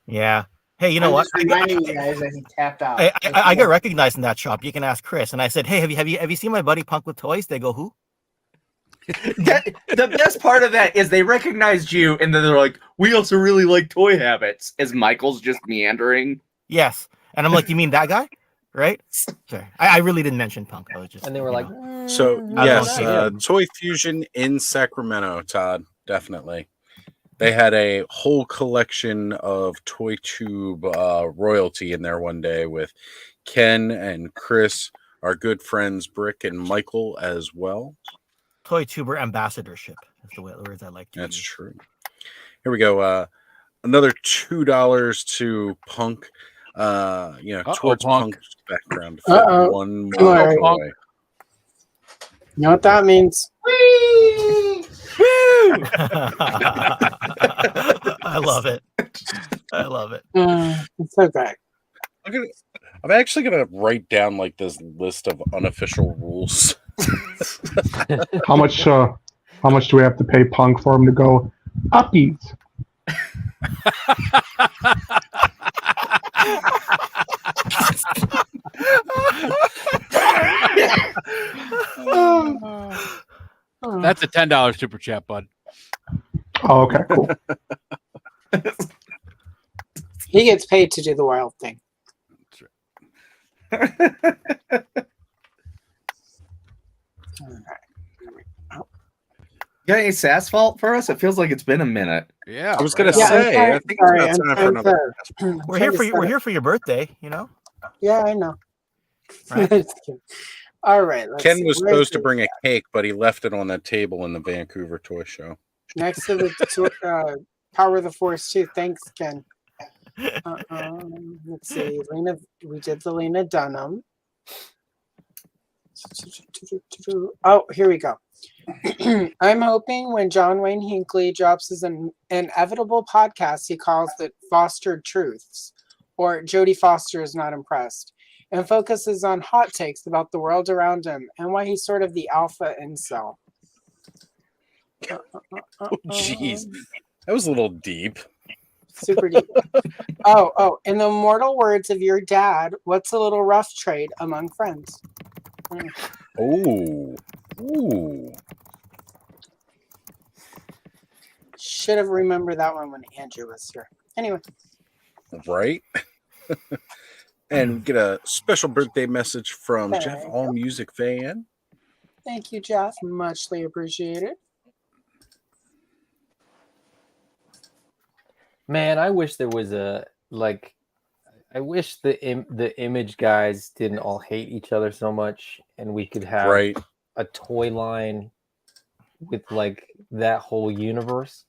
Speaker 14: Yeah. Hey, you know what?
Speaker 4: Just reminding you guys that he tapped out.
Speaker 14: I got recognized in that shop. You can ask Chris, and I said, "Hey, have you seen my buddy Punk with toys?" They go, "Who?"
Speaker 10: The best part of that is they recognized you, and then they're like, "We also really like Toy Habits." As Michael's just meandering.
Speaker 14: Yes, and I'm like, "You mean that guy?" Right? Sorry, I really didn't mention Punk. I was just,
Speaker 12: and they were like,
Speaker 1: So
Speaker 14: I
Speaker 1: yes,
Speaker 14: don't know.
Speaker 1: Toy Fusion in Sacramento, Todd, definitely. They had a whole collection of Toy Tube royalty in there one day with Ken and Chris, our good friends Brick and Michael as well.
Speaker 14: Toy Tuber ambassadorship is the words I like to
Speaker 1: That's
Speaker 14: use.
Speaker 1: true. Here we go. Another $2 to Punk. Towards
Speaker 2: Punk.
Speaker 1: Punk's background. To fit one
Speaker 2: Come
Speaker 1: more
Speaker 2: on,
Speaker 1: toy.
Speaker 2: Punk. You know what that means?
Speaker 14: I love it. I love it.
Speaker 2: It's okay.
Speaker 1: I'm actually gonna write down this list of unofficial rules.
Speaker 8: How much do we have to pay Punk for him to go uppies?
Speaker 6: That's a $10 super chat, bud.
Speaker 8: Oh, okay, cool.
Speaker 2: He gets paid to do the wild thing.
Speaker 10: You got any SassVault for us? It feels like it's been a minute.
Speaker 6: Yeah,
Speaker 1: I was gonna
Speaker 2: Yeah,
Speaker 1: say, I think it's about time for another.
Speaker 14: We're here for your birthday, you know.
Speaker 2: Yeah, I know.
Speaker 14: Right.
Speaker 2: All right. Let's
Speaker 1: Ken
Speaker 2: see.
Speaker 1: was
Speaker 2: Where's
Speaker 1: supposed to
Speaker 2: the-
Speaker 1: bring a cake, but he left it on that table in the Vancouver Toy Show.
Speaker 2: next to the Power of the Force 2. Thanks, Ken. Let's see. Lena, we did the Lena Dunham. Oh, here we go. I'm hoping when John Wayne Hinckley drops his inevitable podcast he calls it Fostered Truths, or Jodie Foster is not impressed, and focuses on hot takes about the world around him and why he's sort of the alpha incel.
Speaker 1: Jeez, that was a little deep.
Speaker 2: Super deep. Oh, in the immortal words of your dad, what's a little rough trade among friends?
Speaker 1: Oh, ooh.
Speaker 2: Should have remembered that one when Andrew was here. Anyway.
Speaker 1: Right? And we get a special birthday message from
Speaker 2: There
Speaker 1: Jeff,
Speaker 2: you
Speaker 1: All
Speaker 2: go.
Speaker 1: Music fan.
Speaker 2: Thank you, Jeff. Muchly appreciated.
Speaker 12: Man, I wish there was I wish the image guys didn't all hate each other so much, and we could have
Speaker 1: Right.
Speaker 12: a toy line with like that whole universe.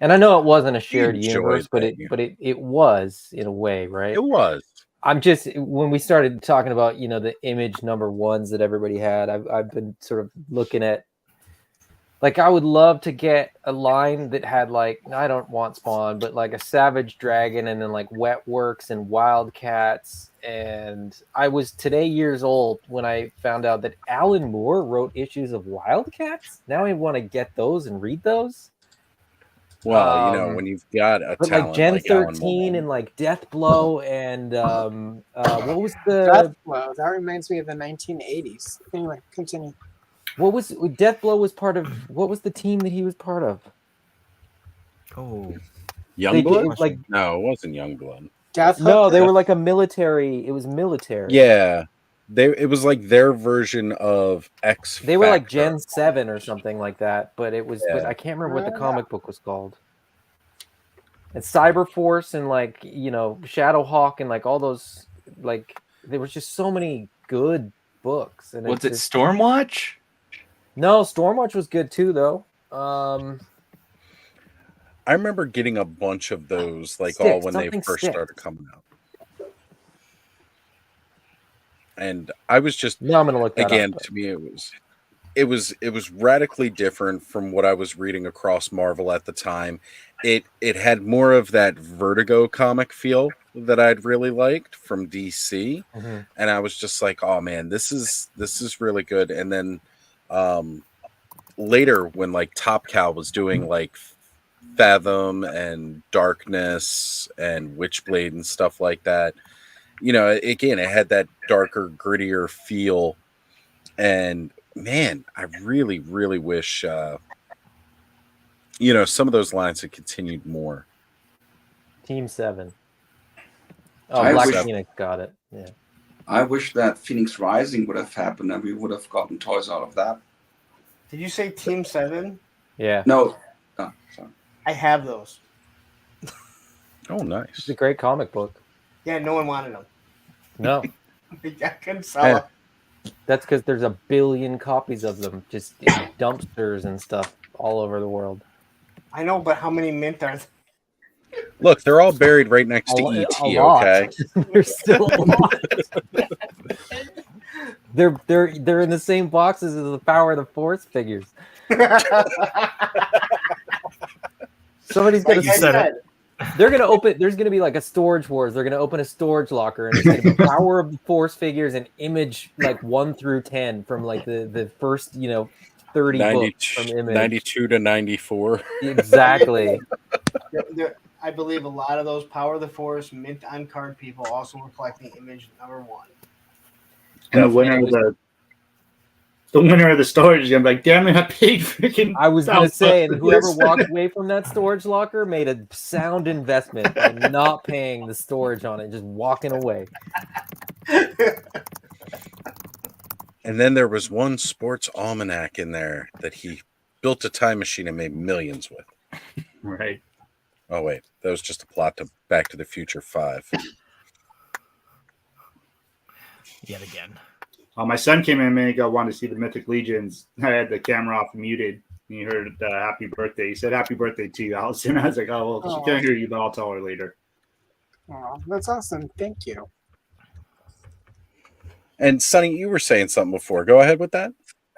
Speaker 12: And I know it wasn't a shared
Speaker 1: enjoyed
Speaker 12: universe, but
Speaker 1: that,
Speaker 12: it was in a way, right?
Speaker 1: It was.
Speaker 12: I'm just when we started talking about the image number ones that everybody had, I've been sort of looking at, like, I would love to get a line that had, like, I don't want Spawn, but like a Savage Dragon, and then like Wetworks and Wildcats. And I was today years old when I found out that Alan Moore wrote issues of Wildcats. Now I want to get those and read those.
Speaker 1: Well, when you've got a
Speaker 12: But
Speaker 1: talent
Speaker 12: like Gen
Speaker 1: like Alan
Speaker 12: 13
Speaker 1: Moore.
Speaker 12: and like Death Blow and what was
Speaker 2: Death
Speaker 12: the
Speaker 2: Blow. That reminds me of the 1980s. Anyway, continue.
Speaker 12: what was Death Blow was part of, what was the team that he was part of?
Speaker 14: Oh,
Speaker 1: Youngblood?
Speaker 12: Like
Speaker 1: No, it wasn't Youngblood.
Speaker 2: Death
Speaker 12: no, they
Speaker 2: Hooker?
Speaker 12: were like a military. It was military.
Speaker 1: Yeah. It was like their version of X.
Speaker 12: They were like
Speaker 1: Factor.
Speaker 12: Gen 7 or something like that, but it was but
Speaker 1: Yeah.
Speaker 12: I can't remember what the comic book was called. And Cyberforce and like, Shadowhawk and like all those, like there was just so many good books. And
Speaker 10: Was it
Speaker 12: just...
Speaker 10: Stormwatch?
Speaker 12: No, Stormwatch was good too though.
Speaker 1: I remember getting a bunch of those, like
Speaker 12: Sticks,
Speaker 1: all when they
Speaker 12: something
Speaker 1: first
Speaker 12: Sticks.
Speaker 1: started coming out. And I was just
Speaker 12: No, I'm gonna look that
Speaker 1: again,
Speaker 12: up.
Speaker 1: to me it was radically different from what I was reading across Marvel at the time. It had more of that Vertigo comic feel that I'd really liked from DC.
Speaker 12: Mhm.
Speaker 1: And I was just like, oh man, this is really good. And then later when like Top Cow was doing like Fathom and Darkness and Witchblade and stuff like that, again, it had that darker, grittier feel. And man, I really, really wish some of those lines had continued more.
Speaker 12: Team 7. Oh,
Speaker 13: I
Speaker 12: Black
Speaker 13: wish-
Speaker 12: Phoenix got it. Yeah.
Speaker 13: I wish that Phoenix Rising would have happened and we would have gotten toys out of that.
Speaker 4: Did you say Team 7?
Speaker 12: Yeah.
Speaker 13: No. Oh, sorry.
Speaker 4: I have those.
Speaker 1: Oh, nice.
Speaker 12: It's a great comic book.
Speaker 4: Yeah, no one wanted them.
Speaker 12: No.
Speaker 4: I couldn't sell them.
Speaker 12: That's because there's a billion copies of them just in dumpsters and stuff all over the world.
Speaker 4: I know, but how many mint are there?
Speaker 1: Look, they're all buried right next to
Speaker 12: A
Speaker 1: ET,
Speaker 12: lot.
Speaker 1: okay?
Speaker 12: There's still a lot. They're in the same boxes as the Power of the Force figures. Somebody's gonna
Speaker 4: Like I said,
Speaker 12: They're gonna open. There's gonna be like a storage wars. They're gonna open a storage locker, and it's gonna be Power of the Force figures and Image like 1 through 10 from like the first 30 books from Image.
Speaker 1: 92 to 94.
Speaker 12: Exactly.
Speaker 4: I believe a lot of those Power of the Force mint on card people also were collecting Image number 1.
Speaker 11: And the winner of the storage is gonna be like, damn it, I paid freaking.
Speaker 12: I was gonna say, and whoever
Speaker 11: this.
Speaker 12: walked away from that storage locker made a sound investment by not paying the storage on it, just walking away.
Speaker 1: And then there was one sports almanac in there that he built a time machine and made millions with.
Speaker 11: Right.
Speaker 1: Oh wait, that was just a plot to Back to the Future 5.
Speaker 14: Yet again.
Speaker 11: My son came in a minute ago, wanted to see the Mythic Legions. I had the camera off and muted. And he heard happy birthday. He said happy birthday to you, Allison. I was like, oh, well, she can't hear you, but I'll tell her later.
Speaker 2: Oh, that's awesome. Thank you.
Speaker 1: And Sonny, you were saying something before. Go ahead with that.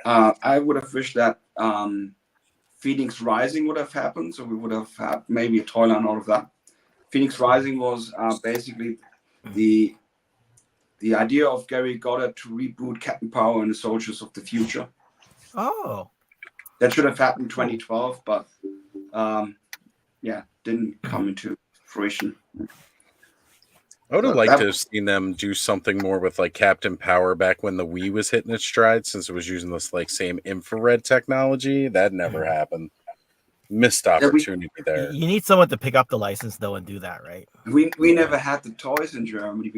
Speaker 13: I would have wished that Phoenix Rising would have happened, so we would have had maybe a toy line out of that. Phoenix Rising was basically the idea of Gary Goddard to reboot Captain Power and the Soldiers of the Future.
Speaker 14: Oh.
Speaker 13: That should have happened in 2012, but didn't come into fruition.
Speaker 1: I would have liked to have seen them do something more with like Captain Power back when the Wii was hitting its stride, since it was using this like same infrared technology. That never happened. Missed opportunity there.
Speaker 14: You need someone to pick up the license though and do that, right?
Speaker 13: We never had the toys in Germany.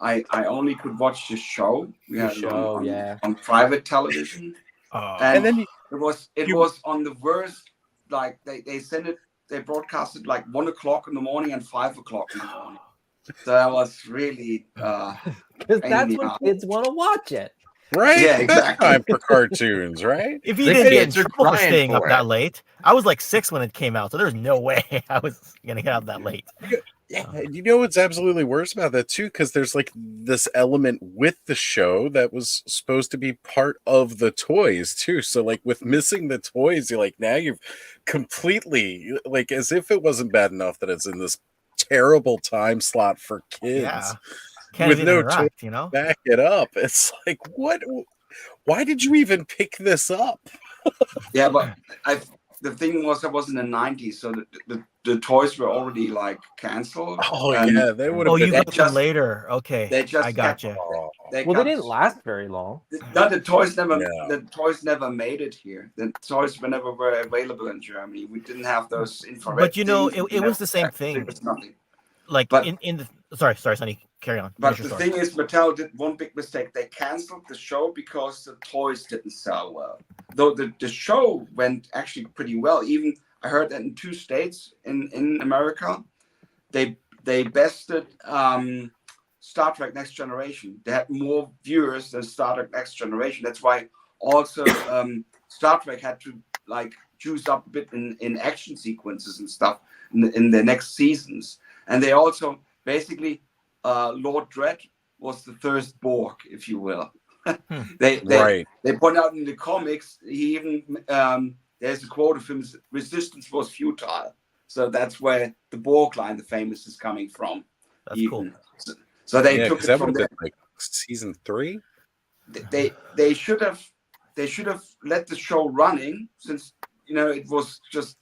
Speaker 13: I only could watch the show. We had it on private television. And then it was on the worst. Like they sent it. They broadcasted like 1 o'clock in the morning and 5 o'clock in the morning. So that was really
Speaker 12: because that's when kids want to watch it,
Speaker 1: right?
Speaker 13: Yeah, exactly.
Speaker 1: Time for cartoons, right?
Speaker 14: If you didn't get in trouble for staying up that late, I was like 6 when it came out, so there's no way I was gonna get out that late.
Speaker 1: Yeah, you know what's absolutely worse about that too, because there's like this element with the show that was supposed to be part of the toys too. So like with missing the toys, you're like now you've completely like as if it wasn't bad enough that it's in this terrible time slot for kids with no toy to back it up. It's like why did you even pick this up?
Speaker 13: Yeah, but the thing was, I was in the 90s, so the toys were already like canceled.
Speaker 1: Oh yeah, they would have.
Speaker 14: Oh, you got them later. Okay, I got you.
Speaker 12: They didn't last very long.
Speaker 13: The toys never made it here. The toys were never available in Germany. We didn't have those infrared.
Speaker 14: But it was the same thing.
Speaker 13: There was nothing.
Speaker 14: Like in the sorry, Sonny, carry on.
Speaker 13: But the thing is, Mattel did one big mistake. They canceled the show because the toys didn't sell well. Though the show went actually pretty well. Even I heard that in 2 states in America, they bested Star Trek Next Generation. They had more viewers than Star Trek Next Generation. That's why also Star Trek had to like juice up a bit in action sequences and stuff in the next seasons. And they also basically Lord Dredd was the first Borg, if you will. They point out in the comics, he even there's a quote of him: "Resistance was futile." So that's where the Borg line, the famous, is coming from.
Speaker 14: That's cool.
Speaker 13: So they took it from there.
Speaker 1: Like season 3.
Speaker 13: They should have let the show running, since it was just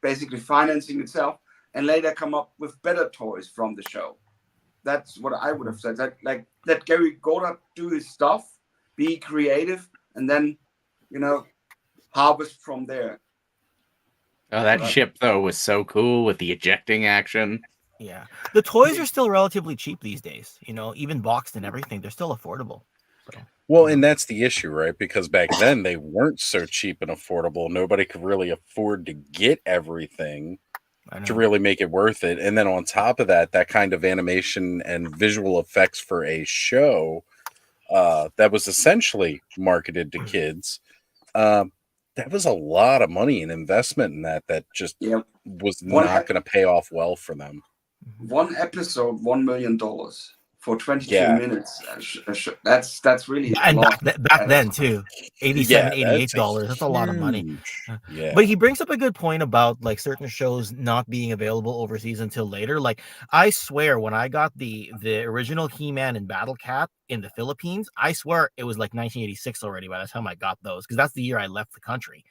Speaker 13: basically financing itself, and later come up with better toys from the show. That's what I would have said. Like let Gary Goddard do his stuff, be creative, and then harvest from there.
Speaker 10: Oh, that ship though was so cool with the ejecting action.
Speaker 14: Yeah, the toys are still relatively cheap these days. Even boxed and everything, they're still affordable. So.
Speaker 1: Well, and that's the issue, right? Because back then they weren't so cheap and affordable. Nobody could really afford to get everything to really make it worth it. And then on top of that, that kind of animation and visual effects for a show that was essentially marketed to kids. That was a lot of money and investment in that just was not going to pay off well for them.
Speaker 13: One episode, $1 million for 22 minutes. That's really
Speaker 14: and back then too, $87, $88. That's a lot of money.
Speaker 1: Yeah.
Speaker 14: But he brings up a good point about like certain shows not being available overseas until later. Like I swear, when I got the original He-Man and Battle Cat in the Philippines, I swear it was like 1986 already by the time I got those, because that's the year I left the country,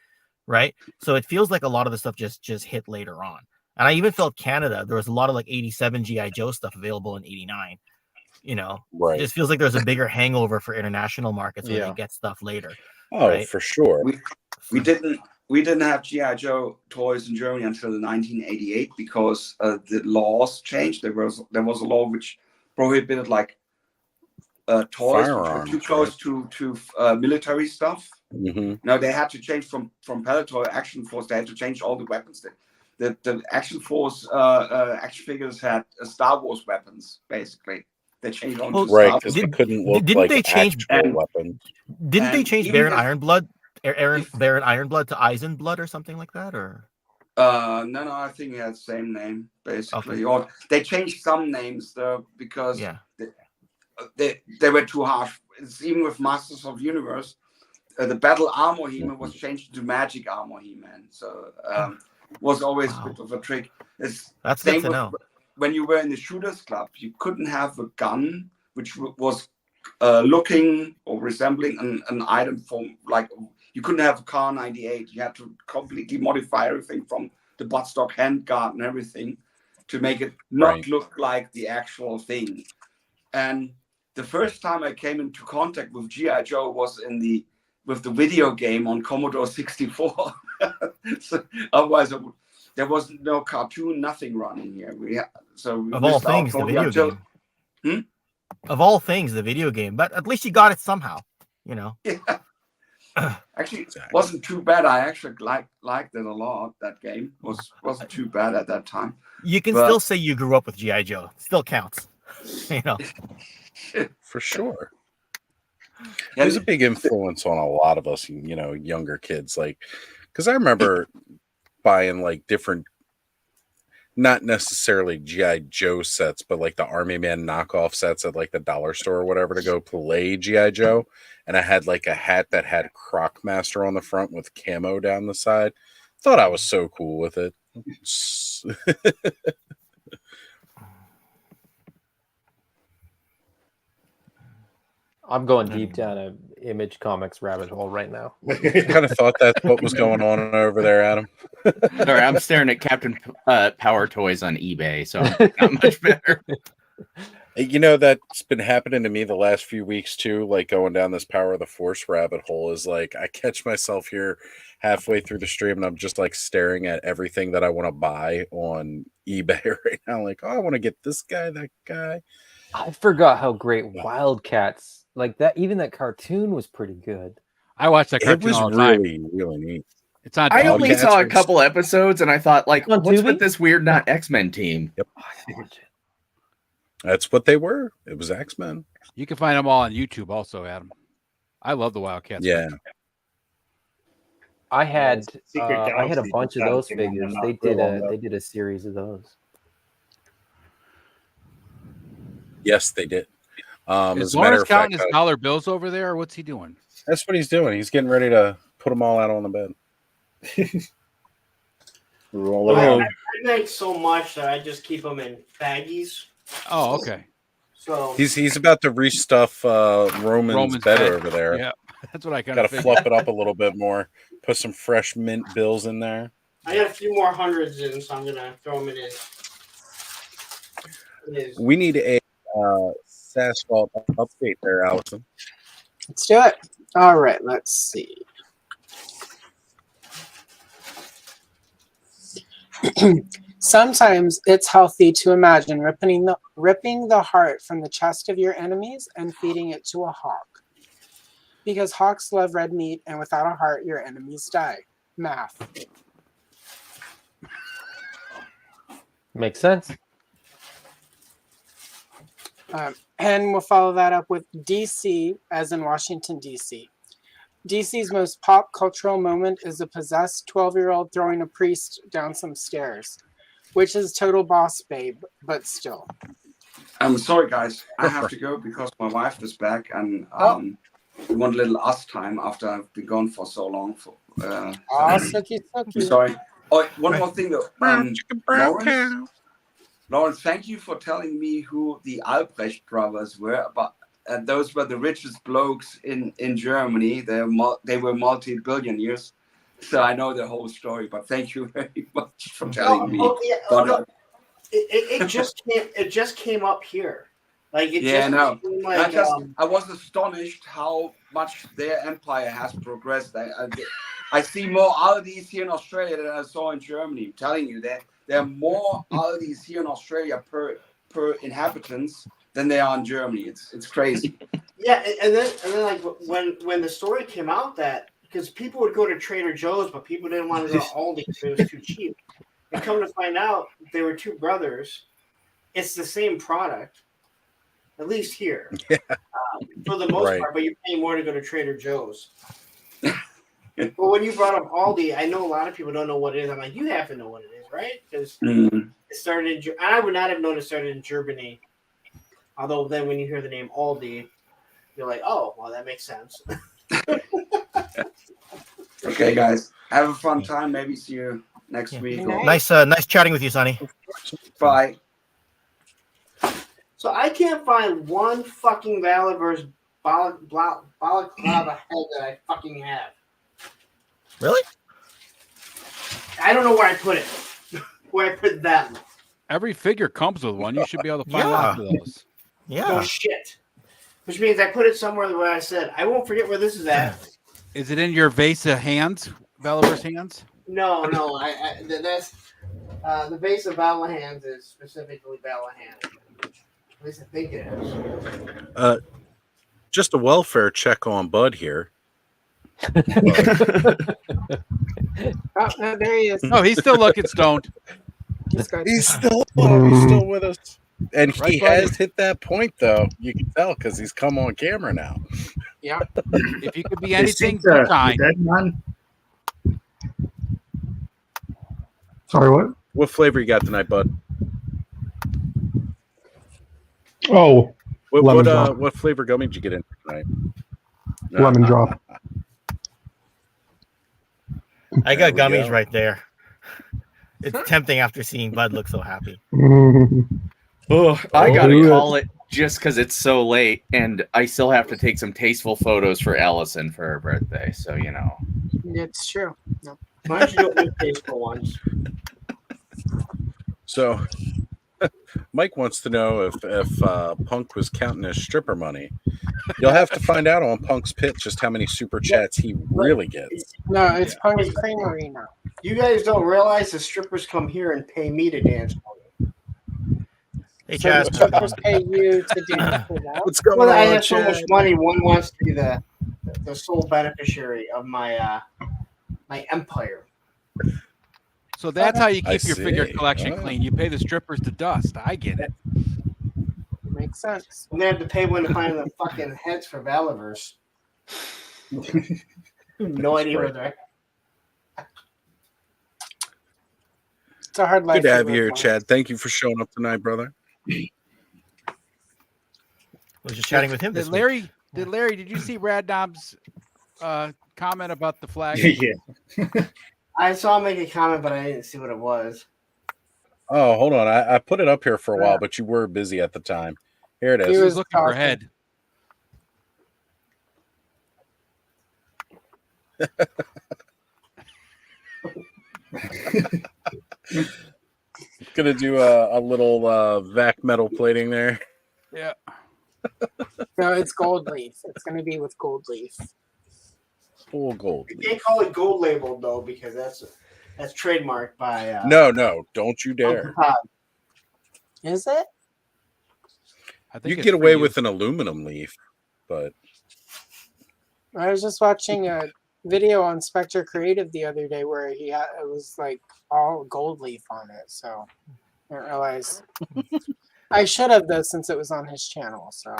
Speaker 14: right? So it feels like a lot of the stuff just hit later on. And I even felt Canada, there was a lot of like 87 G.I. Joe stuff available in 89. It just feels like there's a bigger hangover for international markets where they get stuff later.
Speaker 1: Oh,
Speaker 14: right?
Speaker 1: for sure.
Speaker 13: We didn't have G.I. Joe toys in Germany until 1988 because the laws changed. There was a law which prohibited like toys
Speaker 1: Firearms,
Speaker 13: too close to military stuff. Now they had to change from Palitoy Action Force. They had to change all the weapons. The Action Force action figures had Star Wars weapons. Basically, they changed on to
Speaker 1: right
Speaker 13: Star
Speaker 1: because
Speaker 13: Wars.
Speaker 1: they couldn't look
Speaker 14: Didn't
Speaker 1: like
Speaker 14: they change
Speaker 1: actual weapons.
Speaker 14: Didn't they change
Speaker 13: even
Speaker 14: Baron
Speaker 13: if-
Speaker 14: Ironblood, Baron Ironblood to Eisenblood or something like that, or?
Speaker 13: No, I think he had the same name basically, or they changed some names though because they were too harsh. It's even with Masters of Universe, the Battle Armor He-Man was changed to Magic Armor He-Man, so was always a bit of a trick. It's
Speaker 14: That's
Speaker 13: same
Speaker 14: good to know.
Speaker 13: when you were in the Shooters Club, you couldn't have a gun which was looking or resembling an item from, like, you couldn't have a Car 98. You had to completely modify everything from the buttstock handguard and everything to make it not look like the actual thing. And the first time I came into contact with G.I. Joe was with the video game on Commodore 64. So otherwise, there was no cartoon, nothing running here.
Speaker 14: Of all things, the video game. Of all things, the video game. But at least you got it somehow, you know.
Speaker 13: Yeah. Actually, it wasn't too bad. I actually liked it a lot. That game wasn't too bad at that time.
Speaker 14: You can still say you grew up with G.I. Joe. It still counts. You know.
Speaker 1: For sure. It was a big influence on a lot of us, you know, younger kids. Like, because I remember buying like different, not necessarily G.I. Joe sets, but like the Army Man knockoff sets at like the dollar store or whatever to go play G.I. Joe. And I had like a hat that had Crocmaster on the front with camo down the side. Thought I was so cool with it.
Speaker 12: I'm going deep down a Image Comics rabbit hole right now.
Speaker 1: I kind of thought that's what was going on over there, Adam.
Speaker 10: Sorry, I'm staring at Captain Power Toys on eBay, so not much better.
Speaker 1: You know, that's been happening to me the last few weeks too, like going down this Power of the Force rabbit hole. Is like I catch myself here halfway through the stream and I'm just like staring at everything that I want to buy on eBay right now. Like, oh, I want to get this guy, that guy.
Speaker 12: I forgot how great Wildcats, like that, even that cartoon was pretty good.
Speaker 6: I watched that cartoon.
Speaker 1: It was
Speaker 6: all the time.
Speaker 1: really, really neat.
Speaker 6: It's on.
Speaker 10: I only saw a couple episodes and I thought, like, what's with this weird not X-Men team?
Speaker 1: Yep. That's what they were. It was X-Men.
Speaker 6: You can find them all on YouTube also, Adam. I love the Wildcats.
Speaker 1: Yeah.
Speaker 12: I had a bunch of those figures. They did a series of those.
Speaker 1: Yes, they did.
Speaker 6: Is Lawrence counting his dollar bills over there, or what's he doing?
Speaker 1: That's what he's doing. He's getting ready to put them all out on the bed.
Speaker 4: I make so much that I just keep them in baggies.
Speaker 6: Oh, okay.
Speaker 4: So
Speaker 1: He's about to restuff Roman's bed over there.
Speaker 6: Yeah, that's what I kind of
Speaker 1: got to fluff it up a little bit more. Put some fresh mint bills in there.
Speaker 4: I got a few more hundreds in, so I'm gonna throw them in his.
Speaker 1: We need a SassVault update there, Allison.
Speaker 2: Let's do it. All right, let's see. Sometimes it's healthy to imagine ripping the heart from the chest of your enemies and feeding it to a hawk. Because hawks love red meat, and without a heart, your enemies die. Math.
Speaker 12: Makes sense.
Speaker 2: And we'll follow that up with DC, as in Washington, D.C. DC's most pop cultural moment is a possessed 12-year-old throwing a priest down some stairs, which is total boss babe, but still.
Speaker 13: I'm sorry, guys. I have to go because my wife is back, and we want a little us time after I've been gone for so long.
Speaker 2: Sucky.
Speaker 13: I'm sorry. Oh, one more thing, though. Lawrence, thank you for telling me who the Albrecht brothers were. But those were the richest blokes in Germany. They were multi-billionaires. So I know the whole story. But thank you very much for telling me.
Speaker 4: It just came up here. Like it
Speaker 13: yeah,
Speaker 4: just
Speaker 13: no.
Speaker 4: like,
Speaker 13: I was astonished how much their empire has progressed. I see more Aldis here in Australia than I saw in Germany. I'm telling you that there are more Aldis here in Australia per inhabitants than they are in Germany. It's crazy.
Speaker 4: Yeah, and then like when the story came out that because people would go to Trader Joe's, but people didn't want to go to Aldi because it was too cheap. And come to find out, they were two brothers. It's the same product, at least here, for the most part. But you're paying more to go to Trader Joe's. But when you brought up Aldi, I know a lot of people don't know what it is. I'm like, you have to know what it is, right? Because it started in. I would not have known it started in Germany. Although then, when you hear the name Aldi, you're like, oh, well, that makes sense.
Speaker 13: Okay, guys, have a fun time. Maybe see you next week.
Speaker 14: Nice chatting with you, Sonny.
Speaker 13: Bye.
Speaker 4: So I can't find one fucking Valorverse balaclava head that I fucking have.
Speaker 14: Really?
Speaker 4: I don't know where I put it. Where I put them.
Speaker 6: Every figure comes with one. You should be able to find lots of those.
Speaker 14: Yeah.
Speaker 4: No shit. Which means I put it somewhere where I said I won't forget where this is at.
Speaker 6: Is it in your vase of hands, Valorverse hands?
Speaker 4: No. That's the base of Valahans is specifically Valahan. At least I think it is.
Speaker 1: Just a welfare check on Bud here.
Speaker 2: Oh, no, there he is.
Speaker 6: Oh, he's still looking stoned.
Speaker 1: He's still with us. And
Speaker 6: Right,
Speaker 1: he
Speaker 6: buddy?
Speaker 1: has hit that point, though. You can tell because he's come on camera now.
Speaker 2: Yeah.
Speaker 6: If you could be anything, be kind.
Speaker 8: Sorry, what?
Speaker 1: What flavor you got tonight, Bud?
Speaker 8: Oh, lemon drop.
Speaker 1: What flavor gummy did you get in tonight?
Speaker 8: Lemon drop.
Speaker 14: I got
Speaker 1: There we
Speaker 14: gummies
Speaker 1: go.
Speaker 14: right there. It's tempting after seeing Bud look so happy.
Speaker 10: Oh, I gotta
Speaker 8: do it.
Speaker 10: call it just because it's so late, and I still have to take some tasteful photos for Allison for her birthday. So you know,
Speaker 2: It's true. No.
Speaker 4: Why don't you do it with tasteful ones?
Speaker 1: So, Mike wants to know if Punk was counting his stripper money. You'll have to find out on Punk's pit just how many super chats he really gets.
Speaker 2: No, it's Punk's Creamery now.
Speaker 4: You guys don't realize the strippers come here and pay me to dance for them.
Speaker 14: Hey,
Speaker 2: So
Speaker 14: Chaz.
Speaker 2: the strippers pay you to dance for them.
Speaker 1: What's going
Speaker 4: Well, I
Speaker 1: on,
Speaker 4: have so much
Speaker 1: Chad?
Speaker 4: money. One wants to be the sole beneficiary of my my empire.
Speaker 6: So that's how you
Speaker 1: I
Speaker 6: keep your figure
Speaker 1: see.
Speaker 6: collection
Speaker 1: Oh.
Speaker 6: clean. You pay the strippers to dust. I get it.
Speaker 2: Makes sense.
Speaker 4: I'm gonna have to pay one to find the fucking heads for Valorverse. No idea where they're at.
Speaker 2: It's a hard life.
Speaker 1: Good to have
Speaker 2: live,
Speaker 1: you here,
Speaker 2: Mark.
Speaker 1: Chad. Thank you for showing up tonight, brother.
Speaker 14: I was just chatting with him this week.
Speaker 6: Larry, did you see Rad Dom's comment about the flag?
Speaker 11: Yeah.
Speaker 4: I saw him make a comment, but I didn't see what it was.
Speaker 1: Oh, hold on. I put it up here for a while, but you were busy at the time. Here it
Speaker 2: He
Speaker 1: is.
Speaker 6: He was
Speaker 2: was
Speaker 6: looking for
Speaker 2: talking.
Speaker 6: head.
Speaker 1: Gonna do a little vac metal plating there.
Speaker 6: Yeah.
Speaker 2: No, it's gold leaf. It's going to be with gold leaf.
Speaker 1: Full gold.
Speaker 4: You can't call it gold labeled though, because that's trademarked by
Speaker 1: No, don't you
Speaker 4: Uncle
Speaker 1: dare.
Speaker 4: Todd.
Speaker 2: Is it?
Speaker 6: I think
Speaker 1: You
Speaker 6: it's
Speaker 1: get
Speaker 6: for
Speaker 1: away
Speaker 6: you.
Speaker 1: with an aluminum leaf, but
Speaker 2: I was just watching a video on Spectre Creative the other day where it was like all gold leaf on it. So I didn't realize. I should have though, since it was on his channel. So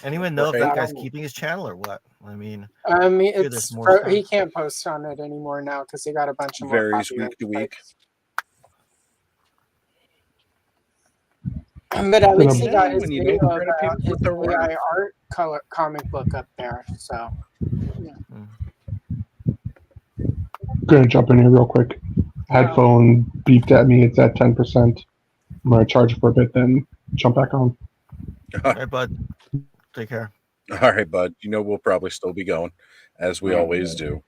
Speaker 14: Anyone know if
Speaker 1: Right.
Speaker 14: that guy's keeping his channel or what? I mean,
Speaker 2: it's
Speaker 14: there's more stuff.
Speaker 2: he can't post on it anymore now because he got a bunch of more
Speaker 1: varies
Speaker 2: copyright
Speaker 1: week to week.
Speaker 2: strikes. But at least he
Speaker 1: Yeah,
Speaker 2: got his
Speaker 1: when you
Speaker 2: video
Speaker 1: don't credit
Speaker 2: about
Speaker 1: people
Speaker 2: his
Speaker 1: with their work.
Speaker 2: AI art color comic book up there. So
Speaker 8: Gonna jump in here real quick. Headphone beeped at me. It's at 10%. I'm gonna charge it for a bit, then jump back on.
Speaker 14: All right, Bud. Take care.
Speaker 1: All right, bud. We'll probably still be going, as we always do.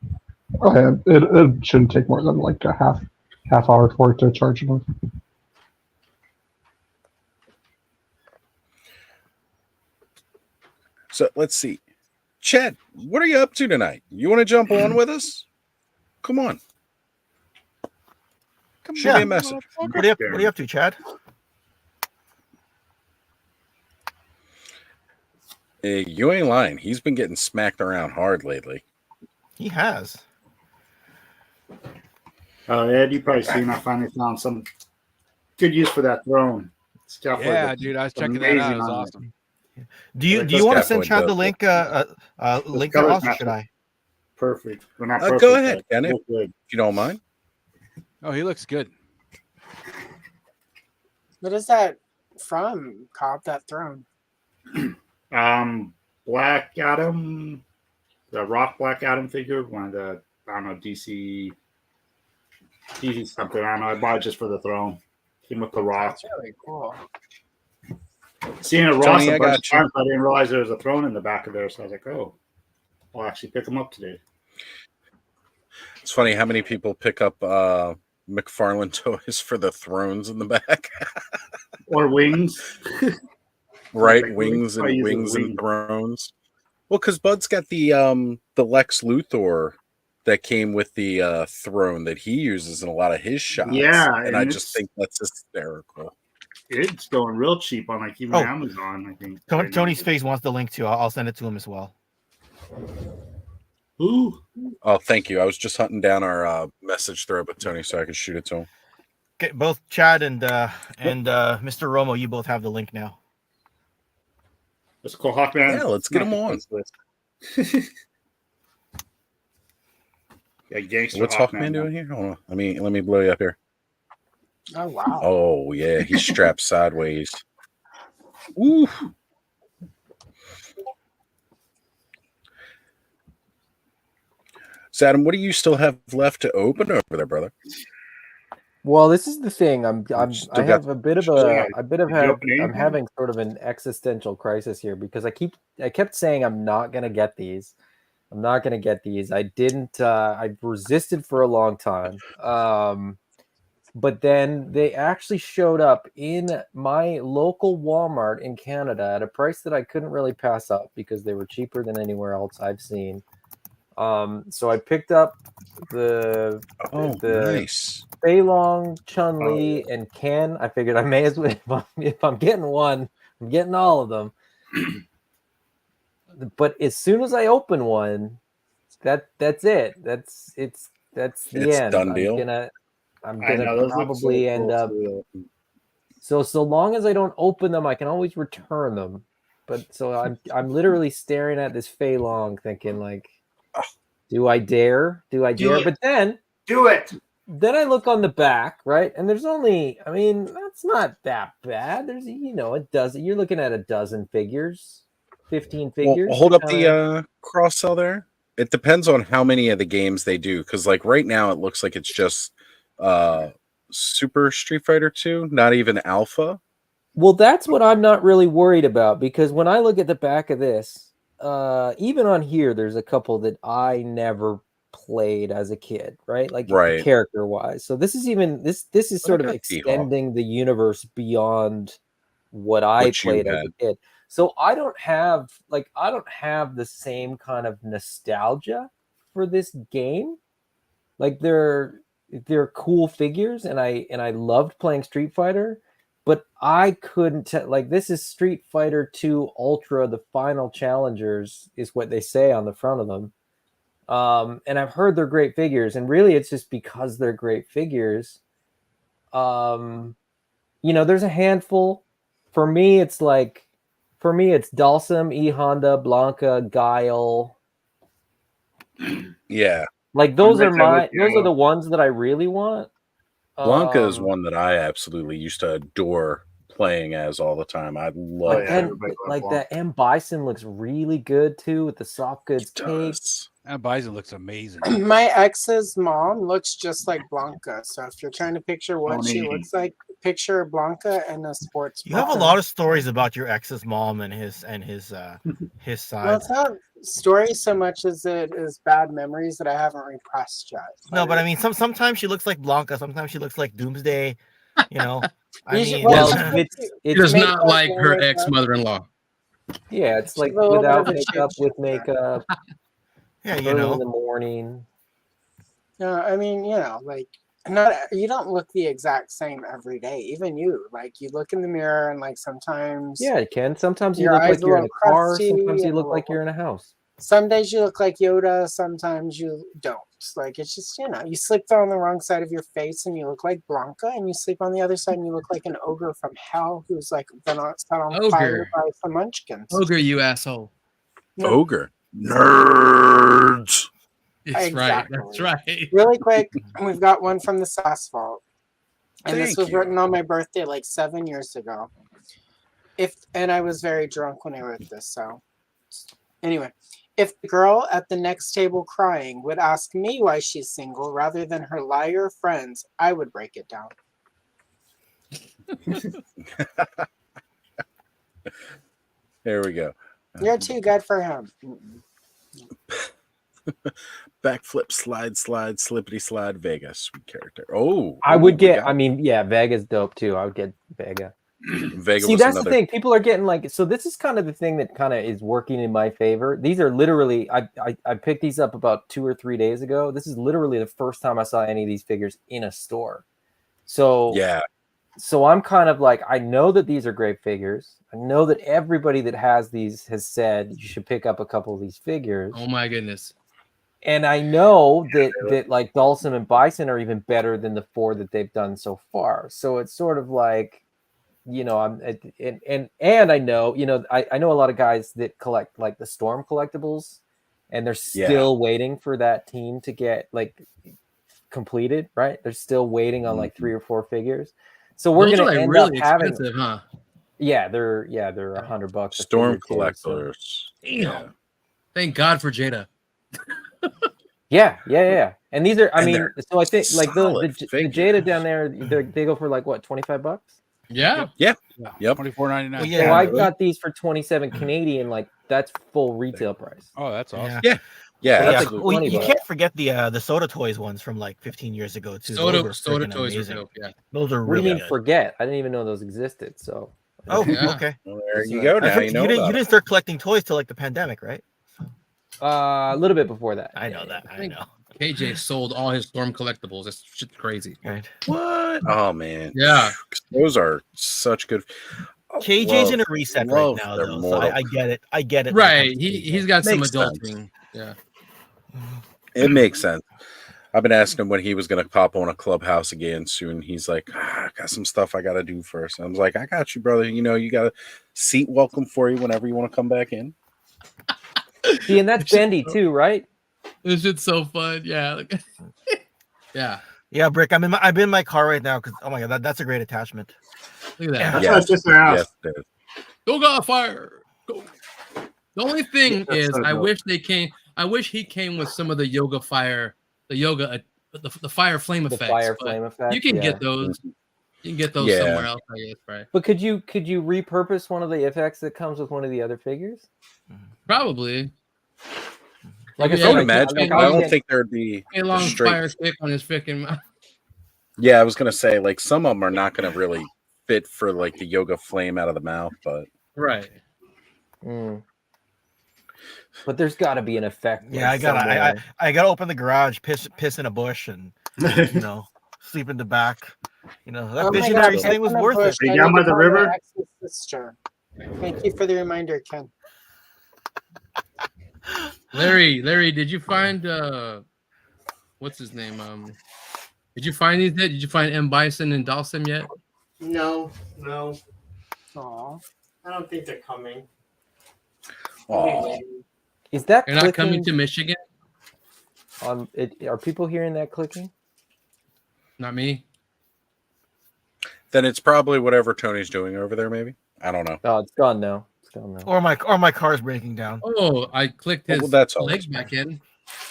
Speaker 8: It shouldn't take more than like a half hour for it to charge enough.
Speaker 1: So let's see. Chad, what are you up to tonight? You want to jump on with us? Come on. Shoot me a message.
Speaker 14: What are you up to, Chad?
Speaker 1: You ain't lying. He's been getting smacked around hard lately.
Speaker 14: He has.
Speaker 11: Oh, Ed, you probably seen I finally found some good use for that throne.
Speaker 6: Yeah, dude, I was checking that out. It was awesome.
Speaker 14: Do you want to send Chad the link? Link to us, or should I?
Speaker 11: Perfect. We're not perfect.
Speaker 1: Go ahead, Kenneth, if you don't mind.
Speaker 6: Oh, he looks good.
Speaker 2: What is that from, Cobb? That throne?
Speaker 11: Black Adam, the Rock Black Adam figure, one of the, I don't know, DC something. I don't know. I bought it just for the throne. Came with the Rock.
Speaker 2: That's really cool.
Speaker 11: Seeing it Ross a bunch of times, I didn't realize there was a throne in the back of there, so I was like, oh, I'll actually pick them up today.
Speaker 1: It's funny how many people pick up McFarlane toys for the thrones in the back.
Speaker 11: Or wings.
Speaker 1: Right,
Speaker 11: like
Speaker 1: wings and thrones. Well, because Bud's got the Lex Luthor that came with the throne that he uses in a lot of his shots.
Speaker 11: Yeah,
Speaker 1: and I just think that's hysterical.
Speaker 11: It's going real cheap on like even Amazon, I think.
Speaker 14: Tony's face wants the link too. I'll send it to him as well.
Speaker 11: Ooh.
Speaker 1: Oh, thank you. I was just hunting down our message thread with Tony so I could shoot it to him.
Speaker 14: Okay, both Chad and Mr. Romo, you both have the link now.
Speaker 11: Let's call Hawkman.
Speaker 1: Yeah, let's get him on.
Speaker 11: Yeah, gangster.
Speaker 1: What's Hawkman doing here? Hold on. Let me blow you up here.
Speaker 2: Oh wow.
Speaker 1: Oh yeah, he's strapped sideways. Woo. So Adam, what do you still have left to open over there, brother?
Speaker 12: Well, this is the thing. I'm having sort of an existential crisis here because I kept saying I'm not gonna get these. I'm not gonna get these. I didn't. I resisted for a long time. But then they actually showed up in my local Walmart in Canada at a price that I couldn't really pass up because they were cheaper than anywhere else I've seen. So I picked up the
Speaker 1: nice.
Speaker 12: Fei Long, Chun-Li, and Ken. I figured I may as well, if I'm getting one, I'm getting all of them. But as soon as I open one, that's it. That's the end.
Speaker 1: Done deal.
Speaker 12: I'm gonna probably end up. So long as I don't open them, I can always return them. But so I'm literally staring at this Fei Long, thinking like, do I dare? But then
Speaker 4: do it.
Speaker 12: Then I look on the back, right? And there's only, I mean, that's not that bad. There's, a dozen. You're looking at a dozen figures, 15 figures.
Speaker 1: Well, hold up the cross sell there. It depends on how many of the games they do. Because like right now, it looks like it's just Super Street Fighter 2, not even Alpha.
Speaker 12: Well, that's what I'm not really worried about. Because when I look at the back of this, even on here, there's a couple that I never played as a kid, right? Like character wise. So this is this is sort of extending the universe beyond what I played as a kid. So I don't have the same kind of nostalgia for this game. Like they're cool figures, and I loved playing Street Fighter, but I couldn't this is Street Fighter 2 Ultra, the final challengers is what they say on the front of them. And I've heard they're great figures, and really it's just because they're great figures. There's a handful. For me, it's Dalsum, E Honda, Blanca, Guile.
Speaker 1: Yeah.
Speaker 12: Like those are the ones that I really want.
Speaker 1: Blanca is one that I absolutely used to adore playing as all the time. I love it.
Speaker 12: Like that M Bison looks really good too with the soft goods cake.
Speaker 6: M Bison looks amazing.
Speaker 2: My ex's mom looks just like Blanca. So if you're trying to picture what she looks like, picture Blanca and a sports.
Speaker 14: You have a lot of stories about your ex's mom and his side.
Speaker 2: Well, it's not stories so much as it is bad memories that I haven't repressed yet.
Speaker 14: No, but I mean, sometimes she looks like Blanca. Sometimes she looks like Doomsday.
Speaker 15: It does not like her ex-mother-in-law.
Speaker 12: Yeah, it's like without makeup, with makeup.
Speaker 14: Yeah,
Speaker 12: in the morning.
Speaker 2: I mean, like not you don't look the exact same every day. Even you, like you look in the mirror and like sometimes
Speaker 12: Yeah, Ken. Sometimes you
Speaker 2: your
Speaker 12: look
Speaker 2: eyes
Speaker 12: like you're
Speaker 2: a
Speaker 12: in a
Speaker 2: little
Speaker 12: car.
Speaker 2: crusty
Speaker 12: Sometimes you
Speaker 2: and a
Speaker 12: look like
Speaker 2: little.
Speaker 12: you're in a house.
Speaker 2: Some days you look like Yoda. Sometimes you don't. Like it's just you sleep on the wrong side of your face and you look like Blanca, and you sleep on the other side and you look like an ogre from hell who's like been set on fire
Speaker 15: Ogre.
Speaker 2: by some munchkins.
Speaker 15: Ogre, you asshole.
Speaker 2: No.
Speaker 1: Ogre. Nerds.
Speaker 15: It's right. That's right.
Speaker 2: Really quick, we've got one from the SassVault. And this
Speaker 1: Thank
Speaker 2: was
Speaker 1: you.
Speaker 2: written on my birthday like 7 years ago. And I was very drunk when I wrote this, so anyway. If the girl at the next table crying would ask me why she's single rather than her liar friends, I would break it down.
Speaker 1: There we go.
Speaker 2: You're too good for him.
Speaker 1: Backflip, slide, slippity slide, Vega, sweet character. Oh,
Speaker 12: I would
Speaker 1: we
Speaker 12: get.
Speaker 1: got
Speaker 12: I mean, yeah, Vega's dope too. I would get Vega.
Speaker 1: Vega.
Speaker 12: See,
Speaker 1: was
Speaker 12: that's
Speaker 1: another.
Speaker 12: the thing. People are getting like. So this is kind of the thing that kind of is working in my favor. These are literally. I picked these up about 2 or 3 days ago. This is literally the first time I saw any of these figures in a store. So
Speaker 1: Yeah.
Speaker 12: So I'm kind of like, I know that these are great figures. I know that everybody that has these has said you should pick up a couple of these figures.
Speaker 15: Oh my goodness.
Speaker 12: And I know that like Dalsum and Bison are even better than the 4 that they've done so far. So it's sort of like, I'm and I know, I know a lot of guys that collect like the Storm collectibles, and they're still waiting for that team to get like completed, right? They're still waiting on like 3 or 4 figures. So we're
Speaker 15: Those
Speaker 12: going
Speaker 15: are
Speaker 12: to
Speaker 15: like
Speaker 12: end
Speaker 15: really
Speaker 12: up having,
Speaker 15: expensive, huh?
Speaker 12: yeah, they're $100 a
Speaker 1: Storm
Speaker 12: figure too,
Speaker 1: collectors.
Speaker 15: Damn.
Speaker 1: Yeah.
Speaker 15: Thank God for Jada.
Speaker 12: Yeah. And these are, I
Speaker 1: And
Speaker 12: mean,
Speaker 1: they're
Speaker 12: so I think like the
Speaker 1: solid
Speaker 12: Jada down there, they go for like what, $25?
Speaker 15: Yeah.
Speaker 1: Yep.
Speaker 6: $24.99.
Speaker 14: Well,
Speaker 12: So
Speaker 14: yeah,
Speaker 12: I got these for 27 Canadian, like that's full retail price.
Speaker 6: Oh, that's awesome.
Speaker 1: Yeah. Yeah.
Speaker 12: That's
Speaker 1: Absolutely.
Speaker 12: like
Speaker 14: Well, you
Speaker 12: $20.
Speaker 14: can't forget the Soda Toys ones from like 15 years ago too. Those were
Speaker 15: Soda
Speaker 14: freaking
Speaker 15: toys are
Speaker 14: amazing.
Speaker 15: dope. Yeah.
Speaker 14: Those are
Speaker 12: What do
Speaker 14: really
Speaker 12: you mean
Speaker 14: good.
Speaker 12: forget? I didn't even know those existed. So
Speaker 14: Oh,
Speaker 15: Yeah.
Speaker 14: okay.
Speaker 1: Well, there you go. Now you know
Speaker 14: you
Speaker 1: about
Speaker 14: didn't start collecting toys till like the pandemic, right?
Speaker 12: a little bit before that.
Speaker 14: I know that. I know.
Speaker 15: KJ sold all his Storm collectibles. That's shit's crazy.
Speaker 14: Right.
Speaker 1: What? Oh man.
Speaker 15: Yeah.
Speaker 1: Those are such good.
Speaker 14: KJ's in a reset right
Speaker 1: love
Speaker 14: now,
Speaker 1: their
Speaker 14: though. So
Speaker 1: mortal.
Speaker 14: I get it. I get it.
Speaker 15: Right. He's got some
Speaker 1: Makes sense.
Speaker 15: adulting. Yeah.
Speaker 1: It makes sense. I've been asking him when he was going to pop on a clubhouse again soon. He's like, I got some stuff I got to do first. I was like, I got you, brother. You got a seat welcome for you whenever you want to come back in.
Speaker 12: See, and that's Bendy too, right?
Speaker 15: This shit's so fun. Yeah. Yeah.
Speaker 14: Yeah, Brick. I'm in my car right now because oh my god, that's a great attachment.
Speaker 15: Look at that.
Speaker 11: That's what I was just gonna ask.
Speaker 1: Yes, it is.
Speaker 15: Go got fire. Go. The only thing
Speaker 1: Yeah,
Speaker 15: is,
Speaker 1: so
Speaker 15: I
Speaker 1: dope.
Speaker 15: wish they came. I wish he came with some of the yoga fire, the fire flame
Speaker 12: The
Speaker 15: effects.
Speaker 12: fire
Speaker 15: but
Speaker 12: flame effect.
Speaker 15: You can
Speaker 12: yeah.
Speaker 15: get those. You can get those
Speaker 1: Yeah.
Speaker 15: somewhere else, I guess, right?
Speaker 12: But could you repurpose one of the effects that comes with one of the other figures?
Speaker 15: Probably.
Speaker 12: Like
Speaker 15: Maybe
Speaker 12: I
Speaker 1: I would
Speaker 12: said,
Speaker 1: imagine.
Speaker 12: like,
Speaker 1: I
Speaker 12: I'll
Speaker 1: don't
Speaker 12: get-
Speaker 1: think there'd be
Speaker 15: A
Speaker 1: the
Speaker 15: long
Speaker 1: straight.
Speaker 15: fire stick on his freaking mouth.
Speaker 1: Yeah, I was going to say, like, some of them are not going to really fit for, like, the yoga flame out of the mouth, but.
Speaker 15: Right.
Speaker 12: Mm. But there's got to be an effect.
Speaker 14: Yeah,
Speaker 12: like,
Speaker 14: I gotta open the garage, piss in a bush, and sleep in the back. That
Speaker 2: Oh my
Speaker 14: visionary
Speaker 2: God,
Speaker 14: thing was
Speaker 2: Ken in a
Speaker 14: worth
Speaker 2: bush.
Speaker 14: it.
Speaker 2: I
Speaker 11: down
Speaker 2: need
Speaker 11: by
Speaker 2: to
Speaker 11: the
Speaker 2: call my
Speaker 11: river?
Speaker 2: ex's sister. Thank you for the reminder, Ken.
Speaker 15: Larry, did you find what's his name? Did you find these yet? Did you find M. Bison and Dalsum yet?
Speaker 4: No.
Speaker 2: Aw.
Speaker 4: I don't think they're coming.
Speaker 1: Aw.
Speaker 12: Is that
Speaker 15: You're not
Speaker 12: clicking
Speaker 15: coming to Michigan?
Speaker 12: on it? Are people hearing that clicking?
Speaker 15: Not me.
Speaker 1: Then it's probably whatever Tony's doing over there, maybe. I don't know.
Speaker 12: Oh, it's gone now. It's gone now.
Speaker 14: Or my car's breaking down.
Speaker 15: Oh, I clicked his
Speaker 1: Well, that's always
Speaker 15: legs back in.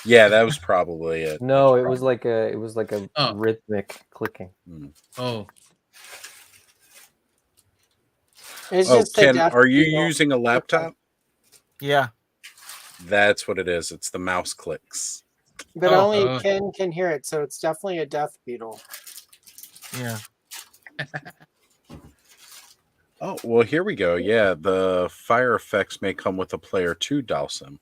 Speaker 1: Yeah, that was probably it.
Speaker 12: No, it was like a
Speaker 15: Oh.
Speaker 12: rhythmic clicking.
Speaker 15: Oh,
Speaker 2: It's
Speaker 1: Oh,
Speaker 2: just a
Speaker 1: Ken,
Speaker 2: death
Speaker 1: are you
Speaker 2: beetle.
Speaker 1: using a laptop?
Speaker 14: Yeah.
Speaker 1: That's what it is. It's the mouse clicks.
Speaker 2: But
Speaker 15: Oh,
Speaker 2: only Ken can hear it, so it's definitely a death beetle.
Speaker 14: Yeah.
Speaker 1: Oh, well, here we go. Yeah, the fire effects may come with a player too, Dalsum.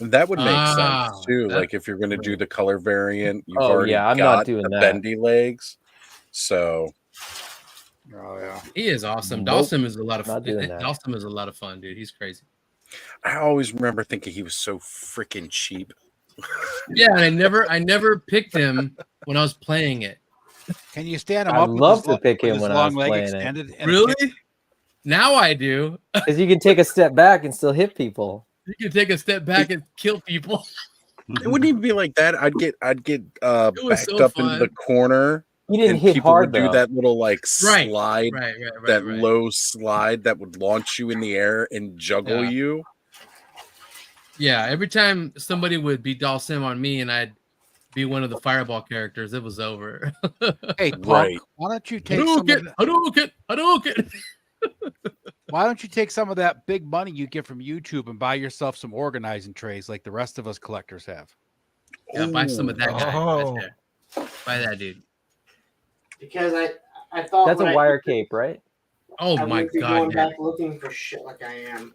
Speaker 1: That would make
Speaker 15: Ah,
Speaker 1: sense too.
Speaker 15: that-
Speaker 1: Like if you're going to do the color variant, you've
Speaker 12: Oh,
Speaker 1: already
Speaker 12: yeah, I'm not
Speaker 1: got
Speaker 12: doing
Speaker 1: the
Speaker 12: that.
Speaker 1: bendy legs. So,
Speaker 11: Oh yeah.
Speaker 15: He is awesome.
Speaker 1: Nope.
Speaker 15: Dawson is a lot of
Speaker 12: Not doing that.
Speaker 15: Dawson is a lot of fun, dude. He's crazy.
Speaker 1: I always remember thinking he was so freaking cheap.
Speaker 15: Yeah, and I never picked him when I was playing it.
Speaker 6: Can you stand him
Speaker 12: I'd
Speaker 6: up? with
Speaker 12: love
Speaker 6: his
Speaker 12: to
Speaker 6: lo-
Speaker 12: pick
Speaker 6: with
Speaker 12: him
Speaker 6: his
Speaker 12: when I
Speaker 6: long
Speaker 12: was
Speaker 6: leg
Speaker 12: playing it.
Speaker 6: extended and a
Speaker 15: Really?
Speaker 6: kick?
Speaker 15: Now I do.
Speaker 12: Because you can take a step back and still hit people.
Speaker 15: You can take a step back and kill people.
Speaker 1: It wouldn't even be like that. I'd get
Speaker 15: was
Speaker 1: backed
Speaker 15: so
Speaker 1: up into the
Speaker 15: fun.
Speaker 1: corner.
Speaker 12: You didn't
Speaker 1: And
Speaker 12: hit
Speaker 1: people
Speaker 12: hard
Speaker 1: would do
Speaker 12: though.
Speaker 1: that little like
Speaker 15: Right,
Speaker 1: slide,
Speaker 15: right,
Speaker 1: that
Speaker 15: right.
Speaker 1: low slide that would launch you in the air and juggle
Speaker 15: Yeah.
Speaker 1: you.
Speaker 15: Yeah, every time somebody would be Dawson on me and I'd be one of the fireball characters, it was over.
Speaker 6: Hey, punk,
Speaker 1: Right.
Speaker 6: why don't you take some of
Speaker 15: Hadouken, Hadouken.
Speaker 6: why don't you take some of that big money you get from YouTube and buy yourself some organizing trays like the rest of us collectors have?
Speaker 15: Yeah, buy some of that guy.
Speaker 14: Oh.
Speaker 15: Right there. Buy that dude.
Speaker 4: Because I thought
Speaker 12: That's
Speaker 4: when
Speaker 12: a
Speaker 4: I-
Speaker 12: wire cape, right?
Speaker 15: Oh
Speaker 4: I
Speaker 15: my
Speaker 4: wouldn't be
Speaker 15: god,
Speaker 4: going
Speaker 15: yeah.
Speaker 4: back looking for shit like I am.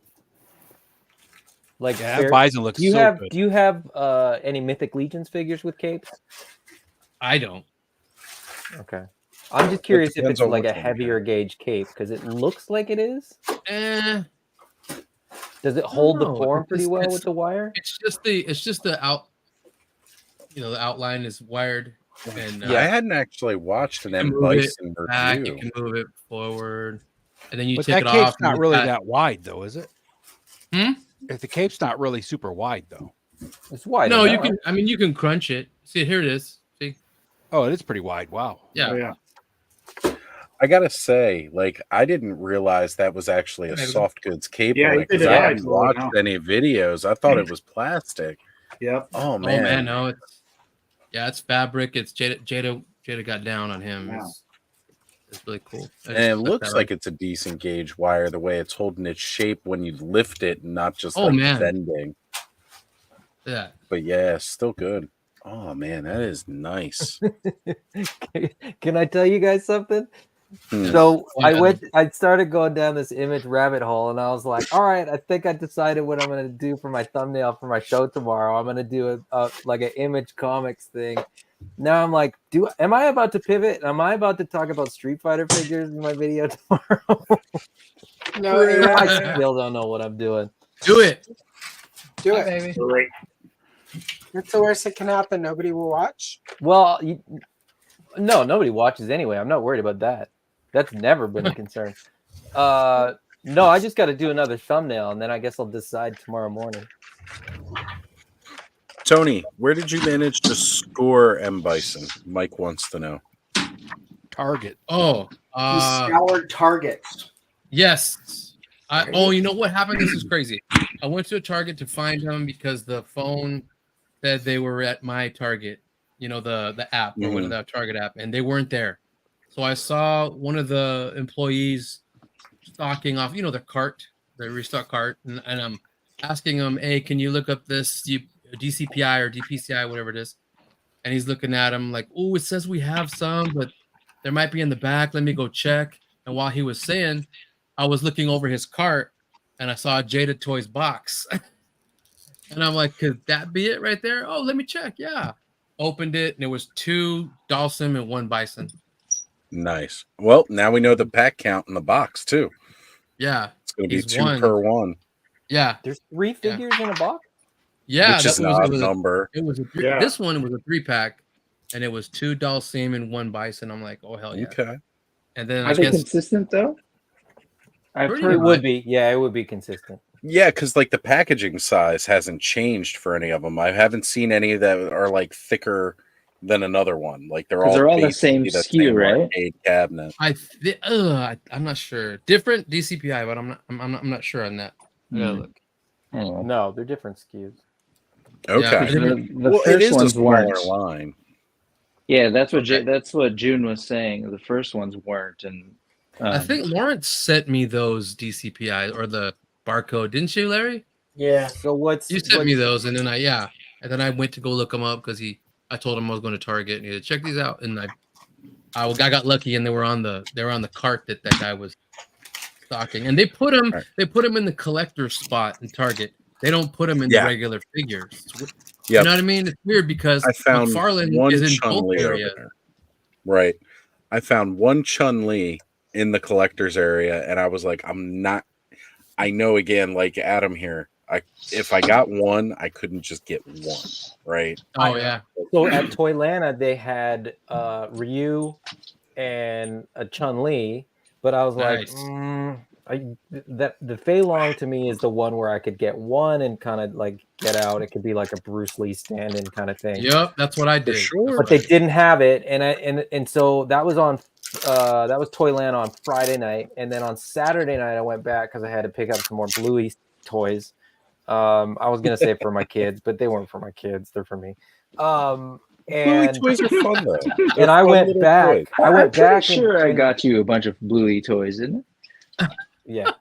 Speaker 12: Like
Speaker 6: Yeah,
Speaker 12: fair-
Speaker 6: that bison looks
Speaker 12: do you
Speaker 6: so
Speaker 12: have
Speaker 6: good.
Speaker 12: do you have any Mythic Legions figures with capes?
Speaker 15: I don't.
Speaker 12: Okay. I'm just curious if
Speaker 1: depends
Speaker 12: it's
Speaker 1: on
Speaker 12: like
Speaker 1: which
Speaker 12: a
Speaker 1: one you
Speaker 12: heavier gauge cape because it looks like it is.
Speaker 15: Eh,
Speaker 12: Does it hold the
Speaker 15: know.
Speaker 12: form pretty well
Speaker 15: It's-
Speaker 12: with the wire?
Speaker 15: it's just the out. You know, the outline is wired, and
Speaker 1: I hadn't actually watched an
Speaker 15: you can
Speaker 1: M.
Speaker 15: move it
Speaker 1: Bison
Speaker 15: back,
Speaker 1: review.
Speaker 15: you can move it forward, and then you
Speaker 6: But
Speaker 15: take
Speaker 6: that
Speaker 15: it
Speaker 6: cape's
Speaker 15: off.
Speaker 6: not
Speaker 15: and
Speaker 6: really
Speaker 15: that.
Speaker 6: that wide, though, is it?
Speaker 15: Hmm?
Speaker 6: If the cape's not really super wide, though.
Speaker 12: It's wide.
Speaker 15: No, you
Speaker 12: enough.
Speaker 15: can. I mean, you can crunch it. See, here it is. See,
Speaker 6: Oh, it is pretty wide. Wow.
Speaker 15: yeah.
Speaker 11: Oh, yeah.
Speaker 1: I gotta say, like, I didn't realize that was actually a
Speaker 15: Maybe.
Speaker 1: soft goods cape
Speaker 11: Yeah,
Speaker 1: on
Speaker 11: you
Speaker 1: it because
Speaker 11: did
Speaker 1: I
Speaker 11: it.
Speaker 1: hadn't
Speaker 11: Yeah,
Speaker 1: watched
Speaker 11: no.
Speaker 1: any videos. I thought it was plastic.
Speaker 11: Yep.
Speaker 1: Oh
Speaker 15: Oh
Speaker 1: man,
Speaker 15: man, no, it's fabric. It's Jada got down on him.
Speaker 11: Wow.
Speaker 15: It's really cool. I
Speaker 1: and
Speaker 15: just
Speaker 1: it
Speaker 15: put
Speaker 1: looks
Speaker 15: that
Speaker 1: like
Speaker 15: on.
Speaker 1: it's a decent gauge wire. The way it's holding its shape when you lift it, and not just
Speaker 15: Oh,
Speaker 1: like
Speaker 15: man.
Speaker 1: bending.
Speaker 15: Yeah.
Speaker 1: But yeah, still good. Oh man, that is nice.
Speaker 12: Can I tell you guys something?
Speaker 1: Hmm.
Speaker 12: So
Speaker 15: Yeah.
Speaker 12: I started going down this image rabbit hole, and I was like, all right, I think I decided what I'm gonna do for my thumbnail for my show tomorrow. I'm gonna do a like an image comics thing. Now I'm like, am I about to pivot? Am I about to talk about Street Fighter figures in my video tomorrow?
Speaker 2: No, yeah,
Speaker 12: I still don't know what I'm doing.
Speaker 15: Do it.
Speaker 2: do
Speaker 15: Hi,
Speaker 2: it.
Speaker 15: baby.
Speaker 11: Great.
Speaker 2: That's the worst that can happen. Nobody will watch.
Speaker 12: Well, no, nobody watches anyway. I'm not worried about that. That's never been a concern. No, I just got to do another thumbnail, and then I guess I'll decide tomorrow morning.
Speaker 1: Tony, where did you manage to score M. Bison? Mike wants to know.
Speaker 6: Target.
Speaker 15: Oh,
Speaker 4: He scoured targets.
Speaker 15: yes. You know what happened? This is crazy. I went to a Target to find them because the phone said they were at my Target. You know, the app or whatever, the Target app, and they weren't there. So I saw one of the employees stocking off, you know, the cart, the restock cart, and I'm asking him, hey, can you look up this DCPI or DPCI, whatever it is? And he's looking at him like, oh, it says we have some, but there might be in the back. Let me go check. And while he was saying, I was looking over his cart and I saw a Jada Toys box. And I'm like, could that be it right there? Oh, let me check. Yeah. Opened it and it was 2 Dawson and 1 Bison.
Speaker 1: Nice. Well, now we know the pack count in the box too.
Speaker 15: Yeah.
Speaker 1: It's going to be
Speaker 15: He's
Speaker 1: 2
Speaker 15: one.
Speaker 1: per one.
Speaker 15: Yeah.
Speaker 12: There's 3 figures in a box?
Speaker 15: Yeah.
Speaker 1: Which is an odd number.
Speaker 15: This one was a 3-pack and it was 2 Dhalsim and 1 Bison. I'm like, oh, hell yeah.
Speaker 1: Okay.
Speaker 15: And then
Speaker 16: Are they consistent though? I've
Speaker 15: Pretty
Speaker 16: heard
Speaker 12: It would be. Yeah, it would be consistent.
Speaker 1: Yeah, because like the packaging size hasn't changed for any of them. I haven't seen any that are like thicker than another one. Like they're all
Speaker 16: the same
Speaker 1: basically
Speaker 16: SKU, right?
Speaker 1: arcade cabinet.
Speaker 15: I'm not sure. Different DCPI, but I'm not sure on that. Yeah, look.
Speaker 12: No, they're different SKUs.
Speaker 1: Okay.
Speaker 16: The
Speaker 1: Well, it
Speaker 16: first
Speaker 1: is a
Speaker 16: ones
Speaker 1: smaller
Speaker 16: weren't.
Speaker 1: line.
Speaker 16: Yeah, that's what June was saying. The first ones weren't, and
Speaker 15: I think Lawrence sent me those DCPI or the barcode, didn't you, Larry?
Speaker 4: Yeah.
Speaker 12: So
Speaker 15: You sent me those, and then I went to go look them up because I told him I was going to Target and he said, check these out, and I got lucky and they were on the cart that guy was stocking, and they put them in the collector spot in Target. They don't put them in the regular figures. You know what I mean? It's weird because
Speaker 1: I found
Speaker 15: McFarlane
Speaker 1: one
Speaker 15: is in both
Speaker 1: Chun-Li over
Speaker 15: areas.
Speaker 1: there. Right. I found one Chun-Li in the collector's area, and I was like, I know, again, like Adam here, if I got one, I couldn't just get one, right?
Speaker 15: Oh, yeah.
Speaker 12: So at Toylanta, they had Ryu and a Chun-Li, but I was like, the Fei Long to me is the one where I could get one and kind of like get out. It could be like a Bruce Lee stand-in kind of thing.
Speaker 15: Yep, that's what I did.
Speaker 12: But they didn't have it, and so that was on Toyland on Friday night, and then on Saturday night I went back because I had to pick up some more Bluey toys. I was gonna say for my kids, but they weren't for my kids; they're for me. And
Speaker 1: Bluey toys are fun though.
Speaker 12: And I went back. I went
Speaker 16: I'm
Speaker 12: back.
Speaker 16: pretty sure I got you a bunch of Bluey toys, didn't it?
Speaker 12: Yeah.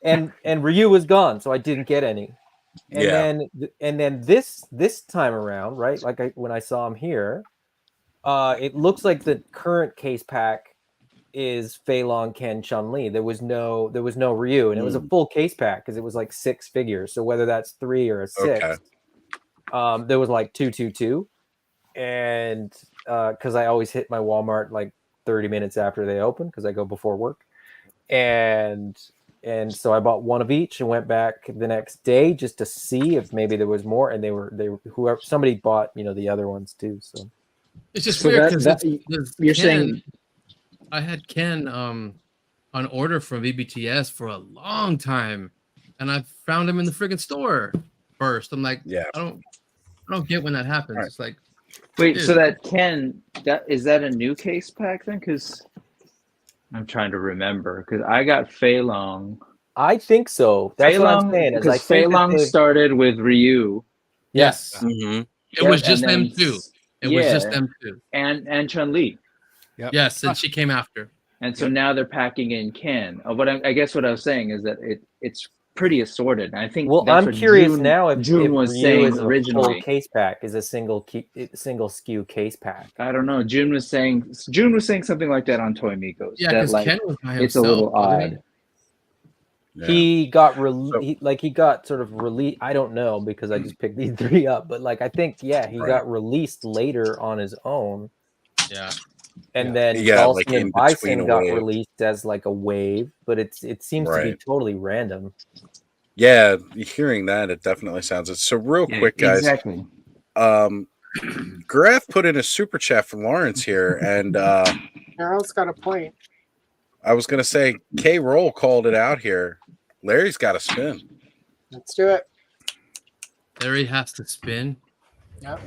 Speaker 12: And Ryu was gone, so I didn't get any. And then this time around, right? Like when I saw him here, it looks like the current case pack is Fei Long, Ken, Chun-Li. There was no Ryu, and it was a full case pack because it was like 6 figures. So whether that's 3 or a 6, there was like 222. And because I always hit my Walmart like 30 minutes after they open because I go before work. And so I bought one of each and went back the next day just to see if maybe there was more. And somebody bought, the other ones too. So
Speaker 15: it's just weird because
Speaker 16: you're saying
Speaker 15: I had Ken on order from BBTS for a long time, and I found him in the friggin' store first. I'm like, I don't get when that happens. It's like,
Speaker 16: wait,
Speaker 15: dude.
Speaker 16: so that Ken, is that a new case pack then? Because I'm trying to remember because I got Fei Long.
Speaker 12: I think so. That's what I'm saying.
Speaker 16: Because Fei Long started with Ryu.
Speaker 15: Yes.
Speaker 1: Mm-hmm.
Speaker 15: It was just them two. It was just them two.
Speaker 16: And Chun-Li.
Speaker 15: Yep. Yes, and she came after.
Speaker 16: And so now they're packing in Ken. I guess what I was saying is that it's pretty assorted. I think.
Speaker 12: Well,
Speaker 16: that's
Speaker 12: I'm
Speaker 16: what
Speaker 12: curious
Speaker 16: June,
Speaker 12: now if
Speaker 16: June was
Speaker 12: Ryu
Speaker 16: saying
Speaker 12: is a
Speaker 16: originally.
Speaker 12: full case pack is a single SKU case pack.
Speaker 16: I don't know. June was saying something like that on Toy Migos.
Speaker 15: Yeah, because Ken was by himself.
Speaker 16: It's a little odd.
Speaker 12: He got he got sort of released. I don't know because I just picked these 3 up, but like I think he got released later on his own.
Speaker 15: Yeah.
Speaker 12: And then Allison and Bison got released as like a wave, but it seems to be totally random.
Speaker 1: Yeah, hearing that, it definitely sounds it. So real quick, guys.
Speaker 16: Exactly.
Speaker 1: Graf put in a super chat from Lawrence here, and
Speaker 2: Harold's got a point.
Speaker 1: I was gonna say K Roll called it out here. Larry's got to spin.
Speaker 2: Let's do it.
Speaker 15: Larry has to spin.
Speaker 2: Yep.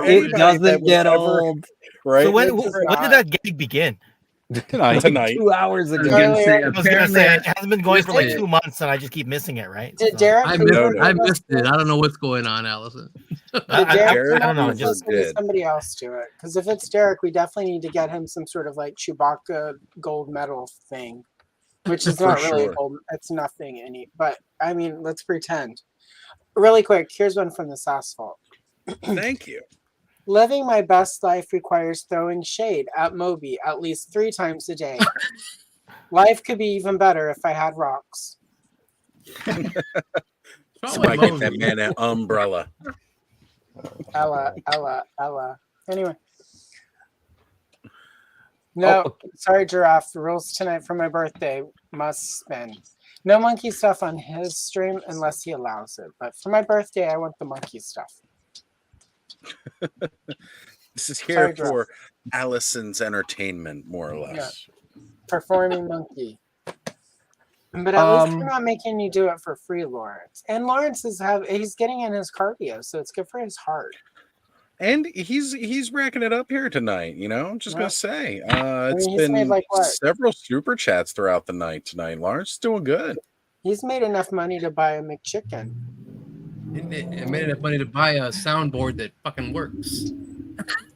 Speaker 12: It doesn't get old,
Speaker 1: right?
Speaker 14: So when did that gig begin?
Speaker 1: Tonight.
Speaker 12: 2 hours ago.
Speaker 14: I was gonna say it hasn't been going for like 2 months, and I just keep missing it. Right?
Speaker 2: Did Derek?
Speaker 15: I missed it. I don't know what's going on, Allison.
Speaker 2: I
Speaker 14: don't know.
Speaker 2: Just somebody else do it, because if it's Derek, we definitely need to get him some sort of like Chewbacca gold medal thing, which is not really gold. It's nothing but I mean, let's pretend. Really quick, here's one from the SassVault.
Speaker 1: Thank you.
Speaker 2: Living my best life requires throwing shade at Moby at least 3 times a day. Life could be even better if I had rocks.
Speaker 1: Somebody get that man an umbrella.
Speaker 2: Ella. Anyway. No, sorry, Giraffe. The rules tonight for my birthday must spin. No monkey stuff on his stream unless he allows it. But for my birthday, I want the monkey stuff.
Speaker 1: This is here for Allison's entertainment, more or less.
Speaker 2: Yeah. Performing monkey. But at least we're not making you do it for free, Lawrence. And Lawrence he's getting in his cardio, so it's good for his heart.
Speaker 1: And he's racking it up here tonight, I'm just gonna say. It's
Speaker 2: been made like
Speaker 1: several super chats throughout the night tonight. Lawrence is doing good.
Speaker 2: He's made enough money to buy a McChicken.
Speaker 15: It made enough money to buy a soundboard that fucking works.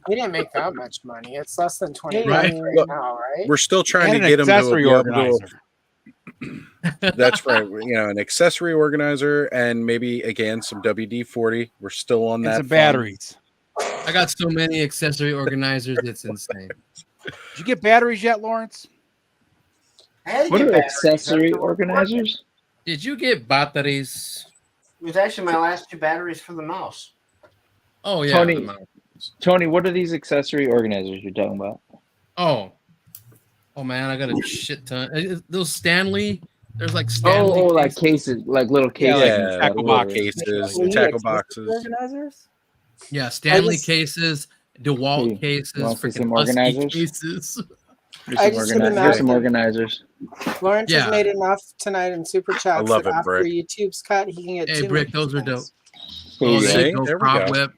Speaker 2: He didn't make that much money. It's less than 20 right now, right?
Speaker 1: We're still trying to get him
Speaker 6: accessory organizer.
Speaker 1: That's right. An accessory organizer and maybe again some WD-40. We're still on that.
Speaker 6: Some batteries.
Speaker 15: I got so many accessory organizers, it's insane.
Speaker 6: Did you get batteries yet, Lawrence?
Speaker 4: I had to
Speaker 16: What
Speaker 4: get
Speaker 16: are
Speaker 4: batteries.
Speaker 16: accessory
Speaker 4: That's the work.
Speaker 16: organizers?
Speaker 15: Did you get batteries?
Speaker 4: It was actually my last 2 batteries for the mouse.
Speaker 15: Oh yeah,
Speaker 16: Tony,
Speaker 15: the mouse.
Speaker 16: Tony, what are these accessory organizers you're talking about?
Speaker 15: Oh man, I got a shit ton. Those Stanley. There's like Stanley.
Speaker 16: Oh, like cases, like little cases.
Speaker 6: like
Speaker 16: and stuff,
Speaker 6: tackle
Speaker 16: whatever.
Speaker 6: boxes,
Speaker 1: tackle boxes.
Speaker 12: Organizers?
Speaker 15: Yeah, Stanley
Speaker 2: just-
Speaker 15: cases, DeWalt cases,
Speaker 16: You want to see
Speaker 15: freaking
Speaker 16: some
Speaker 15: Husky
Speaker 16: organizers?
Speaker 15: cases.
Speaker 16: Here's
Speaker 2: I
Speaker 16: some,
Speaker 2: just couldn't
Speaker 16: here's some
Speaker 2: imagine.
Speaker 16: organizers.
Speaker 2: Lawrence
Speaker 15: Yeah.
Speaker 2: has made enough tonight in super chats
Speaker 1: love
Speaker 2: that
Speaker 1: it,
Speaker 2: after
Speaker 1: Brick.
Speaker 2: YouTube's cut, he can get
Speaker 15: Hey,
Speaker 2: 2
Speaker 15: Brick, those are dope.
Speaker 16: There
Speaker 15: Oh,
Speaker 16: you go.
Speaker 15: there you go.
Speaker 1: There we
Speaker 15: Prop
Speaker 1: go.
Speaker 15: whip.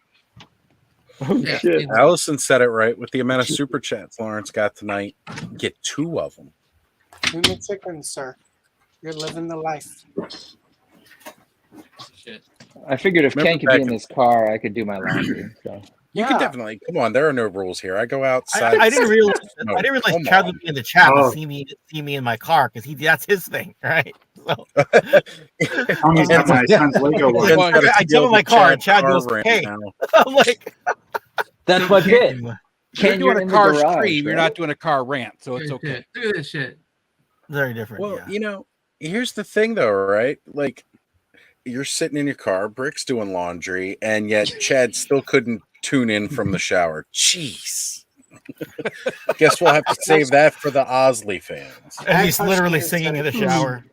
Speaker 16: Oh,
Speaker 15: Yeah,
Speaker 16: shit.
Speaker 15: see,
Speaker 1: Allison said it right with the amount of super chats Lawrence got tonight. Get 2 of them.
Speaker 2: Who makes chickens, sir? You're living the life.
Speaker 15: shit.
Speaker 16: I figured if
Speaker 1: Remember
Speaker 16: Ken could
Speaker 1: back
Speaker 16: be in
Speaker 1: in-
Speaker 16: this car, I could do my laundry. So.
Speaker 1: You
Speaker 2: Yeah.
Speaker 1: can definitely come on. There are no rules here. I go outside.
Speaker 14: I didn't realize.
Speaker 1: No,
Speaker 14: I didn't realize
Speaker 1: come
Speaker 14: Chad
Speaker 1: on.
Speaker 14: would be in the chat
Speaker 11: Oh.
Speaker 14: and see me in my car because that's his thing, right? So
Speaker 11: Tony's got my son's Lego one.
Speaker 1: Ken's gotta
Speaker 14: I
Speaker 1: steal
Speaker 14: jump in my
Speaker 1: the
Speaker 14: car and Chad
Speaker 1: car
Speaker 14: goes,
Speaker 1: ramp
Speaker 14: "Hey,"
Speaker 1: now.
Speaker 14: I'm like,
Speaker 12: That's my bit.
Speaker 6: You're
Speaker 16: Ken,
Speaker 6: doing
Speaker 16: you're
Speaker 6: a
Speaker 16: in the
Speaker 6: car
Speaker 16: garage,
Speaker 6: stream. You're
Speaker 16: right?
Speaker 6: not doing a car rant, so it's
Speaker 15: Look at
Speaker 6: okay.
Speaker 15: this shit. Look at this shit.
Speaker 14: very different.
Speaker 1: Well,
Speaker 14: yeah.
Speaker 1: you know, here's the thing though, right? Like you're sitting in your car, Brick's doing laundry, and yet Chad still couldn't tune in from the shower. Jeez. Guess we'll have to save that for the Osley fans.
Speaker 14: And he's literally singing in the shower.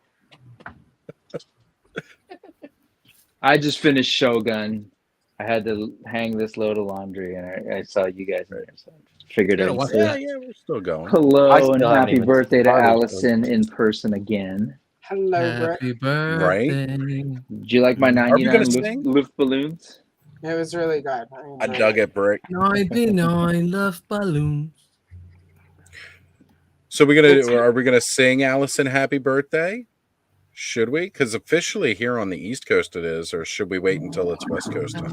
Speaker 16: I just finished Shogun. I had to hang this load of laundry, and I saw you guys in there, so figured
Speaker 15: Gotta
Speaker 16: I'd
Speaker 15: watch
Speaker 16: say
Speaker 15: that.
Speaker 1: Yeah, we're still going.
Speaker 12: I
Speaker 16: hello and
Speaker 12: still haven't
Speaker 16: happy
Speaker 12: even
Speaker 16: birthday to
Speaker 12: started, so-
Speaker 16: Allison in person again.
Speaker 2: Hello, Brick.
Speaker 15: Happy birthday.
Speaker 16: Did you like my
Speaker 1: we
Speaker 16: 99
Speaker 1: gonna sing?
Speaker 16: Luft balloons?
Speaker 2: It was really good.
Speaker 1: I dug it, Brick.
Speaker 15: 99 love balloons.
Speaker 1: So are we gonna sing Allison happy birthday? Should we? Because officially here on the East Coast it is, or should we wait until it's West Coast time?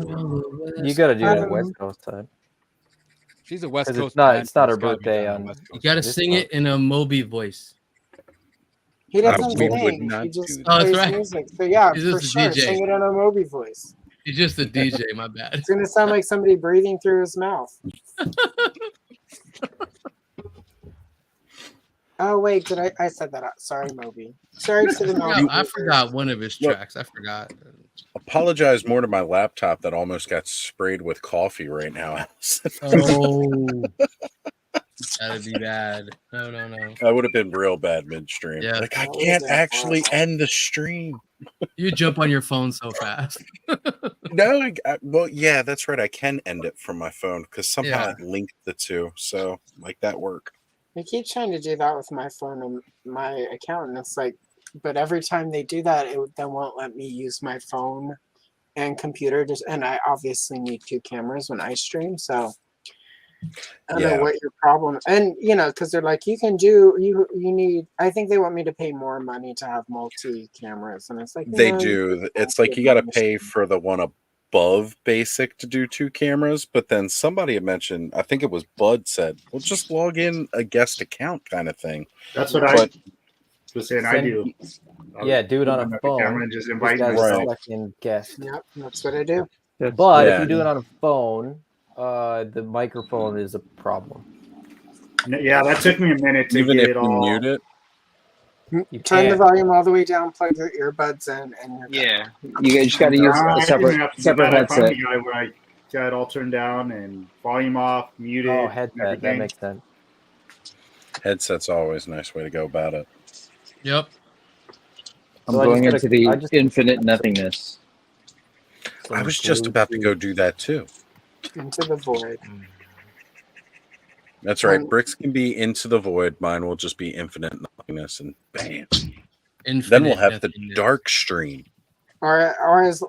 Speaker 12: You got to do it
Speaker 2: Um,
Speaker 12: West Coast time.
Speaker 6: She's a West
Speaker 12: 'Cause
Speaker 6: Coast.
Speaker 12: it's not-
Speaker 6: fan,
Speaker 12: it's not
Speaker 6: so
Speaker 12: her
Speaker 6: it's gotta be
Speaker 12: birthday
Speaker 6: done
Speaker 12: on-
Speaker 6: West
Speaker 15: You
Speaker 6: Coast.
Speaker 15: gotta
Speaker 12: This
Speaker 15: sing
Speaker 12: month.
Speaker 15: it in a Moby voice.
Speaker 2: He doesn't
Speaker 1: we would
Speaker 2: sing.
Speaker 1: not
Speaker 2: He
Speaker 1: do
Speaker 2: just
Speaker 1: that.
Speaker 15: Oh, that's
Speaker 2: plays
Speaker 15: right.
Speaker 2: music. So yeah,
Speaker 15: He's
Speaker 2: for
Speaker 15: just a
Speaker 2: sure,
Speaker 15: DJ.
Speaker 2: sing it in a Moby voice.
Speaker 15: He's just a DJ, my bad.
Speaker 2: It's gonna sound like somebody breathing through his mouth. Oh wait, did I said that out. Sorry, Moby. Sorry to the Moby.
Speaker 15: I forgot one of his
Speaker 1: Look.
Speaker 15: tracks. I forgot.
Speaker 1: Apologize more to my laptop that almost got sprayed with coffee right now, Allison.
Speaker 15: Oh, that'd be bad. No.
Speaker 1: That would have been real bad midstream.
Speaker 15: Yeah.
Speaker 1: Like I
Speaker 2: That
Speaker 1: can't
Speaker 2: would've been
Speaker 1: actually
Speaker 2: awful.
Speaker 1: end the stream.
Speaker 15: You jump on your phone so fast.
Speaker 1: No, well, yeah, that's right. I can end it from my phone because somehow
Speaker 15: Yeah.
Speaker 1: I linked the two. So like that work.
Speaker 2: I keep trying to do that with my phone and my account, and it's like, but every time they do that, it then won't let me use my phone and computer. And I obviously need 2 cameras when I stream, so I don't
Speaker 1: Yeah.
Speaker 2: know what your problem. And because they're like, you can do you need. I think they want me to pay more money to have multi cameras, and it's like
Speaker 1: They
Speaker 2: no,
Speaker 1: do. It's like you got to pay for the one above basic to do 2 cameras, but then somebody had mentioned, I think it was Bud said, well, just log in a guest account kind of thing.
Speaker 11: That's what
Speaker 1: But
Speaker 11: I was saying. I do.
Speaker 12: Yeah, do it on a
Speaker 11: Camera
Speaker 12: phone.
Speaker 11: and just
Speaker 12: This
Speaker 11: invite
Speaker 12: guy's
Speaker 11: myself.
Speaker 12: selecting guest.
Speaker 2: Yep, that's what I do.
Speaker 12: But
Speaker 1: Yeah.
Speaker 12: if you do it on a phone, the microphone is a problem.
Speaker 11: Yeah, that took me a minute to
Speaker 1: even
Speaker 11: get
Speaker 1: if
Speaker 11: it
Speaker 1: you
Speaker 11: all.
Speaker 1: mute it.
Speaker 12: You
Speaker 2: Turn the
Speaker 12: can't.
Speaker 2: volume all the way down, plug your earbuds in, and you're good.
Speaker 16: Yeah, you just got to use
Speaker 11: I
Speaker 16: a
Speaker 11: didn't
Speaker 16: separate
Speaker 11: have to do
Speaker 16: separate
Speaker 11: that. I
Speaker 16: headset.
Speaker 11: finally got it where I got it all turned down and volume off, muted.
Speaker 12: Oh,
Speaker 11: and
Speaker 12: headset. That
Speaker 11: everything.
Speaker 12: makes sense.
Speaker 1: Headset's always a nice way to go about it.
Speaker 15: Yep.
Speaker 16: I'm
Speaker 12: So I
Speaker 16: going
Speaker 12: just
Speaker 16: into the
Speaker 12: gotta- I just-
Speaker 16: infinite nothingness.
Speaker 1: I was just about to go do that too.
Speaker 2: Into the void.
Speaker 1: That's right. Bricks can be into the void. Mine will just be infinite nothingness, and bam. Then we'll have the dark stream.
Speaker 2: Or as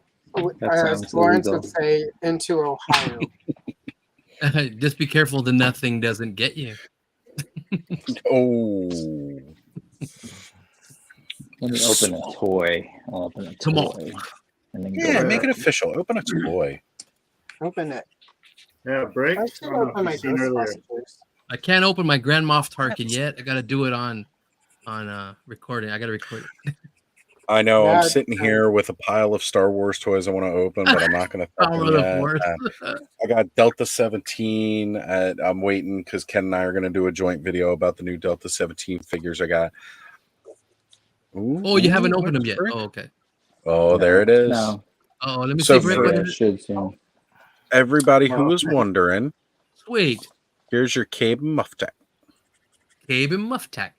Speaker 16: sounds
Speaker 2: Lawrence
Speaker 16: illegal.
Speaker 2: would say, into Ohio.
Speaker 15: Just be careful the nothing doesn't get you.
Speaker 1: Oh,
Speaker 16: Let me open a toy. I'll open a
Speaker 15: Come on.
Speaker 16: toy. And then
Speaker 1: yeah,
Speaker 16: go
Speaker 1: make it official. Open a toy.
Speaker 2: Open it.
Speaker 11: Yeah, break.
Speaker 2: I
Speaker 11: I
Speaker 2: should
Speaker 11: don't know
Speaker 2: open my
Speaker 11: if you've seen earlier.
Speaker 2: Ghostbusters.
Speaker 15: I can't open my Grand Moff Tarkin yet. I got to do it on recording. I got to record it.
Speaker 1: I know.
Speaker 2: Yeah,
Speaker 1: I'm sitting here with a pile of Star Wars toys I want to open, but I'm not going to.
Speaker 15: Power of the Force.
Speaker 1: I got Delta 17. I'm waiting because Ken and I are going to do a joint video about the new Delta 17 figures I got.
Speaker 15: Oh, you haven't opened them
Speaker 1: that's
Speaker 15: yet.
Speaker 1: great.
Speaker 15: Oh, okay.
Speaker 1: Oh, there it is.
Speaker 16: No.
Speaker 15: Oh, let me
Speaker 1: So
Speaker 15: see. Brick,
Speaker 1: for
Speaker 15: what
Speaker 16: Yeah,
Speaker 15: is
Speaker 16: it
Speaker 15: it?
Speaker 16: should soon.
Speaker 1: everybody who was wondering,
Speaker 15: Sweet.
Speaker 1: here's your Cabe and Muff Tack.
Speaker 15: Cabe and Muff Tack.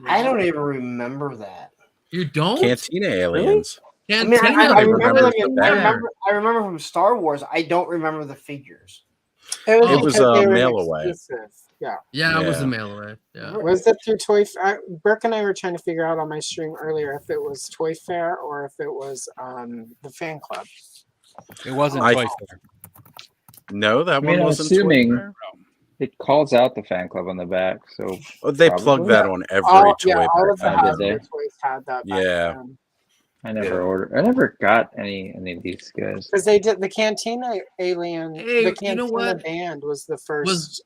Speaker 4: I don't even remember that.
Speaker 15: You don't?
Speaker 1: Cantina aliens.
Speaker 4: I mean,
Speaker 15: Cantina.
Speaker 4: I remember them.
Speaker 1: the
Speaker 4: I
Speaker 1: band.
Speaker 4: remember from Star Wars. I don't remember the figures.
Speaker 2: It was,
Speaker 1: It was
Speaker 2: because they were
Speaker 1: mail away.
Speaker 2: exclusive. Yeah.
Speaker 15: Yeah, it was the
Speaker 1: Yeah.
Speaker 15: mail away. Yeah.
Speaker 2: Was it through Brooke and I were trying to figure out on my stream earlier if it was Toy Fair or if it was the fan club.
Speaker 6: It wasn't
Speaker 1: I-
Speaker 6: Toy Fair.
Speaker 1: No, that
Speaker 16: I mean,
Speaker 1: one
Speaker 16: I'm
Speaker 1: wasn't.
Speaker 16: assuming
Speaker 1: Toy Fair.
Speaker 16: it calls out the fan club on the back, so
Speaker 1: Oh, they
Speaker 16: probably.
Speaker 1: plug that on every
Speaker 2: All,
Speaker 1: toy.
Speaker 2: yeah, all of the
Speaker 1: back
Speaker 16: Did
Speaker 1: then.
Speaker 16: they?
Speaker 2: Hasbro toys had that. Back
Speaker 1: Yeah.
Speaker 2: then.
Speaker 16: I never got any of these guys.
Speaker 2: Because they did the Cantina Alien,
Speaker 15: Hey,
Speaker 2: the
Speaker 15: you
Speaker 2: Cantina
Speaker 15: know what?
Speaker 2: band was the first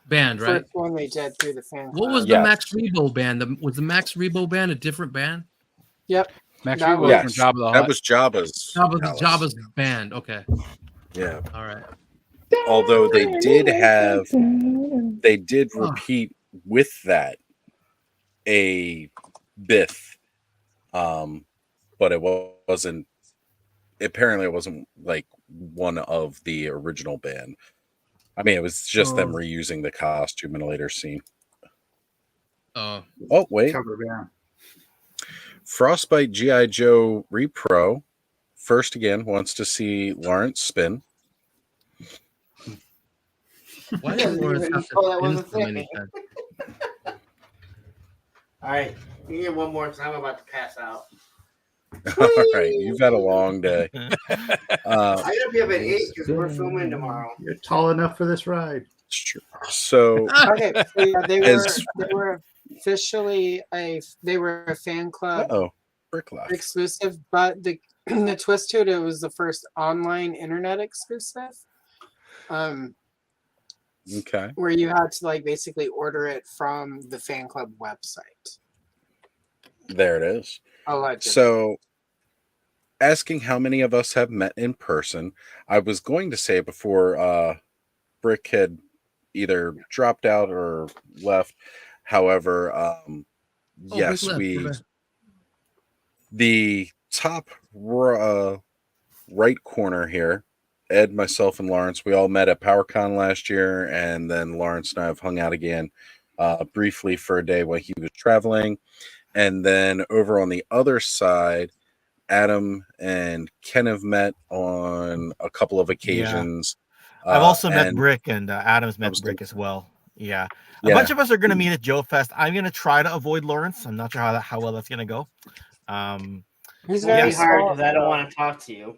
Speaker 15: Band, right?
Speaker 2: first one they did through the fan club.
Speaker 15: What was the Max Rebo band? Was the Max Rebo band a different band?
Speaker 2: Yep.
Speaker 6: Max
Speaker 2: That
Speaker 6: Rebo
Speaker 2: was-
Speaker 6: was from Jabba the Hutt.
Speaker 1: That was Jabba's. palace.
Speaker 15: Jabba's band. Okay.
Speaker 1: Yeah.
Speaker 15: All right.
Speaker 1: Although they did repeat with that a Biff, but it wasn't. Apparently, it wasn't like one of the original band. I mean, it was just them reusing the costume in a later scene.
Speaker 15: Oh.
Speaker 1: Oh wait.
Speaker 11: Cover band.
Speaker 1: Frostbite G.I. Joe Repro first again wants to see Lawrence spin.
Speaker 15: Why
Speaker 4: I
Speaker 15: did
Speaker 4: didn't
Speaker 15: Lawrence
Speaker 4: even
Speaker 15: have
Speaker 4: know
Speaker 15: to
Speaker 4: that was
Speaker 15: spin
Speaker 4: a
Speaker 15: so many
Speaker 4: thing.
Speaker 15: times?
Speaker 4: All right, give me one more because I'm about to pass out.
Speaker 1: All right, you've had a long day.
Speaker 4: I gotta be up at 8 because we're filming tomorrow.
Speaker 11: You're tall enough for this ride.
Speaker 1: So
Speaker 2: Okay, so yeah, they
Speaker 1: As-
Speaker 2: were officially they were a fan club
Speaker 1: oh, Brick Life.
Speaker 2: exclusive, but the the twist to it was the first online internet exclusive.
Speaker 1: Okay.
Speaker 2: Where you had to like basically order it from the fan club website.
Speaker 1: There it is.
Speaker 2: Allegedly.
Speaker 1: So, asking how many of us have met in person, I was going to say before Brick had either dropped out or left. However, yes,
Speaker 15: Brick left,
Speaker 1: we.
Speaker 15: okay.
Speaker 1: The top right corner here, Ed, myself, and Lawrence, we all met at PowerCon last year, and then Lawrence and I have hung out again briefly for a day while he was traveling. And then over on the other side, Adam and Ken have met on a couple of occasions.
Speaker 14: I've also met
Speaker 1: and
Speaker 14: Brick, and Adam's met Brick as well. Yeah. A
Speaker 1: Yeah.
Speaker 14: bunch of us are going to meet at Joe Fest. I'm going to try to avoid Lawrence. I'm not sure how well that's going to go.
Speaker 2: He's
Speaker 4: very
Speaker 14: yes.
Speaker 4: hard because I don't want to talk to you.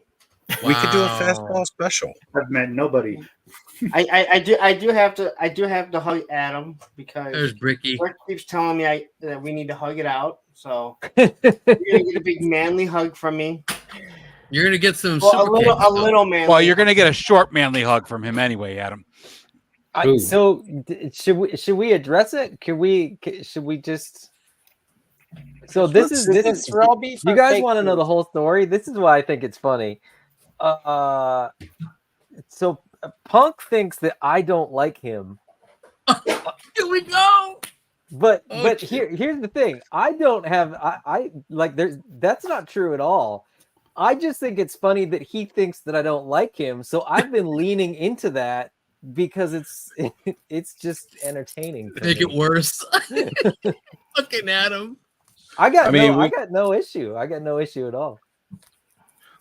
Speaker 1: We could do a fastball special.
Speaker 11: I've met nobody.
Speaker 4: I do have to hug Adam because
Speaker 15: There's Bricky.
Speaker 4: Rick keeps telling me that we need to hug it out. So you're gonna get a big manly hug from me.
Speaker 15: You're gonna get some
Speaker 4: Well,
Speaker 15: super kicks,
Speaker 4: a little manly.
Speaker 6: Well, you're going to get a short, manly hug from him anyway, Adam.
Speaker 12: So should we address it? Should we just? So this is
Speaker 2: raw beef.
Speaker 12: You
Speaker 2: or
Speaker 12: guys
Speaker 2: fake
Speaker 12: want to know
Speaker 2: beef?
Speaker 12: the whole story? This is why I think it's funny. So Punk thinks that I don't like him.
Speaker 15: Here we go.
Speaker 12: But
Speaker 15: Oh,
Speaker 12: but
Speaker 15: shit.
Speaker 12: here's the thing. I don't have I like that's not true at all. I just think it's funny that he thinks that I don't like him. So I've been leaning into that because it's just entertaining. to
Speaker 15: Make
Speaker 12: me.
Speaker 15: it worse. Fucking Adam.
Speaker 12: I got
Speaker 1: we-
Speaker 12: no issue. I got no issue at all.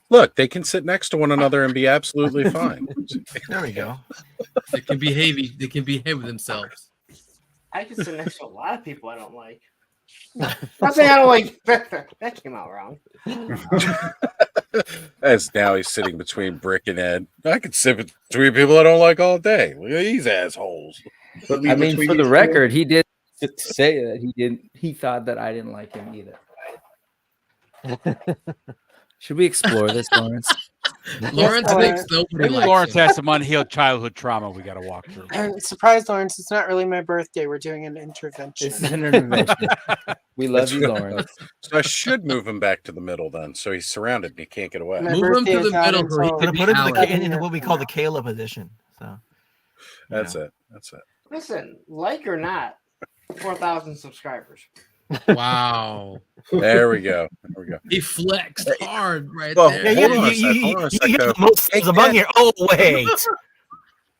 Speaker 1: Look, they can sit next to one another and be absolutely fine.
Speaker 14: There we go.
Speaker 15: They can behave. They can behave themselves.
Speaker 4: I can sit next to a lot of people I don't like. Not saying I don't like. That came out wrong.
Speaker 1: As now he's sitting between Brick and Ed. I could sit between people I don't like all day. Look at these assholes.
Speaker 16: I mean, for the record, he did say that he thought that I didn't like him either. Should we explore this, Lawrence?
Speaker 15: Lawrence thinks nobody
Speaker 6: Maybe
Speaker 15: likes
Speaker 6: Lawrence
Speaker 15: him.
Speaker 6: has some unhealed childhood trauma we got to walk through.
Speaker 2: And surprise, Lawrence, it's not really my birthday. We're doing an intervention.
Speaker 16: It's an intervention. We love you, Lawrence.
Speaker 1: So I should move him back to the middle then. So he's surrounded and he can't get away.
Speaker 2: My
Speaker 15: Move him
Speaker 2: birthday
Speaker 15: to
Speaker 2: is
Speaker 15: the
Speaker 2: not
Speaker 15: middle where he
Speaker 2: until-
Speaker 15: can
Speaker 14: Gonna
Speaker 15: be
Speaker 14: put him
Speaker 15: Alan.
Speaker 14: into what we call the Kayla position. So
Speaker 1: That's it. That's it.
Speaker 4: Listen, like or not, 4,000 subscribers.
Speaker 15: Wow.
Speaker 1: There we go. There we go.
Speaker 15: He flexed hard right
Speaker 1: Well,
Speaker 15: there.
Speaker 14: Yeah,
Speaker 1: hold on a sec. Hold on a sec.
Speaker 14: you the most
Speaker 1: Hey,
Speaker 14: among
Speaker 1: Ken.
Speaker 14: here. Oh wait.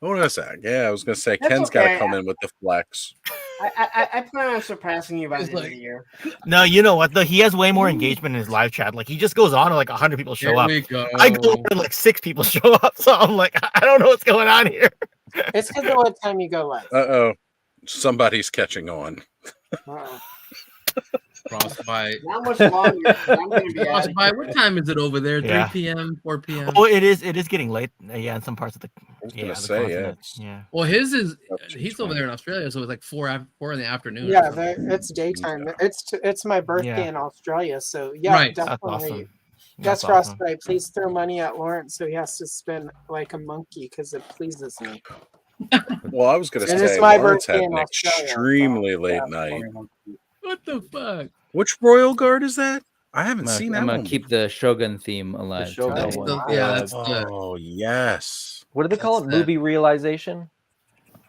Speaker 1: Hold on a sec. Yeah, I was gonna say
Speaker 4: That's
Speaker 1: Ken's got to
Speaker 4: okay.
Speaker 1: come in with the flex.
Speaker 4: I plan on surpassing you by the end of the year.
Speaker 14: No, you know what? Though he has way more engagement in his live chat. Like he just goes on and like 100 people show
Speaker 15: Here
Speaker 14: up.
Speaker 15: we go.
Speaker 14: I go and like 6 people show up. So I'm like, I don't know what's going on here.
Speaker 2: It's because of what time you go live.
Speaker 1: Uh-oh. Somebody's catching on.
Speaker 2: Uh-oh.
Speaker 15: Frostbite.
Speaker 4: Not much longer. I'm going to be out of
Speaker 15: Frostbite. What time is it over there? 3
Speaker 14: Yeah.
Speaker 15: p.m., 4 p.m.
Speaker 14: Oh, it is getting late. Yeah, in some parts of the
Speaker 1: gonna say,
Speaker 14: continent. Yeah.
Speaker 15: Well, his is he's over there in Australia, so it's like 4 in the afternoon. or
Speaker 2: Yeah,
Speaker 15: something.
Speaker 2: it's daytime. It's my birthday
Speaker 14: Yeah.
Speaker 2: in Australia, so yeah,
Speaker 15: Right.
Speaker 14: That's
Speaker 2: definitely.
Speaker 14: awesome.
Speaker 2: Yes,
Speaker 14: That's awesome.
Speaker 2: Frostbite, please throw money at Lawrence so he has to spin like a monkey because it pleases me.
Speaker 1: Well, I was gonna
Speaker 2: And
Speaker 1: say
Speaker 2: it's my
Speaker 1: Lawrence
Speaker 2: birthday
Speaker 1: had
Speaker 2: in
Speaker 1: an
Speaker 2: Australia,
Speaker 1: extremely
Speaker 2: so,
Speaker 1: late
Speaker 2: yeah.
Speaker 1: night.
Speaker 15: What the fuck?
Speaker 1: Which Royal Guard is that? I haven't seen that
Speaker 16: I'm gonna
Speaker 1: one.
Speaker 16: keep the Shogun theme alive.
Speaker 12: Shogun
Speaker 16: today.
Speaker 15: That's
Speaker 12: one.
Speaker 15: the, yeah, that's the.
Speaker 1: Oh yes.
Speaker 12: What do they call it?
Speaker 15: That's that.
Speaker 12: Movie realization?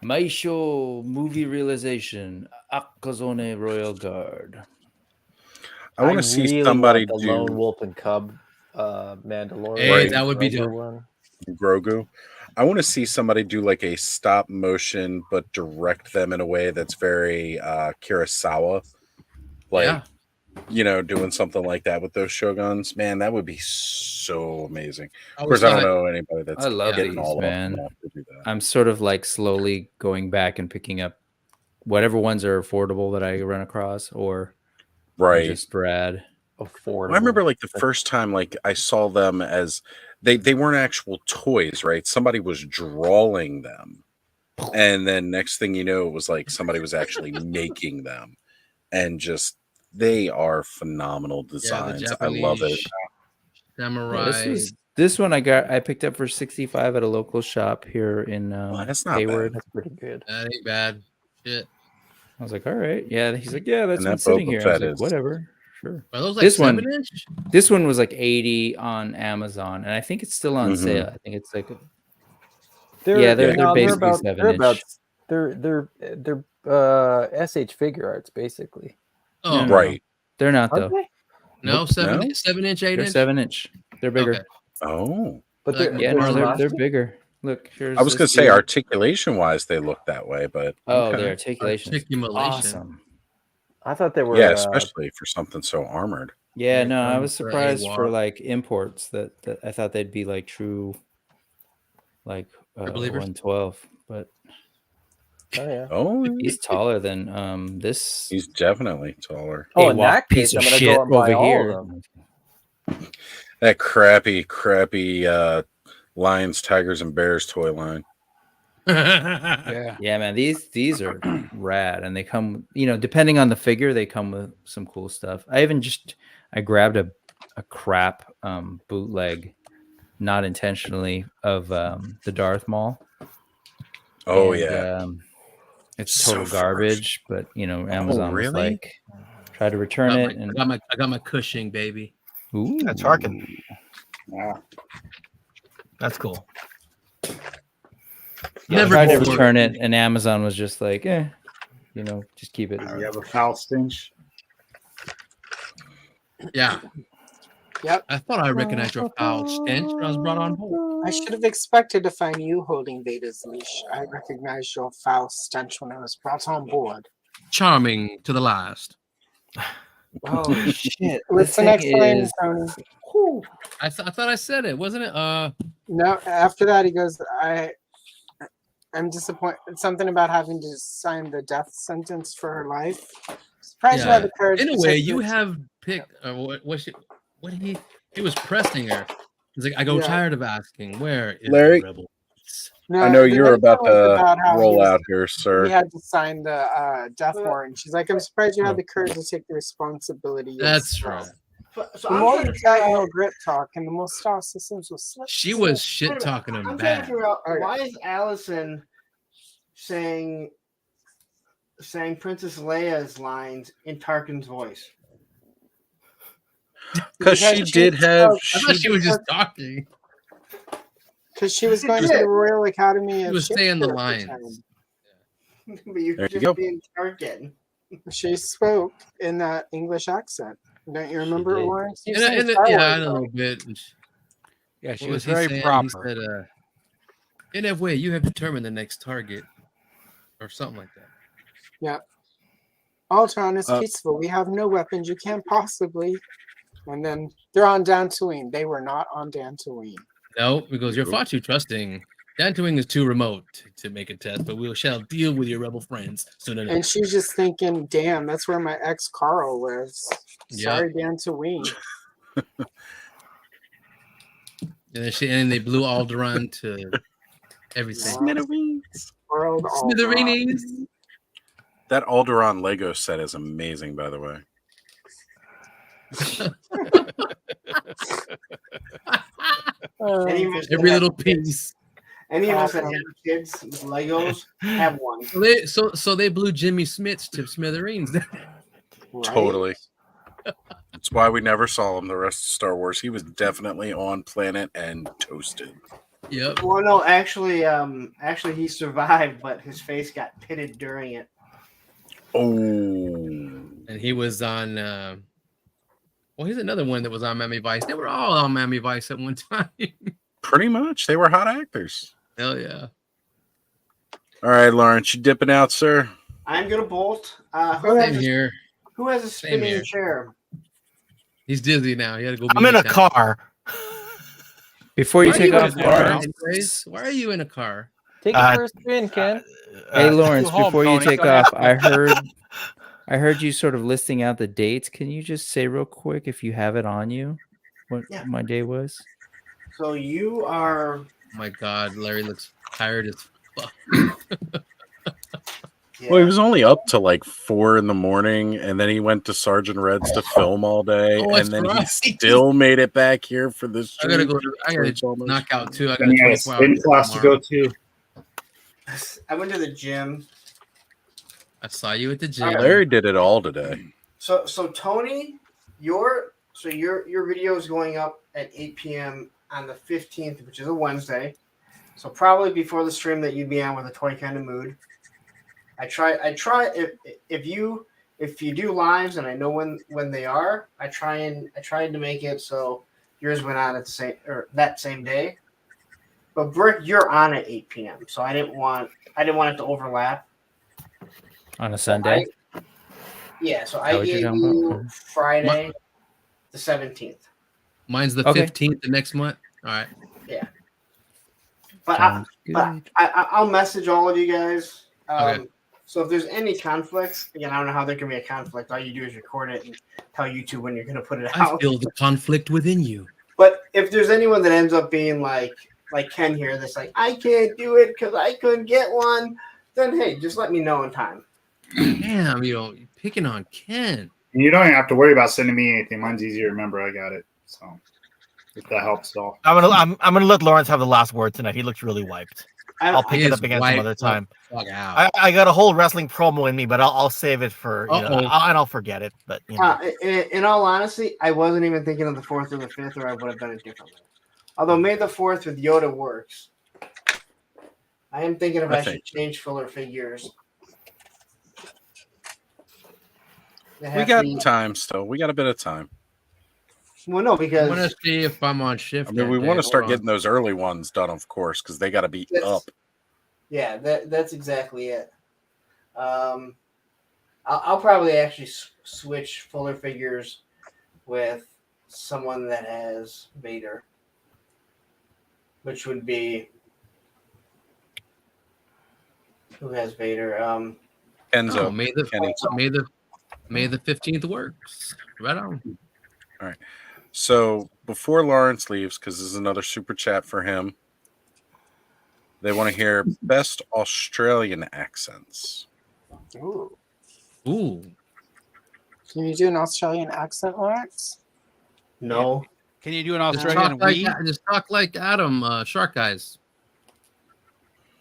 Speaker 16: Maisho movie realization. Akazone Royal Guard.
Speaker 1: I want to see
Speaker 12: really
Speaker 1: somebody
Speaker 12: want the
Speaker 1: do
Speaker 12: Lone Wolf and Cub Mandalorian.
Speaker 15: Hey, that would be
Speaker 12: Grogu
Speaker 15: dope.
Speaker 12: one.
Speaker 1: Grogu. I want to see somebody do like a stop motion, but direct them in a way that's very Kurosawa. Like,
Speaker 15: Yeah.
Speaker 1: you know, doing something like that with those Shoguns. Man, that would be so amazing.
Speaker 15: I
Speaker 1: Of course,
Speaker 15: was
Speaker 1: I don't
Speaker 15: like-
Speaker 1: know anybody that's
Speaker 16: I love
Speaker 1: getting
Speaker 16: these,
Speaker 1: all
Speaker 16: man.
Speaker 1: of them to do that.
Speaker 16: I'm sort of like slowly going back and picking up whatever ones are affordable that I run across, or
Speaker 1: Right.
Speaker 16: just rad.
Speaker 12: Affordable.
Speaker 1: I remember like the first time like I saw them as they weren't actual toys, right? Somebody was drawing them. And then next thing you know, it was like somebody was actually making them. And just they are phenomenal designs. I love it.
Speaker 16: Yeah,
Speaker 15: Samurai.
Speaker 16: this one I picked up for 65 at a local shop here in
Speaker 1: that's not
Speaker 16: Hayward.
Speaker 1: bad.
Speaker 12: That's pretty good.
Speaker 15: That ain't bad. Shit.
Speaker 16: I was like, all right, yeah. He's like, yeah, that's
Speaker 1: And
Speaker 16: been
Speaker 1: that
Speaker 16: sitting
Speaker 1: Boba
Speaker 16: here. I was
Speaker 1: Fett
Speaker 16: like,
Speaker 1: is-
Speaker 16: whatever, sure.
Speaker 15: Are those like
Speaker 16: This one,
Speaker 15: 7-inch?
Speaker 16: this one was like 80 on Amazon, and I think it's still on
Speaker 1: Mhm.
Speaker 16: sale. I think it's like,
Speaker 12: They're
Speaker 16: basically
Speaker 12: about
Speaker 16: 7-inch.
Speaker 12: they're SH figure arts basically.
Speaker 15: Oh,
Speaker 16: No,
Speaker 1: Right.
Speaker 16: they're not
Speaker 12: Aren't
Speaker 16: though.
Speaker 12: they?
Speaker 15: no,
Speaker 1: Nope.
Speaker 15: 7-inch,
Speaker 16: They're
Speaker 15: 8-inch.
Speaker 16: 7-inch. They're bigger.
Speaker 15: Okay.
Speaker 1: Oh.
Speaker 12: But
Speaker 15: Like
Speaker 12: they're,
Speaker 16: Yeah,
Speaker 15: Marlon
Speaker 16: no, they're
Speaker 12: plastic?
Speaker 16: bigger. Look, here's.
Speaker 1: I was gonna
Speaker 16: this
Speaker 1: say
Speaker 16: dude.
Speaker 1: articulation wise they look that way, but
Speaker 16: Oh,
Speaker 1: okay.
Speaker 16: their articulation is
Speaker 15: Articulation.
Speaker 16: awesome.
Speaker 12: I thought they were.
Speaker 1: Yeah, especially for something so armored.
Speaker 16: Yeah,
Speaker 15: Here
Speaker 16: no, I
Speaker 15: comes
Speaker 16: was
Speaker 15: the
Speaker 16: surprised for
Speaker 15: AWAR.
Speaker 16: like imports that I thought they'd be like true, like
Speaker 15: believers?
Speaker 16: 112, but
Speaker 12: Oh yeah.
Speaker 1: Oh,
Speaker 16: he's taller than this.
Speaker 1: he's definitely taller.
Speaker 12: Oh, in
Speaker 16: AWOC
Speaker 12: that
Speaker 16: piece
Speaker 12: case,
Speaker 16: of
Speaker 12: I'm gonna
Speaker 16: shit
Speaker 12: go and buy
Speaker 16: over
Speaker 12: all
Speaker 16: here.
Speaker 12: of them.
Speaker 1: That crappy lions, tigers, and bears toy line.
Speaker 6: Yeah.
Speaker 16: Yeah, man, these are rad, and they come, depending on the figure, they come with some cool stuff. I grabbed a crap bootleg, not intentionally, of the Darth Maul.
Speaker 1: Oh
Speaker 16: And,
Speaker 1: yeah.
Speaker 16: it's
Speaker 1: So
Speaker 16: total
Speaker 1: far.
Speaker 16: garbage, but Amazon was
Speaker 1: really?
Speaker 16: like, try to return it, and
Speaker 15: I got my Cushing, baby.
Speaker 16: ooh,
Speaker 14: That's Harkin. Wow. That's cool.
Speaker 16: I
Speaker 15: Never
Speaker 16: tried to
Speaker 15: before.
Speaker 16: return it, and Amazon was just like, just keep it.
Speaker 11: You have a foul stench.
Speaker 15: Yeah.
Speaker 2: Yep.
Speaker 15: I thought I recognized your foul stench when I was brought on board.
Speaker 2: I should have expected to find you holding Vader's leash. I recognized your foul stench when I was brought on board.
Speaker 15: Charming to the last.
Speaker 16: Oh shit!
Speaker 2: What's the next line, Tony? Whew.
Speaker 15: I thought I said it, wasn't it?
Speaker 2: No, after that he goes, I'm disappointed. Something about having to sign the death sentence for her life. Surprised you had the courage.
Speaker 15: In a
Speaker 2: to
Speaker 15: way,
Speaker 2: take
Speaker 15: you
Speaker 2: this-
Speaker 15: have picked. What he was pressing her. He's like, I go
Speaker 2: Yeah.
Speaker 15: tired of asking, where is
Speaker 1: Larry,
Speaker 15: the rebel?
Speaker 2: No,
Speaker 1: I know
Speaker 2: the
Speaker 1: you're
Speaker 2: next
Speaker 1: about
Speaker 2: one was about
Speaker 1: to
Speaker 2: how he
Speaker 1: roll
Speaker 2: was-
Speaker 1: out here,
Speaker 2: He
Speaker 1: sir.
Speaker 2: had to sign the death warrant. She's like, I'm surprised you had the courage to take the responsibility.
Speaker 15: That's
Speaker 2: yourself."
Speaker 15: right.
Speaker 4: So
Speaker 2: The
Speaker 4: I'm
Speaker 2: more
Speaker 4: trying
Speaker 2: you
Speaker 4: to
Speaker 2: got
Speaker 4: figure
Speaker 2: your
Speaker 4: out-
Speaker 2: grit talk, and the more star systems will slip.
Speaker 15: She was shit talking him
Speaker 4: I'm trying to
Speaker 15: bad.
Speaker 4: figure out
Speaker 2: Okay.
Speaker 4: why is Allison saying Princess Leia's lines in Tarkin's voice?
Speaker 1: Because she did have.
Speaker 15: I thought she was just talking.
Speaker 2: Because she was going to the Royal Academy of
Speaker 15: was saying the
Speaker 2: Shakespeare at
Speaker 15: lines.
Speaker 2: time.
Speaker 4: But you're
Speaker 1: There you
Speaker 4: just
Speaker 1: go.
Speaker 4: being Tarkin.
Speaker 2: She spoke in that English accent. Don't you remember,
Speaker 16: did.
Speaker 2: Lawrence? You've
Speaker 15: And,
Speaker 2: seen
Speaker 15: and,
Speaker 2: Star
Speaker 15: yeah,
Speaker 2: Wars,
Speaker 15: I know a
Speaker 2: though.
Speaker 15: little bit.
Speaker 6: Yeah, she
Speaker 15: What
Speaker 6: was
Speaker 15: he
Speaker 6: very
Speaker 15: saying?
Speaker 6: proper.
Speaker 15: He said, in that way, you have determined the next target, or something like that.
Speaker 2: Yeah. Ultron is peaceful. We have no weapons. You can't possibly. And then they're on Dantooine. They were not on Dantooine.
Speaker 15: No, because you're far too trusting. Dantooine is too remote to make a test, but we shall deal with your rebel friends soon enough.
Speaker 2: And she's just thinking, damn, that's where my ex Carl lives.
Speaker 15: Yep.
Speaker 2: Sorry, Dantooine.
Speaker 15: And they blew Alderaan to everything.
Speaker 1: Smithereens.
Speaker 2: World
Speaker 15: Smithereens.
Speaker 1: That Alderaan Lego set is amazing, by the way.
Speaker 15: Every little piece.
Speaker 4: Any of us that have kids with Legos have one.
Speaker 15: So they blew Jimmy Smits to smithereens.
Speaker 1: Totally. That's why we never saw him the rest of Star Wars. He was definitely on planet and toasted.
Speaker 15: Yep.
Speaker 4: Well, no, actually, he survived, but his face got pitted during it.
Speaker 1: Oh.
Speaker 15: And he was on. Well, here's another one that was on Miami Vice. They were all on Miami Vice at one time.
Speaker 1: Pretty much. They were hot actors.
Speaker 15: Hell yeah.
Speaker 1: All right, Lawrence, you dipping out, sir?
Speaker 4: I'm gonna bolt.
Speaker 15: Same here.
Speaker 4: Who has a
Speaker 15: Same
Speaker 4: spinning
Speaker 15: here.
Speaker 4: chair?
Speaker 15: He's dizzy now. He had to go.
Speaker 14: I'm in a car.
Speaker 16: Before you
Speaker 15: Why are
Speaker 16: take
Speaker 15: in
Speaker 16: off,
Speaker 15: a car,
Speaker 16: Lawrence.
Speaker 15: anyways? Why are you in a car?
Speaker 12: Take it for a spin, Ken.
Speaker 16: Hey, Lawrence,
Speaker 6: home,
Speaker 16: before you
Speaker 6: Tony.
Speaker 16: take
Speaker 6: Go ahead.
Speaker 16: off, I heard you sort of listing out the dates. Can you just say real quick if you have it on you what my day was?
Speaker 4: So you are.
Speaker 15: Oh my God, Larry looks tired as fuck.
Speaker 1: Well, he was only up to like 4 a.m, and then he went to Sergeant Red's to film all day,
Speaker 15: Oh,
Speaker 1: and
Speaker 15: that's
Speaker 1: then
Speaker 15: right.
Speaker 1: he still made it back here for this.
Speaker 15: I gotta
Speaker 1: stream.
Speaker 15: go. I gotta knock out too. I got
Speaker 11: And
Speaker 15: a
Speaker 11: he had a
Speaker 15: 24
Speaker 11: spin
Speaker 15: hour
Speaker 11: class to
Speaker 15: tomorrow.
Speaker 11: go to.
Speaker 4: I went to the gym.
Speaker 15: I saw you at the gym.
Speaker 1: Larry did it all today.
Speaker 4: So Tony, your video is going up at 8 p.m. on the 15th, which is a Wednesday. So probably before the stream that you'd be on with a toy kind of mood. I try if you do lives and I know when they are, I tried to make it so yours went on at that same day. But Brick, you're on at 8 p.m. So I didn't want it to overlap.
Speaker 16: On a Sunday?
Speaker 4: So
Speaker 16: that
Speaker 4: I
Speaker 16: what you're
Speaker 4: gave
Speaker 16: talking
Speaker 4: you
Speaker 16: about?
Speaker 4: Friday the 17th.
Speaker 15: Mine's the
Speaker 16: Okay.
Speaker 15: 15th, the next month. All right.
Speaker 4: Yeah. But
Speaker 16: Sounds
Speaker 4: I'll message all of you guys.
Speaker 15: Okay.
Speaker 4: So if there's any conflicts, again, I don't know how there can be a conflict. All you do is record it and tell YouTube when you're going to put it
Speaker 15: I
Speaker 4: out.
Speaker 15: feel the conflict within you.
Speaker 4: But if there's anyone that ends up being like Ken here, that's like, I can't do it because I couldn't get one, then hey, just let me know in time.
Speaker 15: Damn, you're picking on Ken.
Speaker 11: And you don't even have to worry about sending me anything. Mine's easier to remember. I got it. So if that helps at all.
Speaker 14: I'm gonna let Lawrence have the last word tonight. He looks really wiped. I'll pick it up again some other time. I got a whole wrestling promo in me, but I'll save it for and I'll forget it. But you know.
Speaker 4: In all honesty, I wasn't even thinking of the 4th or the 5th, or I would have done it differently. Although May the 4th with Yoda works. I am thinking if I should change filler figures.
Speaker 1: We got time still. We got a bit of time.
Speaker 4: Well, no, because
Speaker 15: I want to see if I'm on shift.
Speaker 1: I mean, we want to start getting those early ones done, of course, because they got to be up.
Speaker 4: Yeah, that's exactly it. I'll probably actually switch Fuller figures with someone that has Vader, which would be who has Vader.
Speaker 1: Enzo.
Speaker 15: Oh, May the 15th works. Right on.
Speaker 1: All right. So before Lawrence leaves, because this is another super chat for him, they want to hear best Australian accents.
Speaker 2: Ooh.
Speaker 15: Ooh.
Speaker 2: Can you do an Australian accent, Lawrence?
Speaker 4: No.
Speaker 6: Can you do an
Speaker 15: Just
Speaker 6: Australian
Speaker 15: just talk like Adam, Shark Guys.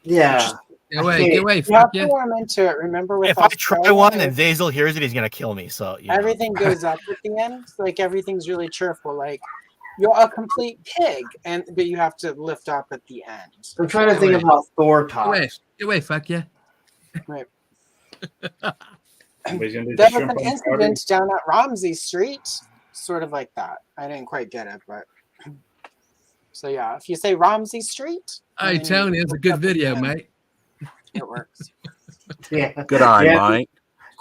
Speaker 4: Yeah.
Speaker 15: Get away,
Speaker 2: You
Speaker 15: fuck
Speaker 2: have
Speaker 15: yeah.
Speaker 2: to warm into it. Remember, with
Speaker 14: If I try
Speaker 2: Australia,
Speaker 14: one and Zazel hears it, he's gonna kill me. So you know.
Speaker 2: everything goes up at the end. Like everything's really cheerful. Like you're a complete pig, but you have to lift up at the end.
Speaker 4: I'm trying to think of how Thor talks.
Speaker 15: Get away, fuck yeah.
Speaker 2: Right.
Speaker 11: Somebody's gonna do
Speaker 2: There was
Speaker 11: shrimp
Speaker 2: an
Speaker 11: on chowder.
Speaker 2: incident down at Romsey Street, sort of like that. I didn't quite get it, but so yeah, if you say Romsey Street,
Speaker 15: I
Speaker 2: and
Speaker 15: tell you, it's a good video,
Speaker 2: then
Speaker 15: mate.
Speaker 2: it works.
Speaker 4: Yeah.
Speaker 1: Good eye,
Speaker 4: Yeah.
Speaker 1: mate.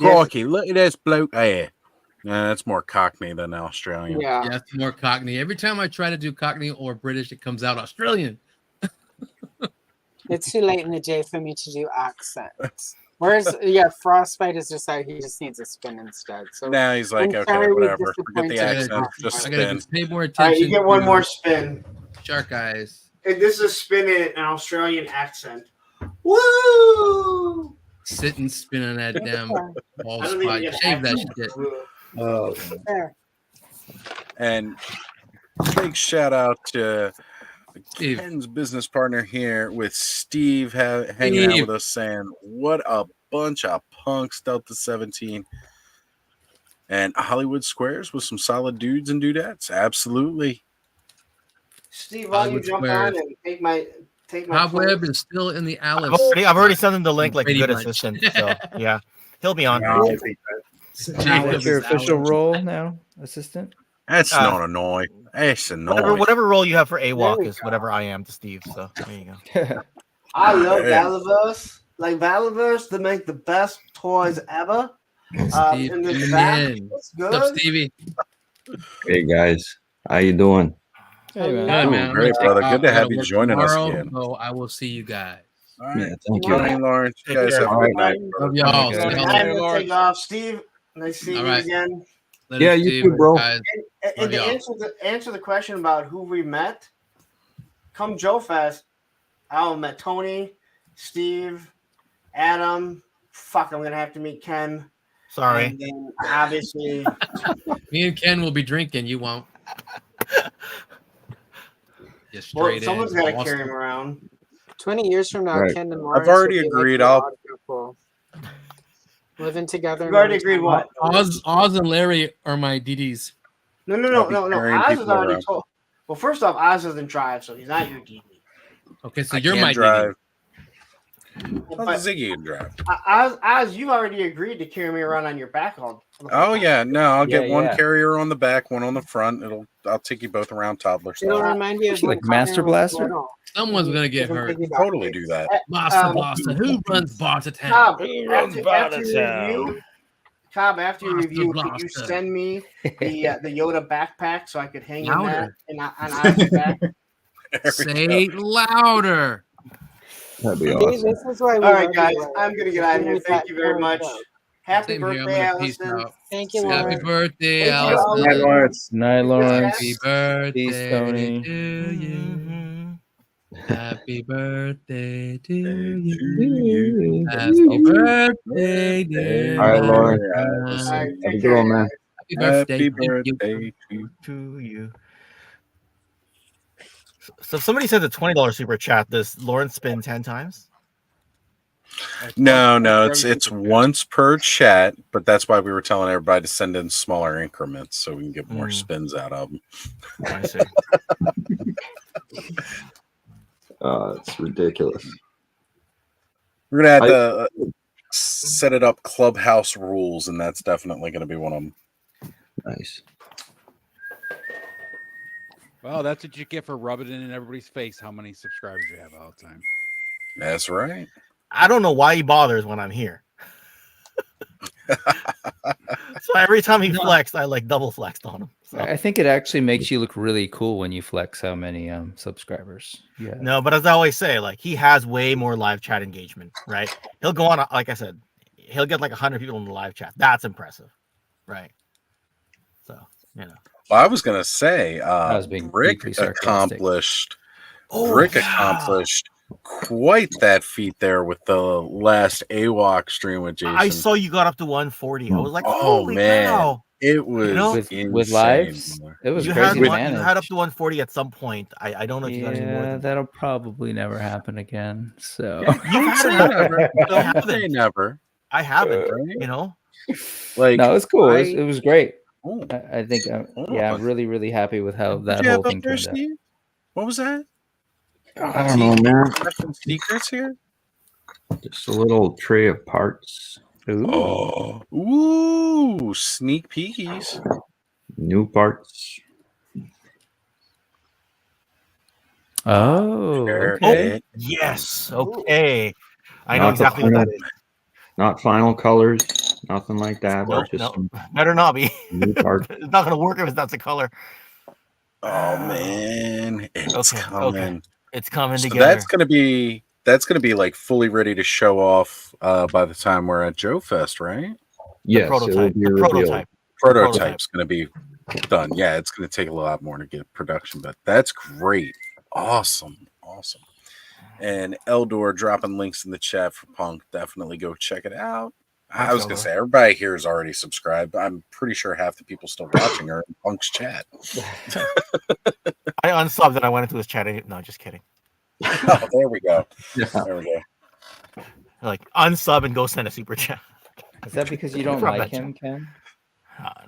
Speaker 4: Yes.
Speaker 1: Crikey, look at this bloke there. Yeah, that's more Cockney than Australian.
Speaker 2: Yeah.
Speaker 15: Yeah, it's more Cockney. Every time I try to do Cockney or British, it comes out Australian.
Speaker 2: It's too late in the day for me to do accents. Whereas, yeah, Frostbite has decided he just needs a spin instead. So
Speaker 1: Now he's like,
Speaker 2: I'm
Speaker 1: okay,
Speaker 2: sorry we
Speaker 1: whatever. Forget the
Speaker 2: disappointed
Speaker 1: accent.
Speaker 2: Frostbite.
Speaker 1: Just
Speaker 15: I gotta
Speaker 1: spin.
Speaker 15: pay more
Speaker 4: All right,
Speaker 15: attention.
Speaker 4: you get one
Speaker 15: to
Speaker 4: more spin.
Speaker 15: Shark eyes.
Speaker 4: And this is a spin in an Australian accent. Woo!
Speaker 15: Sit and spin on that damn ball
Speaker 4: I don't
Speaker 15: spot.
Speaker 4: even get
Speaker 15: Shave that
Speaker 4: accent.
Speaker 15: shit.
Speaker 1: Oh.
Speaker 2: There.
Speaker 1: And big shout out to
Speaker 15: Steve.
Speaker 1: Ken's business partner here with Steve hanging out
Speaker 15: Steve.
Speaker 1: with us saying, what a bunch of punks, Delta 17. And Hollywood Squares with some solid dudes and dudettes. Absolutely.
Speaker 4: Steve, why don't you
Speaker 15: Hollywood
Speaker 4: jump
Speaker 15: Squares.
Speaker 4: on and take my
Speaker 15: Cobweb is still in the Alice.
Speaker 14: I've already sent him the link like a
Speaker 15: Pretty
Speaker 14: good
Speaker 15: much.
Speaker 14: assistant. So yeah, he'll be on.
Speaker 11: No, I think that-
Speaker 16: Now, what's your official role now, assistant?
Speaker 1: That's not annoying. That's annoying.
Speaker 14: Whatever role you have for AWOC
Speaker 2: we
Speaker 14: is whatever I am to Steve. So there you go.
Speaker 4: I love
Speaker 1: Yeah.
Speaker 4: Valaverse. Like Valaverse, they make the best toys ever.
Speaker 15: Steve,
Speaker 4: In this
Speaker 15: come
Speaker 4: back,
Speaker 15: in.
Speaker 4: it's
Speaker 15: What's up,
Speaker 4: good.
Speaker 15: Stevie?
Speaker 17: Hey guys, how you doing?
Speaker 16: Hey, man.
Speaker 15: Good, man. I'm
Speaker 1: Great,
Speaker 15: gonna
Speaker 1: brother.
Speaker 15: take
Speaker 1: Good
Speaker 15: off.
Speaker 1: to
Speaker 15: I
Speaker 1: have
Speaker 15: gotta
Speaker 1: you
Speaker 15: work
Speaker 1: joining us
Speaker 15: tomorrow,
Speaker 1: again.
Speaker 15: So I will see you guys.
Speaker 1: All right.
Speaker 17: Yeah, thank
Speaker 1: Good
Speaker 17: you.
Speaker 1: morning, Lawrence. You
Speaker 14: Take
Speaker 1: guys
Speaker 14: care.
Speaker 1: have a
Speaker 17: All
Speaker 1: good
Speaker 17: right.
Speaker 1: night.
Speaker 15: Love y'all.
Speaker 1: Okay.
Speaker 15: Stay
Speaker 4: I'm
Speaker 15: healthy.
Speaker 4: gonna take off. Steve, nice seeing
Speaker 15: All
Speaker 4: you
Speaker 15: right.
Speaker 4: again.
Speaker 15: Later,
Speaker 17: Yeah, you
Speaker 15: Steve.
Speaker 17: too, bro.
Speaker 15: Guys.
Speaker 4: And
Speaker 15: Love
Speaker 4: to
Speaker 15: y'all.
Speaker 4: answer the question about who we met, come Joe Fest, I met Tony, Steve, Adam. Fuck, I'm gonna have to meet Ken.
Speaker 14: Sorry.
Speaker 4: And then obviously,
Speaker 15: Me and Ken will be drinking. You won't. Just
Speaker 4: well,
Speaker 15: straight
Speaker 4: someone's
Speaker 15: in.
Speaker 4: got to
Speaker 15: Awesome.
Speaker 4: carry him around.
Speaker 2: 20 years from now,
Speaker 17: Right.
Speaker 2: Ken and Lawrence
Speaker 1: already
Speaker 2: will be like
Speaker 1: agreed.
Speaker 2: the
Speaker 1: I'll-
Speaker 2: odd couple. Living together.
Speaker 4: You've already
Speaker 2: in
Speaker 4: agreed what?
Speaker 15: Oz and Larry are my DDs.
Speaker 4: No.
Speaker 1: carrying
Speaker 4: Oz has
Speaker 1: people
Speaker 4: already
Speaker 1: around.
Speaker 4: told. Well, first off, Oz doesn't drive, so he's not your DD.
Speaker 15: Okay, so
Speaker 1: I
Speaker 15: you're
Speaker 1: can't
Speaker 15: my
Speaker 1: drive.
Speaker 4: But
Speaker 1: Ziggy can drive.
Speaker 4: Oz, you've already agreed to carry me around on your back all.
Speaker 1: Oh yeah, no, I'll get
Speaker 16: Yeah,
Speaker 1: one
Speaker 16: yeah.
Speaker 1: carrier on the back, one on the front. I'll take you both around toddler
Speaker 2: It'll
Speaker 1: style.
Speaker 2: remind you of
Speaker 16: She
Speaker 2: when
Speaker 16: like Master
Speaker 2: Connor was
Speaker 16: Blaster?
Speaker 2: little.
Speaker 15: Someone's gonna get
Speaker 2: Doesn't
Speaker 15: hurt.
Speaker 2: piggyback
Speaker 1: Totally
Speaker 2: it.
Speaker 1: do that.
Speaker 15: Master Blaster. Who runs Barter Town?
Speaker 4: Cobb,
Speaker 16: runs
Speaker 4: after
Speaker 16: Barter
Speaker 4: you
Speaker 16: Town?
Speaker 4: review, Cobb, after you
Speaker 15: Blaster,
Speaker 4: review, could you
Speaker 15: blaster.
Speaker 4: send me the Yoda backpack so I could hang in that
Speaker 15: Louder.
Speaker 4: and on Oz's back?
Speaker 1: There we
Speaker 15: Say
Speaker 1: go.
Speaker 15: it louder.
Speaker 17: That'd be
Speaker 2: See,
Speaker 17: awesome.
Speaker 2: this is why we
Speaker 4: All right,
Speaker 2: love
Speaker 4: guys,
Speaker 2: you, Larry.
Speaker 4: I'm gonna get out of here.
Speaker 2: With
Speaker 4: Thank
Speaker 2: that
Speaker 4: you very
Speaker 2: cool
Speaker 4: much.
Speaker 2: joke.
Speaker 4: Happy
Speaker 15: Same here. I'm
Speaker 4: birthday,
Speaker 15: gonna peace
Speaker 4: Allison.
Speaker 15: out.
Speaker 2: Thank you,
Speaker 15: Happy
Speaker 2: Lauren.
Speaker 15: birthday,
Speaker 4: Thank you,
Speaker 15: Allison.
Speaker 17: Night, Lawrence.
Speaker 16: Night, Lawrence.
Speaker 15: Happy birthday
Speaker 16: Peace, Tony.
Speaker 15: to you. Happy birthday to
Speaker 1: Hey,
Speaker 15: you. Happy birthday, dear.
Speaker 17: All right, Lauren.
Speaker 15: Allison.
Speaker 4: All right,
Speaker 17: Have a
Speaker 4: take
Speaker 17: good
Speaker 4: care,
Speaker 17: one, man.
Speaker 4: guys.
Speaker 15: Happy birthday.
Speaker 1: Happy
Speaker 15: Thank you.
Speaker 1: birthday to you.
Speaker 14: To you. So if somebody sent a $20 super chat, does Lawrence spin 10 times?
Speaker 1: No, it's once per chat, but that's why we were telling everybody to send in smaller increments so we can get more spins out of them.
Speaker 14: I see.
Speaker 17: It's ridiculous.
Speaker 1: We're gonna have to set it up clubhouse rules, and that's definitely going to be one of them.
Speaker 17: Nice.
Speaker 6: Well, that's what you get for rubbing it in everybody's face. How many subscribers you have all the time?
Speaker 1: That's right.
Speaker 14: I don't know why he bothers when I'm here. So every time he flexed, I like double flexed on him. So.
Speaker 16: I think it actually makes you look really cool when you flex how many subscribers. Yeah.
Speaker 14: No, but as I always say, like he has way more live chat engagement, right? He'll go on, like I said, he'll get like 100 people in the live chat. That's impressive, right? So you know.
Speaker 1: Well, I was going to say,
Speaker 16: was being
Speaker 1: Rick
Speaker 16: deeply sarcastic.
Speaker 1: accomplished. Rick accomplished quite that feat there with the last AWOC stream with Jason.
Speaker 14: I saw you got up to 140. I was like,
Speaker 1: oh
Speaker 14: holy
Speaker 1: man,
Speaker 14: cow.
Speaker 1: it was
Speaker 14: You know?
Speaker 16: with lives. It was
Speaker 14: You
Speaker 16: crazy
Speaker 14: had,
Speaker 16: to
Speaker 14: you
Speaker 16: manage.
Speaker 14: had up to 140 at some point. I don't know if you got any more.
Speaker 16: Yeah,
Speaker 14: Than
Speaker 16: that'll probably never happen again. So
Speaker 14: You've had it happen. I haven't.
Speaker 1: Never.
Speaker 14: I haven't. You know,
Speaker 1: like
Speaker 16: no, it's cool. It was great.
Speaker 1: Oh.
Speaker 16: I think, yeah, I'm really, really happy with how that
Speaker 1: Did you
Speaker 16: whole
Speaker 1: have
Speaker 16: thing
Speaker 1: up there,
Speaker 16: turned out.
Speaker 1: Steve? What was that?
Speaker 17: I don't know, man.
Speaker 1: Secrets here?
Speaker 17: Just a little tray of parts.
Speaker 1: Ooh, sneak peekies.
Speaker 17: New parts.
Speaker 16: Oh,
Speaker 1: There
Speaker 16: okay.
Speaker 1: it
Speaker 14: Yes. Okay. I know
Speaker 17: Not the
Speaker 14: exactly what that
Speaker 17: final,
Speaker 14: is.
Speaker 17: not final colors, nothing like that.
Speaker 14: Nope.
Speaker 17: Just
Speaker 14: No.
Speaker 17: some
Speaker 14: Better not be.
Speaker 17: new parts.
Speaker 14: It's not gonna work if it's not the color.
Speaker 1: Oh man, it's
Speaker 14: Okay.
Speaker 1: coming.
Speaker 14: It's coming
Speaker 1: So
Speaker 14: together.
Speaker 1: that's gonna be like fully ready to show off by the time we're at Joe Fest, right?
Speaker 17: Yes, it will be revealed.
Speaker 1: Prototype's gonna be done. Yeah, it's gonna take a lot more to get production, but that's great. Awesome. And Eldor dropping links in the chat for Punk. Definitely go check it out. I was gonna say everybody here is already subscribed. I'm pretty sure half the people still watching are in Punk's chat.
Speaker 14: I unsubbed and I went into his chat. No, just kidding.
Speaker 1: Oh, there we go. There we go.
Speaker 14: Like unsub and go send a super chat.
Speaker 16: Is that because you don't
Speaker 14: From
Speaker 16: like
Speaker 14: that
Speaker 16: him, Ken?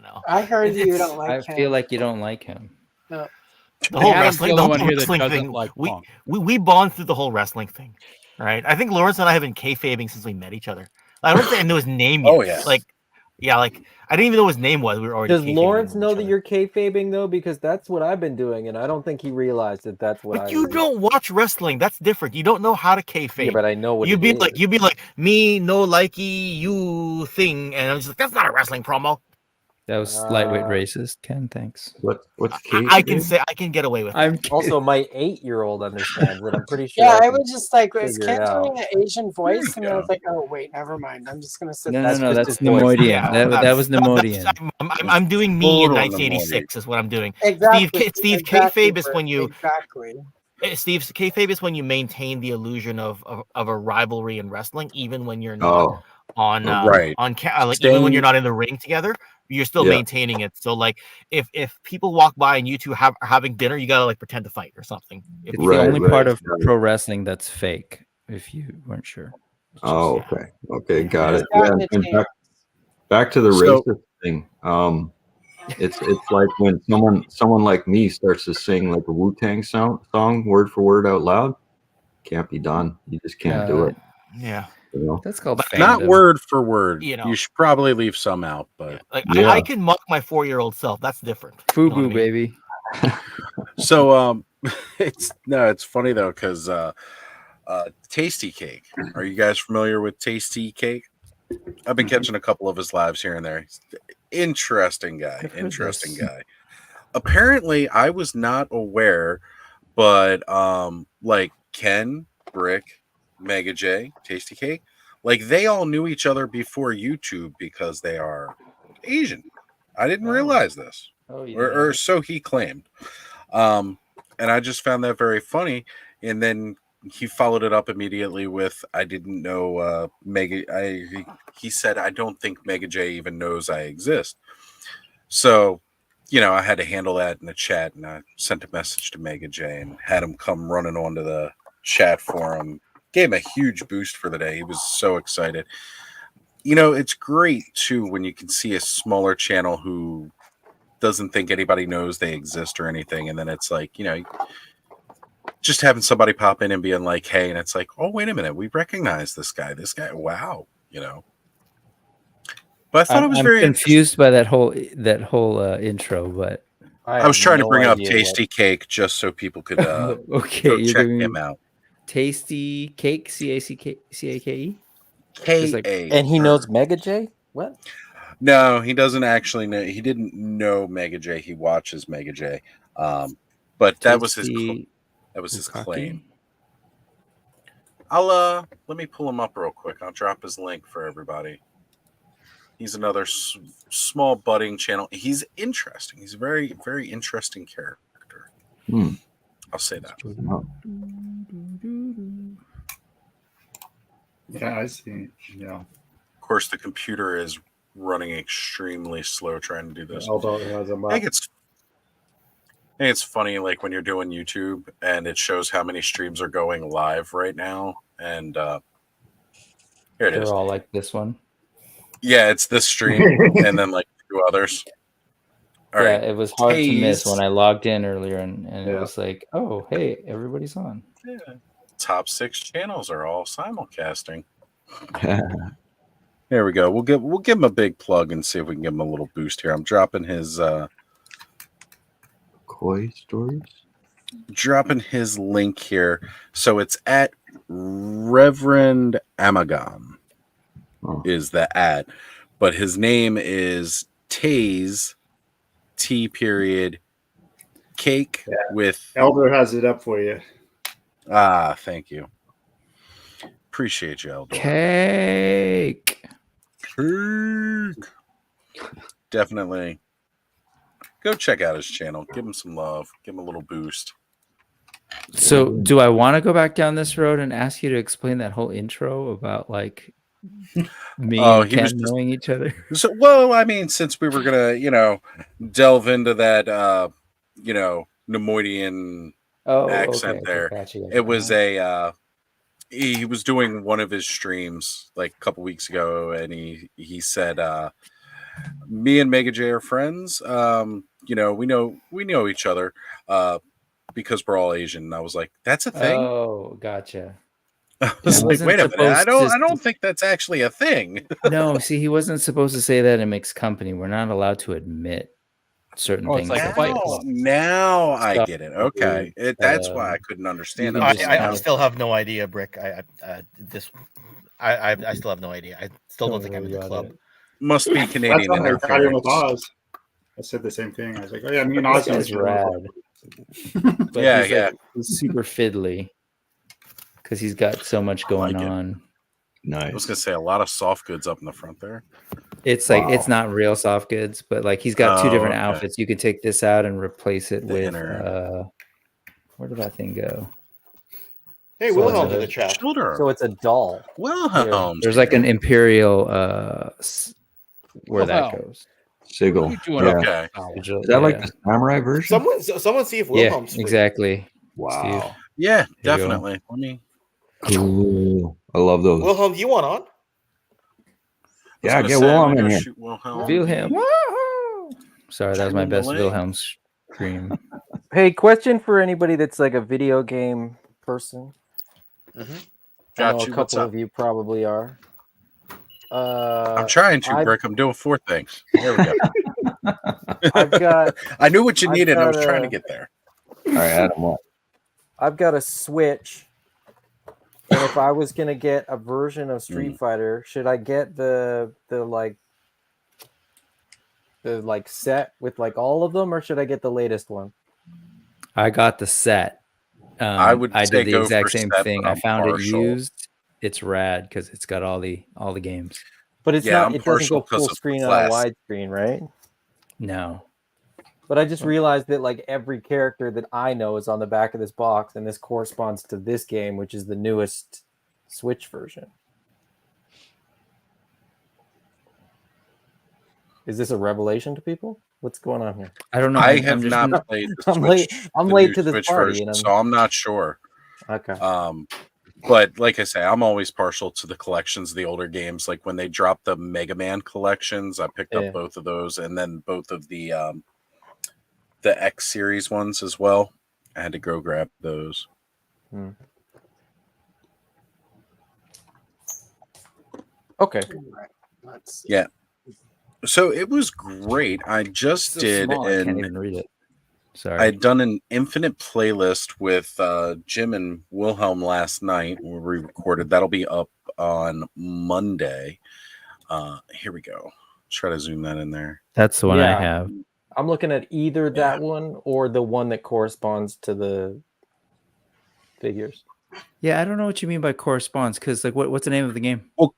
Speaker 14: No.
Speaker 2: I heard you don't like
Speaker 16: I
Speaker 2: him.
Speaker 16: feel like you don't like him.
Speaker 2: No.
Speaker 14: The whole
Speaker 6: Adam's
Speaker 14: wrestling,
Speaker 6: the
Speaker 14: the
Speaker 6: one
Speaker 14: whole
Speaker 6: here that
Speaker 14: wrestling
Speaker 6: doesn't
Speaker 14: thing.
Speaker 6: like Punk.
Speaker 14: We bond through the whole wrestling thing, right? I think Lawrence and I have been kayfabing since we met each other. I don't think I knew his name yet.
Speaker 1: Oh, yeah.
Speaker 14: Like I didn't even know what his name was. We were already.
Speaker 12: Does
Speaker 14: kayfabing
Speaker 12: Lawrence
Speaker 14: with
Speaker 12: know
Speaker 14: each
Speaker 12: that
Speaker 14: other.
Speaker 12: you're kayfabing though? Because that's what I've been doing, and I don't think he realized that that's what
Speaker 14: But you don't watch wrestling. That's different. You don't know how to kayfabe.
Speaker 12: Yeah, but I know what
Speaker 14: you'd
Speaker 12: it
Speaker 14: be
Speaker 12: is.
Speaker 14: like me, no likey, you thing, and I was just like, that's not a wrestling promo.
Speaker 16: That was lightweight racist, Ken. Thanks.
Speaker 17: What's
Speaker 14: I can get away with.
Speaker 16: I'm
Speaker 14: that.
Speaker 12: Also, my 8-year-old understands it. I'm pretty sure.
Speaker 2: Yeah, I
Speaker 12: can
Speaker 2: was just like, is
Speaker 12: figure it
Speaker 2: Ken
Speaker 12: out.
Speaker 2: doing an Asian voice? And I was like, oh wait, never mind. I'm just gonna sit.
Speaker 16: No,
Speaker 2: there.
Speaker 16: that's Nemodian.
Speaker 14: Yeah,
Speaker 16: that was Nemodian.
Speaker 14: I'm doing me in
Speaker 1: Total
Speaker 14: 1986 is what I'm doing.
Speaker 2: Exactly.
Speaker 14: Steve
Speaker 2: exactly,
Speaker 14: kayfabe is when you
Speaker 2: exactly.
Speaker 14: Steve's kayfabe is when you maintain the illusion of a rivalry in wrestling, even when you're not on
Speaker 1: Right.
Speaker 14: even when you're not in the ring together, you're still maintaining it. So like if people walk by and you two are having dinner, you gotta like pretend to fight or something.
Speaker 16: It's the only part of pro wrestling that's fake. If you weren't sure.
Speaker 17: Oh, okay, got it.
Speaker 2: Yeah.
Speaker 17: Yeah, and back to the racist thing. It's like when someone like me starts to sing like a Wu-Tang song word for word out loud. Can't be done. You just can't do it.
Speaker 14: Yeah.
Speaker 17: You know?
Speaker 16: That's called
Speaker 1: Not word for word.
Speaker 14: You know.
Speaker 1: You should probably leave some out, but
Speaker 14: Like I can mock my 4-year-old self. That's different.
Speaker 16: Fubu, baby.
Speaker 1: So it's funny though, because Tasty Cake. Are you guys familiar with Tasty Cake? I've been catching a couple of his lives here and there. Interesting guy. Interesting guy. Apparently, I was not aware, but like Ken, Brick, Mega J, Tasty Cake, like they all knew each other before YouTube because they are Asian. I didn't realize this, or so he claimed. And I just found that very funny. And then he followed it up immediately with, "I didn't know he said, I don't think Mega J even knows I exist." So, I had to handle that in the chat, and I sent a message to Mega J and had him come running onto the chat forum. Gave him a huge boost for the day. He was so excited. It's great too when you can see a smaller channel who doesn't think anybody knows they exist or anything, and then it's like, just having somebody pop in and being like, "Hey," and it's like, "Oh, wait a minute, we recognize this guy. Wow." But I thought it was
Speaker 16: I'm
Speaker 1: very
Speaker 16: confused by that whole intro, but
Speaker 1: I was trying to bring up Tasty Cake just so people could
Speaker 16: okay,
Speaker 1: go
Speaker 16: you're
Speaker 1: check
Speaker 16: giving
Speaker 1: him
Speaker 16: me
Speaker 1: out.
Speaker 16: Tasty Cake, CACE.
Speaker 12: And he knows Mega J? What?
Speaker 1: No, he doesn't actually know. He didn't know Mega J. He watches Mega J. But that was his claim. I'll let me pull him up real quick. I'll drop his link for everybody. He's another small budding channel. He's interesting. He's a very, very interesting character. I'll say that.
Speaker 11: Yeah, I see. Yeah.
Speaker 1: Of course, the computer is running extremely slow trying to do this.
Speaker 11: Although it has a
Speaker 1: I think it's funny, like when you're doing YouTube and it shows how many streams are going live right now, and here it is.
Speaker 16: They're all like this one.
Speaker 1: Yeah, it's this stream, and then like 2 others. All right.
Speaker 16: It was hard to miss when I logged in earlier, and it was like, oh, hey, everybody's on.
Speaker 1: Yeah. Top 6 channels are all simulcasting. There we go. We'll give him a big plug and see if we can give him a little boost here. I'm dropping his
Speaker 17: Koi Stories.
Speaker 1: Dropping his link here. So it's at Reverend Amagon is the at, but his name is Taze T period cake with
Speaker 11: Elder has it up for you.
Speaker 1: Thank you. Appreciate you, Elder.
Speaker 16: Cake.
Speaker 1: Definitely go check out his channel. Give him some love. Give him a little boost.
Speaker 16: So, do I want to go back down this road and ask you to explain that whole intro about like me and Ken knowing each other?
Speaker 1: So, well, I mean, since we were gonna, delve into that, Nemoidian accent there, it was he was doing one of his streams like a couple weeks ago, and he said, "Me and Mega J are friends. We know each other." Because we're all Asian. And I was like, that's a thing.
Speaker 16: Oh, gotcha.
Speaker 1: I was like, wait a minute. I don't think that's actually a thing.
Speaker 16: No, see, he wasn't supposed to say that in mixed company. We're not allowed to admit certain things.
Speaker 1: Now I get it. Okay. That's why I couldn't understand it.
Speaker 14: I still have no idea, Brick. I still have no idea. I still don't think I'm in the club.
Speaker 1: Must be Canadian.
Speaker 11: That's why I with Oz. I said the same thing. I was like, oh yeah, me and Oz
Speaker 16: is rad.
Speaker 1: But
Speaker 16: he's super fiddly because he's got so much going on.
Speaker 17: Nice.
Speaker 1: I was gonna say a lot of soft goods up in the front there.
Speaker 16: It's like it's not real soft goods, but like he's got two different outfits. You could take this out and replace it with where did that thing go?
Speaker 14: Hey, Wilhelm's in the chat.
Speaker 12: So it's a doll.
Speaker 1: Wilhelm.
Speaker 16: There's like an imperial where that goes.
Speaker 17: Sigil.
Speaker 1: Okay.
Speaker 17: Is that like the samurai version?
Speaker 14: Someone see if Wilhelm's free.
Speaker 16: Exactly.
Speaker 17: Wow.
Speaker 16: Steve.
Speaker 1: Yeah, definitely. Let me.
Speaker 17: Cool. I love those.
Speaker 14: Wilhelm, you want on?
Speaker 17: Yeah, get Wilhelm in here.
Speaker 16: Wilhelm. Sorry, that was my best Wilhelm scream.
Speaker 12: Hey, question for anybody that's like a video game person. I know a couple of you probably are.
Speaker 1: I'm trying to, Brick. I'm doing 4 things. There we go. I knew what you needed. I was trying to get there.
Speaker 17: All right, Adam.
Speaker 12: I've got a Switch, and if I was gonna get a version of Street Fighter, should I get the set with like all of them, or should I get the latest one?
Speaker 16: I got the set. I did the exact same thing. I found it used. It's rad because it's got all the games.
Speaker 12: But it's not. It doesn't go full screen on a widescreen, right?
Speaker 16: No.
Speaker 12: But I just realized that like every character that I know is on the back of this box, and this corresponds to this game, which is the newest Switch version. Is this a revelation to people? What's going on here?
Speaker 16: I don't know.
Speaker 1: I have not played the Switch.
Speaker 12: I'm late to this
Speaker 1: Switch
Speaker 12: party,
Speaker 1: version,
Speaker 12: and
Speaker 1: so I'm not sure.
Speaker 12: Okay.
Speaker 1: But like I say, I'm always partial to the collections of the older games. Like when they dropped the Mega Man collections, I picked up both of those, and then both of the X series ones as well. I had to go grab those.
Speaker 12: Okay.
Speaker 1: Yeah. So it was great. I just did,
Speaker 16: I can't even read it. Sorry.
Speaker 1: I had done an infinite playlist with Jim and Wilhelm last night where we recorded. That'll be up on Monday. Here we go. Try to zoom that in there.
Speaker 16: That's the one I have.
Speaker 12: I'm looking at either that one or the one that corresponds to the figures.
Speaker 16: Yeah, I don't know what you mean by corresponds, because like what's the name of the game?
Speaker 1: Well,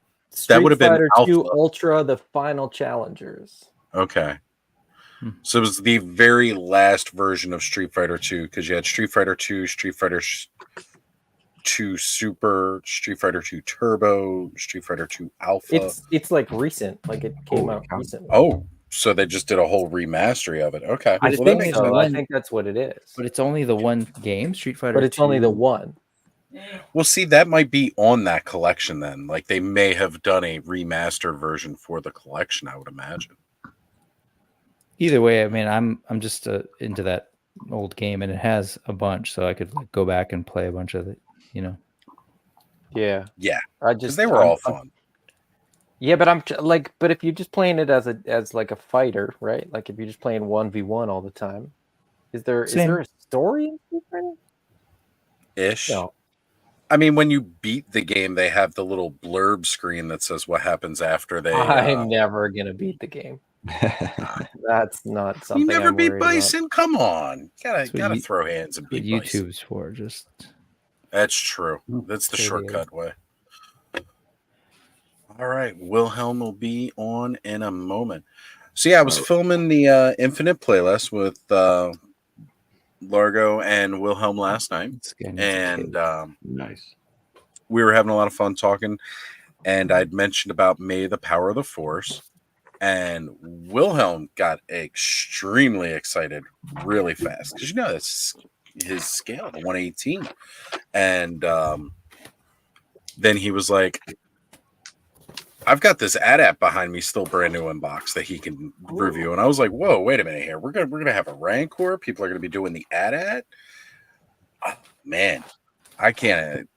Speaker 1: that would have been
Speaker 12: Fighter
Speaker 1: Alpha.
Speaker 12: 2 Ultra, the final challengers.
Speaker 1: Okay. So it was the very last version of Street Fighter 2 because you had Street Fighter 2, Street Fighter 2 Super, Street Fighter 2 Turbo, Street Fighter 2 Alpha.
Speaker 12: It's like recent, like it came out recently.
Speaker 1: Oh, so they just did a whole remastery of it. Okay.
Speaker 12: I think so. I think that's what it is.
Speaker 16: But it's only the one game, Street Fighter.
Speaker 12: But it's only the one.
Speaker 1: Well, see, that might be on that collection then. Like they may have done a remastered version for the collection, I would imagine.
Speaker 16: Either way, I mean, I'm just into that old game, and it has a bunch, so I could like go back and play a bunch of it,
Speaker 12: Yeah.
Speaker 1: Yeah.
Speaker 12: I just
Speaker 1: they were all fun.
Speaker 12: Yeah, but but if you're just playing it as like a fighter, right? Like if you're just playing 1v1 all the time, is there a story in Super?
Speaker 1: Ish.
Speaker 12: No.
Speaker 1: I mean, when you beat the game, they have the little blurb screen that says what happens after they.
Speaker 12: I'm never gonna beat the game. That's not something
Speaker 1: You never
Speaker 12: I'm
Speaker 1: beat
Speaker 12: worried about.
Speaker 1: Bison? Come on. Gotta throw hands and beat Bison.
Speaker 16: YouTube's for just.
Speaker 1: That's true. That's the shortcut way. All right. Wilhelm will be on in a moment. So yeah, I was filming the Infinite playlist with Largo and Wilhelm last night. And
Speaker 17: nice.
Speaker 1: We were having a lot of fun talking. And I'd mentioned about May the Power of the Force. And Wilhelm got extremely excited really fast. Because that's his scale, the 118. And then he was like, I've got this AT-AT behind me, still brand new in box that he can review. And I was like, whoa, wait a minute here. We're gonna have a Rancor. People are gonna be doing the AT-AT. Oh, man, I can't.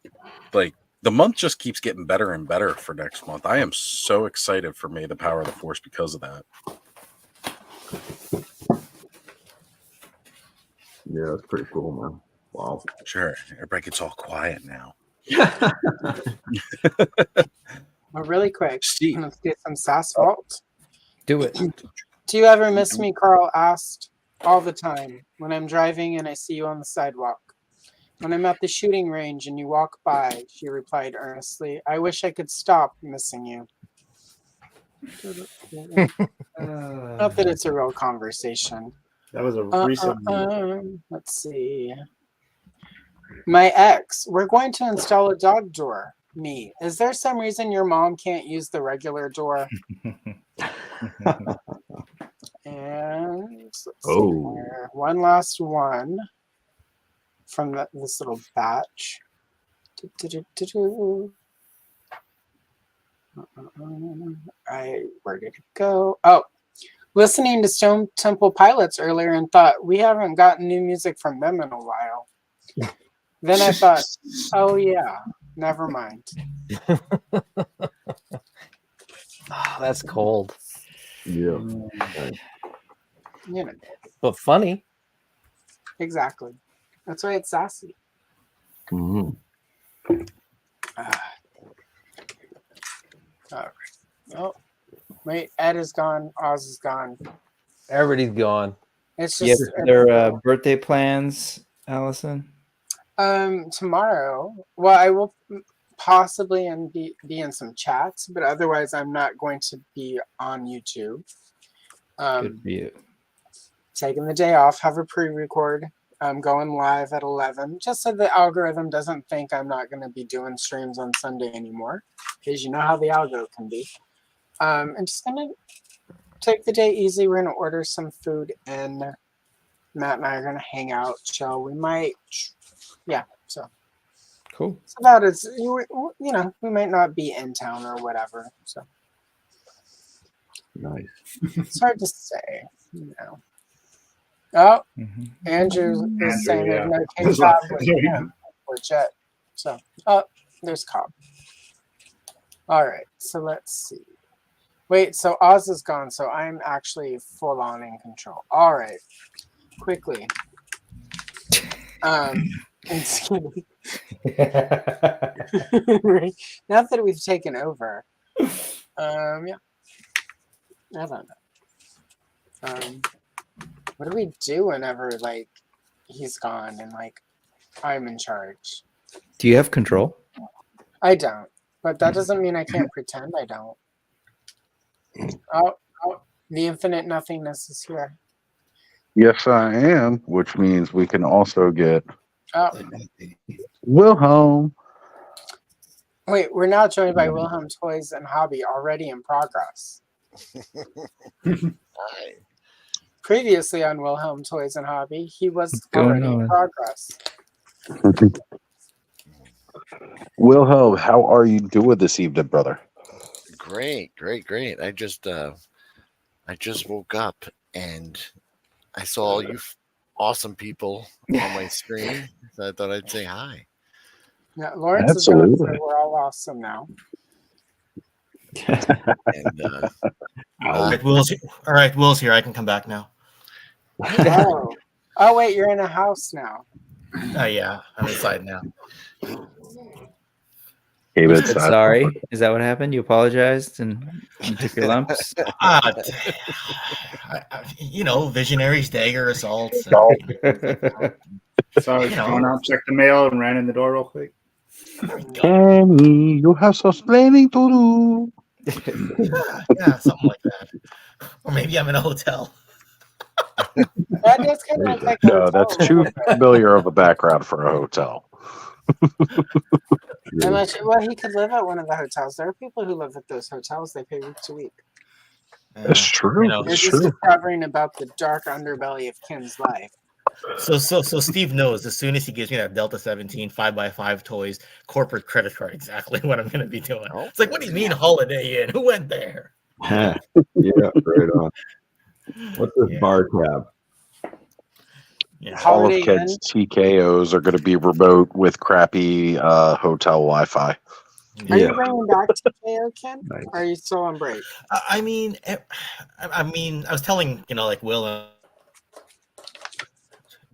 Speaker 1: Like, the month just keeps getting better and better for next month. I am so excited for May the Power of the Force because of that.
Speaker 17: Yeah, that's pretty cool, man. Wow.
Speaker 1: Sure. Everybody gets all quiet now.
Speaker 2: Well, really quick, let's get some SassVault.
Speaker 12: Do it.
Speaker 2: Do you ever miss me? Carl asked all the time when I'm driving and I see you on the sidewalk. When I'm at the shooting range and you walk by, she replied earnestly, I wish I could stop missing you. Not that it's a real conversation.
Speaker 11: That was a recent
Speaker 2: let's see. My ex, we're going to install a dog door. Me. Is there some reason your mom can't use the regular door? And let's see here. One last one from this little batch. Where did it go? Oh, listening to Stone Temple Pilots earlier and thought we haven't gotten new music from them in a while. Then I thought, oh yeah, never mind.
Speaker 12: Oh, that's cold.
Speaker 17: Yeah.
Speaker 2: You know.
Speaker 12: But funny.
Speaker 2: Exactly. That's why it's sassy.
Speaker 17: Mm-hmm.
Speaker 2: All right. Oh, wait. Ed is gone. Oz is gone.
Speaker 12: Everybody's gone.
Speaker 2: It's
Speaker 16: You
Speaker 2: just
Speaker 16: have their birthday plans, Allison?
Speaker 2: Tomorrow. Well, I will possibly be in some chats, but otherwise I'm not going to be on YouTube.
Speaker 16: Good for you.
Speaker 2: Taking the day off, have a pre-record. I'm going live at 11, just so the algorithm doesn't think I'm not going to be doing streams on Sunday anymore, because you know how the algo can be. I'm just going to take the day easy. We're going to order some food, and Matt and I are going to hang out, chill. We might, yeah, so.
Speaker 16: Cool.
Speaker 2: It's about it. You know, we might not be in town or whatever, so.
Speaker 17: Nice.
Speaker 2: It's hard to say, you know. Oh, Andrew is saying there's no King Cobb with him or Jet. So, oh, there's Cobb. All right, so let's see. Wait, so Oz is gone, so I'm actually full on in control. All right, quickly. Excuse me. Now that we've taken over, yeah, I don't know. What do we do whenever like he's gone and like I'm in charge?
Speaker 16: Do you have control?
Speaker 2: I don't, but that doesn't mean I can't pretend I don't. Oh, the infinite nothingness is here.
Speaker 1: Yes, I am, which means we can also get
Speaker 2: Oh,
Speaker 1: Wilhelm.
Speaker 2: wait, we're now joined by Wilhelm Toys and Hobby, already in progress. Previously on Wilhelm Toys and Hobby, he was already in progress.
Speaker 1: Wilhelm, how are you doing this evening, brother?
Speaker 18: Great. I just woke up and I saw all you awesome people on my screen, so I thought I'd say hi.
Speaker 2: Yeah, Lawrence is going to say we're all awesome now.
Speaker 18: And
Speaker 14: all right, Will's here. I can come back now.
Speaker 2: Oh wait, you're in a house now.
Speaker 14: Yeah, I'm inside now.
Speaker 16: Sorry, is that what happened? You apologized and you took your lumps.
Speaker 14: Visionaries, dagger assaults.
Speaker 11: So I was going out, checked the mail, and ran in the door real quick.
Speaker 8: Kenny, you have some explaining to do.
Speaker 14: Yeah, something like that. Or maybe I'm in a hotel.
Speaker 2: That does kind of look like a
Speaker 19: No,
Speaker 2: hotel
Speaker 19: that's
Speaker 2: a little
Speaker 19: too
Speaker 2: bit.
Speaker 19: familiar of a background for a hotel.
Speaker 2: Well, he could live at one of the hotels. There are people who live at those hotels. They pay week to week.
Speaker 19: That's true.
Speaker 2: They're
Speaker 19: That's
Speaker 2: just
Speaker 19: true.
Speaker 2: discovering about the dark underbelly of Ken's life.
Speaker 14: So Steve knows as soon as he gives me that Delta 17 5x5 toys corporate credit card exactly what I'm going to be doing. It's like, what do you mean Holiday Inn? Who went there?
Speaker 17: Yeah, right on. What's this bar tab?
Speaker 19: All of
Speaker 2: Holiday
Speaker 19: Ken's TKOs are going to be remote with crappy hotel Wi-Fi.
Speaker 2: Are you bringing back TKO, Ken? Or are you still on break?
Speaker 14: I mean, I was telling Will.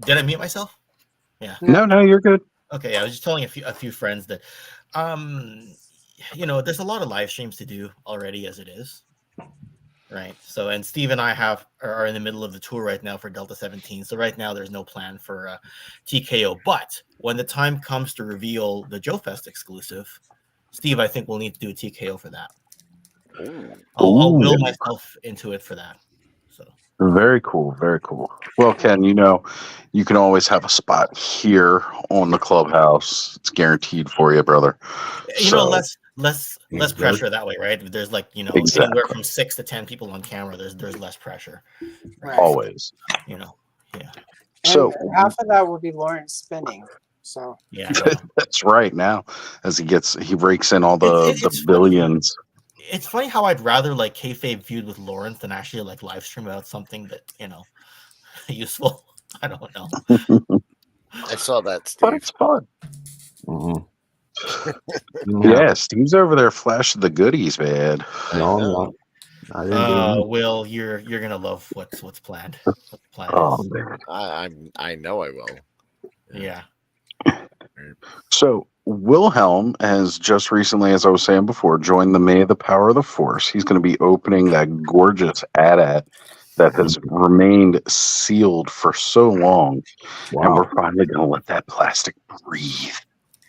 Speaker 14: Did I mute myself? Yeah.
Speaker 19: No, you're good.
Speaker 14: Okay, I was just telling a few friends that, there's a lot of live streams to do already as it is, right? So, and Steve and I are in the middle of the tour right now for Delta 17. So right now there's no plan for TKO. But when the time comes to reveal the Joe Fest exclusive, Steve, I think we'll need to do a TKO for that. I'll will myself into it for that.
Speaker 19: Very cool. Very cool. Well, Ken, you can always have a spot here on the clubhouse. It's guaranteed for you, brother.
Speaker 14: Less pressure that way, right? There's anywhere
Speaker 19: Exactly.
Speaker 14: from 6 to 10 people on camera. There's less pressure.
Speaker 2: Right.
Speaker 19: Always.
Speaker 14: Yeah.
Speaker 19: So
Speaker 2: half of that will be Lawrence spinning. So
Speaker 14: yeah,
Speaker 19: that's right. Now, as he rakes in all the billions.
Speaker 14: It's funny how I'd rather kayfabe feud with Lawrence than actually live stream about something that useful. I don't know.
Speaker 18: I saw that, Steve.
Speaker 19: But it's fun. Yeah, Steve's over there flashing the goodies, man.
Speaker 17: No, I didn't.
Speaker 14: Will, you're gonna love what's planned. What the plan
Speaker 19: Oh,
Speaker 14: is.
Speaker 19: man.
Speaker 18: I know I will.
Speaker 14: Yeah.
Speaker 19: So Wilhelm has just recently, as I was saying before, joined the May the Power of the Force. He's going to be opening that gorgeous AT-AT that has remained sealed for so long.
Speaker 17: Wow.
Speaker 19: And we're finally going to let that plastic breathe.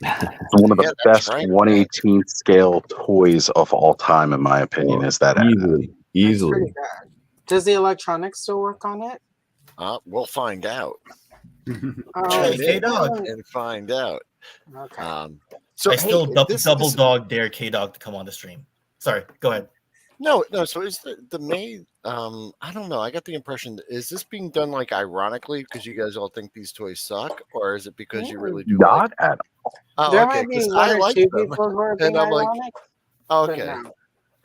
Speaker 19: It's one of the best 1/18th scale toys of all time, in my opinion, is that
Speaker 17: Easily.
Speaker 2: does the electronics still work on it?
Speaker 18: We'll find out.
Speaker 14: K-Dog.
Speaker 18: And find out.
Speaker 2: Okay.
Speaker 18: So
Speaker 14: I still double
Speaker 18: this-
Speaker 14: dog dare K-Dog to come on the stream. Sorry, go ahead.
Speaker 18: No. So is the May? I don't know. I got the impression, is this being done ironically because you guys all think these toys suck, or is it because you really do?
Speaker 19: Not at all.
Speaker 18: Oh,
Speaker 2: There
Speaker 18: okay.
Speaker 2: might be
Speaker 18: 'Cause
Speaker 2: one
Speaker 18: I
Speaker 2: or
Speaker 18: like
Speaker 2: two
Speaker 18: them,
Speaker 2: people who are
Speaker 18: and
Speaker 2: being
Speaker 18: I'm like,
Speaker 2: ironic.
Speaker 18: okay.
Speaker 2: But no.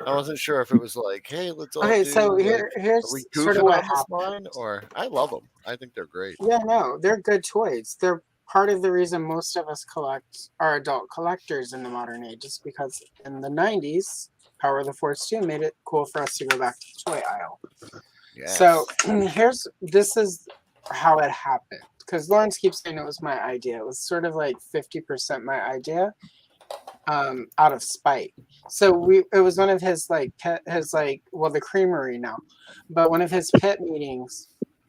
Speaker 18: I wasn't sure if it was hey, let's all.
Speaker 2: Okay,
Speaker 18: do,
Speaker 2: so
Speaker 18: are
Speaker 2: here's
Speaker 18: we
Speaker 2: sort
Speaker 18: goofing
Speaker 2: of what
Speaker 18: on this
Speaker 2: happened.
Speaker 18: line, or I love them. I think they're great.
Speaker 2: Yeah, no, they're good toys. They're part of the reason most of us are adult collectors in the modern age, is because in the 90s, Power of the Force 2 made it cool for us to go back to the toy aisle.
Speaker 18: Yes.
Speaker 2: So this is how it happened. Because Lawrence keeps saying it was my idea. It was sort of 50% my idea, out of spite. So it was one of his the creamery now, but one of his pit meetings,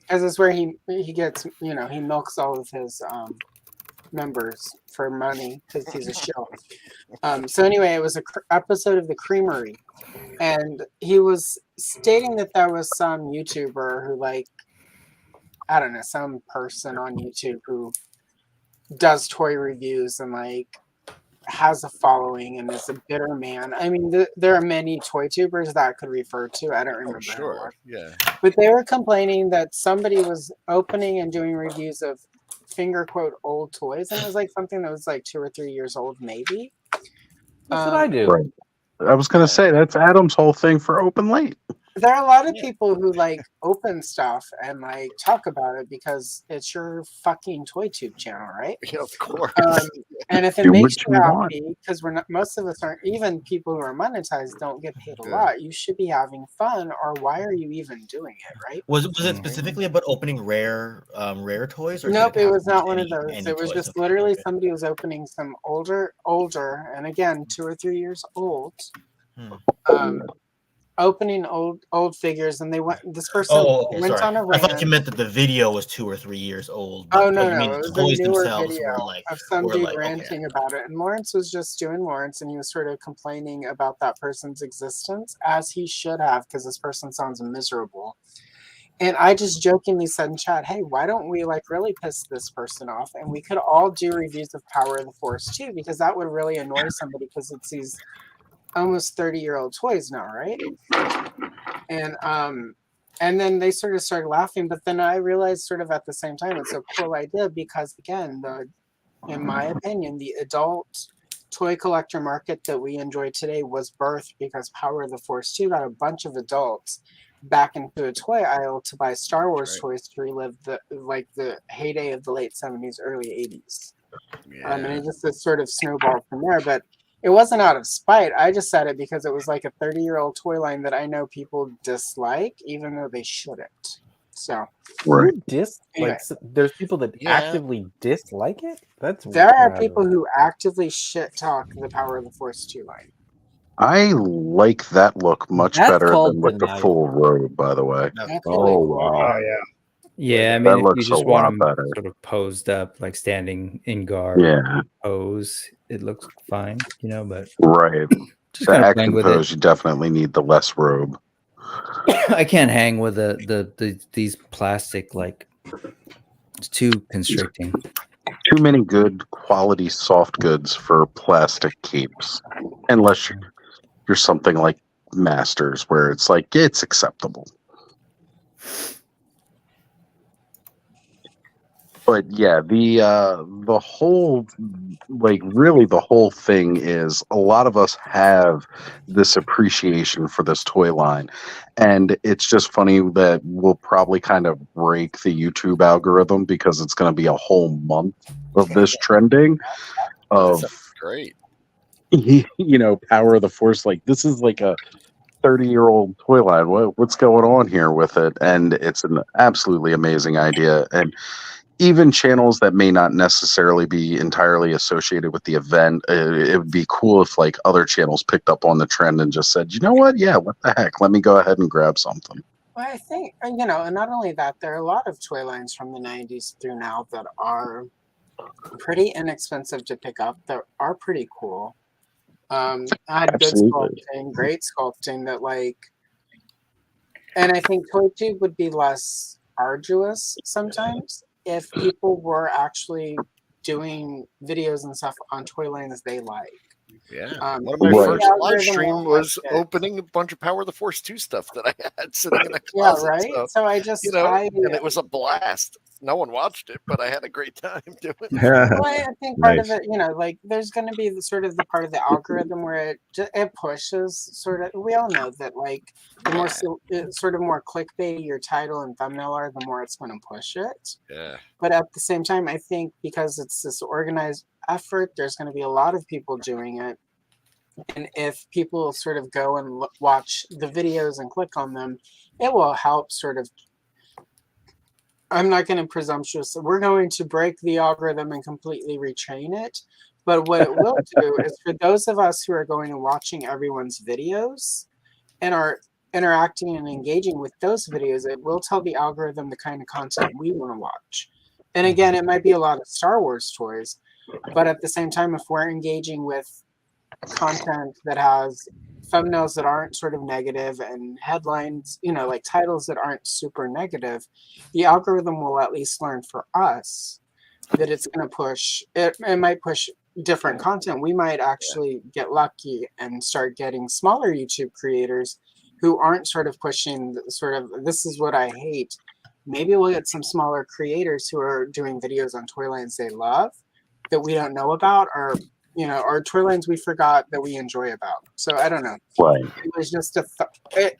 Speaker 2: as is where he gets he milks all of his members for money because he's a shill. So anyway, it was an episode of the Creamery, and he was stating that there was some YouTuber who I don't know, some person on YouTube who does toy reviews and has a following and is a bitter man. I mean, there are many toy tubers that I could refer to. I don't remember.
Speaker 18: Sure. Yeah.
Speaker 2: But they were complaining that somebody was opening and doing reviews of finger quote old toys, and it was something that was 2 or 3 years old, maybe.
Speaker 12: That's what I do.
Speaker 19: Right. I was going to say that's Adam's whole thing for Open Late.
Speaker 2: There are a lot of people who like open stuff and like talk about it because it's your fucking toy tube channel, right?
Speaker 18: Yeah, of course.
Speaker 2: And if it
Speaker 19: Do
Speaker 2: makes
Speaker 19: what
Speaker 2: you
Speaker 19: you want.
Speaker 2: happy, because we're not, most of us aren't, even people who are monetized don't get paid a
Speaker 18: Yeah.
Speaker 2: lot. You should be having fun, or why are you even doing it, right?
Speaker 14: Was it specifically about opening rare toys? Or did
Speaker 2: Nope, it
Speaker 14: have
Speaker 2: was not one of
Speaker 14: any-
Speaker 2: those.
Speaker 14: any
Speaker 2: It was
Speaker 14: toys?
Speaker 2: just
Speaker 14: Okay,
Speaker 2: literally
Speaker 14: okay.
Speaker 2: somebody was opening some older, and again, 2 or 3 years old. Opening old figures, and they went. This person
Speaker 14: Okay,
Speaker 2: went
Speaker 14: sorry.
Speaker 2: on a
Speaker 14: I thought you
Speaker 2: rant.
Speaker 14: meant that the video was 2 or 3 years old.
Speaker 2: Oh
Speaker 14: But
Speaker 2: no,
Speaker 14: you mean
Speaker 2: no, it
Speaker 14: the
Speaker 2: was a
Speaker 14: toys
Speaker 2: newer
Speaker 14: themselves
Speaker 2: video of some
Speaker 14: were
Speaker 2: dude
Speaker 14: like, okay.
Speaker 2: ranting about it, and Lawrence was just doing Lawrence, and he was sort of complaining about that person's existence, as he should have, because this person sounds miserable. And I just jokingly said in chat, hey, why don't we like really piss this person off, and we could all do reviews of Power of the Force too, because that would really annoy somebody, because it's these almost 30-year-old toys now, right? And then they sort of started laughing, but then I realized sort of at the same time it's a cool idea, because again, in my opinion, the adult toy collector market that we enjoy today was birthed because Power of the Force 2 got a bunch of adults back into a toy aisle to buy Star Wars toys to relive the heyday of the late 70s, early 80s. And it just sort of snowballed from there, but it wasn't out of spite. I just said it because it was like a 30-year-old toy line that I know people dislike, even though they shouldn't. So,
Speaker 19: Right.
Speaker 2: Anyway.
Speaker 12: There's people that actively dislike it.
Speaker 2: There are
Speaker 12: wow.
Speaker 2: people who actively shit talk the Power of the Force 2 line.
Speaker 19: I like that look much
Speaker 12: That's
Speaker 19: better
Speaker 12: called
Speaker 19: than with the
Speaker 12: denial.
Speaker 19: full robe, by the way.
Speaker 2: That's
Speaker 19: Oh,
Speaker 2: really
Speaker 19: wow.
Speaker 11: Oh yeah.
Speaker 16: Yeah, I
Speaker 19: That
Speaker 16: mean, if you
Speaker 19: looks a
Speaker 16: just want
Speaker 19: lot
Speaker 16: them
Speaker 19: better.
Speaker 16: sort of posed up, like standing in guard
Speaker 19: Yeah.
Speaker 16: pose, it looks fine, but
Speaker 19: Right.
Speaker 16: just
Speaker 19: The
Speaker 16: kind of
Speaker 19: action
Speaker 16: playing with
Speaker 19: pose,
Speaker 16: it.
Speaker 19: you definitely need the less robe.
Speaker 16: I can't hang with these plastic, like it's too constricting.
Speaker 19: Too many good quality soft goods for plastic capes. Unless you're something like Masters, where it's like, it's acceptable. But yeah, the whole, like, really the whole thing is a lot of us have this appreciation for this toy line, and it's just funny that we'll probably kind of break the YouTube algorithm, because it's going to be a whole month of this trending of
Speaker 18: Great.
Speaker 19: Power of the Force. Like, this is like a 30-year-old toy line. What's going on here with it? And it's an absolutely amazing idea. And even channels that may not necessarily be entirely associated with the event, it would be cool if like other channels picked up on the trend and just said, you know what? Yeah, what the heck? Let me go ahead and grab something.
Speaker 2: Well, I think, and not only that, there are a lot of toy lines from the 90s through now that are pretty inexpensive to pick up, that are pretty cool. I had good
Speaker 19: Absolutely.
Speaker 2: sculpting, great sculpting that and I think ToyTube would be less arduous sometimes if people were actually doing videos and stuff on toy lines they like.
Speaker 18: Yeah. One of my first live stream was opening a bunch of Power of the Force 2 stuff that I had sitting in a closet.
Speaker 2: Yeah, right? So I just,
Speaker 18: and it was a blast. No one watched it, but I had a great time doing it.
Speaker 2: Well, I think part of it, there's going to be the sort of the part of the algorithm where it pushes sort of. We all know that the more sort of more clickbait your title and thumbnail are, the more it's going to push it.
Speaker 18: Yeah.
Speaker 2: But at the same time, I think because it's this organized effort, there's going to be a lot of people doing it. And if people sort of go and watch the videos and click on them, it will help sort of. I'm not going to presumptuous. We're going to break the algorithm and completely retrain it. But what it will do is for those of us who are going and watching everyone's videos and are interacting and engaging with those videos, it will tell the algorithm the kind of content we want to watch. And again, it might be a lot of Star Wars toys, but at the same time, if we're engaging with content that has thumbnails that aren't sort of negative and headlines, like titles that aren't super negative, the algorithm will at least learn for us that it's going to push it. It might push different content. We might actually get lucky and start getting smaller YouTube creators who aren't sort of pushing sort of, this is what I hate. Maybe we'll get some smaller creators who are doing videos on toy lines they love that we don't know about, or our toy lines we forgot that we enjoy about. So I don't know.
Speaker 19: Right.
Speaker 2: It was just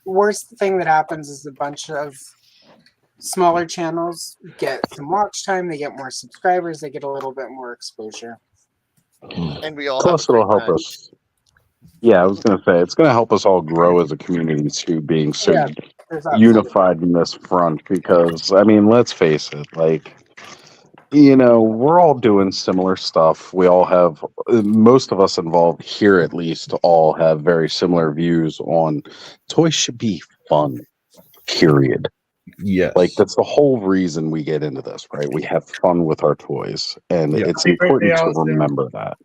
Speaker 2: worst thing that happens is a bunch of smaller channels get some watch time, they get more subscribers, they get a little bit more exposure.
Speaker 18: And we all
Speaker 19: Plus,
Speaker 18: have a
Speaker 19: it'll
Speaker 18: great
Speaker 19: help
Speaker 18: time.
Speaker 19: us. Yeah, I was going to say it's going to help us all grow as a community too, being so
Speaker 2: Yeah, there's that
Speaker 19: unified in this front. Because I mean, let's face it, like we're all doing similar stuff. We all have most of us involved here, at least, all have very similar views on toys should be fun. Period.
Speaker 17: Yes.
Speaker 19: Like that's the whole reason we get into this, right? We have fun with our toys, and
Speaker 17: Yeah.
Speaker 19: it's
Speaker 11: Happy birthday,
Speaker 19: important to
Speaker 11: Allison.
Speaker 19: remember that.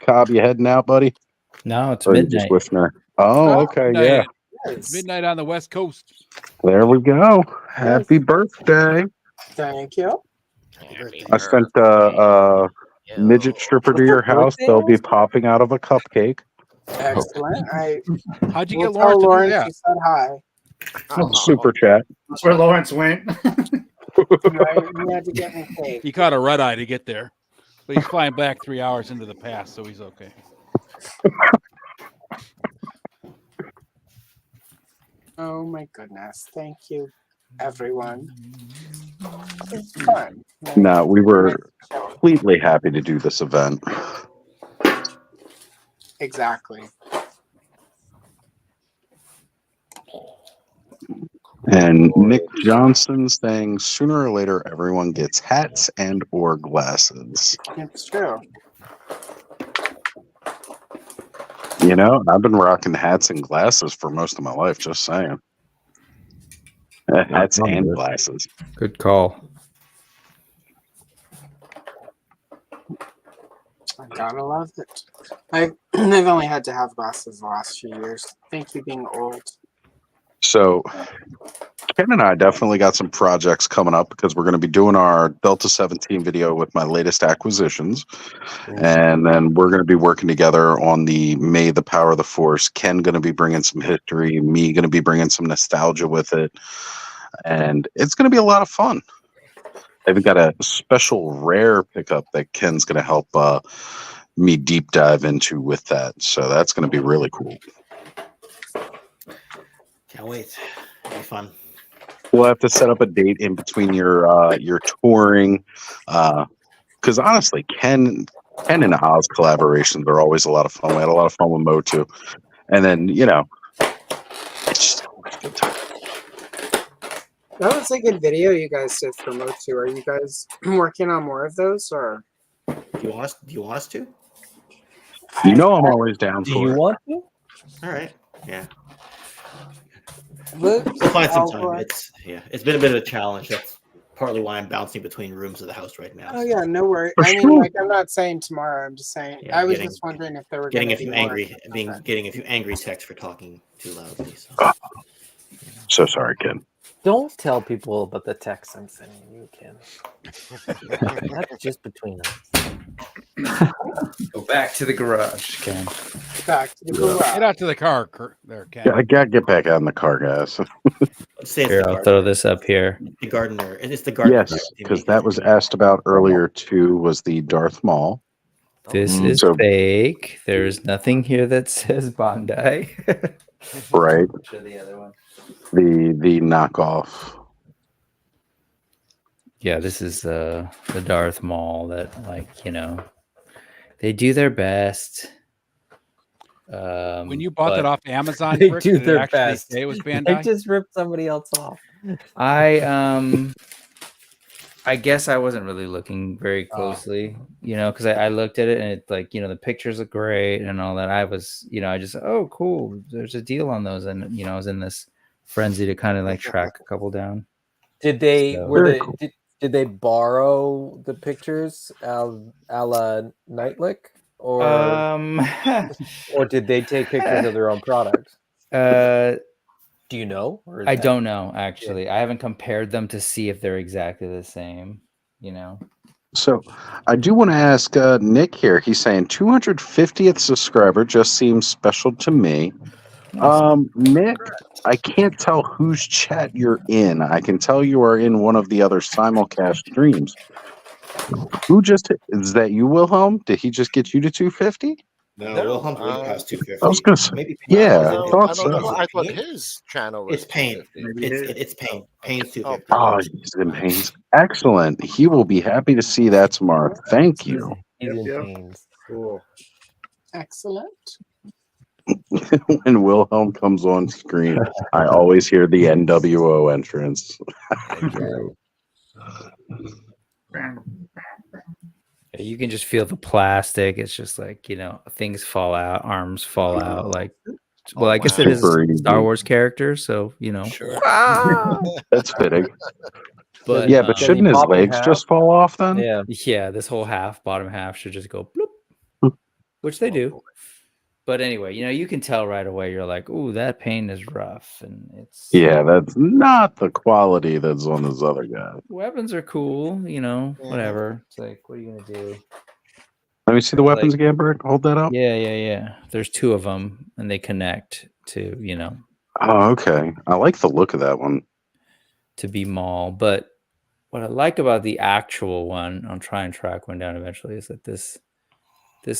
Speaker 19: Cobb, you heading out, buddy?
Speaker 16: No, it's
Speaker 19: Or you just
Speaker 16: midnight.
Speaker 19: wishing her? Oh, okay, yeah.
Speaker 6: It's midnight on the West Coast.
Speaker 19: There we go. Happy birthday.
Speaker 2: Thank you.
Speaker 19: I sent a midget stripper to your house. They'll be popping out of a cupcake.
Speaker 2: Excellent.
Speaker 6: How'd you
Speaker 2: will
Speaker 6: get Lawrence
Speaker 2: tell
Speaker 6: to do
Speaker 2: Lawrence
Speaker 6: that?
Speaker 2: you said hi.
Speaker 19: Super chat.
Speaker 11: That's where Lawrence went.
Speaker 2: You had to get me cake.
Speaker 6: He caught a red eye to get there. But he's flying back 3 hours into the past, so he's okay.
Speaker 2: Oh my goodness. Thank you, everyone. It's fun.
Speaker 19: No, we were completely happy to do this event.
Speaker 2: Exactly.
Speaker 19: And Nick Johnson saying sooner or later everyone gets hats and or glasses.
Speaker 2: It's true.
Speaker 19: I've been rocking hats and glasses for most of my life, just saying. Hats and glasses.
Speaker 16: Good call.
Speaker 2: I gotta love it. I've only had to have glasses the last few years. Thank you being old.
Speaker 19: So Ken and I definitely got some projects coming up because we're going to be doing our Delta 17 video with my latest acquisitions. And then we're going to be working together on the May the Power of the Force. Ken going to be bringing some history, me going to be bringing some nostalgia with it. And it's going to be a lot of fun. I've got a special rare pickup that Ken's going to help me deep dive into with that. So that's going to be really cool.
Speaker 14: Can't wait. It'll be fun.
Speaker 19: We'll have to set up a date in between your touring, because honestly, Ken and Oz collaborations are always a lot of fun. We had a lot of fun with Motu, and then it's just always a good time.
Speaker 2: That was a good video you guys did for Motu. Are you guys working on more of those, or
Speaker 14: Do you want us to?
Speaker 19: I'm always down
Speaker 12: Do
Speaker 19: for
Speaker 12: you
Speaker 19: it.
Speaker 12: want to?
Speaker 14: All right. Yeah.
Speaker 2: We'll
Speaker 14: find some time. It's been a bit of a challenge. That's partly why I'm bouncing between rooms of the house right now.
Speaker 2: Oh yeah, no worries.
Speaker 14: For
Speaker 2: I mean,
Speaker 14: sure.
Speaker 2: I'm not saying tomorrow. I'm just saying.
Speaker 14: Yeah,
Speaker 2: I was just wondering if there were
Speaker 14: getting a
Speaker 2: gonna
Speaker 14: few
Speaker 2: be more.
Speaker 14: getting a few angry texts for talking too loudly.
Speaker 19: So sorry, Ken.
Speaker 12: Don't tell people about the text I'm sending you, Ken. That's just between us.
Speaker 16: Go back to the garage, Ken.
Speaker 2: Back to the garage.
Speaker 6: Get out to the car, there, Ken.
Speaker 19: Yeah, I gotta get back out in the car, guys.
Speaker 16: Here, I'll throw this up here.
Speaker 14: The gardener. It's the gardener.
Speaker 19: Yes, because that was asked about earlier too. Was the Darth Maul?
Speaker 16: This is
Speaker 19: So-
Speaker 16: fake. There's nothing here that says Bondi.
Speaker 19: Right.
Speaker 16: Show the other one.
Speaker 19: The knockoff.
Speaker 16: Yeah, this is the Darth Maul that, they do their best.
Speaker 6: When you bought
Speaker 16: but
Speaker 6: that off Amazon,
Speaker 12: They
Speaker 6: Rick,
Speaker 12: do
Speaker 6: did it
Speaker 12: their
Speaker 6: actually
Speaker 12: best.
Speaker 6: say it was
Speaker 12: They
Speaker 6: Bandai?
Speaker 12: just ripped somebody else off.
Speaker 16: I guess I wasn't really looking very closely, because I looked at it and it's like, the pictures look great and all that. I was, I just, oh, cool. There's a deal on those. And, I was in this frenzy to kind of track a couple down.
Speaker 12: Did they
Speaker 16: So-
Speaker 12: were
Speaker 16: Very
Speaker 12: they did they borrow the pictures a la Nightlick or or did they take pictures of their own product? Do you know? Or is
Speaker 16: I
Speaker 12: that-
Speaker 16: don't know, actually. I haven't compared them to see if they're exactly the same,
Speaker 19: So I do want to ask Nick here. He's saying 250th subscriber just seems special to me. Nick, I can't tell whose chat you're in. I can tell you are in one of the other simulcast streams. Who just is that you, Wilhelm? Did he just get you to 250?
Speaker 20: No, Wilhelm's way past 250.
Speaker 19: I was gonna say,
Speaker 20: Maybe
Speaker 19: yeah,
Speaker 18: No,
Speaker 19: I thought
Speaker 18: I don't know.
Speaker 19: so.
Speaker 18: I thought his channel was
Speaker 20: It's Pain.
Speaker 18: 250.
Speaker 20: It's Pain. Pain's 250.
Speaker 19: Oh, he's in pains. Excellent. He will be happy to see that tomorrow. Thank you.
Speaker 12: He's in
Speaker 11: Yep.
Speaker 12: pains.
Speaker 11: Cool.
Speaker 2: Excellent.
Speaker 19: When Wilhelm comes on screen, I always hear the NWO entrance.
Speaker 16: You can just feel the plastic. It's just like, things fall out, arms fall out. Like, well, I guess it is
Speaker 19: Super
Speaker 16: a
Speaker 19: easy.
Speaker 16: Star Wars character, so
Speaker 18: Sure.
Speaker 19: That's fitting.
Speaker 16: But
Speaker 19: Yeah, but
Speaker 12: Does he
Speaker 19: shouldn't his
Speaker 12: pop in
Speaker 19: legs
Speaker 12: half?
Speaker 19: just fall off then?
Speaker 12: Yeah.
Speaker 16: this whole bottom half should just go bloop, which they do. But anyway, you can tell right away. You're like, ooh, that paint is rough, and it's
Speaker 19: Yeah, that's not the quality that's on this other guy.
Speaker 16: weapons are cool, whatever. It's like, what are you gonna do?
Speaker 19: Let me see the weapons again, Bert. Hold that up.
Speaker 16: Yeah. There's two of them, and they connect to
Speaker 19: Oh, okay. I like the look of that one.
Speaker 16: to be Maul. But what I like about the actual one, I'll try and track one down eventually, is that this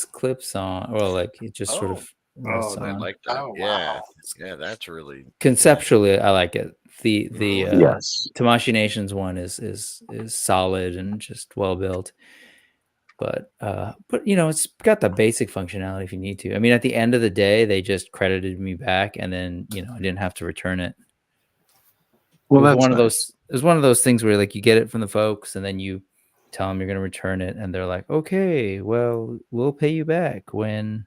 Speaker 16: clips on, or like it just sort of rests
Speaker 18: I
Speaker 16: on.
Speaker 18: like that. Yeah, that's really
Speaker 16: Conceptually, I like it. The
Speaker 19: Yes.
Speaker 16: Tamashii Nations one is solid and just well built. But it's got the basic functionality if you need to. I mean, at the end of the day, they just credited me back, and then I didn't have to return it.
Speaker 19: Well,
Speaker 16: it was
Speaker 19: that's
Speaker 16: one of
Speaker 19: nice.
Speaker 16: those. It was one of those things where like you get it from the folks, and then you tell them you're going to return it, and they're like, "Okay, well, we'll pay you back when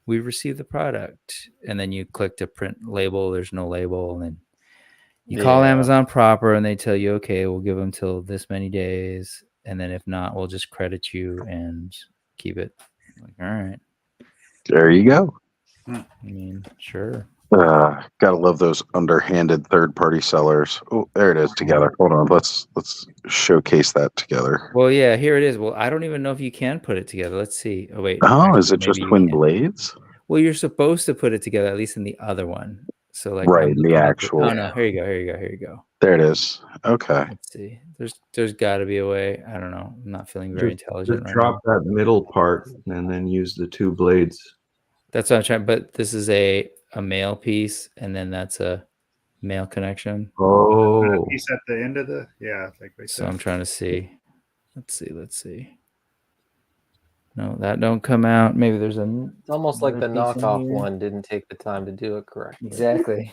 Speaker 16: we receive the product." And then you click to print label. There's no label, and then you call Amazon proper, and they tell you, "Okay, we'll give them till this many days." And then if not, we'll just credit you and keep it. Like, all right.
Speaker 19: There you go.
Speaker 16: I mean, sure.
Speaker 19: Gotta love those underhanded third-party sellers. Oh, there it is together. Hold on, let's showcase that together.
Speaker 16: Well, yeah, here it is. Well, I don't even know if you can put it together. Let's see. Oh, wait.
Speaker 19: Oh,
Speaker 16: actually,
Speaker 19: is it just
Speaker 16: maybe you
Speaker 19: twin
Speaker 16: can.
Speaker 19: blades?
Speaker 16: Well, you're supposed to put it together, at least in the other one. So, like,
Speaker 19: Right,
Speaker 16: I'm
Speaker 19: the
Speaker 16: looking at
Speaker 19: actual.
Speaker 16: Oh no, here you go.
Speaker 19: There it is. Okay.
Speaker 16: Let's see. There's got to be a way. I don't know. I'm not feeling very intelligent right
Speaker 17: drop that middle part and then use the two blades.
Speaker 16: That's what I'm trying. But this is a male piece, and then that's a male connection.
Speaker 17: Oh,
Speaker 11: Piece at the end of the like right
Speaker 16: So
Speaker 11: there.
Speaker 16: I'm trying to see. Let's see. No, that don't come out. Maybe there's a.
Speaker 12: It's almost like the
Speaker 16: another piece in
Speaker 12: knockoff
Speaker 16: here.
Speaker 12: one didn't take the time to do it correctly.
Speaker 16: Exactly.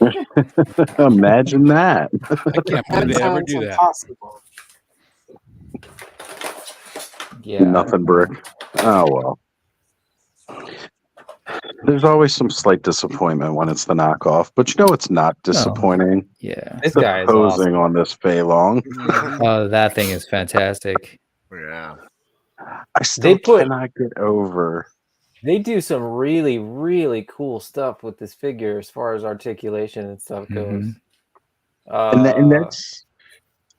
Speaker 19: Imagine that.
Speaker 6: I can't believe they ever
Speaker 2: Sounds
Speaker 6: do that.
Speaker 2: impossible.
Speaker 16: Yeah.
Speaker 19: Nothing brick. Oh well. There's always some slight disappointment when it's the knockoff, but it's not disappointing.
Speaker 16: Yeah.
Speaker 12: This
Speaker 19: The
Speaker 12: guy is
Speaker 19: posing
Speaker 12: awesome.
Speaker 19: on this Fei Long.
Speaker 16: Oh, that thing is fantastic.
Speaker 18: Yeah.
Speaker 19: I still cannot get over.
Speaker 12: They do some really, really cool stuff with this figure as far as articulation and stuff goes.
Speaker 19: And that's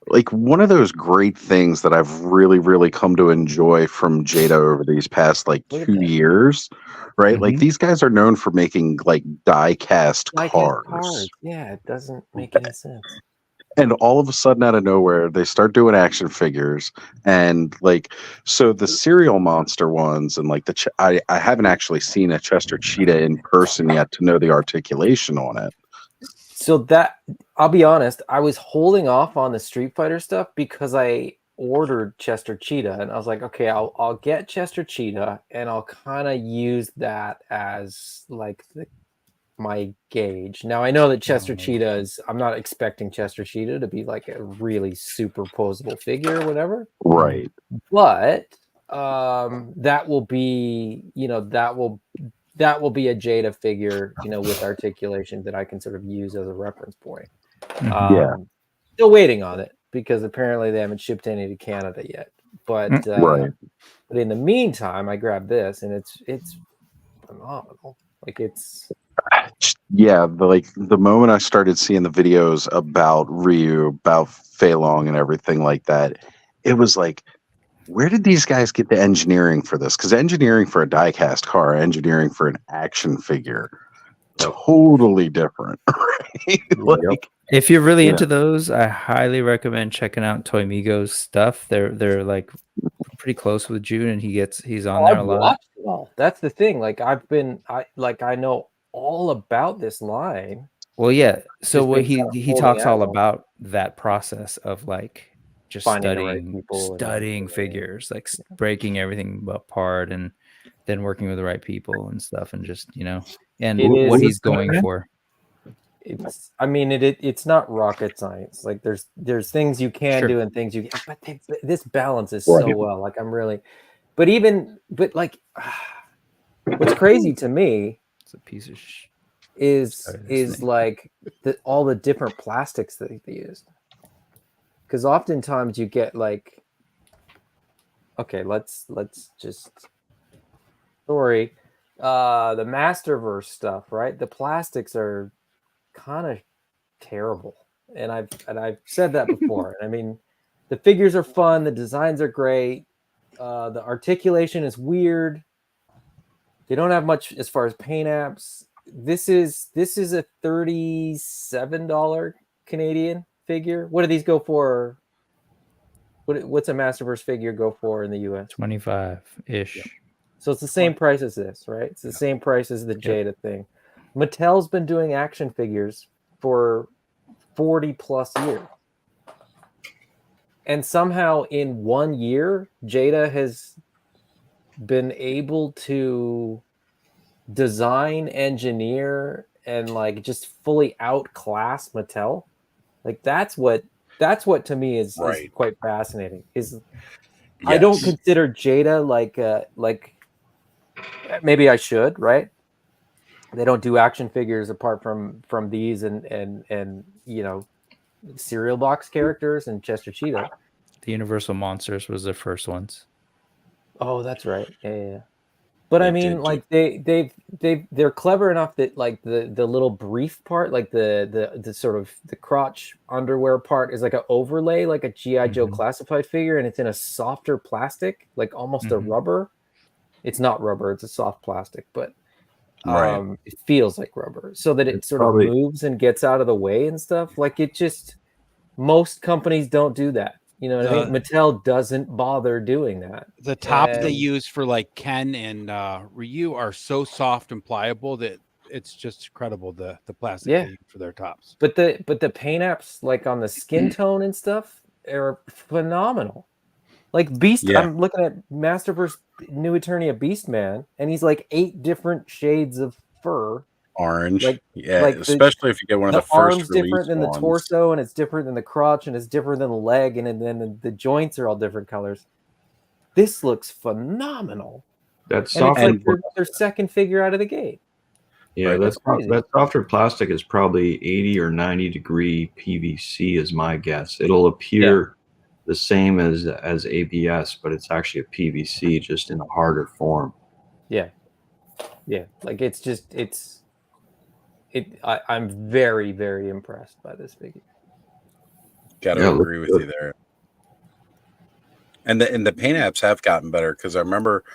Speaker 19: like one of those great things that I've really, really come to enjoy from Jada over these past like 2 years, right? Like these guys are known for making like die cast cars.
Speaker 12: Yeah, it doesn't make any sense.
Speaker 19: And all of a sudden, out of nowhere, they start doing action figures, and like, so the cereal monster ones, and like I haven't actually seen a Chester Cheetah in person yet to know the articulation on it.
Speaker 12: So that, I'll be honest, I was holding off on the Street Fighter stuff because I ordered Chester Cheetah, and I was like, okay, I'll get Chester Cheetah, and I'll kind of use that as like my gauge. Now I know that Chester Cheetah is, I'm not expecting Chester Cheetah to be like a really super posable figure or whatever.
Speaker 19: Right.
Speaker 12: But that will be, that will be a Jada figure, with articulation that I can sort of use as a reference point.
Speaker 19: Yeah.
Speaker 12: Still waiting on it because apparently they haven't shipped any to Canada yet. But
Speaker 19: Right.
Speaker 12: But in the meantime, I grabbed this, and it's phenomenal. Like it's.
Speaker 19: Yeah, the moment I started seeing the videos about Ryu, about Fei Long, and everything like that, it was like, where did these guys get the engineering for this? Because engineering for a die-cast car, engineering for an action figure, totally different. Right? Like,
Speaker 16: If you're really into those, I highly recommend checking out Toy Migos stuff. They're like pretty close with June, and he's on
Speaker 12: Oh,
Speaker 16: there a
Speaker 12: I've
Speaker 16: lot.
Speaker 12: watched it all. That's the thing. Like I know all about this line.
Speaker 16: Well, yeah. So
Speaker 12: Just
Speaker 16: what
Speaker 12: been kind of
Speaker 16: he
Speaker 12: holding
Speaker 16: talks all
Speaker 12: out.
Speaker 16: about that process of like just
Speaker 12: Finding the right people and
Speaker 16: studying figures, like breaking everything apart, and then working with the right people and stuff, and just and what he's going for.
Speaker 12: It's it's not rocket science. Like there's things you can do and things you but this balances so well. Like I'm really but like what's crazy to me
Speaker 16: it's a piece of
Speaker 12: is like all the different plastics that they used. Because oftentimes you get like okay, let's just the Masterverse stuff, right? The plastics are kind of terrible, and I've said that before. I mean, the figures are fun, the designs are great, the articulation is weird. They don't have much as far as paint apps. This is a $37 Canadian figure. What do these go for? What's a Masterverse figure go for in the US?
Speaker 16: 25-ish.
Speaker 12: Yeah. So it's the same price as this, right? It's the same price as the Jada thing. Mattel's been doing action figures for 40 plus years. And somehow in 1 year, Jada has been able to design, engineer, and like just fully outclass Mattel. Like that's what to me is quite fascinating. I don't consider Jada like maybe I should, right? They don't do action figures apart from these and cereal box characters and Chester Cheetah.
Speaker 16: The Universal Monsters was the first ones.
Speaker 12: Oh, that's right. Yeah. But I mean, like they're clever enough that like the little brief part, like the sort of the crotch underwear part is like an overlay, like a G.I. Joe classified figure, and it's in a softer plastic, like almost a rubber. It's not rubber; it's a soft plastic, but it feels like rubber, so that it sort of moves and gets out of the way and stuff. Like it just most companies don't do that. You know what I mean? Mattel doesn't bother doing that.
Speaker 6: The tops they use for like Ken and Ryu are so soft and pliable that it's just incredible the plastic they use for their tops.
Speaker 12: But the paint apps like on the skin tone and stuff are phenomenal. Like Beast, I'm looking at Masterverse New Eternia Beastman, and he's like 8 different shades of fur.
Speaker 1: Orange,
Speaker 12: like
Speaker 1: especially if you get one of the first
Speaker 12: arms different than
Speaker 1: ones.
Speaker 12: The torso, and it's different than the crotch, and it's different than the leg, and then the joints are all different colors. This looks phenomenal.
Speaker 17: That's
Speaker 12: and
Speaker 17: soft.
Speaker 12: it's like their second figure out of the gate.
Speaker 17: Yeah, that softer plastic is probably 80 or 90 degree PVC is my guess. It'll appear the same as ABS, but it's actually a PVC just in a harder form.
Speaker 12: Yeah. Like I'm very, very impressed by this figure.
Speaker 1: Gotta agree with you there. And the paint apps have gotten better because I remember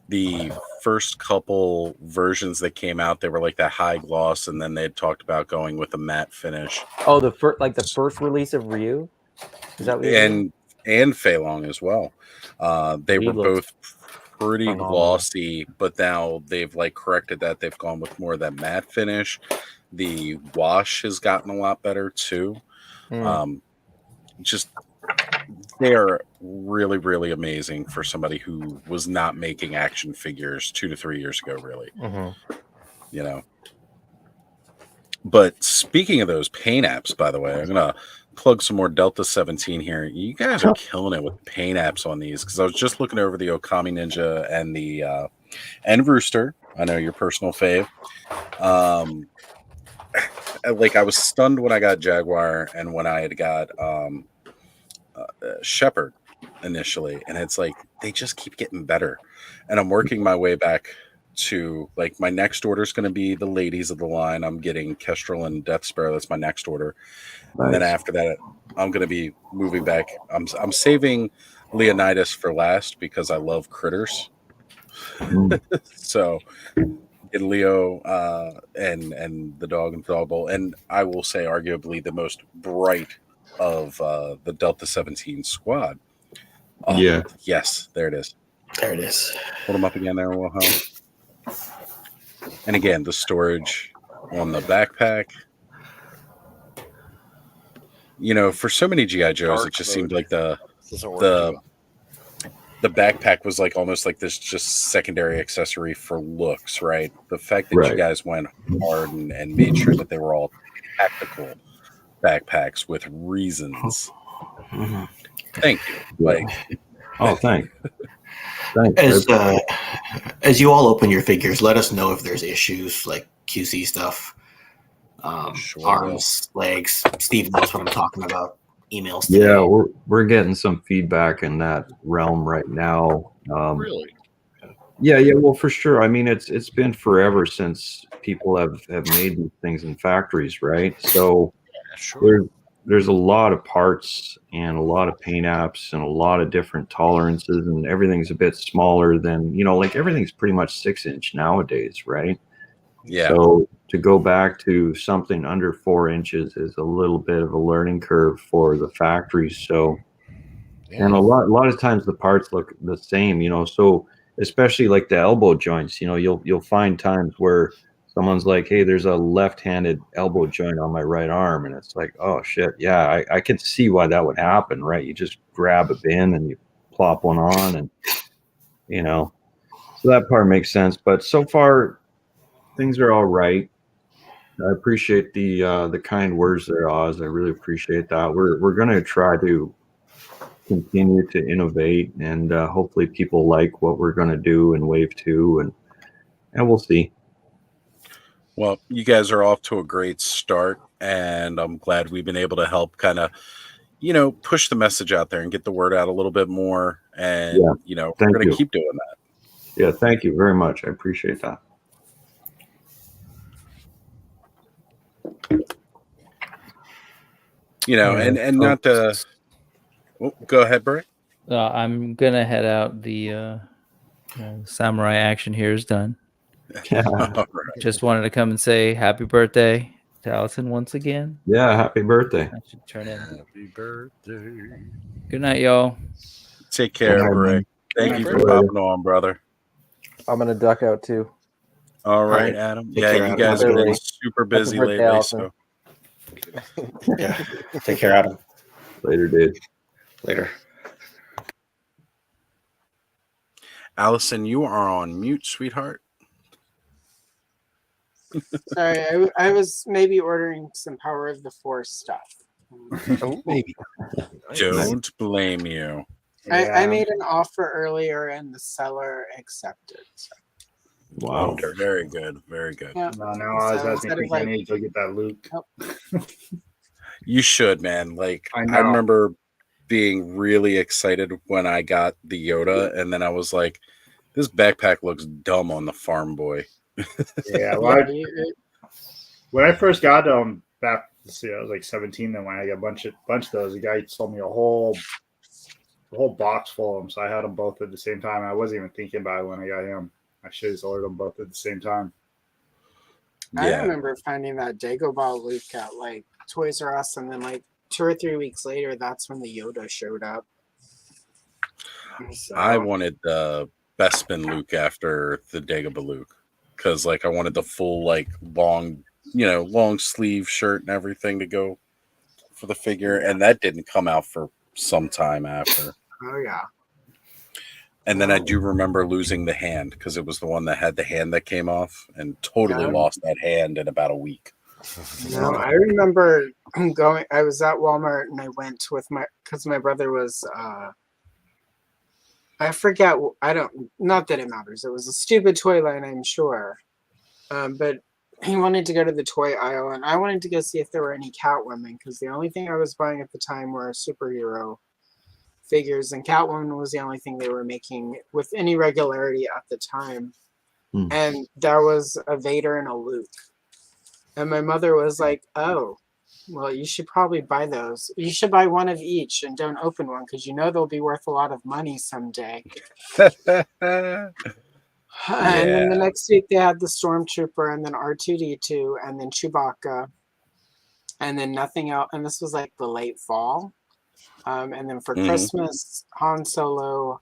Speaker 1: the first couple versions that came out, they were like that high gloss, and then they had talked about going with a matte finish.
Speaker 12: Oh, the first release of Ryu? Is that what you're doing?
Speaker 1: And Fei Long as well. They were both pretty glossy, but now they've like corrected that. They've gone with more of that matte finish. The wash has gotten a lot better too. Just they're really, really amazing for somebody who was not making action figures 2 to 3 years ago, really. You know. But speaking of those paint apps, by the way, I'm gonna plug some more Delta 17 here. You guys are killing it with paint apps on these because I was just looking over the Okami Ninja and the and Rooster. I know your personal fave. Like I was stunned when I got Jaguar and when I had got Shepherd initially, and it's like they just keep getting better. And I'm working my way back to like my next order is going to be the ladies of the line. I'm getting Kestrel and Death Sparrow. That's my next order. Nice. And then after that, I'm going to be moving back. I'm saving Leonidas for last because I love critters. So in Leo and the dog and dog bowl, and I will say arguably the most bright of the Delta 17 squad. Oh,
Speaker 17: Yeah.
Speaker 1: Yes, there it is.
Speaker 20: There it is.
Speaker 1: Hold them up again there, Wilhelm. And again, the storage on the backpack. You know, for so many GI Joes,
Speaker 18: Dark
Speaker 1: it just
Speaker 18: mode.
Speaker 1: seemed like
Speaker 18: Doesn't work too
Speaker 1: the backpack was like almost like this just secondary accessory for looks, right? The fact that you
Speaker 17: Right.
Speaker 1: guys went hard and made sure that they were all tactical backpacks with reasons. Thank you. Like,
Speaker 17: Oh, thanks.
Speaker 20: As you all open your figures, let us know if there's issues like QC stuff, arms, legs. Steve knows what I'm talking about. Emails today.
Speaker 17: Yeah, we're getting some feedback in that realm right now.
Speaker 18: Really?
Speaker 17: Yeah, well, for sure. I mean, it's been forever since people have made these things in factories, right? So there's a lot of parts and a lot of paint apps and a lot of different tolerances, and everything's a bit smaller than, like everything's pretty much 6-inch nowadays, right?
Speaker 1: Yeah.
Speaker 17: So to go back to something under 4 inches is a little bit of a learning curve for the factories. So, and a lot of times the parts look the same, so especially like the elbow joints, you'll find times where someone's like, hey, there's a left-handed elbow joint on my right arm. And it's like, oh shit. Yeah. I can see why that would happen, right? You just grab a bin and you plop one on and, so that part makes sense. But so far things are all right. I appreciate the kind words there, Oz. I really appreciate that. We're going to try to continue to innovate, and hopefully people like what we're going to do in Wave 2, and we'll see.
Speaker 1: Well, you guys are off to a great start, and I'm glad we've been able to help kind of, push the message out there and get the word out a little bit more. And, we're going to keep doing that.
Speaker 17: Yeah, thank you very much. I appreciate that. And
Speaker 1: not to go ahead, Bert.
Speaker 16: I'm gonna head out. The samurai action here is done.
Speaker 1: Right.
Speaker 16: Just wanted to come and say happy birthday to Allison once again.
Speaker 17: Yeah, happy birthday.
Speaker 16: I should turn in.
Speaker 18: Happy birthday.
Speaker 16: Good night, y'all.
Speaker 1: Take care, Bert. Thank you for popping on, brother.
Speaker 12: I'm gonna duck out too.
Speaker 1: All right, Adam. Yeah, you guys are getting super busy lately.
Speaker 12: Allison.
Speaker 1: So
Speaker 20: Yeah. Take care, Adam.
Speaker 17: Later, dude.
Speaker 20: Later.
Speaker 1: Allison, you are on mute, sweetheart.
Speaker 2: Sorry, I was maybe ordering some Power of the Force stuff.
Speaker 1: Maybe. Don't blame you.
Speaker 2: I made an offer earlier and the seller accepted. So.
Speaker 1: Wow. Very good. Very good.
Speaker 2: Yeah.
Speaker 11: Now I was asking if I need to get that Luke.
Speaker 1: You should, man. Like,
Speaker 11: I
Speaker 1: I remember being really excited when I got the Yoda, and then I was like, this backpack looks dumb on the farm boy.
Speaker 11: Yeah, well, when I first got them back, I was like 17 then when I got a bunch of those. The guy sold me a whole box full of them, so I had them both at the same time. I wasn't even thinking about it when I got him. I should have ordered them both at the same time.
Speaker 2: I remember finding that Dagobah Luke at like Toys R Us, and then like 2 or 3 weeks later, that's when the Yoda showed up. So,
Speaker 1: I wanted the Bespin Luke after the Dagobah Luke, because like I wanted the full like long sleeve shirt and everything to go for the figure, and that didn't come out for some time after.
Speaker 2: Oh yeah.
Speaker 1: And then I do remember losing the hand, because it was the one that had the hand that came off, and totally lost that hand in about a week.
Speaker 2: No, I remember going. I was at Walmart and I went with because my brother was. I forget. Not that it matters. It was a stupid toy line, I'm sure. But he wanted to go to the toy aisle, and I wanted to go see if there were any Catwoman, because the only thing I was buying at the time were superhero figures, and Catwoman was the only thing they were making with any regularity at the time. And there was a Vader and a Luke. And my mother was like, oh, well, you should probably buy those. You should buy one of each and don't open one, because they'll be worth a lot of money someday. And then the next week they had the Stormtrooper, and then R2-D2, and then Chewbacca, and then nothing else. And this was like the late fall. And then for
Speaker 1: Mhm.
Speaker 2: Christmas, Han Solo,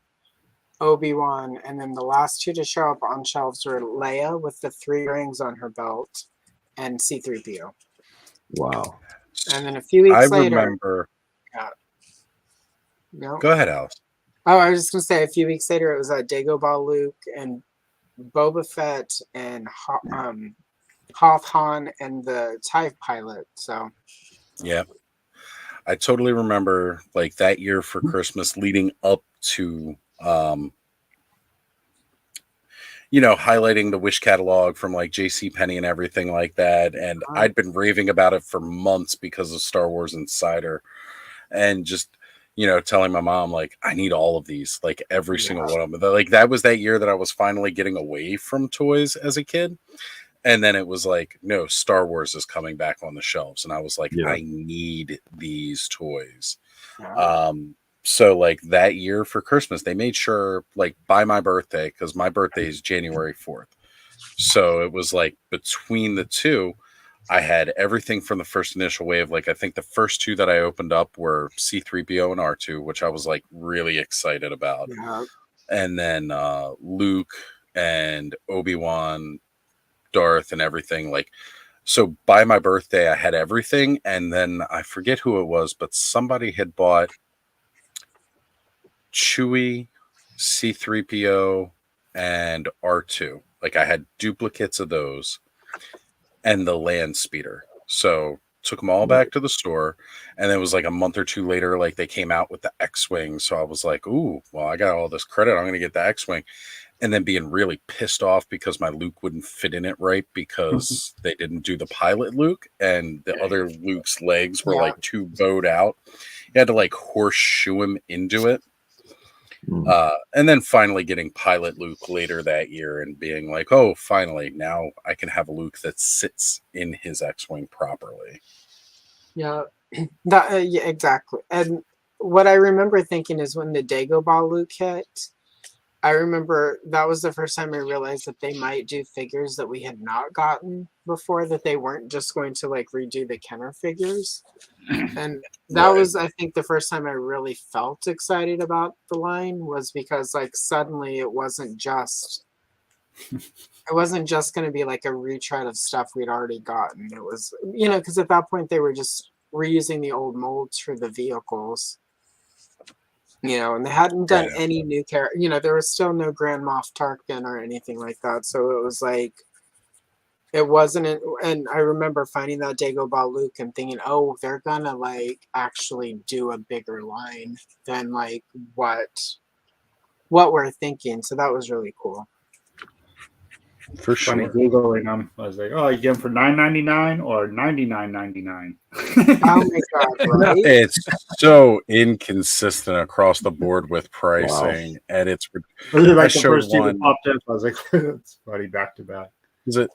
Speaker 2: Obi-Wan, and then the last two to show up on shelves were Leia with the 3 rings on her belt and C-3PO.
Speaker 17: Wow.
Speaker 2: And then a few
Speaker 1: I
Speaker 2: weeks later,
Speaker 1: remember.
Speaker 2: yeah. No.
Speaker 1: Go ahead, Alice.
Speaker 2: Oh, I was just gonna say a few weeks later it was Dagobah Luke and Boba Fett and Hoth Han and the TIE pilot. So
Speaker 1: Yeah. I totally remember like that year for Christmas leading up to highlighting the Wish catalog from like JCPenney and everything like that. And I'd been raving about it for months because of Star Wars Insider and just, telling my mom, like, I need all of these, like every single one of them. Like that was that year that I was finally getting away from toys as a kid. And then it was like, no, Star Wars is coming back on the shelves. And I was like, I need these toys. So like that year for Christmas, they made sure like by my birthday, because my birthday is January 4th. So it was like between the two, I had everything from the first initial wave. Like I think the first 2 that I opened up were C-3PO and R2, which I was like really excited about.
Speaker 2: Yeah.
Speaker 1: And then Luke and Obi-Wan, Darth and everything. Like, so by my birthday I had everything, and then I forget who it was, but somebody had bought Chewie, C-3PO, and R2. Like I had duplicates of those and the land speeder. So took them all back to the store, and then it was like a month or 2 later, like they came out with the X-Wing. So I was like, ooh, well, I got all this credit, I'm gonna get the X-Wing. And then being really pissed off because my Luke wouldn't fit in it right because they didn't do the pilot Luke, and the other Luke's legs were like too bowed out. You had to like horseshoe him into it. And then finally getting pilot Luke later that year and being like, oh, finally, now I can have a Luke that sits in his X-Wing properly.
Speaker 2: yeah, yeah, exactly. And what I remember thinking is when the Dagobah Luke hit, I remember that was the first time I realized that they might do figures that we had not gotten before, that they weren't just going to like redo the Kenner figures. And that was, I think, the first time I really felt excited about the line, was because like suddenly it wasn't just going to be like a retread of stuff we'd already gotten. It was, because at that point they were just reusing the old molds for the vehicles. And they hadn't done any new character. There was still no Grand Moff Tarkin or anything like that. So it was like, it wasn't. And I remember finding that Dagobah Luke and thinking, oh, they're gonna like actually do a bigger line than like what we're thinking. So that was really cool.
Speaker 1: For
Speaker 11: Funny
Speaker 1: sure.
Speaker 11: Googling them. I was like, oh, you get them for $9.99 or $99.99.
Speaker 2: Oh my god! Right?
Speaker 1: It's so inconsistent across the board with pricing, and it's.
Speaker 11: Like
Speaker 1: I
Speaker 11: the
Speaker 1: showed
Speaker 11: first two that
Speaker 1: one.
Speaker 11: popped up, I was like, that's funny, back to back.
Speaker 1: Was it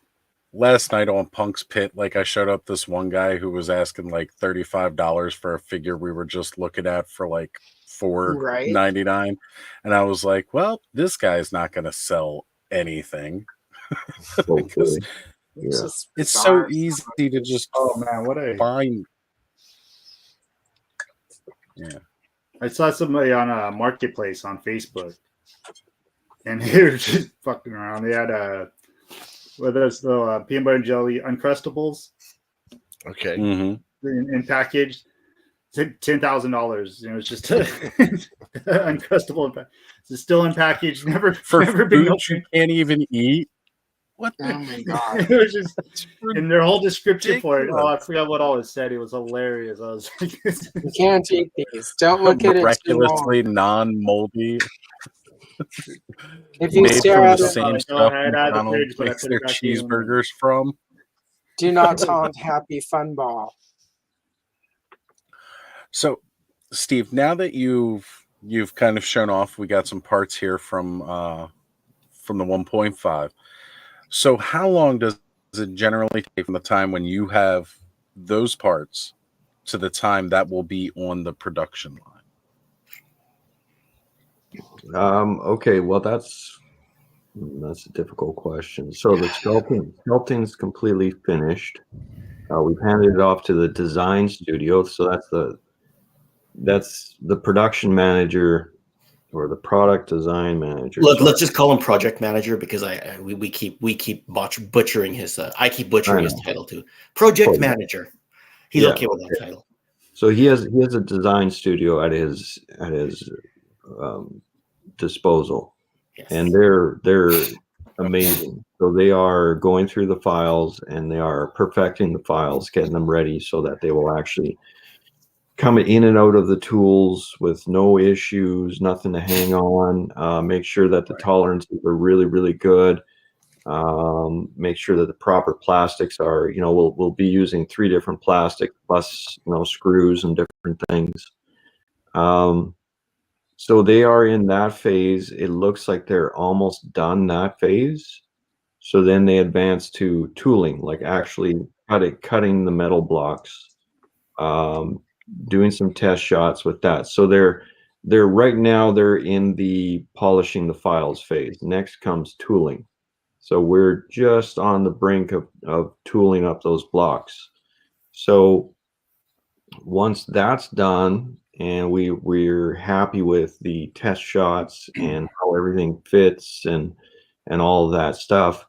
Speaker 1: last night on Punk's Pit? Like I showed up this one guy who was asking like $35 for a figure we were just looking at for like $4.99, and I was like, well, this guy's not going to sell anything. Because it's so easy to just find. Yeah,
Speaker 11: I saw somebody on a marketplace on Facebook, and they were just fucking around. They had the peanut butter and jelly Uncrustables.
Speaker 18: Okay.
Speaker 11: In packaged, $10,000. It's just Uncrustable. It's still in package. Never been
Speaker 1: food you can't even eat. What?
Speaker 2: Oh my god!
Speaker 11: It was just in their whole description for it. Oh, I forgot what all it said. It was hilarious. I was like,
Speaker 2: you can't eat these. Don't look at it too long.
Speaker 1: Miraculously non-moldy.
Speaker 2: If you
Speaker 1: made
Speaker 2: stare
Speaker 1: from
Speaker 2: at
Speaker 1: the
Speaker 2: it,
Speaker 1: same stuff McDonald's makes their cheeseburgers from.
Speaker 2: Do not taunt Happy Fun Ball.
Speaker 1: So, Steve, now that you've kind of shown off, we got some parts here from the 1.5. So how long does it generally take from the time when you have those parts to the time that will be on the production line?
Speaker 17: Okay, well that's a difficult question. So the sculpting's completely finished. We've handed it off to the design studio, so that's that's the production manager or the product design manager.
Speaker 20: Let's just call him project manager because we keep butchering his. I keep butchering his title too. Project manager. He's okay with that title.
Speaker 17: So he has a design studio at his disposal, and they're amazing. So they are going through the files and they are perfecting the files, getting them ready so that they will actually come in and out of the tools with no issues, nothing to hang on. Make sure that the tolerances are really, really good. Make sure that the proper plastics are, we'll be using 3 different plastics plus, screws and different things. So they are in that phase. It looks like they're almost done that phase. So then they advance to tooling, like actually cutting the metal blocks, doing some test shots with that. So they're right now they're in the polishing the files phase. Next comes tooling. So we're just on the brink of tooling up those blocks. So once that's done and we're happy with the test shots and how everything fits and all of that stuff,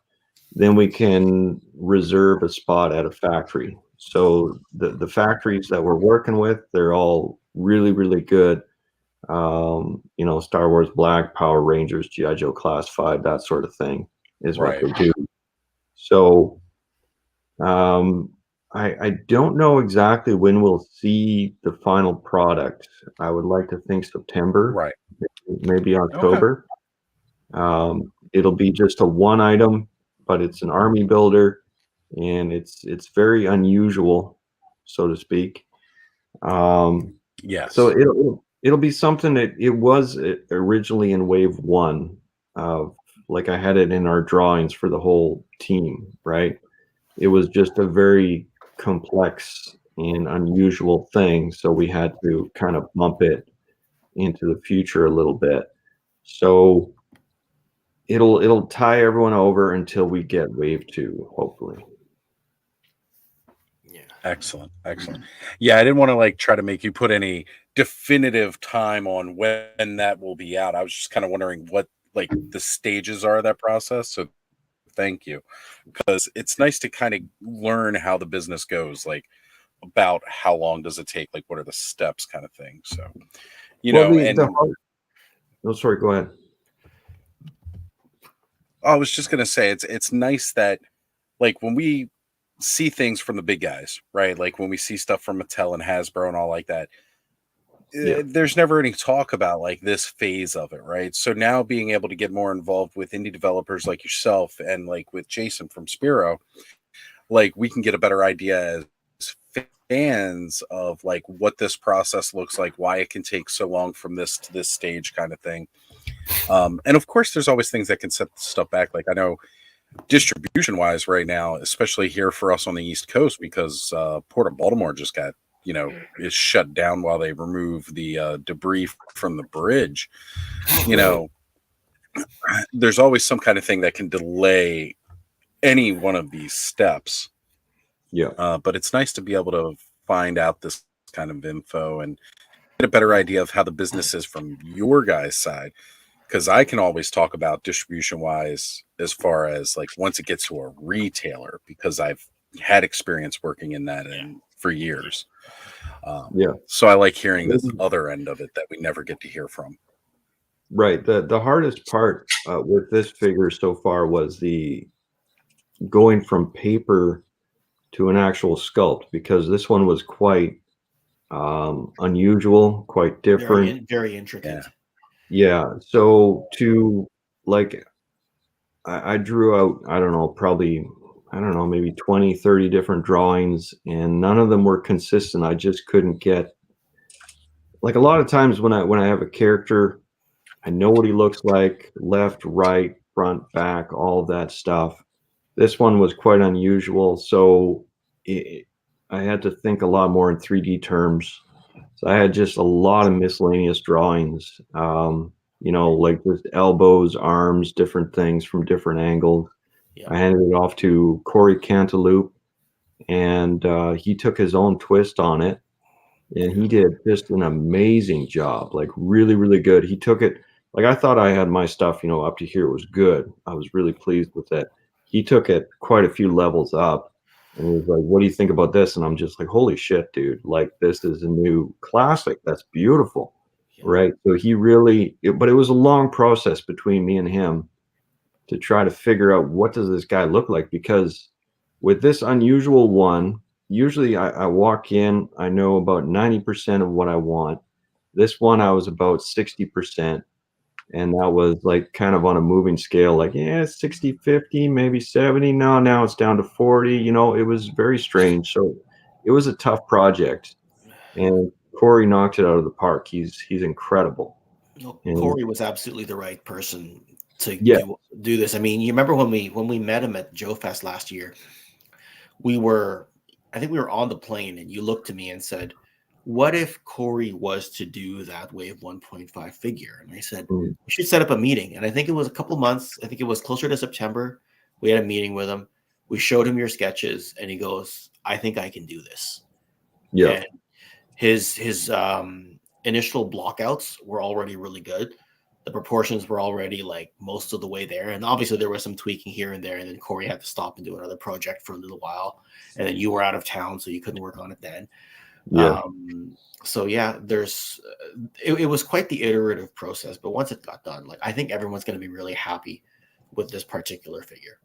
Speaker 17: then we can reserve a spot at a factory. So the factories that we're working with, they're all really, really good. Star Wars Black, Power Rangers, G.I. Joe Classified, that sort of thing is what they do. So I don't know exactly when we'll see the final product. I would like to think September, maybe October. It'll be just a one item, but it's an army builder, and it's very unusual, so to speak.
Speaker 1: Yes.
Speaker 17: So it'll be something that it was originally in wave 1 of, like, I had it in our drawings for the whole team, right? It was just a very complex and unusual thing, so we had to kind of bump it into the future a little bit. So it'll tie everyone over until we get wave 2, hopefully.
Speaker 1: Excellent. Yeah, I didn't want to try to make you put any definitive time on when that will be out. I was just kind of wondering what the stages are of that process. So thank you, because it's nice to kind of learn how the business goes, about how long does it take, what are the steps, kind of thing. So
Speaker 17: sorry, go ahead.
Speaker 1: I was just gonna say it's nice that when we see things from the big guys, right? When we see stuff from Mattel and Hasbro and all like that, there's never any talk about this phase of it, right? So now being able to get more involved with indie developers like yourself and with Jason from Spiro, we can get a better idea as fans of what this process looks like, why it can take so long from this to this stage, kind of thing. And of course there's always things that can set stuff back. I know distribution wise right now, especially here for us on the East Coast, because Port of Baltimore just got is shut down while they remove the debris from the bridge. There's always some kind of thing that can delay any one of these steps. But it's nice to be able to find out this kind of info and get a better idea of how the business is from your guys' side, because I can always talk about distribution wise as far as once it gets to a retailer, because I've had experience working in that for years. So I like hearing this other end of it that we never get to hear from.
Speaker 17: Right. The hardest part with this figure so far was the going from paper to an actual sculpt, because this one was quite unusual, quite different.
Speaker 20: Very intricate.
Speaker 17: Yeah. So I drew out, I don't know, maybe 20, 30 different drawings, and none of them were consistent. I just couldn't get, a lot of times when I have a character, I know what he looks like, left, right, front, back, all of that stuff. This one was quite unusual, so I had to think a lot more in 3D terms. So I had just a lot of miscellaneous drawings, just elbows, arms, different things from different angles. I handed it off to Corey Cantaloupe, and he took his own twist on it. and he did just an amazing job, like really, really good. He took it, like I thought I had my stuff, you know, up to here was good. I was really pleased with it. He took it quite a few levels up, and he was like, what do you think about this? And I'm just like, holy shit, dude, like this is a new classic. That's beautiful. Right. So he really, but it was a long process between me and him to try to figure out what does this guy look like, because with this unusual one, usually I walk in, I know about 90% of what I want. This one, I was about 60%. And that was like kind of on a moving scale, like, yeah, 60, 50, maybe 70. No, now it's down to 40. You know, it was very strange. So it was a tough project. And Corey knocked it out of the park. He's incredible. And
Speaker 20: Corey was absolutely the right person to
Speaker 17: Yeah.
Speaker 20: do this. I mean, you remember when we met him at Joe Fest last year, I think we were on the plane and you looked to me and said, what if Corey was to do that Wave 1.5 figure? And I said, we should set up a meeting. And I think it was a couple months. I think it was closer to September. We had a meeting with him. We showed him your sketches and he goes, I think I can do this.
Speaker 17: Yeah.
Speaker 20: And his initial blockouts were already really good. The proportions were already like most of the way there. And obviously there was some tweaking here and there. And then Corey had to stop and do another project for a little while. And then you were out of town, so you couldn't work on it then.
Speaker 17: Yeah.
Speaker 20: So yeah, it was quite the iterative process, but once it got done, like I think everyone's going to be really happy with this particular figure.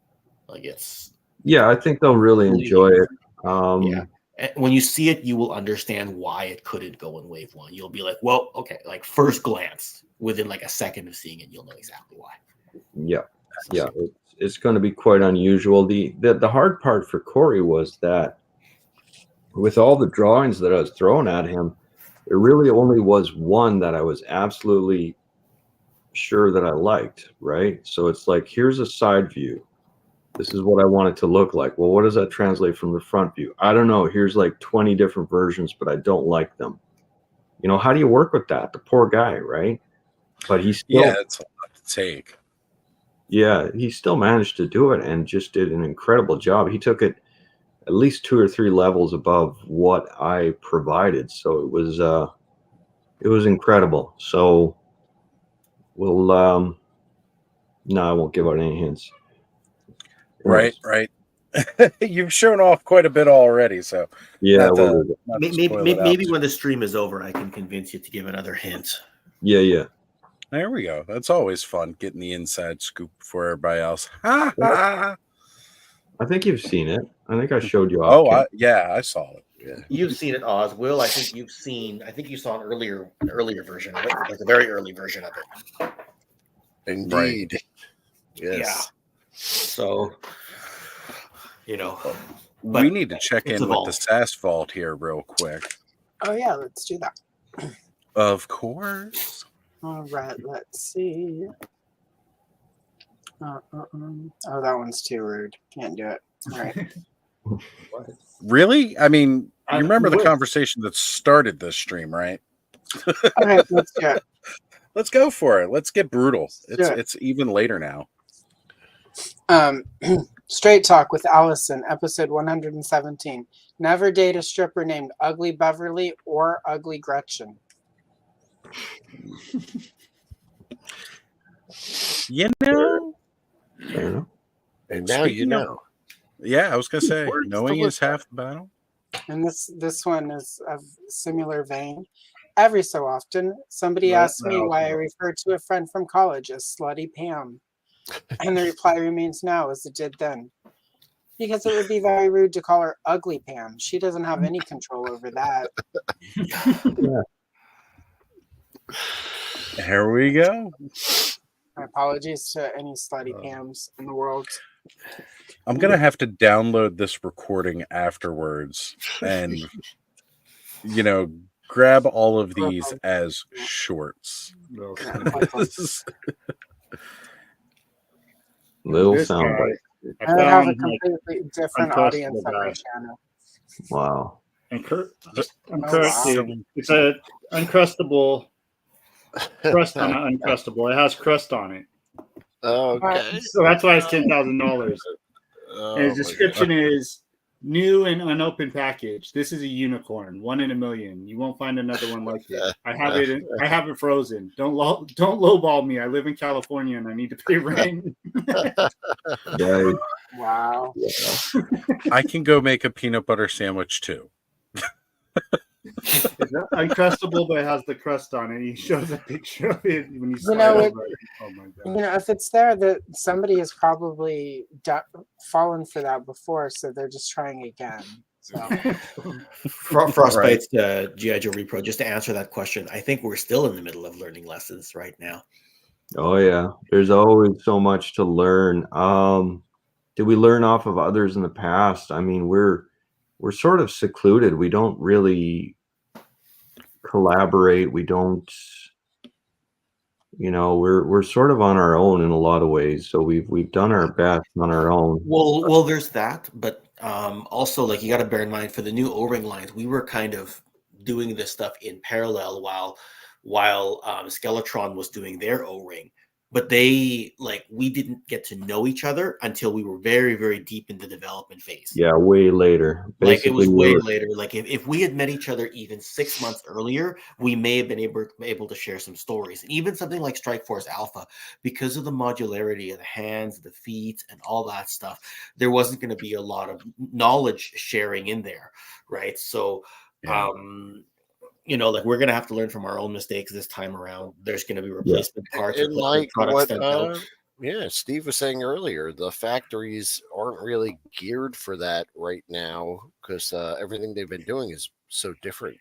Speaker 20: Like
Speaker 17: I think they'll really enjoy it.
Speaker 20: Yeah. And when you see it, you will understand why it couldn't go in Wave 1. You'll be like, well, okay, like first glance, within like a second of seeing it, you'll know exactly why.
Speaker 17: Yeah. It's going to be quite unusual. The hard part for Corey was that with all the drawings that I was throwing at him, there really only was one that I was absolutely sure that I liked, right? So it's like, here's a side view. This is what I want it to look like. Well, what does that translate from the front view? I don't know. Here's like 20 different versions, but I don't like them. You know, how do you work with that? The poor guy, right? But he still,
Speaker 1: it's a lot to take.
Speaker 17: Yeah, he still managed to do it and just did an incredible job. He took it at least 2 or 3 levels above what I provided. So it was incredible. So we'll no, I won't give out any hints.
Speaker 1: Right. You've shown off quite a bit already, so
Speaker 17: yeah.
Speaker 20: Maybe when the stream is over, I can convince you to give another hint.
Speaker 17: Yeah.
Speaker 1: There we go. That's always fun, getting the inside scoop for everybody else.
Speaker 17: I think you've seen it. I think I showed you off.
Speaker 1: I saw it. Yeah.
Speaker 20: You've seen it, Oz. Will, I think you saw an earlier version of it, like a very early version of it.
Speaker 18: Indeed.
Speaker 1: Right.
Speaker 18: Yes.
Speaker 20: Yeah. So, you know,
Speaker 1: we need to check in
Speaker 20: evolved.
Speaker 1: with the SassVault here real quick.
Speaker 2: Oh yeah, let's do that.
Speaker 1: Of course.
Speaker 2: All right, let's see. Oh, that one's too rude. Can't do it. All right.
Speaker 1: Really? I mean, you remember the conversation that started this stream, right?
Speaker 2: All right, let's do it.
Speaker 1: Let's go for it. Let's get brutal.
Speaker 2: do it.
Speaker 1: It's even later now.
Speaker 2: Straight Talk with Allison, episode 117. Never date a stripper named Ugly Beverly or Ugly Gretchen.
Speaker 1: You know?
Speaker 18: And now you know.
Speaker 1: Yeah, I was gonna say, knowing is half the battle.
Speaker 2: And this one is of similar vein. Every so often, somebody asks me why I refer to a friend from college as Slutty Pam. And the reply remains now as it did then. Because it would be very rude to call her Ugly Pam. She doesn't have any control over that.
Speaker 17: Yeah.
Speaker 1: Here we go.
Speaker 2: My apologies to any Slutty Pams in the world.
Speaker 1: I'm gonna have to download this recording afterwards and grab all of these as shorts.
Speaker 17: Little soundbite.
Speaker 2: I have a completely different audience on my channel.
Speaker 17: Wow.
Speaker 11: Uncrusted. It's a uncrustable crust on an uncrustable. It has crust on it.
Speaker 18: Okay.
Speaker 11: So that's why it's $10,000. And his description is New and unopened package. This is a unicorn, 1 in a million. You won't find another one like it. I have it. I have it frozen. Don't lowball me. I live in California and I need to pay rent.
Speaker 17: Yeah.
Speaker 2: Wow.
Speaker 1: I can go make a peanut butter sandwich too.
Speaker 11: It's not uncrustable, but it has the crust on it. He shows a picture of it when you
Speaker 2: You
Speaker 11: slide
Speaker 2: know,
Speaker 11: over it. Oh my god!
Speaker 2: You know, if it's there, that somebody has probably fallen for that before, so they're just trying again. So.
Speaker 20: Frostbite's G.I. Joe Repro. Just to answer that question, I think we're still in the middle of learning lessons right now.
Speaker 17: Oh yeah, there's always so much to learn. Did we learn off of others in the past? I mean, we're sort of secluded. We don't really collaborate. We don't, we're sort of on our own in a lot of ways. So we've done our best on our own.
Speaker 20: Well, there's that, but also like you got to bear in mind for the new O-ring lines, we were kind of doing this stuff in parallel while Skeletron was doing their O-ring. But we didn't get to know each other until we were very, very deep in the development phase.
Speaker 17: Yeah, way later.
Speaker 20: Basically, it was way later. Like if we had met each other even 6 months earlier, we may have been able to share some stories. And even something like Strike Force Alpha, because of the modularity of the hands, the feet, and all that stuff, there wasn't going to be a lot of knowledge sharing in there, right? So, like we're going to have to learn from our own mistakes this time around. There's going to be replacement parts.
Speaker 18: And like what Steve was saying earlier, the factories aren't really geared for that right now because everything they've been doing is so different.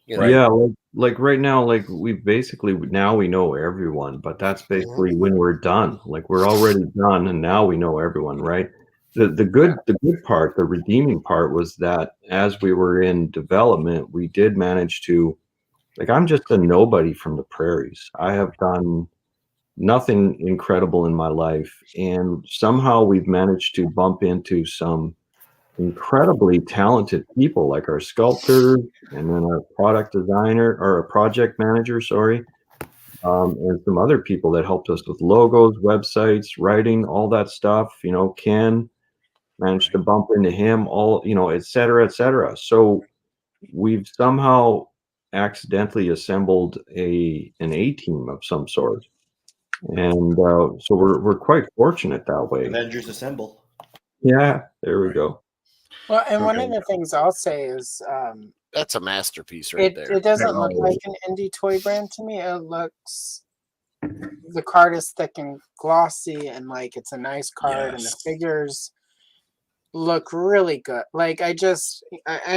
Speaker 17: Yeah, like right now, like we basically now we know everyone, but that's basically when we're done. Like we're already done, and now we know everyone, right? The good part, the redeeming part was that as we were in development, we did manage to, like, I'm just a nobody from the prairies. I have done nothing incredible in my life, and somehow we've managed to bump into some incredibly talented people, like our sculptor and then our product designer or a project manager, sorry. And some other people that helped us with logos, websites, writing, all that stuff. Ken managed to bump into him, all et cetera, et cetera. So we've somehow accidentally assembled an A team of some sort, and so we're quite fortunate that way.
Speaker 20: Avengers Assemble.
Speaker 17: Yeah, there we go.
Speaker 2: Well, and one of the things I'll say is
Speaker 18: that's a masterpiece right there.
Speaker 2: It doesn't look like an indie toy brand to me. It looks, the card is thick and glossy, and like it's a nice card, and the figures look really good. Like I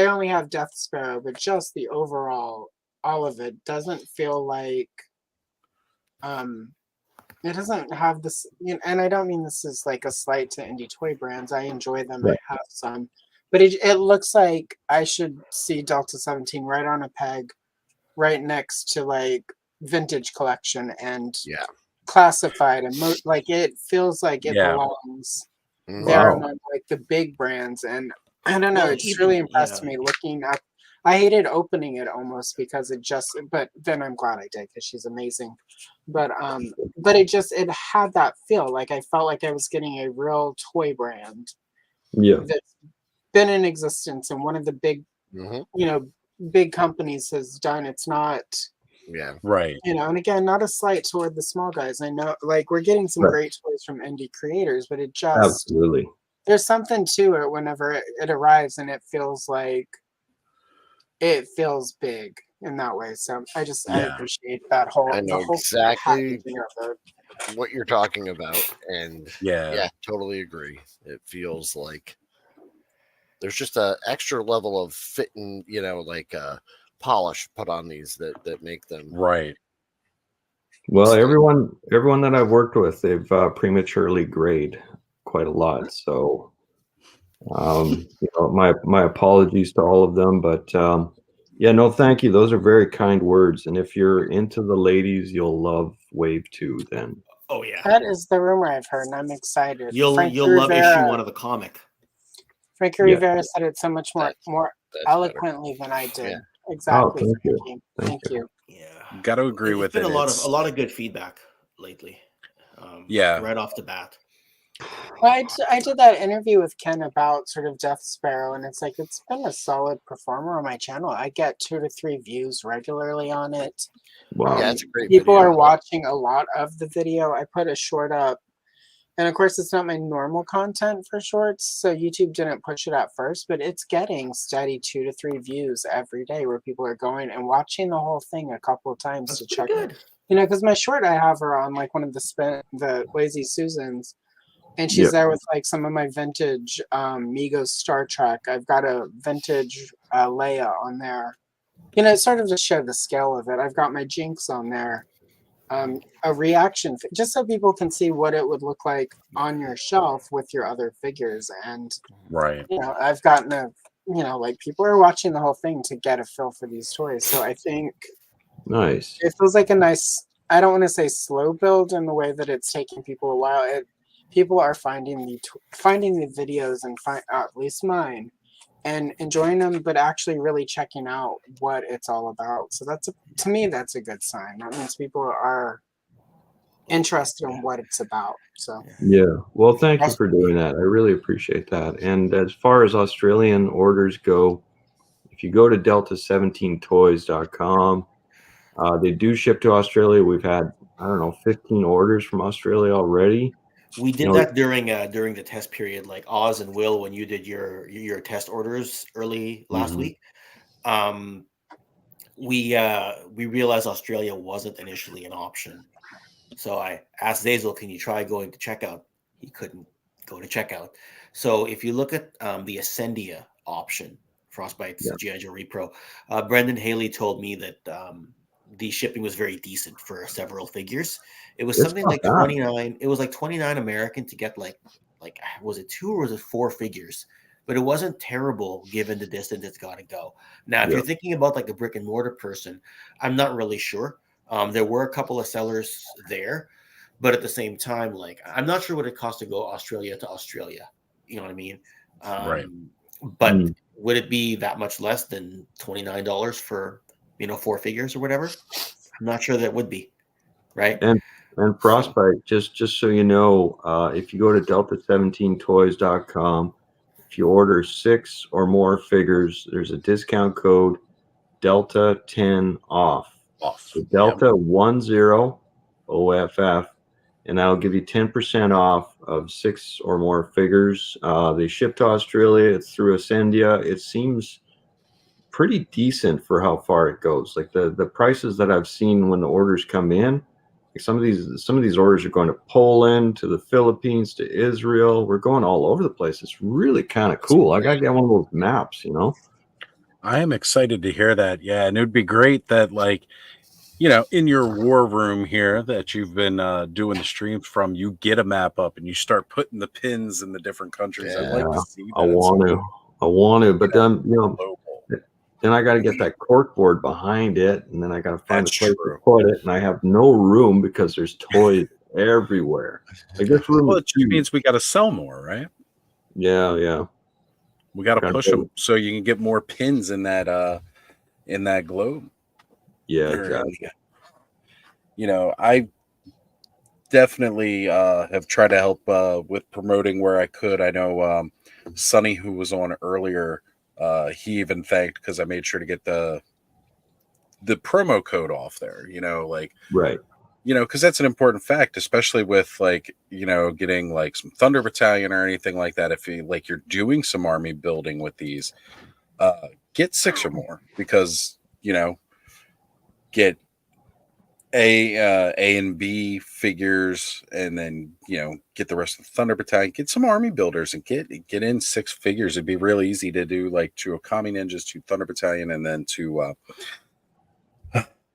Speaker 2: only have Death Sparrow, but just the overall, all of it doesn't feel like it doesn't have this, and I don't mean this is like a slight to indie toy brands. I enjoy them. I have some, but it looks like I should see Delta 17 right on a peg, right next to like Vintage Collection and Classified, and like it feels like it belongs there among like the big brands. And I don't know, it's really impressed me looking up. I hated opening it almost because but then I'm glad I did because she's amazing. But it had that feel. Like I felt like I was getting a real toy brand that's been in existence, and one of the big big companies has done. It's not
Speaker 1: right.
Speaker 2: And again, not a slight toward the small guys. I know like we're getting some great toys from indie creators, but it just
Speaker 17: absolutely,
Speaker 2: there's something to it whenever it arrives, and it feels like it feels big in that way. So I appreciate that whole.
Speaker 18: I know exactly what you're talking about, and totally agree. It feels like there's just a extra level of fitting, like polish put on these that make them
Speaker 1: right.
Speaker 17: Well, everyone that I've worked with, they've prematurely grayed quite a lot. So, my apologies to all of them, but no, thank you. Those are very kind words. And if you're into the ladies, you'll love Wave 2 then.
Speaker 20: Oh yeah,
Speaker 2: that is the rumor I've heard, and I'm excited.
Speaker 20: You'll love issue 1 of the comic.
Speaker 2: Frankie Rivera said it so much more eloquently than I did. Exactly.
Speaker 17: Oh, thank you.
Speaker 20: Yeah,
Speaker 1: got to agree with it.
Speaker 20: A lot of good feedback lately. Right off the bat.
Speaker 2: Well, I did that interview with Ken about sort of Death Sparrow, and it's like it's been a solid performer on my channel. I get 2 to 3 views regularly on it.
Speaker 17: Wow.
Speaker 18: Yeah, it's a great
Speaker 2: People
Speaker 18: video.
Speaker 2: are watching a lot of the video. I put a short up, and of course, it's not my normal content for shorts, so YouTube didn't push it at first, but it's getting steady 2 to 3 views every day where people are going and watching the whole thing a couple of times to check it. You know, because my short I have her on like one of the Lazy Susans. And she's there with like some of my vintage Migos Star Trek. I've got a vintage Leia on there. You know, sort of to show the scale of it. I've got my Jinx on there. A reaction, just so people can see what it would look like on your shelf with your other figures. And,
Speaker 1: right.
Speaker 2: You know, I've gotten like people are watching the whole thing to get a feel for these toys. So I think
Speaker 17: Nice.
Speaker 2: it feels like a nice, I don't want to say slow build in the way that it's taking people a while. People are finding the videos and at least mine, and enjoying them, but actually really checking out what it's all about. So to me, that's a good sign. That means people are interested in what it's about. So
Speaker 17: Yeah. Well, thank you for doing that. I really appreciate that. And as far as Australian orders go, if you go to delta17toys.com, they do ship to Australia. We've had, 15 orders from Australia already.
Speaker 20: We did that during the test period, like Oz and Will, when you did your test orders early last week. We realized Australia wasn't initially an option, so I asked Zazel, "Can you try going to checkout?" He couldn't go to checkout. So if you look at the Ascendia option, Frostbite's G.I. Joe Repro, Brendan Haley told me that the shipping was very decent for several figures. It was something like 29. It was like 29 American to get like was it 2 or was it 4 figures? But it wasn't terrible given the distance it's got to go. Now, if you're thinking about like a brick and mortar person, I'm not really sure. There were a couple of sellers there, but at the same time, like I'm not sure what it costs to go Australia to Australia. You know what I mean?
Speaker 1: Right.
Speaker 20: But would it be that much less than $29 for 4 figures or whatever? I'm not sure that would be, right?
Speaker 17: And Frostbite, just so you know, if you go to delta17toys.com, if you order 6 or more figures, there's a discount code Delta10 off. So Delta10 OFF, and that'll give you 10% off of 6 or more figures. They ship to Australia. It's through Ascendia. It seems pretty decent for how far it goes. Like the prices that I've seen when the orders come in, like some of these orders are going to Poland, to the Philippines, to Israel. We're going all over the place. It's really kind of cool. I gotta get one of those maps,
Speaker 1: I am excited to hear that. Yeah, and it would be great that, like, in your war room here that you've been doing the streams from, you get a map up and you start putting the pins in the different countries. I'd like to see that.
Speaker 17: I want to, but then then I got to get that cork board behind it, and then I got to find a place to put it, and I have no room because there's toys everywhere. Like this room.
Speaker 1: Well, it means we got to sell more, right?
Speaker 17: Yeah.
Speaker 1: We got to push them so you can get more pins in that globe.
Speaker 17: Yeah, exactly.
Speaker 1: I definitely have tried to help with promoting where I could. I know Sonny, who was on earlier, he even thanked because I made sure to get the promo code off there,
Speaker 17: right.
Speaker 1: Because that's an important fact, especially with getting like some Thunder Battalion or anything like that. If you're doing some army building with these, get 6 or more, because get A and B figures, and then get the rest of the Thunder Battalion, get some army builders, and get in 6 figures. It'd be really easy to do, like 2 Okami Ninjas, 2 Thunder Battalion, and then 2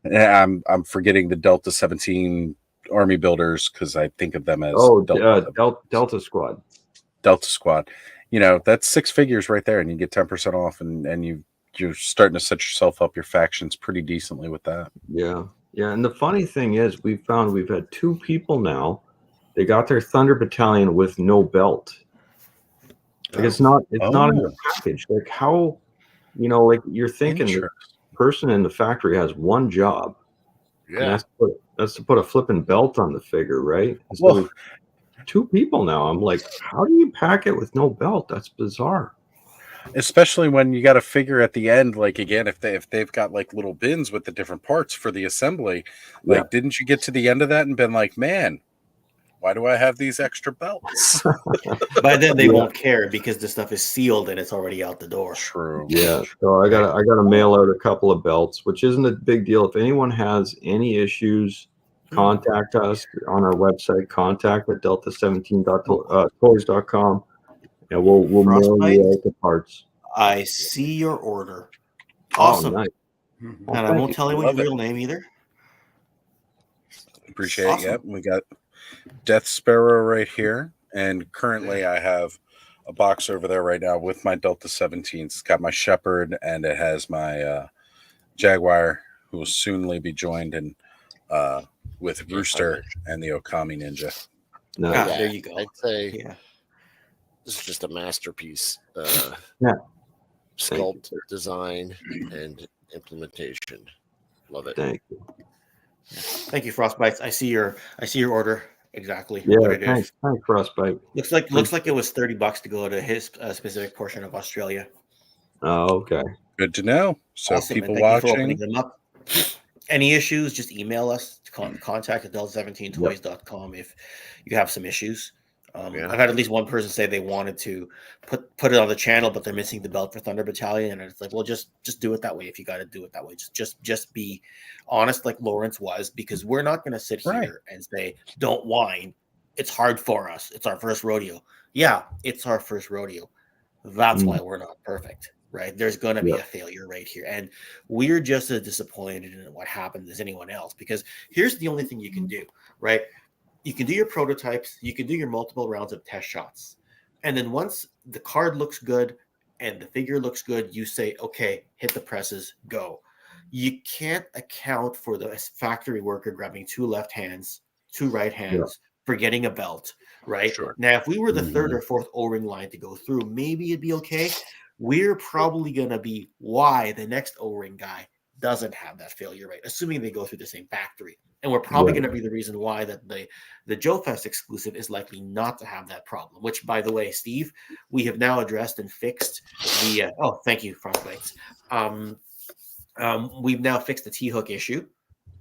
Speaker 1: I'm forgetting the Delta 17 army builders because I think of them as
Speaker 17: Delta Squad.
Speaker 1: Delta Squad. That's 6 figures right there, and you get 10% off, and you're starting to set yourself up your factions pretty decently with that.
Speaker 17: Yeah. And the funny thing is, we've had 2 people now. They got their Thunder Battalion with no belt. Like it's not in the package. Like how, like you're thinking the person in the factory has one job.
Speaker 18: Yeah.
Speaker 17: And that's to put a flipping belt on the figure, right?
Speaker 1: Well,
Speaker 17: 2 people now. I'm like, how do you pack it with no belt? That's bizarre.
Speaker 1: Especially when you got to figure at the end, like again, if they've got like little bins with the different parts for the assembly, like didn't you get to the end of that and been like, man, why do I have these extra belts?
Speaker 20: By then they won't care because the stuff is sealed and it's already out the door.
Speaker 1: True.
Speaker 17: Yeah. So I gotta mail out a couple of belts, which isn't a big deal. If anyone has any issues, contact us on our website, contact at delta17toys.com. And we'll mail you out the parts.
Speaker 20: I see your order. Awesome.
Speaker 17: Oh, nice.
Speaker 20: And I won't tell you your real name either.
Speaker 1: Appreciate
Speaker 20: Awesome.
Speaker 1: it. Yep. We got Death Sparrow right here. And currently I have a box over there right now with my Delta 17s. It's got my Shepherd and it has my Jaguar, who will soonly be joined in with Rooster and the Okami Ninja.
Speaker 20: There you go.
Speaker 18: I'd say this is just a masterpiece.
Speaker 17: Yeah.
Speaker 18: Sculpt, design, and implementation. Love it.
Speaker 17: Thank you.
Speaker 20: Thank you, Frostbites. I see your order exactly.
Speaker 17: Yeah,
Speaker 20: what it is.
Speaker 17: thanks, Frostbite.
Speaker 20: Looks like it was $30 to go to his specific portion of Australia.
Speaker 17: Oh, okay.
Speaker 1: Good to know. So
Speaker 20: Awesome,
Speaker 1: people
Speaker 20: and thank you for
Speaker 1: watching.
Speaker 20: opening them up. Any issues, just email us. Contact at delta17toys.com if you have some issues. I've had at least one person say they wanted to put it on the channel, but they're missing the belt for Thunder Battalion, and it's like, well, just do it that way if you got to do it that way. Just be honest, like Lawrence was, because we're not going to sit here and say, "Don't whine." It's hard for us. It's our first rodeo. Yeah, it's our first rodeo. That's why we're not perfect, right? There's going to be a failure right here, and we're just as disappointed in what happened as anyone else. Because here's the only thing you can do, right? You can do your prototypes, you can do your multiple rounds of test shots. And then once the card looks good and the figure looks good, you say, okay, hit the presses, go. You can't account for the factory worker grabbing 2 left hands, 2 right hands, forgetting a belt, right? Sure. Now, if we were the 3rd or 4th O-ring line to go through, maybe it'd be okay. We're probably going to be why the next O-ring guy doesn't have that failure rate, assuming they go through the same factory. And we're probably going to be the reason why that the Joe Fest exclusive is likely not to have that problem, which, by the way, Steve, we have now addressed and fixed the thank you, Frostbites. We've now fixed the T-hook issue.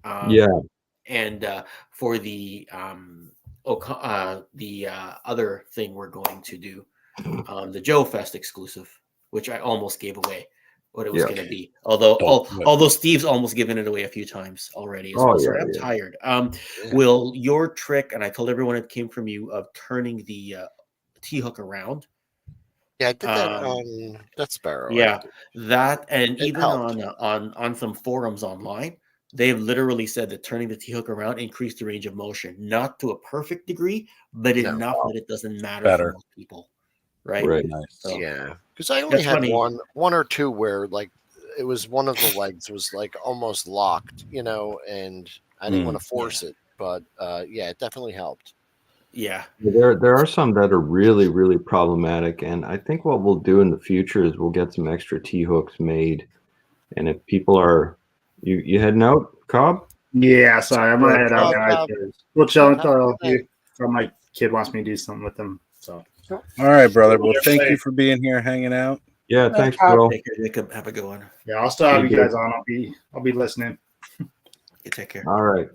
Speaker 20: And for the other thing we're going to do, the Joe Fest exclusive, which I almost gave away what it was going to be. Although Steve's almost given it away a few times already. I'm tired. Will your trick, and I told everyone it came from you, of turning the T-hook around?
Speaker 18: Yeah, I did that on Death Sparrow.
Speaker 20: Yeah, that, and even on some forums online, they've literally said that turning the T-hook around increased the range of motion, not to a perfect degree, but enough that it doesn't matter for most people. Right.
Speaker 18: Nice. So, yeah, because I only had one or two where like it was one of the legs was like almost locked, and I didn't want to force it, but it definitely helped.
Speaker 20: Yeah,
Speaker 17: there are some that are really, really problematic, and I think what we'll do in the future is we'll get some extra T-hooks made, and if people are you heading out, Cobb?
Speaker 11: Yeah, sorry, I'm gonna head out, guys. We'll chill until my kid wants me to do something with them. So.
Speaker 1: All right, brother. Well, thank you for being here, hanging out.
Speaker 17: Yeah, thanks, bro.
Speaker 20: Have a good one.
Speaker 11: Yeah, I'll still have you guys on. I'll be listening.
Speaker 20: You take care.
Speaker 17: All right.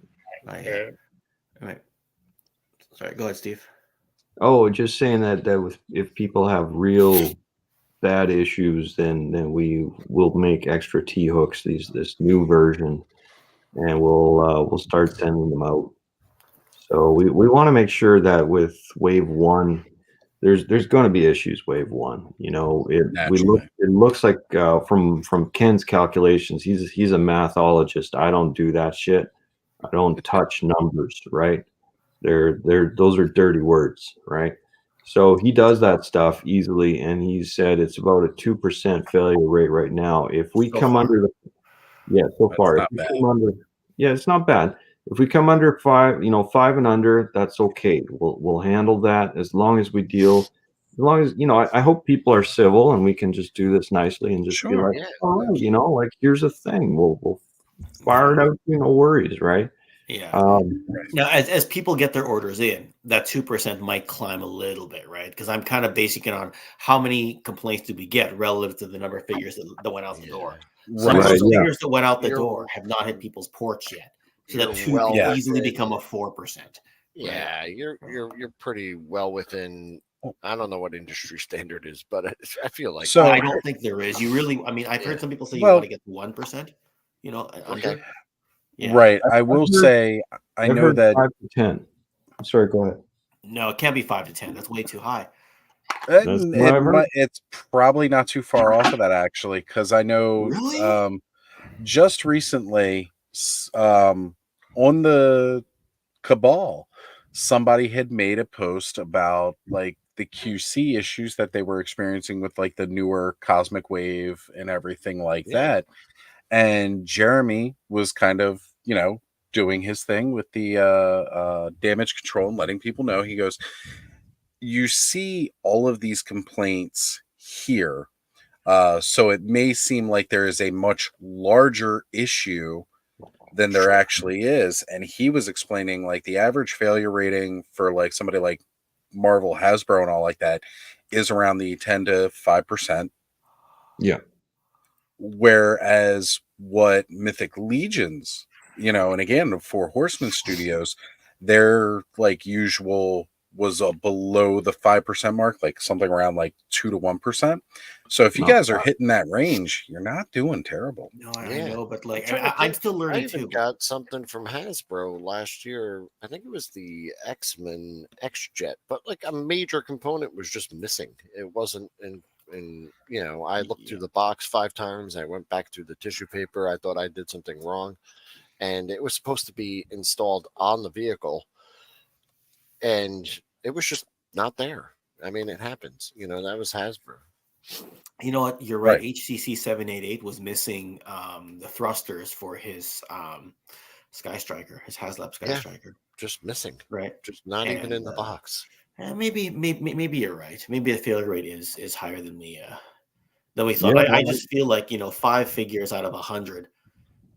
Speaker 20: Bye. All right. Sorry, go ahead, Steve.
Speaker 17: Oh, just saying that if people have real bad issues, then we will make extra T-hooks. This new version, and we'll start sending them out. So we want to make sure that with Wave 1. There's going to be issues. Wave 1, it looks like from Ken's calculations, he's a mathologist. I don't do that shit. I don't touch numbers, right? Those are dirty words, right? So he does that stuff easily, and he said it's about a 2% failure rate right now. If we come under it's not bad. If we come under 5, 5 and under, that's okay. We'll handle that as long as we deal. As long as I hope people are civil and we can just do this nicely and just be like, all right, like here's a thing. We'll fire it out. No worries, right?
Speaker 20: Yeah.
Speaker 17: Right.
Speaker 20: Now, as people get their orders in, that 2% might climb a little bit, right? Because I'm kind of basing it on how many complaints did we get relative to the number of figures that went out the door. Some of those figures that went out the door have not hit people's porch yet, so that 2 could easily become a 4%.
Speaker 18: Yeah, you're pretty well within. I don't know what industry standard is, but I feel like
Speaker 20: I don't think there is. You really, I mean, I've heard some people say you want to get 1%. Under. Yeah.
Speaker 1: Right. I will say, I
Speaker 17: I've
Speaker 1: know
Speaker 17: heard
Speaker 1: that
Speaker 17: 5 to 10. Sorry, go ahead.
Speaker 20: No, it can't be 5 to 10. That's way too high.
Speaker 1: It's probably not too far off of that, actually, because I know just recently on the Cabal, somebody had made a post about like the QC issues that they were experiencing with like the newer Cosmic Wave and everything like that. And Jeremy was kind of, doing his thing with the damage control and letting people know. He goes, you see all of these complaints here. So it may seem like there is a much larger issue than there actually is. And he was explaining like the average failure rating for like somebody like Marvel, Hasbro, and all like that is around the 10 to 5%.
Speaker 17: Yeah.
Speaker 1: Whereas what Mythic Legions, and again, the Four Horsemen Studios, their like usual was below the 5% mark, like something around like 2 to 1%. So if you guys are hitting that range, you're not doing terrible.
Speaker 20: No, I know, but like
Speaker 18: I'm
Speaker 20: still learning too.
Speaker 18: Got something from Hasbro last year. I think it was the X-Men X-Jet, but like a major component was just missing. It wasn't in. I looked through the box 5 times. I went back through the tissue paper. I thought I did something wrong, and it was supposed to be installed on the vehicle, and it was just not there. I mean, it happens. That was Hasbro.
Speaker 20: You know what? You're right. HCC 788 was missing the thrusters for his Sky Striker, his HasLab Sky Striker.
Speaker 18: Just missing.
Speaker 20: Right.
Speaker 18: Just not even in the box.
Speaker 20: Maybe you're right. Maybe the failure rate is higher than we thought. Yeah, I just feel like 5 figures out of 100,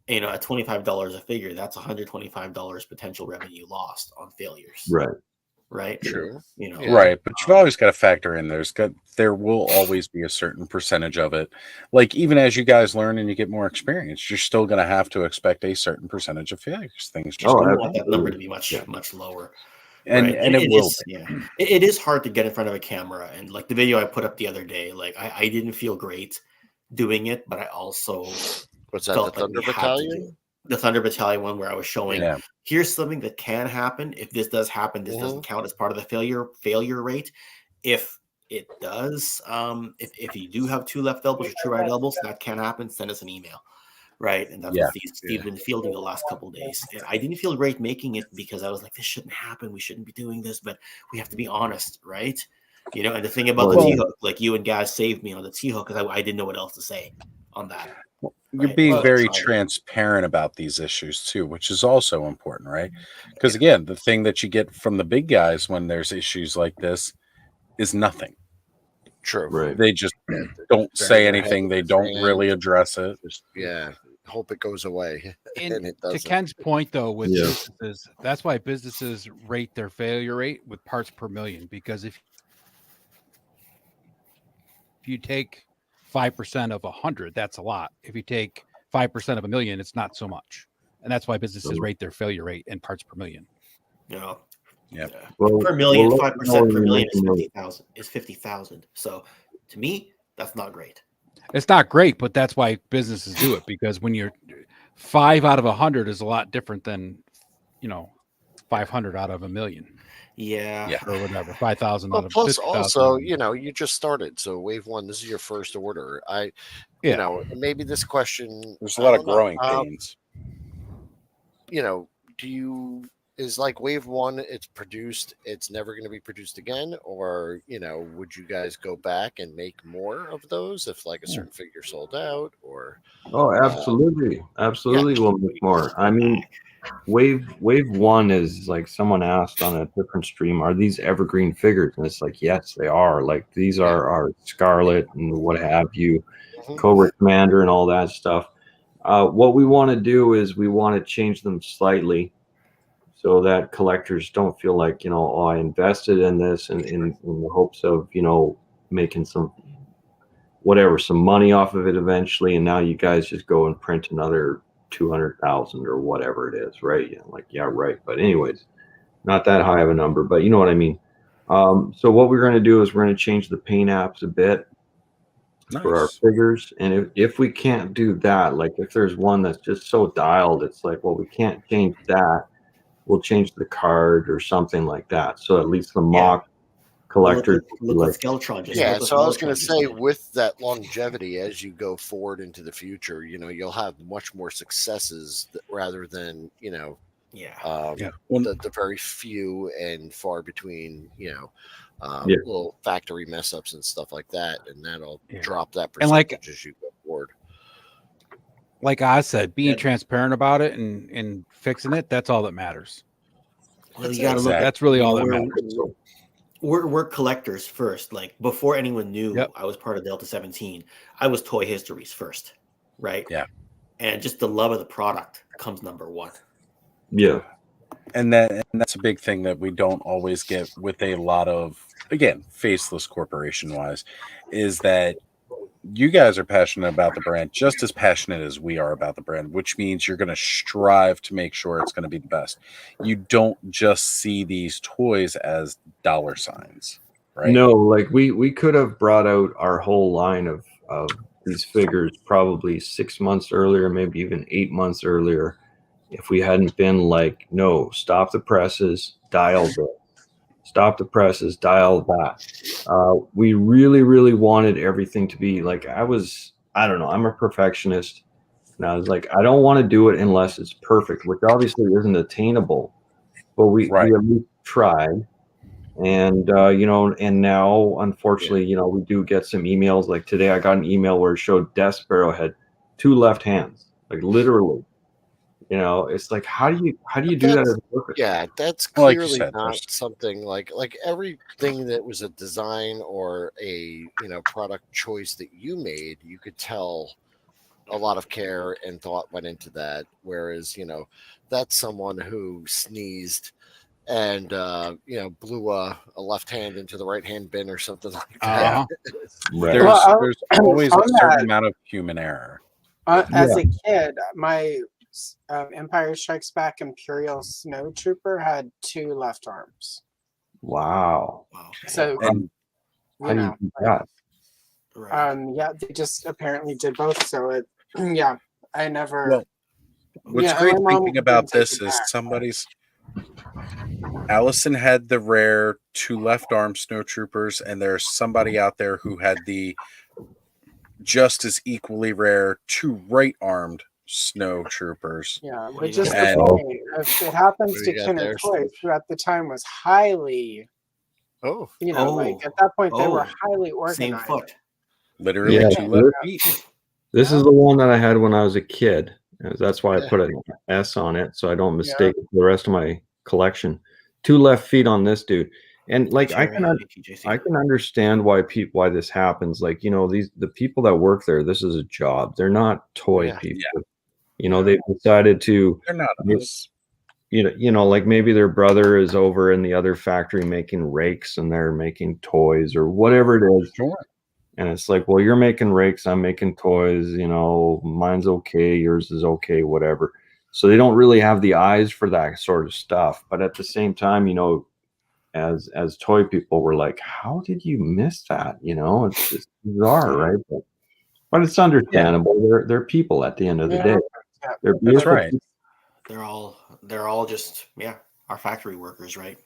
Speaker 20: at $25 a figure, that's $125 potential revenue lost on failures. Right.
Speaker 18: True.
Speaker 1: Right, but you've always got to factor in there will always be a certain percentage of it. Like even as you guys learn and you get more experience, you're still going to have to expect a certain percentage of failures. Things just
Speaker 20: want that number to be much lower.
Speaker 1: And it will.
Speaker 20: It is hard to get in front of a camera, and like the video I put up the other day, like I didn't feel great doing it, but I also
Speaker 18: what's that? The Thunder Battalion.
Speaker 20: The Thunder Battalion one where I was showing here's something that can happen. If this does happen, this doesn't count as part of the failure rate. If it does, if you do have 2 left elbows or 2 right elbows, that can happen. Send us an email. Right. And that's what Steve's been fielding the last couple of days. And I didn't feel great making it because I was like, this shouldn't happen. We shouldn't be doing this, but we have to be honest, right? And the thing about the T-hook, like you and guys saved me on the T-hook because I didn't know what else to say on that.
Speaker 1: You're being very transparent about these issues too, which is also important, right? Because again, the thing that you get from the big guys when there's issues like this is nothing.
Speaker 18: True.
Speaker 17: Right.
Speaker 1: They just don't say anything. They don't really address it.
Speaker 18: Hope it goes away.
Speaker 6: And it doesn't. To Ken's point, though, with businesses, that's why businesses rate their failure rate with parts per million. Because if you take 5% of 100, that's a lot. If you take 5% of a million, it's not so much. And that's why businesses rate their failure rate in parts per million.
Speaker 20: Yeah.
Speaker 17: Well,
Speaker 20: per million, 5% per million is 50,000. Is 50,000. So to me, that's not great.
Speaker 6: It's not great, but that's why businesses do it, because when you're 5 out of 100 is a lot different than 500 out of a million.
Speaker 20: Yeah.
Speaker 6: Or whatever. 5,000 out of
Speaker 18: plus
Speaker 6: 50,000.
Speaker 18: Also, you just started. So wave 1, this is your first order. Maybe this question,
Speaker 1: there's a lot of growing pains.
Speaker 18: Is like wave 1, it's produced, it's never going to be produced again, or would you guys go back and make more of those if like a certain figure sold out? Or
Speaker 17: absolutely we'll make more. I mean, wave 1 is like someone asked on a different stream, are these evergreen figures? And it's like, yes, they are. Like these are our Scarlet and what have you, Cobra Commander and all that stuff. What we want to do is we want to change them slightly. so that collectors don't feel like, oh, I invested in this in the hopes of, making some money off of it eventually, and now you guys just go and print another 200,000 or whatever it is, right? Yeah, right. But anyways, not that high of a number, but you know what I mean. So what we're going to do is we're going to change the paint apps a bit for our figures, and if we can't do that, like if there's one that's just so dialed, it's like, well, we can't change that. We'll change the card or something like that. So at least the mock collectors.
Speaker 20: Look what Skeletron just.
Speaker 18: Yeah, so I was going to say, with that longevity, as you go forward into the future, you'll have much more successes rather than the very few and far between little factory mess ups and stuff like that, and that'll drop that percentage as you go forward.
Speaker 6: Like I said, being transparent about it and fixing it—that's all that matters.
Speaker 20: Well, you got to look.
Speaker 6: That's really all that matters.
Speaker 20: We're collectors first. Like before anyone knew I was part of Delta 17, I was Toy Histories first, right?
Speaker 1: Yeah.
Speaker 20: And just the love of the product comes number one.
Speaker 17: Yeah.
Speaker 1: And that's a big thing that we don't always get with a lot of, again, faceless corporation wise, is that you guys are passionate about the brand just as passionate as we are about the brand, which means you're going to strive to make sure it's going to be the best. You don't just see these toys as dollar signs, right?
Speaker 17: No, like we could have brought out our whole line of these figures probably 6 months earlier, maybe even 8 months earlier, if we hadn't been like, no, stop the presses, dial this. Stop the presses, dial that. We really, really wanted everything to be like, I don't know, I'm a perfectionist. And I was like, I don't want to do it unless it's perfect, which obviously isn't attainable. But we at least tried. And, and now, unfortunately, we do get some emails. Like today, I got an email where it showed Death Sparrow had 2 left hands, like literally. It's like, how do you do that as a worker?
Speaker 18: Yeah, that's clearly not something like everything that was a design or a product choice that you made. You could tell a lot of care and thought went into that. Whereas that's someone who sneezed and blew a left hand into the right hand bin or something like that.
Speaker 1: There's always a certain amount of human error.
Speaker 2: As a kid, my Empire Strikes Back Imperial Snow Trooper had 2 left arms.
Speaker 17: Wow.
Speaker 2: So
Speaker 17: how do you do that?
Speaker 2: they just apparently did both. So I never.
Speaker 1: Well, what's great thinking about this is Allison had the rare 2 left arm snow troopers, and there's somebody out there who had the just as equally rare 2 right armed snow troopers.
Speaker 2: Yeah, but just if it happens to Kinder Toys, who at the time was highly like at that point they were highly organized.
Speaker 20: Same foot.
Speaker 1: Literally 2 left feet.
Speaker 17: This is the one that I had when I was a kid. That's why I put an S on it, so I don't mistake it for the rest of my collection. 2 left feet on this dude. And like I can understand why this happens. Like, the people that work there, this is a job. They're not toy people. They've decided to.
Speaker 1: They're not us.
Speaker 17: Like maybe their brother is over in the other factory making rakes and they're making toys or whatever it is.
Speaker 1: Sure.
Speaker 17: And it's like, well, you're making rakes, I'm making toys, mine's okay, yours is okay, whatever. So they don't really have the eyes for that sort of stuff. But at the same time, as toy people, we're like, how did you miss that? It's just bizarre, right? But it's understandable. They're people at the end of the day. They're
Speaker 1: That's right.
Speaker 20: They're all just our factory workers, right?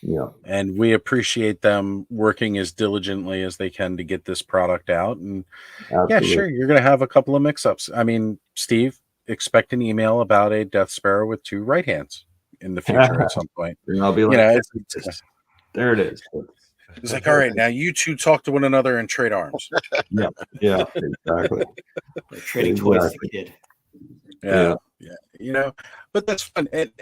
Speaker 17: Yeah.
Speaker 1: And we appreciate them working as diligently as they can to get this product out. And
Speaker 17: Absolutely.
Speaker 1: sure, you're going to have a couple of mix-ups. I mean, Steve, expect an email about a Death Sparrow with 2 right hands in the future at some point.
Speaker 17: And I'll be like, there it is.
Speaker 1: It's like, all right, now you 2 talk to one another and trade arms.
Speaker 17: Yeah, exactly.
Speaker 20: They're trading toys as a kid.
Speaker 1: Yeah. But that's fun. And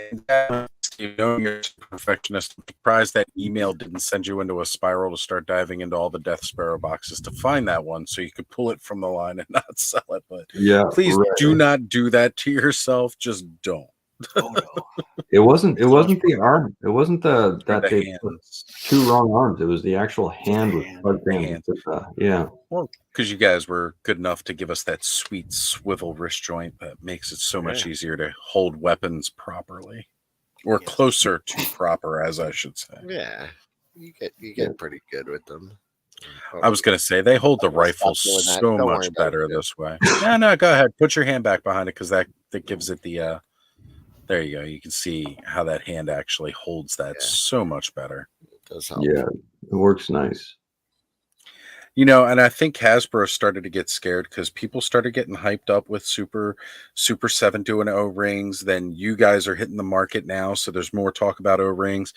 Speaker 1: Steve, knowing you're a perfectionist, I'm surprised that email didn't send you into a spiral to start diving into all the Death Sparrow boxes to find that one so you could pull it from the line and not sell it. But please do not do that to yourself. Just don't.
Speaker 17: It wasn't the arm. It wasn't that
Speaker 1: the
Speaker 17: they put two wrong arms. It was the actual hand with
Speaker 1: hand.
Speaker 17: yeah.
Speaker 1: Well, because you guys were good enough to give us that sweet swivel wrist joint that makes it so much easier to hold weapons properly, or closer to proper, as I should say.
Speaker 18: Yeah, you get pretty good with them.
Speaker 1: I was going to say they hold the rifle
Speaker 18: doing that.
Speaker 1: so
Speaker 18: Don't worry
Speaker 1: much
Speaker 18: about
Speaker 1: better
Speaker 18: it.
Speaker 1: this way. No, go ahead. Put your hand back behind it because that gives it the. There you go. You can see how that hand actually holds that so much better.
Speaker 18: It does help.
Speaker 17: Yeah, it works nice.
Speaker 1: You know, and I think Hasbro started to get scared because people started getting hyped up with Super 7 doing O-rings. Then you guys are hitting the market now, so there's more talk about O-rings.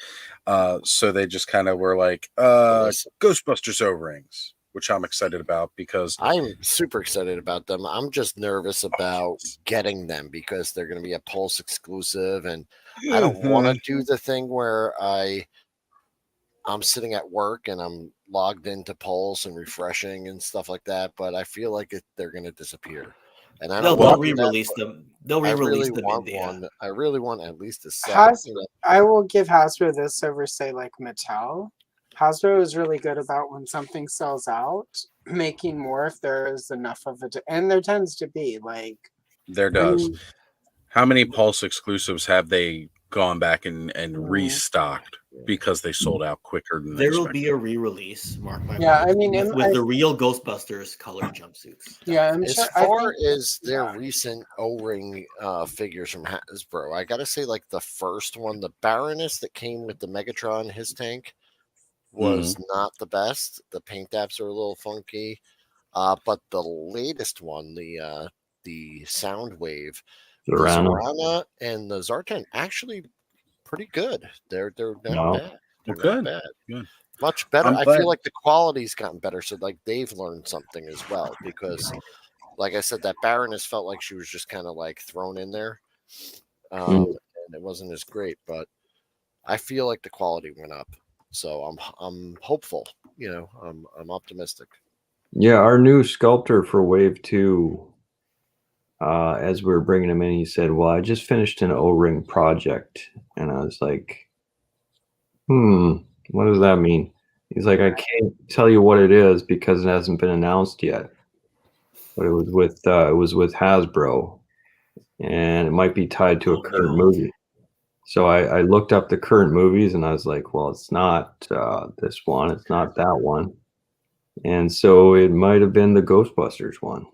Speaker 1: So they just kind of were like, Ghostbusters O-rings, which I'm excited about because
Speaker 18: I'm super excited about them. I'm just nervous about getting them because they're going to be a Pulse exclusive, and I don't want to do the thing where I'm sitting at work and I'm logged into Pulse and refreshing and stuff like that, but I feel like they're going to disappear. And I don't
Speaker 20: They'll
Speaker 18: want
Speaker 20: re-release them. They'll re-release them in the
Speaker 18: I really want at least a set.
Speaker 2: I will give Hasbro this over, say, like Mattel. Hasbro is really good about when something sells out, making more if there is enough of it, and there tends to be like
Speaker 1: there does. How many Pulse exclusives have they gone back and restocked because they sold out quicker than
Speaker 20: there will be a re-release, mark my
Speaker 2: Yeah,
Speaker 20: words,
Speaker 2: I mean,
Speaker 20: with the real Ghostbusters colored jumpsuits.
Speaker 2: Yeah, I'm
Speaker 18: as
Speaker 2: sure.
Speaker 18: far as their recent O-ring figures from Hasbro, I gotta say, like the first one, the Baroness that came with the Megatron, his tank, was not the best. The paint apps are a little funky, but the latest one, the Soundwave, the Zorana and the Zartan, actually pretty good. They're not bad. They're not bad.
Speaker 1: Good.
Speaker 18: Much better.
Speaker 1: I'm
Speaker 18: I
Speaker 1: glad.
Speaker 18: feel like the quality's gotten better. So like they've learned something as well, because like I said, that Baroness felt like she was just kind of like thrown in there. And it wasn't as great, but I feel like the quality went up. So I'm hopeful, you know, I'm optimistic.
Speaker 17: Yeah, our new sculptor for Wave 2, as we were bringing him in, he said, well, I just finished an O-ring project. And I was like, what does that mean? He's like, I can't tell you what it is because it hasn't been announced yet. But it was with Hasbro, and it might be tied to a current movie. So I looked up the current movies, and I was like, well, it's not this one. It's not that one. And so it might have been the Ghostbusters one.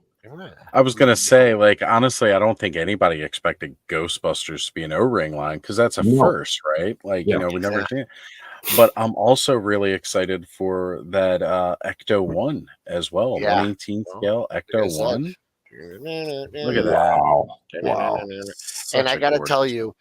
Speaker 1: I was going to say, like, honestly, I don't think anybody expected Ghostbusters to be an O-ring line because that's a first, right? Like, you know, we never did. But I'm also really excited for that Ecto 1 as well. 1/18 scale Ecto 1. Look at that.
Speaker 18: Wow. And I got to tell you,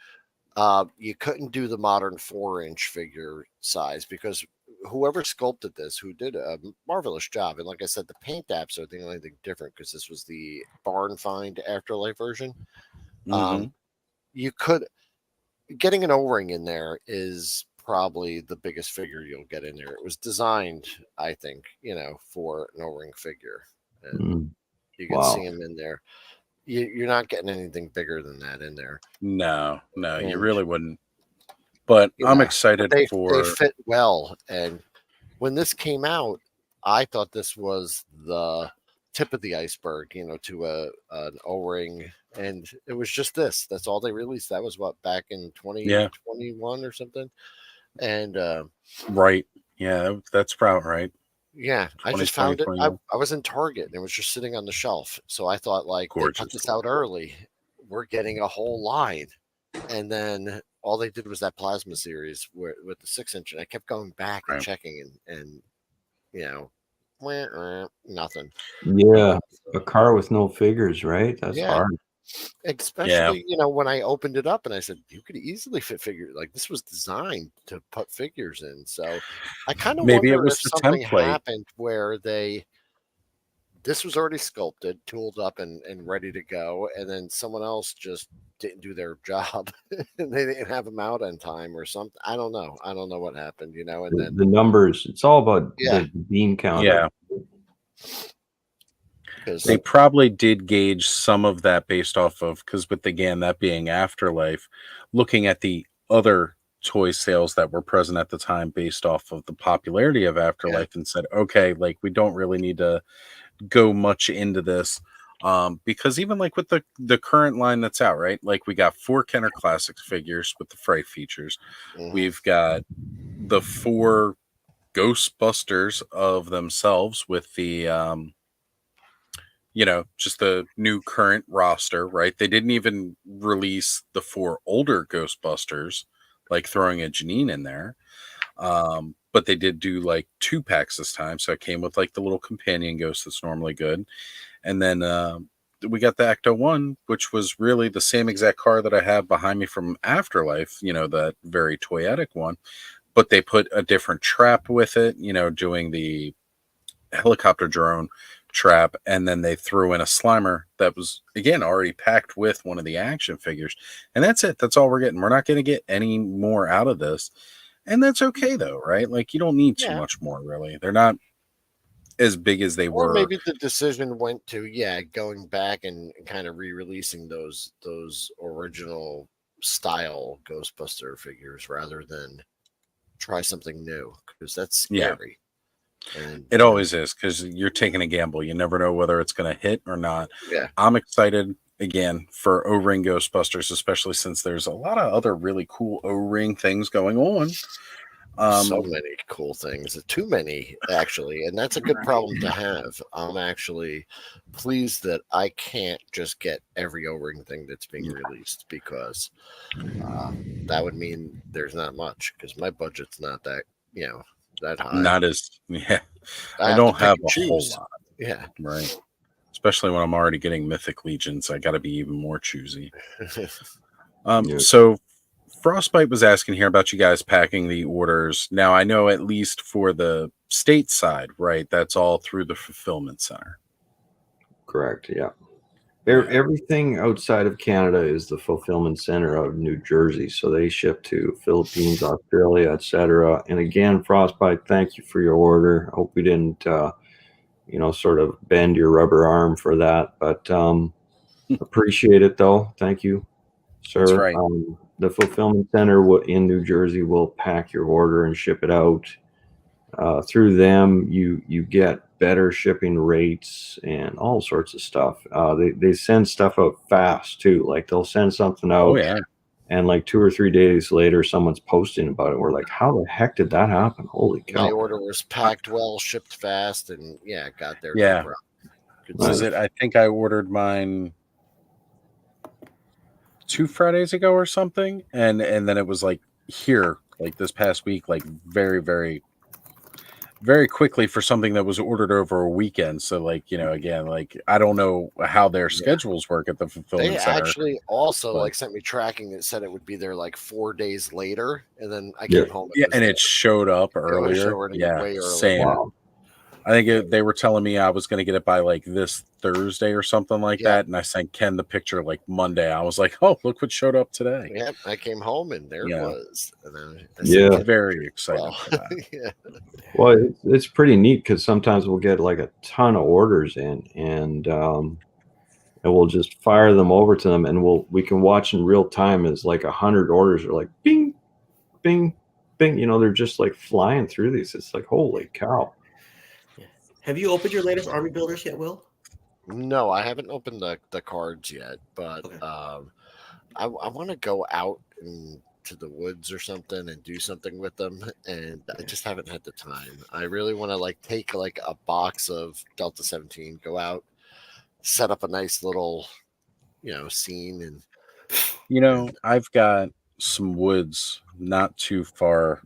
Speaker 18: you couldn't do the modern 4-inch figure size because whoever sculpted this, who did a marvelous job, and like I said, the paint apps are the only thing different because this was the Barn Find Afterlife version. You could getting an O-ring in there is probably the biggest figure you'll get in there. It was designed, I think, you know, for an O-ring figure, and you can see him in there. You're not getting anything bigger than that in there.
Speaker 1: No, you really wouldn't. But I'm excited
Speaker 18: they
Speaker 1: for.
Speaker 18: They fit well, and when this came out, I thought this was the tip of the iceberg, you know, to an O-ring, and it was just this. That's all they released. That was what, back in 2021 or something, and
Speaker 1: right, yeah, that's about right.
Speaker 18: Yeah, I just found it. I was in Target and it was just sitting on the shelf. So I thought, like, they put this out early. We're getting a whole line. And then all they did was that plasma series with the 6-inch. And I kept going back and checking and you know, nothing.
Speaker 17: Yeah, a car with no figures, right? That's hard.
Speaker 18: Especially, you know, when I opened it up and I said, you could easily fit figures. Like, this was designed to put figures in. So I kind of
Speaker 1: maybe
Speaker 18: wonder
Speaker 1: it was
Speaker 18: if
Speaker 1: the
Speaker 18: something
Speaker 1: template
Speaker 18: happened where this was already sculpted, tooled up and ready to go. And then someone else just didn't do their job and they didn't have them out on time or something. I don't know. I don't know what happened, you know, and then
Speaker 17: the numbers, it's all about the beam count.
Speaker 1: Yeah. They probably did gauge some of that based off of, because with again that being Afterlife, looking at the other toy sales that were present at the time based off of the popularity of Afterlife, and said, okay, like we don't really need to go much into this. Because even like with the current line that's out, right? Like we got 4 Kenner Classics figures with the Fright features. We've got the 4 Ghostbusters of themselves with the just the new current roster, right? They didn't even release the 4 older Ghostbusters, like throwing a Janine in there. But they did do like 2 packs this time. So it came with like the little companion ghost that's normally good. And then we got the Ecto 1, which was really the same exact car that I have behind me from Afterlife, that very toyetic one. But they put a different trap with it, doing the helicopter drone trap, and then they threw in a Slimer that was again already packed with one of the action figures, and that's it. That's all we're getting. We're not going to get any more out of this, and that's okay though, right? Like you don't need too much more, really. They're not as big as they were.
Speaker 18: Or maybe the decision went to going back and kind of re-releasing those original style Ghostbuster figures rather than try something new, because that's scary. And
Speaker 1: it always is, because you're taking a gamble. You never know whether it's going to hit or not. I'm excited again for O-Ring Ghostbusters, especially since there's a lot of other really cool O-Ring things going on.
Speaker 18: So many cool things, too many actually, and that's a good problem to have. I'm actually pleased that I can't just get every O-Ring thing that's being released, because that would mean there's not much, because my budget's not that that high.
Speaker 1: Not as I don't have a whole lot.
Speaker 18: Right.
Speaker 1: Especially when I'm already getting Mythic Legions, I got to be even more choosy. So Frostbite was asking here about you guys packing the orders. Now I know at least for the state side, right? That's all through the fulfillment center.
Speaker 17: Correct. Yeah. Everything outside of Canada is the fulfillment center of New Jersey, so they ship to Philippines, Australia, etc. And again, Frostbite, thank you for your order. I hope we didn't, sort of bend your rubber arm for that, but appreciate it though. Thank you, sir.
Speaker 1: That's right.
Speaker 17: The fulfillment center in New Jersey will pack your order and ship it out. Through them, you get better shipping rates and all sorts of stuff. They send stuff out fast too. Like they'll send something out, and like 2 or 3 days later, someone's posting about it. We're like, how the heck did that happen? Holy cow!
Speaker 18: My order was packed well, shipped fast, and got there.
Speaker 1: Yeah, I think I ordered mine 2 Fridays ago or something, and then it was like here, like this past week, like very, very, very quickly for something that was ordered over a weekend. So like, again, like I don't know how their schedules work at the fulfillment
Speaker 18: They
Speaker 1: center.
Speaker 18: actually also sent me tracking that said it would be there like 4 days later, and then I came home.
Speaker 1: And it showed up earlier.
Speaker 18: Way early.
Speaker 1: Same. Wow. I think they were telling me I was going to get it by like this Thursday or something like that. And I sent Ken the picture like Monday. I was like, oh, look what showed up today.
Speaker 18: Yep. I came home and there it was. And
Speaker 1: I very excited for that.
Speaker 17: Well, it's pretty neat, because sometimes we'll get like a ton of orders in, and we'll just fire them over to them, and we can watch in real time as like 100 orders are like bing, bing, bing. They're just like flying through these. It's like, holy cow.
Speaker 20: Have you opened your latest army builders yet, Will?
Speaker 18: No, I haven't opened the cards yet, but I want to go out into the woods or something and do something with them, and I just haven't had the time. I really want to take a box of Delta 17, go out, set up a nice little scene, and
Speaker 1: I've got some woods not too far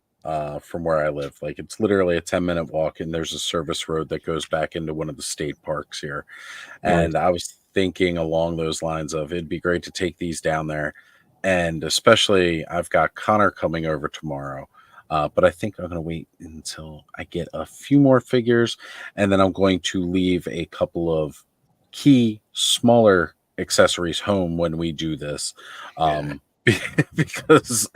Speaker 1: from where I live. Like it's literally a 10-minute walk, and there's a service road that goes back into one of the state parks here. And I was thinking along those lines of it'd be great to take these down there. And especially I've got Connor coming over tomorrow. But I think I'm going to wait until I get a few more figures, and then I'm going to leave a couple of key smaller accessories home when we do this. Because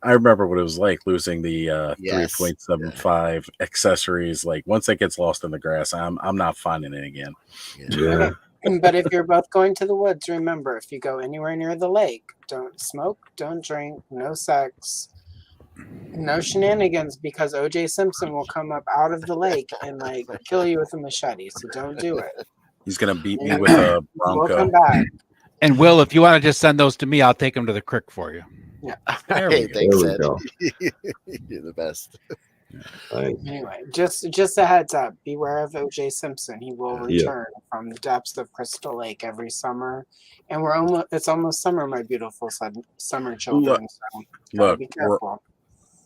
Speaker 1: I remember what it was like losing the
Speaker 18: Yes.
Speaker 1: 3.75 accessories. Like once that gets lost in the grass, I'm not finding it again.
Speaker 17: Yeah.
Speaker 2: But if you're both going to the woods, remember, if you go anywhere near the lake, don't smoke, don't drink, no sex, no shenanigans, because O.J. Simpson will come up out of the lake and like kill you with a machete. So don't do it.
Speaker 1: He's gonna beat me with a
Speaker 2: We'll
Speaker 1: Bronco.
Speaker 2: come back.
Speaker 6: And Will, if you want to just send those to me, I'll take them to the creek for you.
Speaker 2: Yeah.
Speaker 1: There
Speaker 18: Hey,
Speaker 1: we go.
Speaker 18: thanks,
Speaker 17: There we
Speaker 18: Ed.
Speaker 17: go.
Speaker 18: You're the best.
Speaker 2: Anyway, just a heads up. Beware of O.J. Simpson. He will return from the depths of Crystal Lake every summer, and it's almost summer, my beautiful summer children. So gotta
Speaker 1: Look,
Speaker 2: be careful.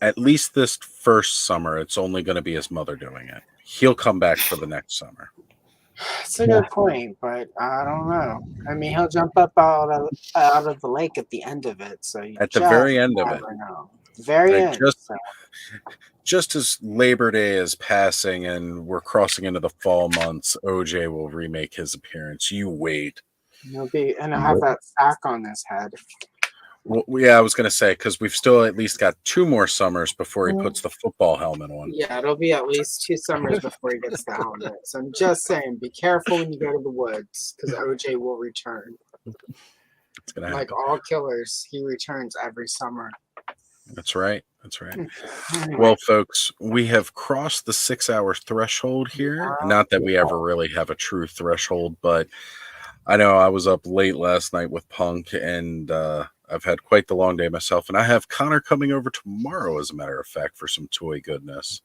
Speaker 1: at least this first summer, it's only going to be his mother doing it. He'll come back for the next summer.
Speaker 2: It's a good point, but I don't know. I mean, he'll jump up out of the lake at the end of it. So you
Speaker 1: At the
Speaker 2: just
Speaker 1: very end of it.
Speaker 2: never know. Very
Speaker 1: Like,
Speaker 2: end.
Speaker 1: just as Labor Day is passing and we're crossing into the fall months, OJ will remake his appearance. You wait.
Speaker 2: He'll be, and I'll have that sack on his head.
Speaker 1: Well, yeah, I was going to say, because we've still at least got 2 more summers before he puts the football helmet on.
Speaker 2: Yeah, it'll be at least 2 summers before he gets the helmet. So I'm just saying, be careful when you go to the woods, because OJ will return.
Speaker 1: It's gonna
Speaker 2: Like
Speaker 1: happen.
Speaker 2: all killers, he returns every summer.
Speaker 1: That's right. That's right.
Speaker 2: Anyway.
Speaker 1: Well, folks, we have crossed the 6-hour threshold here. Not that we ever really have a true threshold, but I know I was up late last night with Punk, and I've had quite the long day myself. And I have Connor coming over tomorrow, as a matter of fact, for some toy goodness.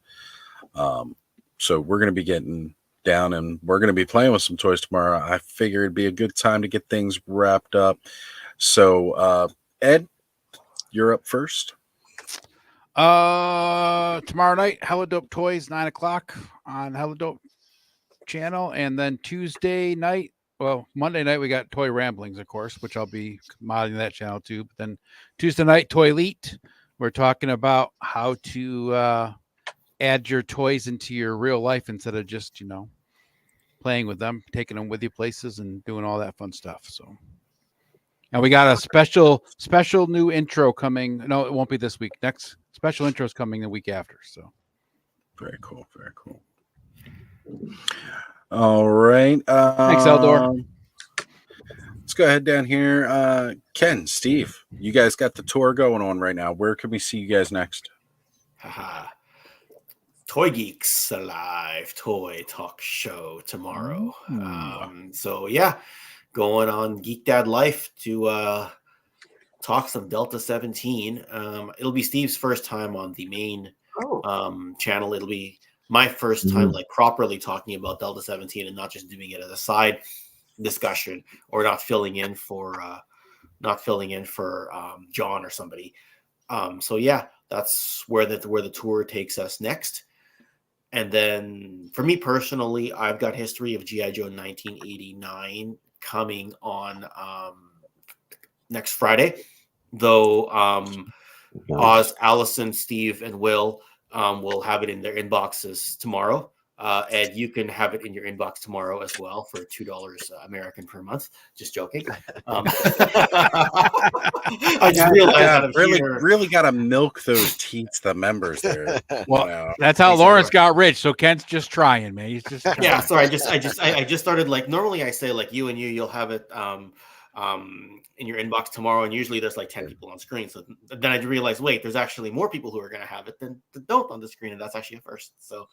Speaker 1: So we're going to be getting down, and we're going to be playing with some toys tomorrow. I figure it'd be a good time to get things wrapped up. So, Ed, you're up first.
Speaker 6: Tomorrow night, Hella Dope Toys, 9:00 on Hella Dope channel, and then Tuesday night, Monday night we got Toy Ramblings, of course, which I'll be modding that channel too. But then Tuesday night, Toy Elite, we're talking about how to add your toys into your real life instead of just playing with them, taking them with you places, and doing all that fun stuff. So. And we got a special new intro coming. No, it won't be this week. Next special intro is coming the week after. So
Speaker 1: very cool. Very cool. All right.
Speaker 6: Thanks, Eldor.
Speaker 1: Let's go ahead down here. Ken, Steve, you guys got the tour going on right now. Where can we see you guys next?
Speaker 20: Toy Geeks, a live toy talk show tomorrow. So yeah, going on Geek Dad Life to talk some Delta 17. It'll be Steve's first time on the main channel. It'll be my first time like properly talking about Delta 17 and not just doing it as a side discussion or not filling in for John or somebody. So yeah, that's where the tour takes us next. And then for me personally, I've got history of G.I. Joe 1989 coming on next Friday, though Oz, Allison, Steve, and Will have it in their inboxes tomorrow. Ed, you can have it in your inbox tomorrow as well for $2 American per month. Just joking. I just realized
Speaker 1: really got to milk those teats, the members there.
Speaker 6: Well, that's how Lawrence got rich. So Ken's just trying, man. He's just trying.
Speaker 20: Yeah. Sorry, I just started like normally I say like you'll have it in your inbox tomorrow, and usually there's like 10 people on screen. So then I realized, wait, there's actually more people who are going to have it than don't on the screen, and that's actually a first. So.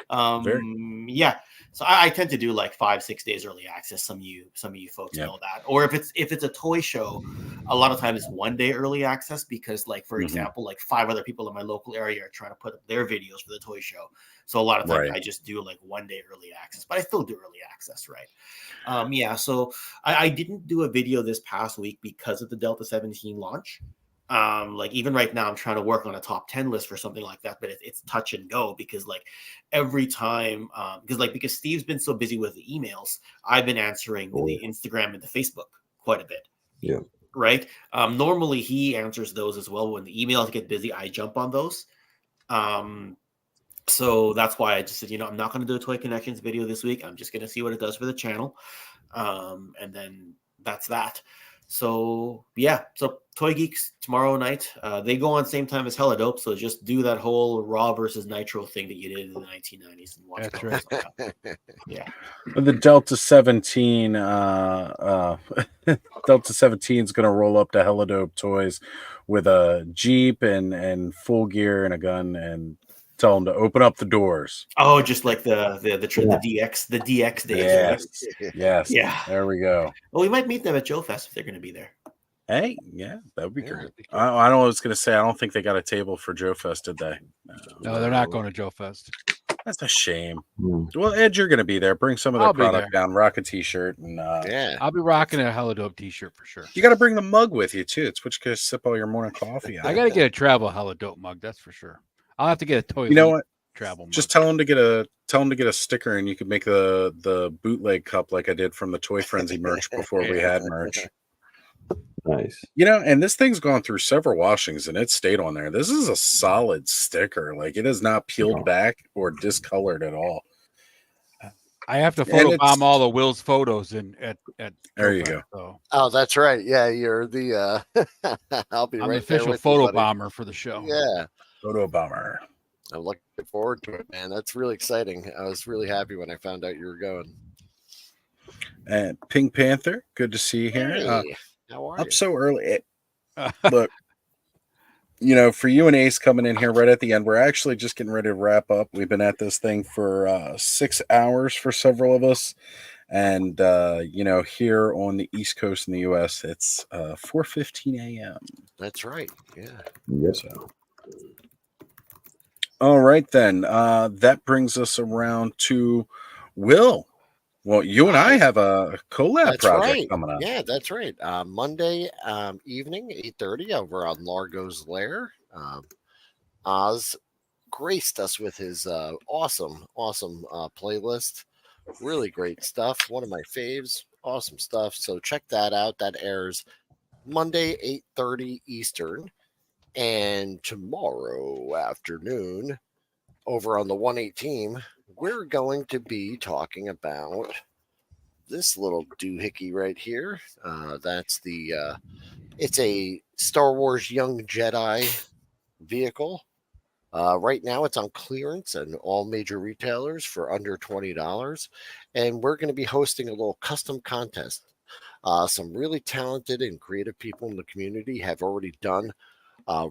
Speaker 20: Yeah, so I tend to do like 5-6 days early access. Some of you folks know that. Or if it's a toy show, a lot of times it's 1 day early access because like for example, like 5 other people in my local area are trying to put up their videos for the toy show. So a lot of times I just do like 1 day early access, but I still do early access, right? Yeah, so I didn't do a video this past week because of the Delta 17 launch. Like even right now I'm trying to work on a top 10 list for something like that, but it's touch and go because like every time because Steve's been so busy with the emails, I've been answering the Instagram and the Facebook quite a bit.
Speaker 17: Yeah.
Speaker 20: Right. Normally he answers those as well. When the emails get busy, I jump on those. So that's why I just said, I'm not going to do a Toy Connections video this week. I'm just going to see what it does for the channel. And then that's that. So yeah, so Toy Geeks tomorrow night. They go on same time as Hella Dope, so just do that whole Raw versus Nitro thing that you did in the 1990s and watch.
Speaker 6: That's right.
Speaker 20: Yeah.
Speaker 1: The Delta 17, Delta 17 is going to roll up to Hella Dope Toys with a Jeep and full gear and a gun and tell them to open up the doors.
Speaker 20: Oh, just like the DX days,
Speaker 1: Yes,
Speaker 20: right?
Speaker 1: yes.
Speaker 20: Yeah.
Speaker 1: There we go.
Speaker 20: Well, we might meet them at Joe Fest if they're going to be there.
Speaker 1: Hey, yeah, that would be great. I don't know what I was going to say. I don't think they got a table for Joe Fest, did they?
Speaker 6: No, they're not going to Joe Fest.
Speaker 1: That's a shame. Well, Ed, you're going to be there. Bring some of their
Speaker 6: I'll be
Speaker 1: product
Speaker 6: there.
Speaker 1: down. Rock a t-shirt. And
Speaker 6: I'll be rocking a Hella Dope t-shirt for sure.
Speaker 1: you got to bring the mug with you, too. It's what you can sip all your morning coffee out
Speaker 6: I
Speaker 1: of.
Speaker 6: got to get a travel Hella Dope mug, that's for sure. I'll have to get a Toy
Speaker 1: You know
Speaker 6: Elite
Speaker 1: what?
Speaker 6: travel mug.
Speaker 1: Just tell them to get a sticker, and you could make the bootleg cup like I did from the Toy Frenzy merch before we had merch.
Speaker 17: Nice.
Speaker 1: You know, and this thing's gone through several washings, and it stayed on there. This is a solid sticker. Like, it is not peeled back or discolored at all.
Speaker 6: I have to
Speaker 1: And
Speaker 6: photobomb all of Will's photos at
Speaker 1: There you
Speaker 6: Joe
Speaker 1: go.
Speaker 6: Fest, so.
Speaker 18: Oh, that's right. Yeah, you're the I'll be
Speaker 6: I'm
Speaker 18: right
Speaker 6: the official
Speaker 18: there with
Speaker 6: photo
Speaker 18: you, buddy.
Speaker 6: bomber for the show.
Speaker 18: Yeah.
Speaker 1: Photo bomber.
Speaker 18: I'm looking forward to it, man. That's really exciting. I was really happy when I found out you were going.
Speaker 1: And Pink Panther, good to see you here.
Speaker 18: Hey, how are
Speaker 1: Up
Speaker 18: you?
Speaker 1: so early. Look, you know, for you and Ace coming in here right at the end, we're actually just getting ready to wrap up. We've been at this thing for 6 hours for several of us. And, you know, here on the East Coast in the U.S., it's 4:15 a.m.
Speaker 18: That's right. Yeah.
Speaker 17: Yes.
Speaker 1: So. All right, then. That brings us around to Will. Well, you and I have a collab
Speaker 18: That's
Speaker 1: project
Speaker 18: right.
Speaker 1: coming up.
Speaker 18: Yeah, that's right. Monday evening, 8:30 over on Largo's Lair. Oz graced us with his awesome playlist. Really great stuff. One of my faves. Awesome stuff. So check that out. That airs Monday, 8:30 Eastern. And tomorrow afternoon, over on the 1-8 team, we're going to be talking about this little doohickey right here. That's the it's a Star Wars Young Jedi vehicle. Right now it's on clearance and all major retailers for under $20. And we're going to be hosting a little custom contest. Some really talented and creative people in the community have already done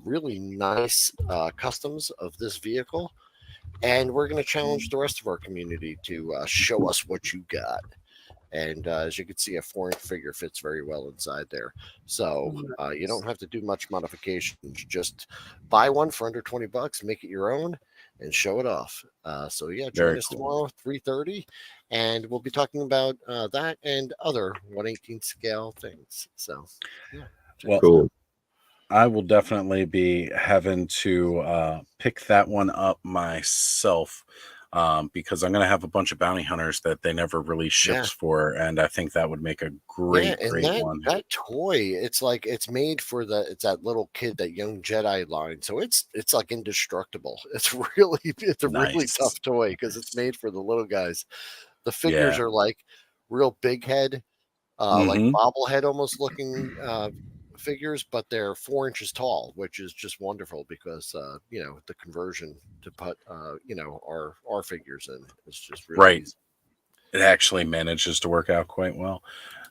Speaker 18: really nice customs of this vehicle. And we're going to challenge the rest of our community to show us what you got. And as you can see, a 4-inch figure fits very well inside there. So you don't have to do much modification. Just buy one for under $20, make it your own, and show it off. So yeah, join
Speaker 1: Very
Speaker 18: us
Speaker 1: cool.
Speaker 18: tomorrow, 3:30, and we'll be talking about that and other 1/18 scale things. So yeah,
Speaker 1: Well,
Speaker 17: Cool.
Speaker 1: I will definitely be having to pick that one up myself because I'm going to have a bunch of bounty hunters that they never release ships for, and I think that would make a great,
Speaker 18: and
Speaker 1: great one.
Speaker 18: that toy, it's like it's made for it's that little kid, that young Jedi line. So it's like indestructible. It's a really
Speaker 1: Nice.
Speaker 18: tough toy because it's made for the little guys. The figures
Speaker 1: Yeah.
Speaker 18: are like real big head, like
Speaker 1: Mhm.
Speaker 18: bobblehead almost looking figures, but they're 4 inches tall, which is just wonderful because you know, the conversion to put you know, our figures in is just really
Speaker 1: Right.
Speaker 18: easy.
Speaker 1: It actually manages to work out quite well.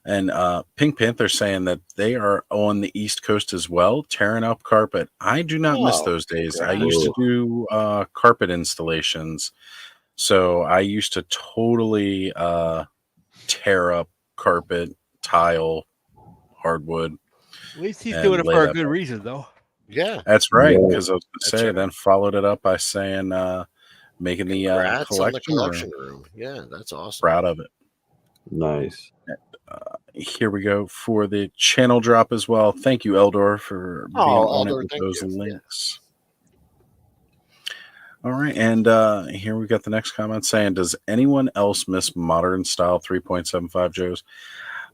Speaker 1: And Pink Panther saying that they are on the East Coast as well, tearing up carpet. I do not miss
Speaker 18: Oh,
Speaker 1: those days. I
Speaker 18: congrats.
Speaker 1: used to do carpet installations. So I used to totally tear up carpet, tile, hardwood.
Speaker 6: At least he's
Speaker 1: and
Speaker 6: doing it
Speaker 1: lay
Speaker 6: for a
Speaker 1: that
Speaker 6: good
Speaker 1: back.
Speaker 6: reason, though.
Speaker 18: Yeah,
Speaker 1: That's right.
Speaker 17: Yeah.
Speaker 1: Because I was going to
Speaker 18: That's
Speaker 1: say,
Speaker 18: right.
Speaker 1: then followed it up by saying making the
Speaker 18: Congrats on the
Speaker 1: collection
Speaker 18: collection
Speaker 1: room.
Speaker 18: room. Yeah, that's awesome.
Speaker 1: Proud of it.
Speaker 17: Nice.
Speaker 1: Here we go for the channel drop as well. Thank you, Eldor, for being on it
Speaker 18: Eldor,
Speaker 1: with
Speaker 18: thank
Speaker 1: those
Speaker 18: you.
Speaker 1: links. All right, and here we got the next comment saying, does anyone else miss modern style 3.75 Joes?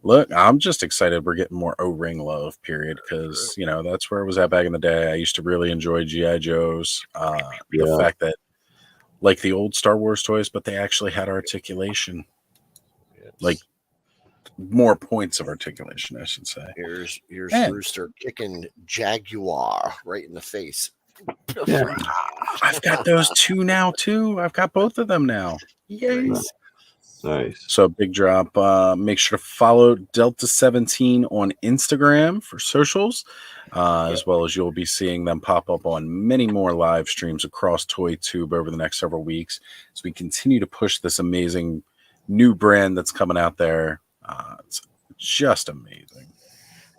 Speaker 1: Look, I'm just excited we're getting more O-ring love, period, because, you know, that's where it was at back in the day. I used to really enjoy G.I. Joes. The
Speaker 17: Yeah.
Speaker 1: fact that, like the old Star Wars toys, but they actually had articulation. Like, more points of articulation, I should say.
Speaker 18: Here's
Speaker 1: And-
Speaker 18: Rooster kicking Jaguar right in the face.
Speaker 1: Yeah. I've got those two now too. I've got both of them now. Yay.
Speaker 17: Nice.
Speaker 1: So big drop. Make sure to follow Delta17 on Instagram for socials, as well as you'll be seeing them pop up on many more live streams across ToyTube over the next several weeks as we continue to push this amazing new brand that's coming out there. It's just amazing.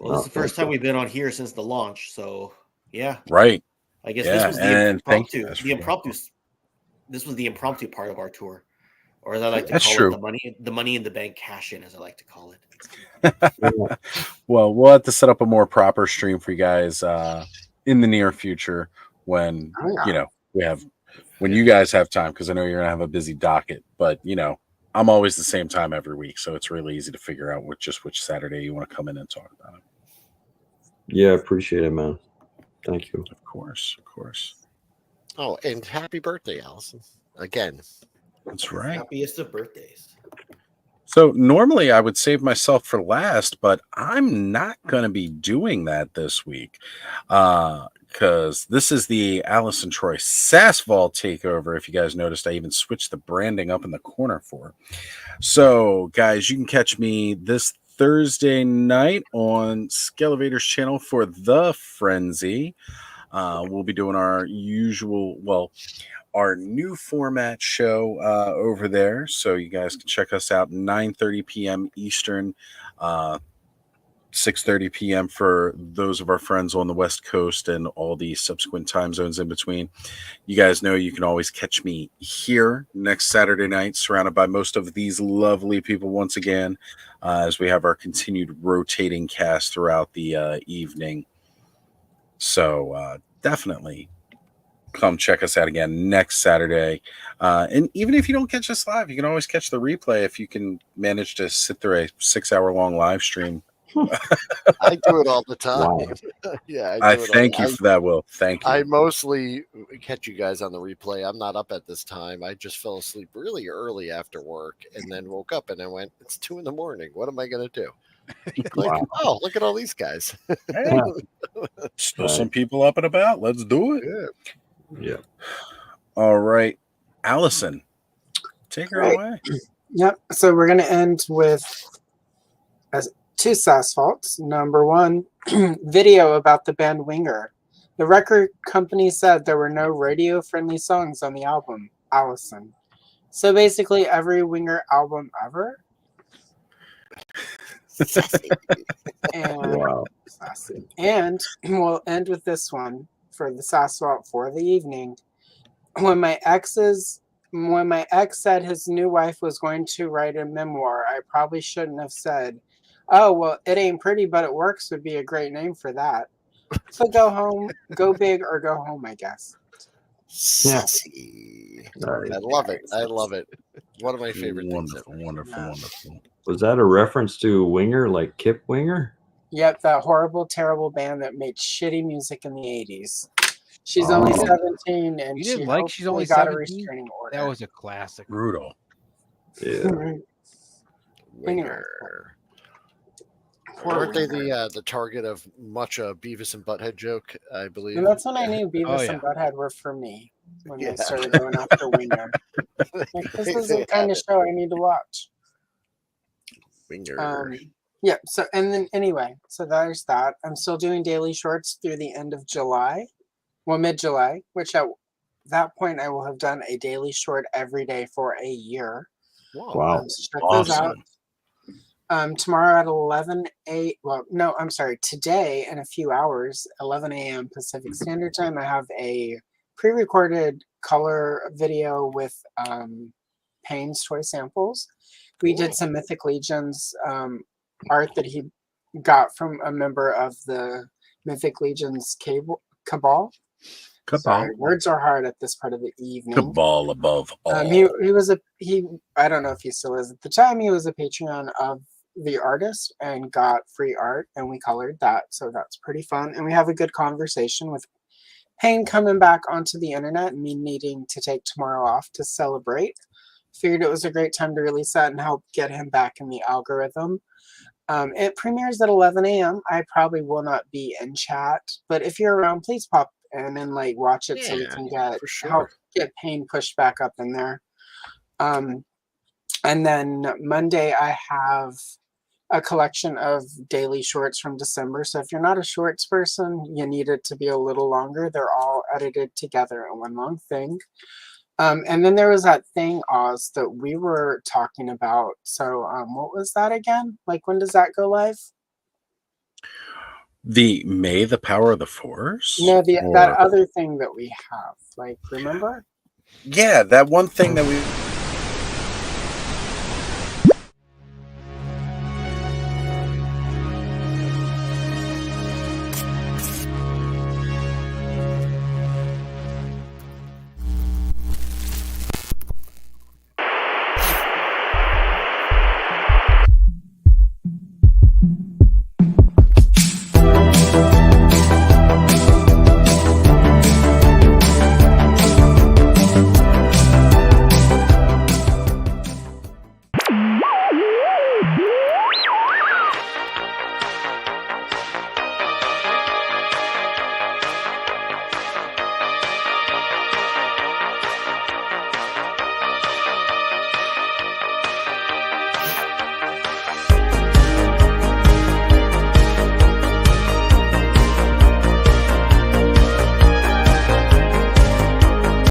Speaker 20: Well, this is the first time we've been on here since the launch, so yeah.
Speaker 1: Right.
Speaker 20: I guess
Speaker 1: Yeah,
Speaker 20: this was the
Speaker 1: and thank
Speaker 20: impromptu.
Speaker 1: you guys for
Speaker 20: The impromptu. This was the impromptu part of our tour, or as I like to
Speaker 1: That's
Speaker 20: call
Speaker 1: true.
Speaker 20: it, the money in the bank cash in, as I like to call it.
Speaker 1: Well, we'll have to set up a more proper stream for you guys in the near future when when you guys have time, because I know you're gonna have a busy docket. But I'm always the same time every week, so it's really easy to figure out which Saturday you want to come in and talk about it.
Speaker 17: Yeah, appreciate it, man. Thank you.
Speaker 1: Of course.
Speaker 18: Oh, and happy birthday, Allison. Again.
Speaker 1: That's right.
Speaker 20: Happiest of birthdays.
Speaker 1: So normally I would save myself for last, but I'm not going to be doing that this week because this is the Allison Troy SassVault takeover. If you guys noticed, I even switched the branding up in the corner for it. So, guys, you can catch me this Thursday night on Scalevator's channel for the Frenzy. We'll be doing our new format show over there, so you guys can check us out 9:30 p.m. Eastern, 6:30 p.m. for those of our friends on the West Coast and all the subsequent time zones in between. You guys know you can always catch me here next Saturday night, surrounded by most of these lovely people once again, as we have our continued rotating cast throughout the evening. So definitely come check us out again next Saturday. And even if you don't catch us live, you can always catch the replay if you can manage to sit through a 6-hour-long live stream.
Speaker 18: I do it all the time.
Speaker 1: Wow.
Speaker 18: Yeah,
Speaker 1: I thank you for that, Will. Thank you.
Speaker 18: I mostly catch you guys on the replay. I'm not up at this time. I just fell asleep really early after work and then woke up and I went, it's 2 a.m. What am I going to do? Oh, look at all these guys.
Speaker 1: Hey, still some people up and about. Let's do it.
Speaker 17: Yeah.
Speaker 1: All right. Allison, take her away.
Speaker 2: Yep. So we're going to end with two SassVaults. Number one, video about the band Winger. The record company said there were no radio-friendly songs on the album, Allison. So basically every Winger album ever. And we'll end with this one for the SassVault for the evening. When my ex said his new wife was going to write a memoir, I probably shouldn't have said, "Oh, well, it ain't pretty, but it works" would be a great name for that. So go home, go big, or go home, I guess.
Speaker 18: Sassy. I love it. I love it. One of my favorite things.
Speaker 1: Wonderful.
Speaker 17: Was that a reference to Winger, like Kip Winger?
Speaker 2: Yep, that horrible, terrible band that made shitty music in the 80s. She's only 17, and
Speaker 6: You didn't
Speaker 2: she
Speaker 6: like She's Only
Speaker 2: got a
Speaker 6: 17?
Speaker 2: restraining order.
Speaker 6: That was a classic.
Speaker 1: Brutal.
Speaker 17: Yeah.
Speaker 18: Winger. Weren't they the target of much a Beavis and Butthead joke, I believe?
Speaker 2: And that's when I knew Beavis and Butthead were for me, when they started going after Winger. Like, this is the kind of show I need to watch.
Speaker 18: Winger.
Speaker 2: Yeah, so, and then anyway, so there's that. I'm still doing daily shorts through the end of July. Well, mid-July, which at that point I will have done a daily short every day for a year.
Speaker 17: Wow.
Speaker 2: So check those out. Tomorrow at 11 a.m. Well, no, I'm sorry. Today in a few hours, 11 a.m. Pacific Standard Time, I have a pre-recorded color video with Payne's toy samples. We did some Mythic Legions art that he got from a member of the Mythic Legions Cabal. Sorry, words are hard at this part of the evening.
Speaker 1: Cabal above all.
Speaker 2: He I don't know if he still is. At the time, he was a Patreon of the artist and got free art, and we colored that, so that's pretty fun. And we have a good conversation with Payne coming back onto the internet and me needing to take tomorrow off to celebrate. figured it was a great time to release that and help get him back in the algorithm. It premieres at 11 a.m. I probably will not be in chat, but if you're around, please pop in and like watch it so we can get help get Payne pushed back up in there. And then Monday I have a collection of daily shorts from December. So if you're not a shorts person, you need it to be a little longer. They're all edited together in one long thing. And then there was that thing, Oz, that we were talking about. So what was that again? Like, when does that go live?
Speaker 1: The May the Power of the Force?
Speaker 2: No, that other thing that we have. Like, remember?
Speaker 1: Yeah, that one thing that we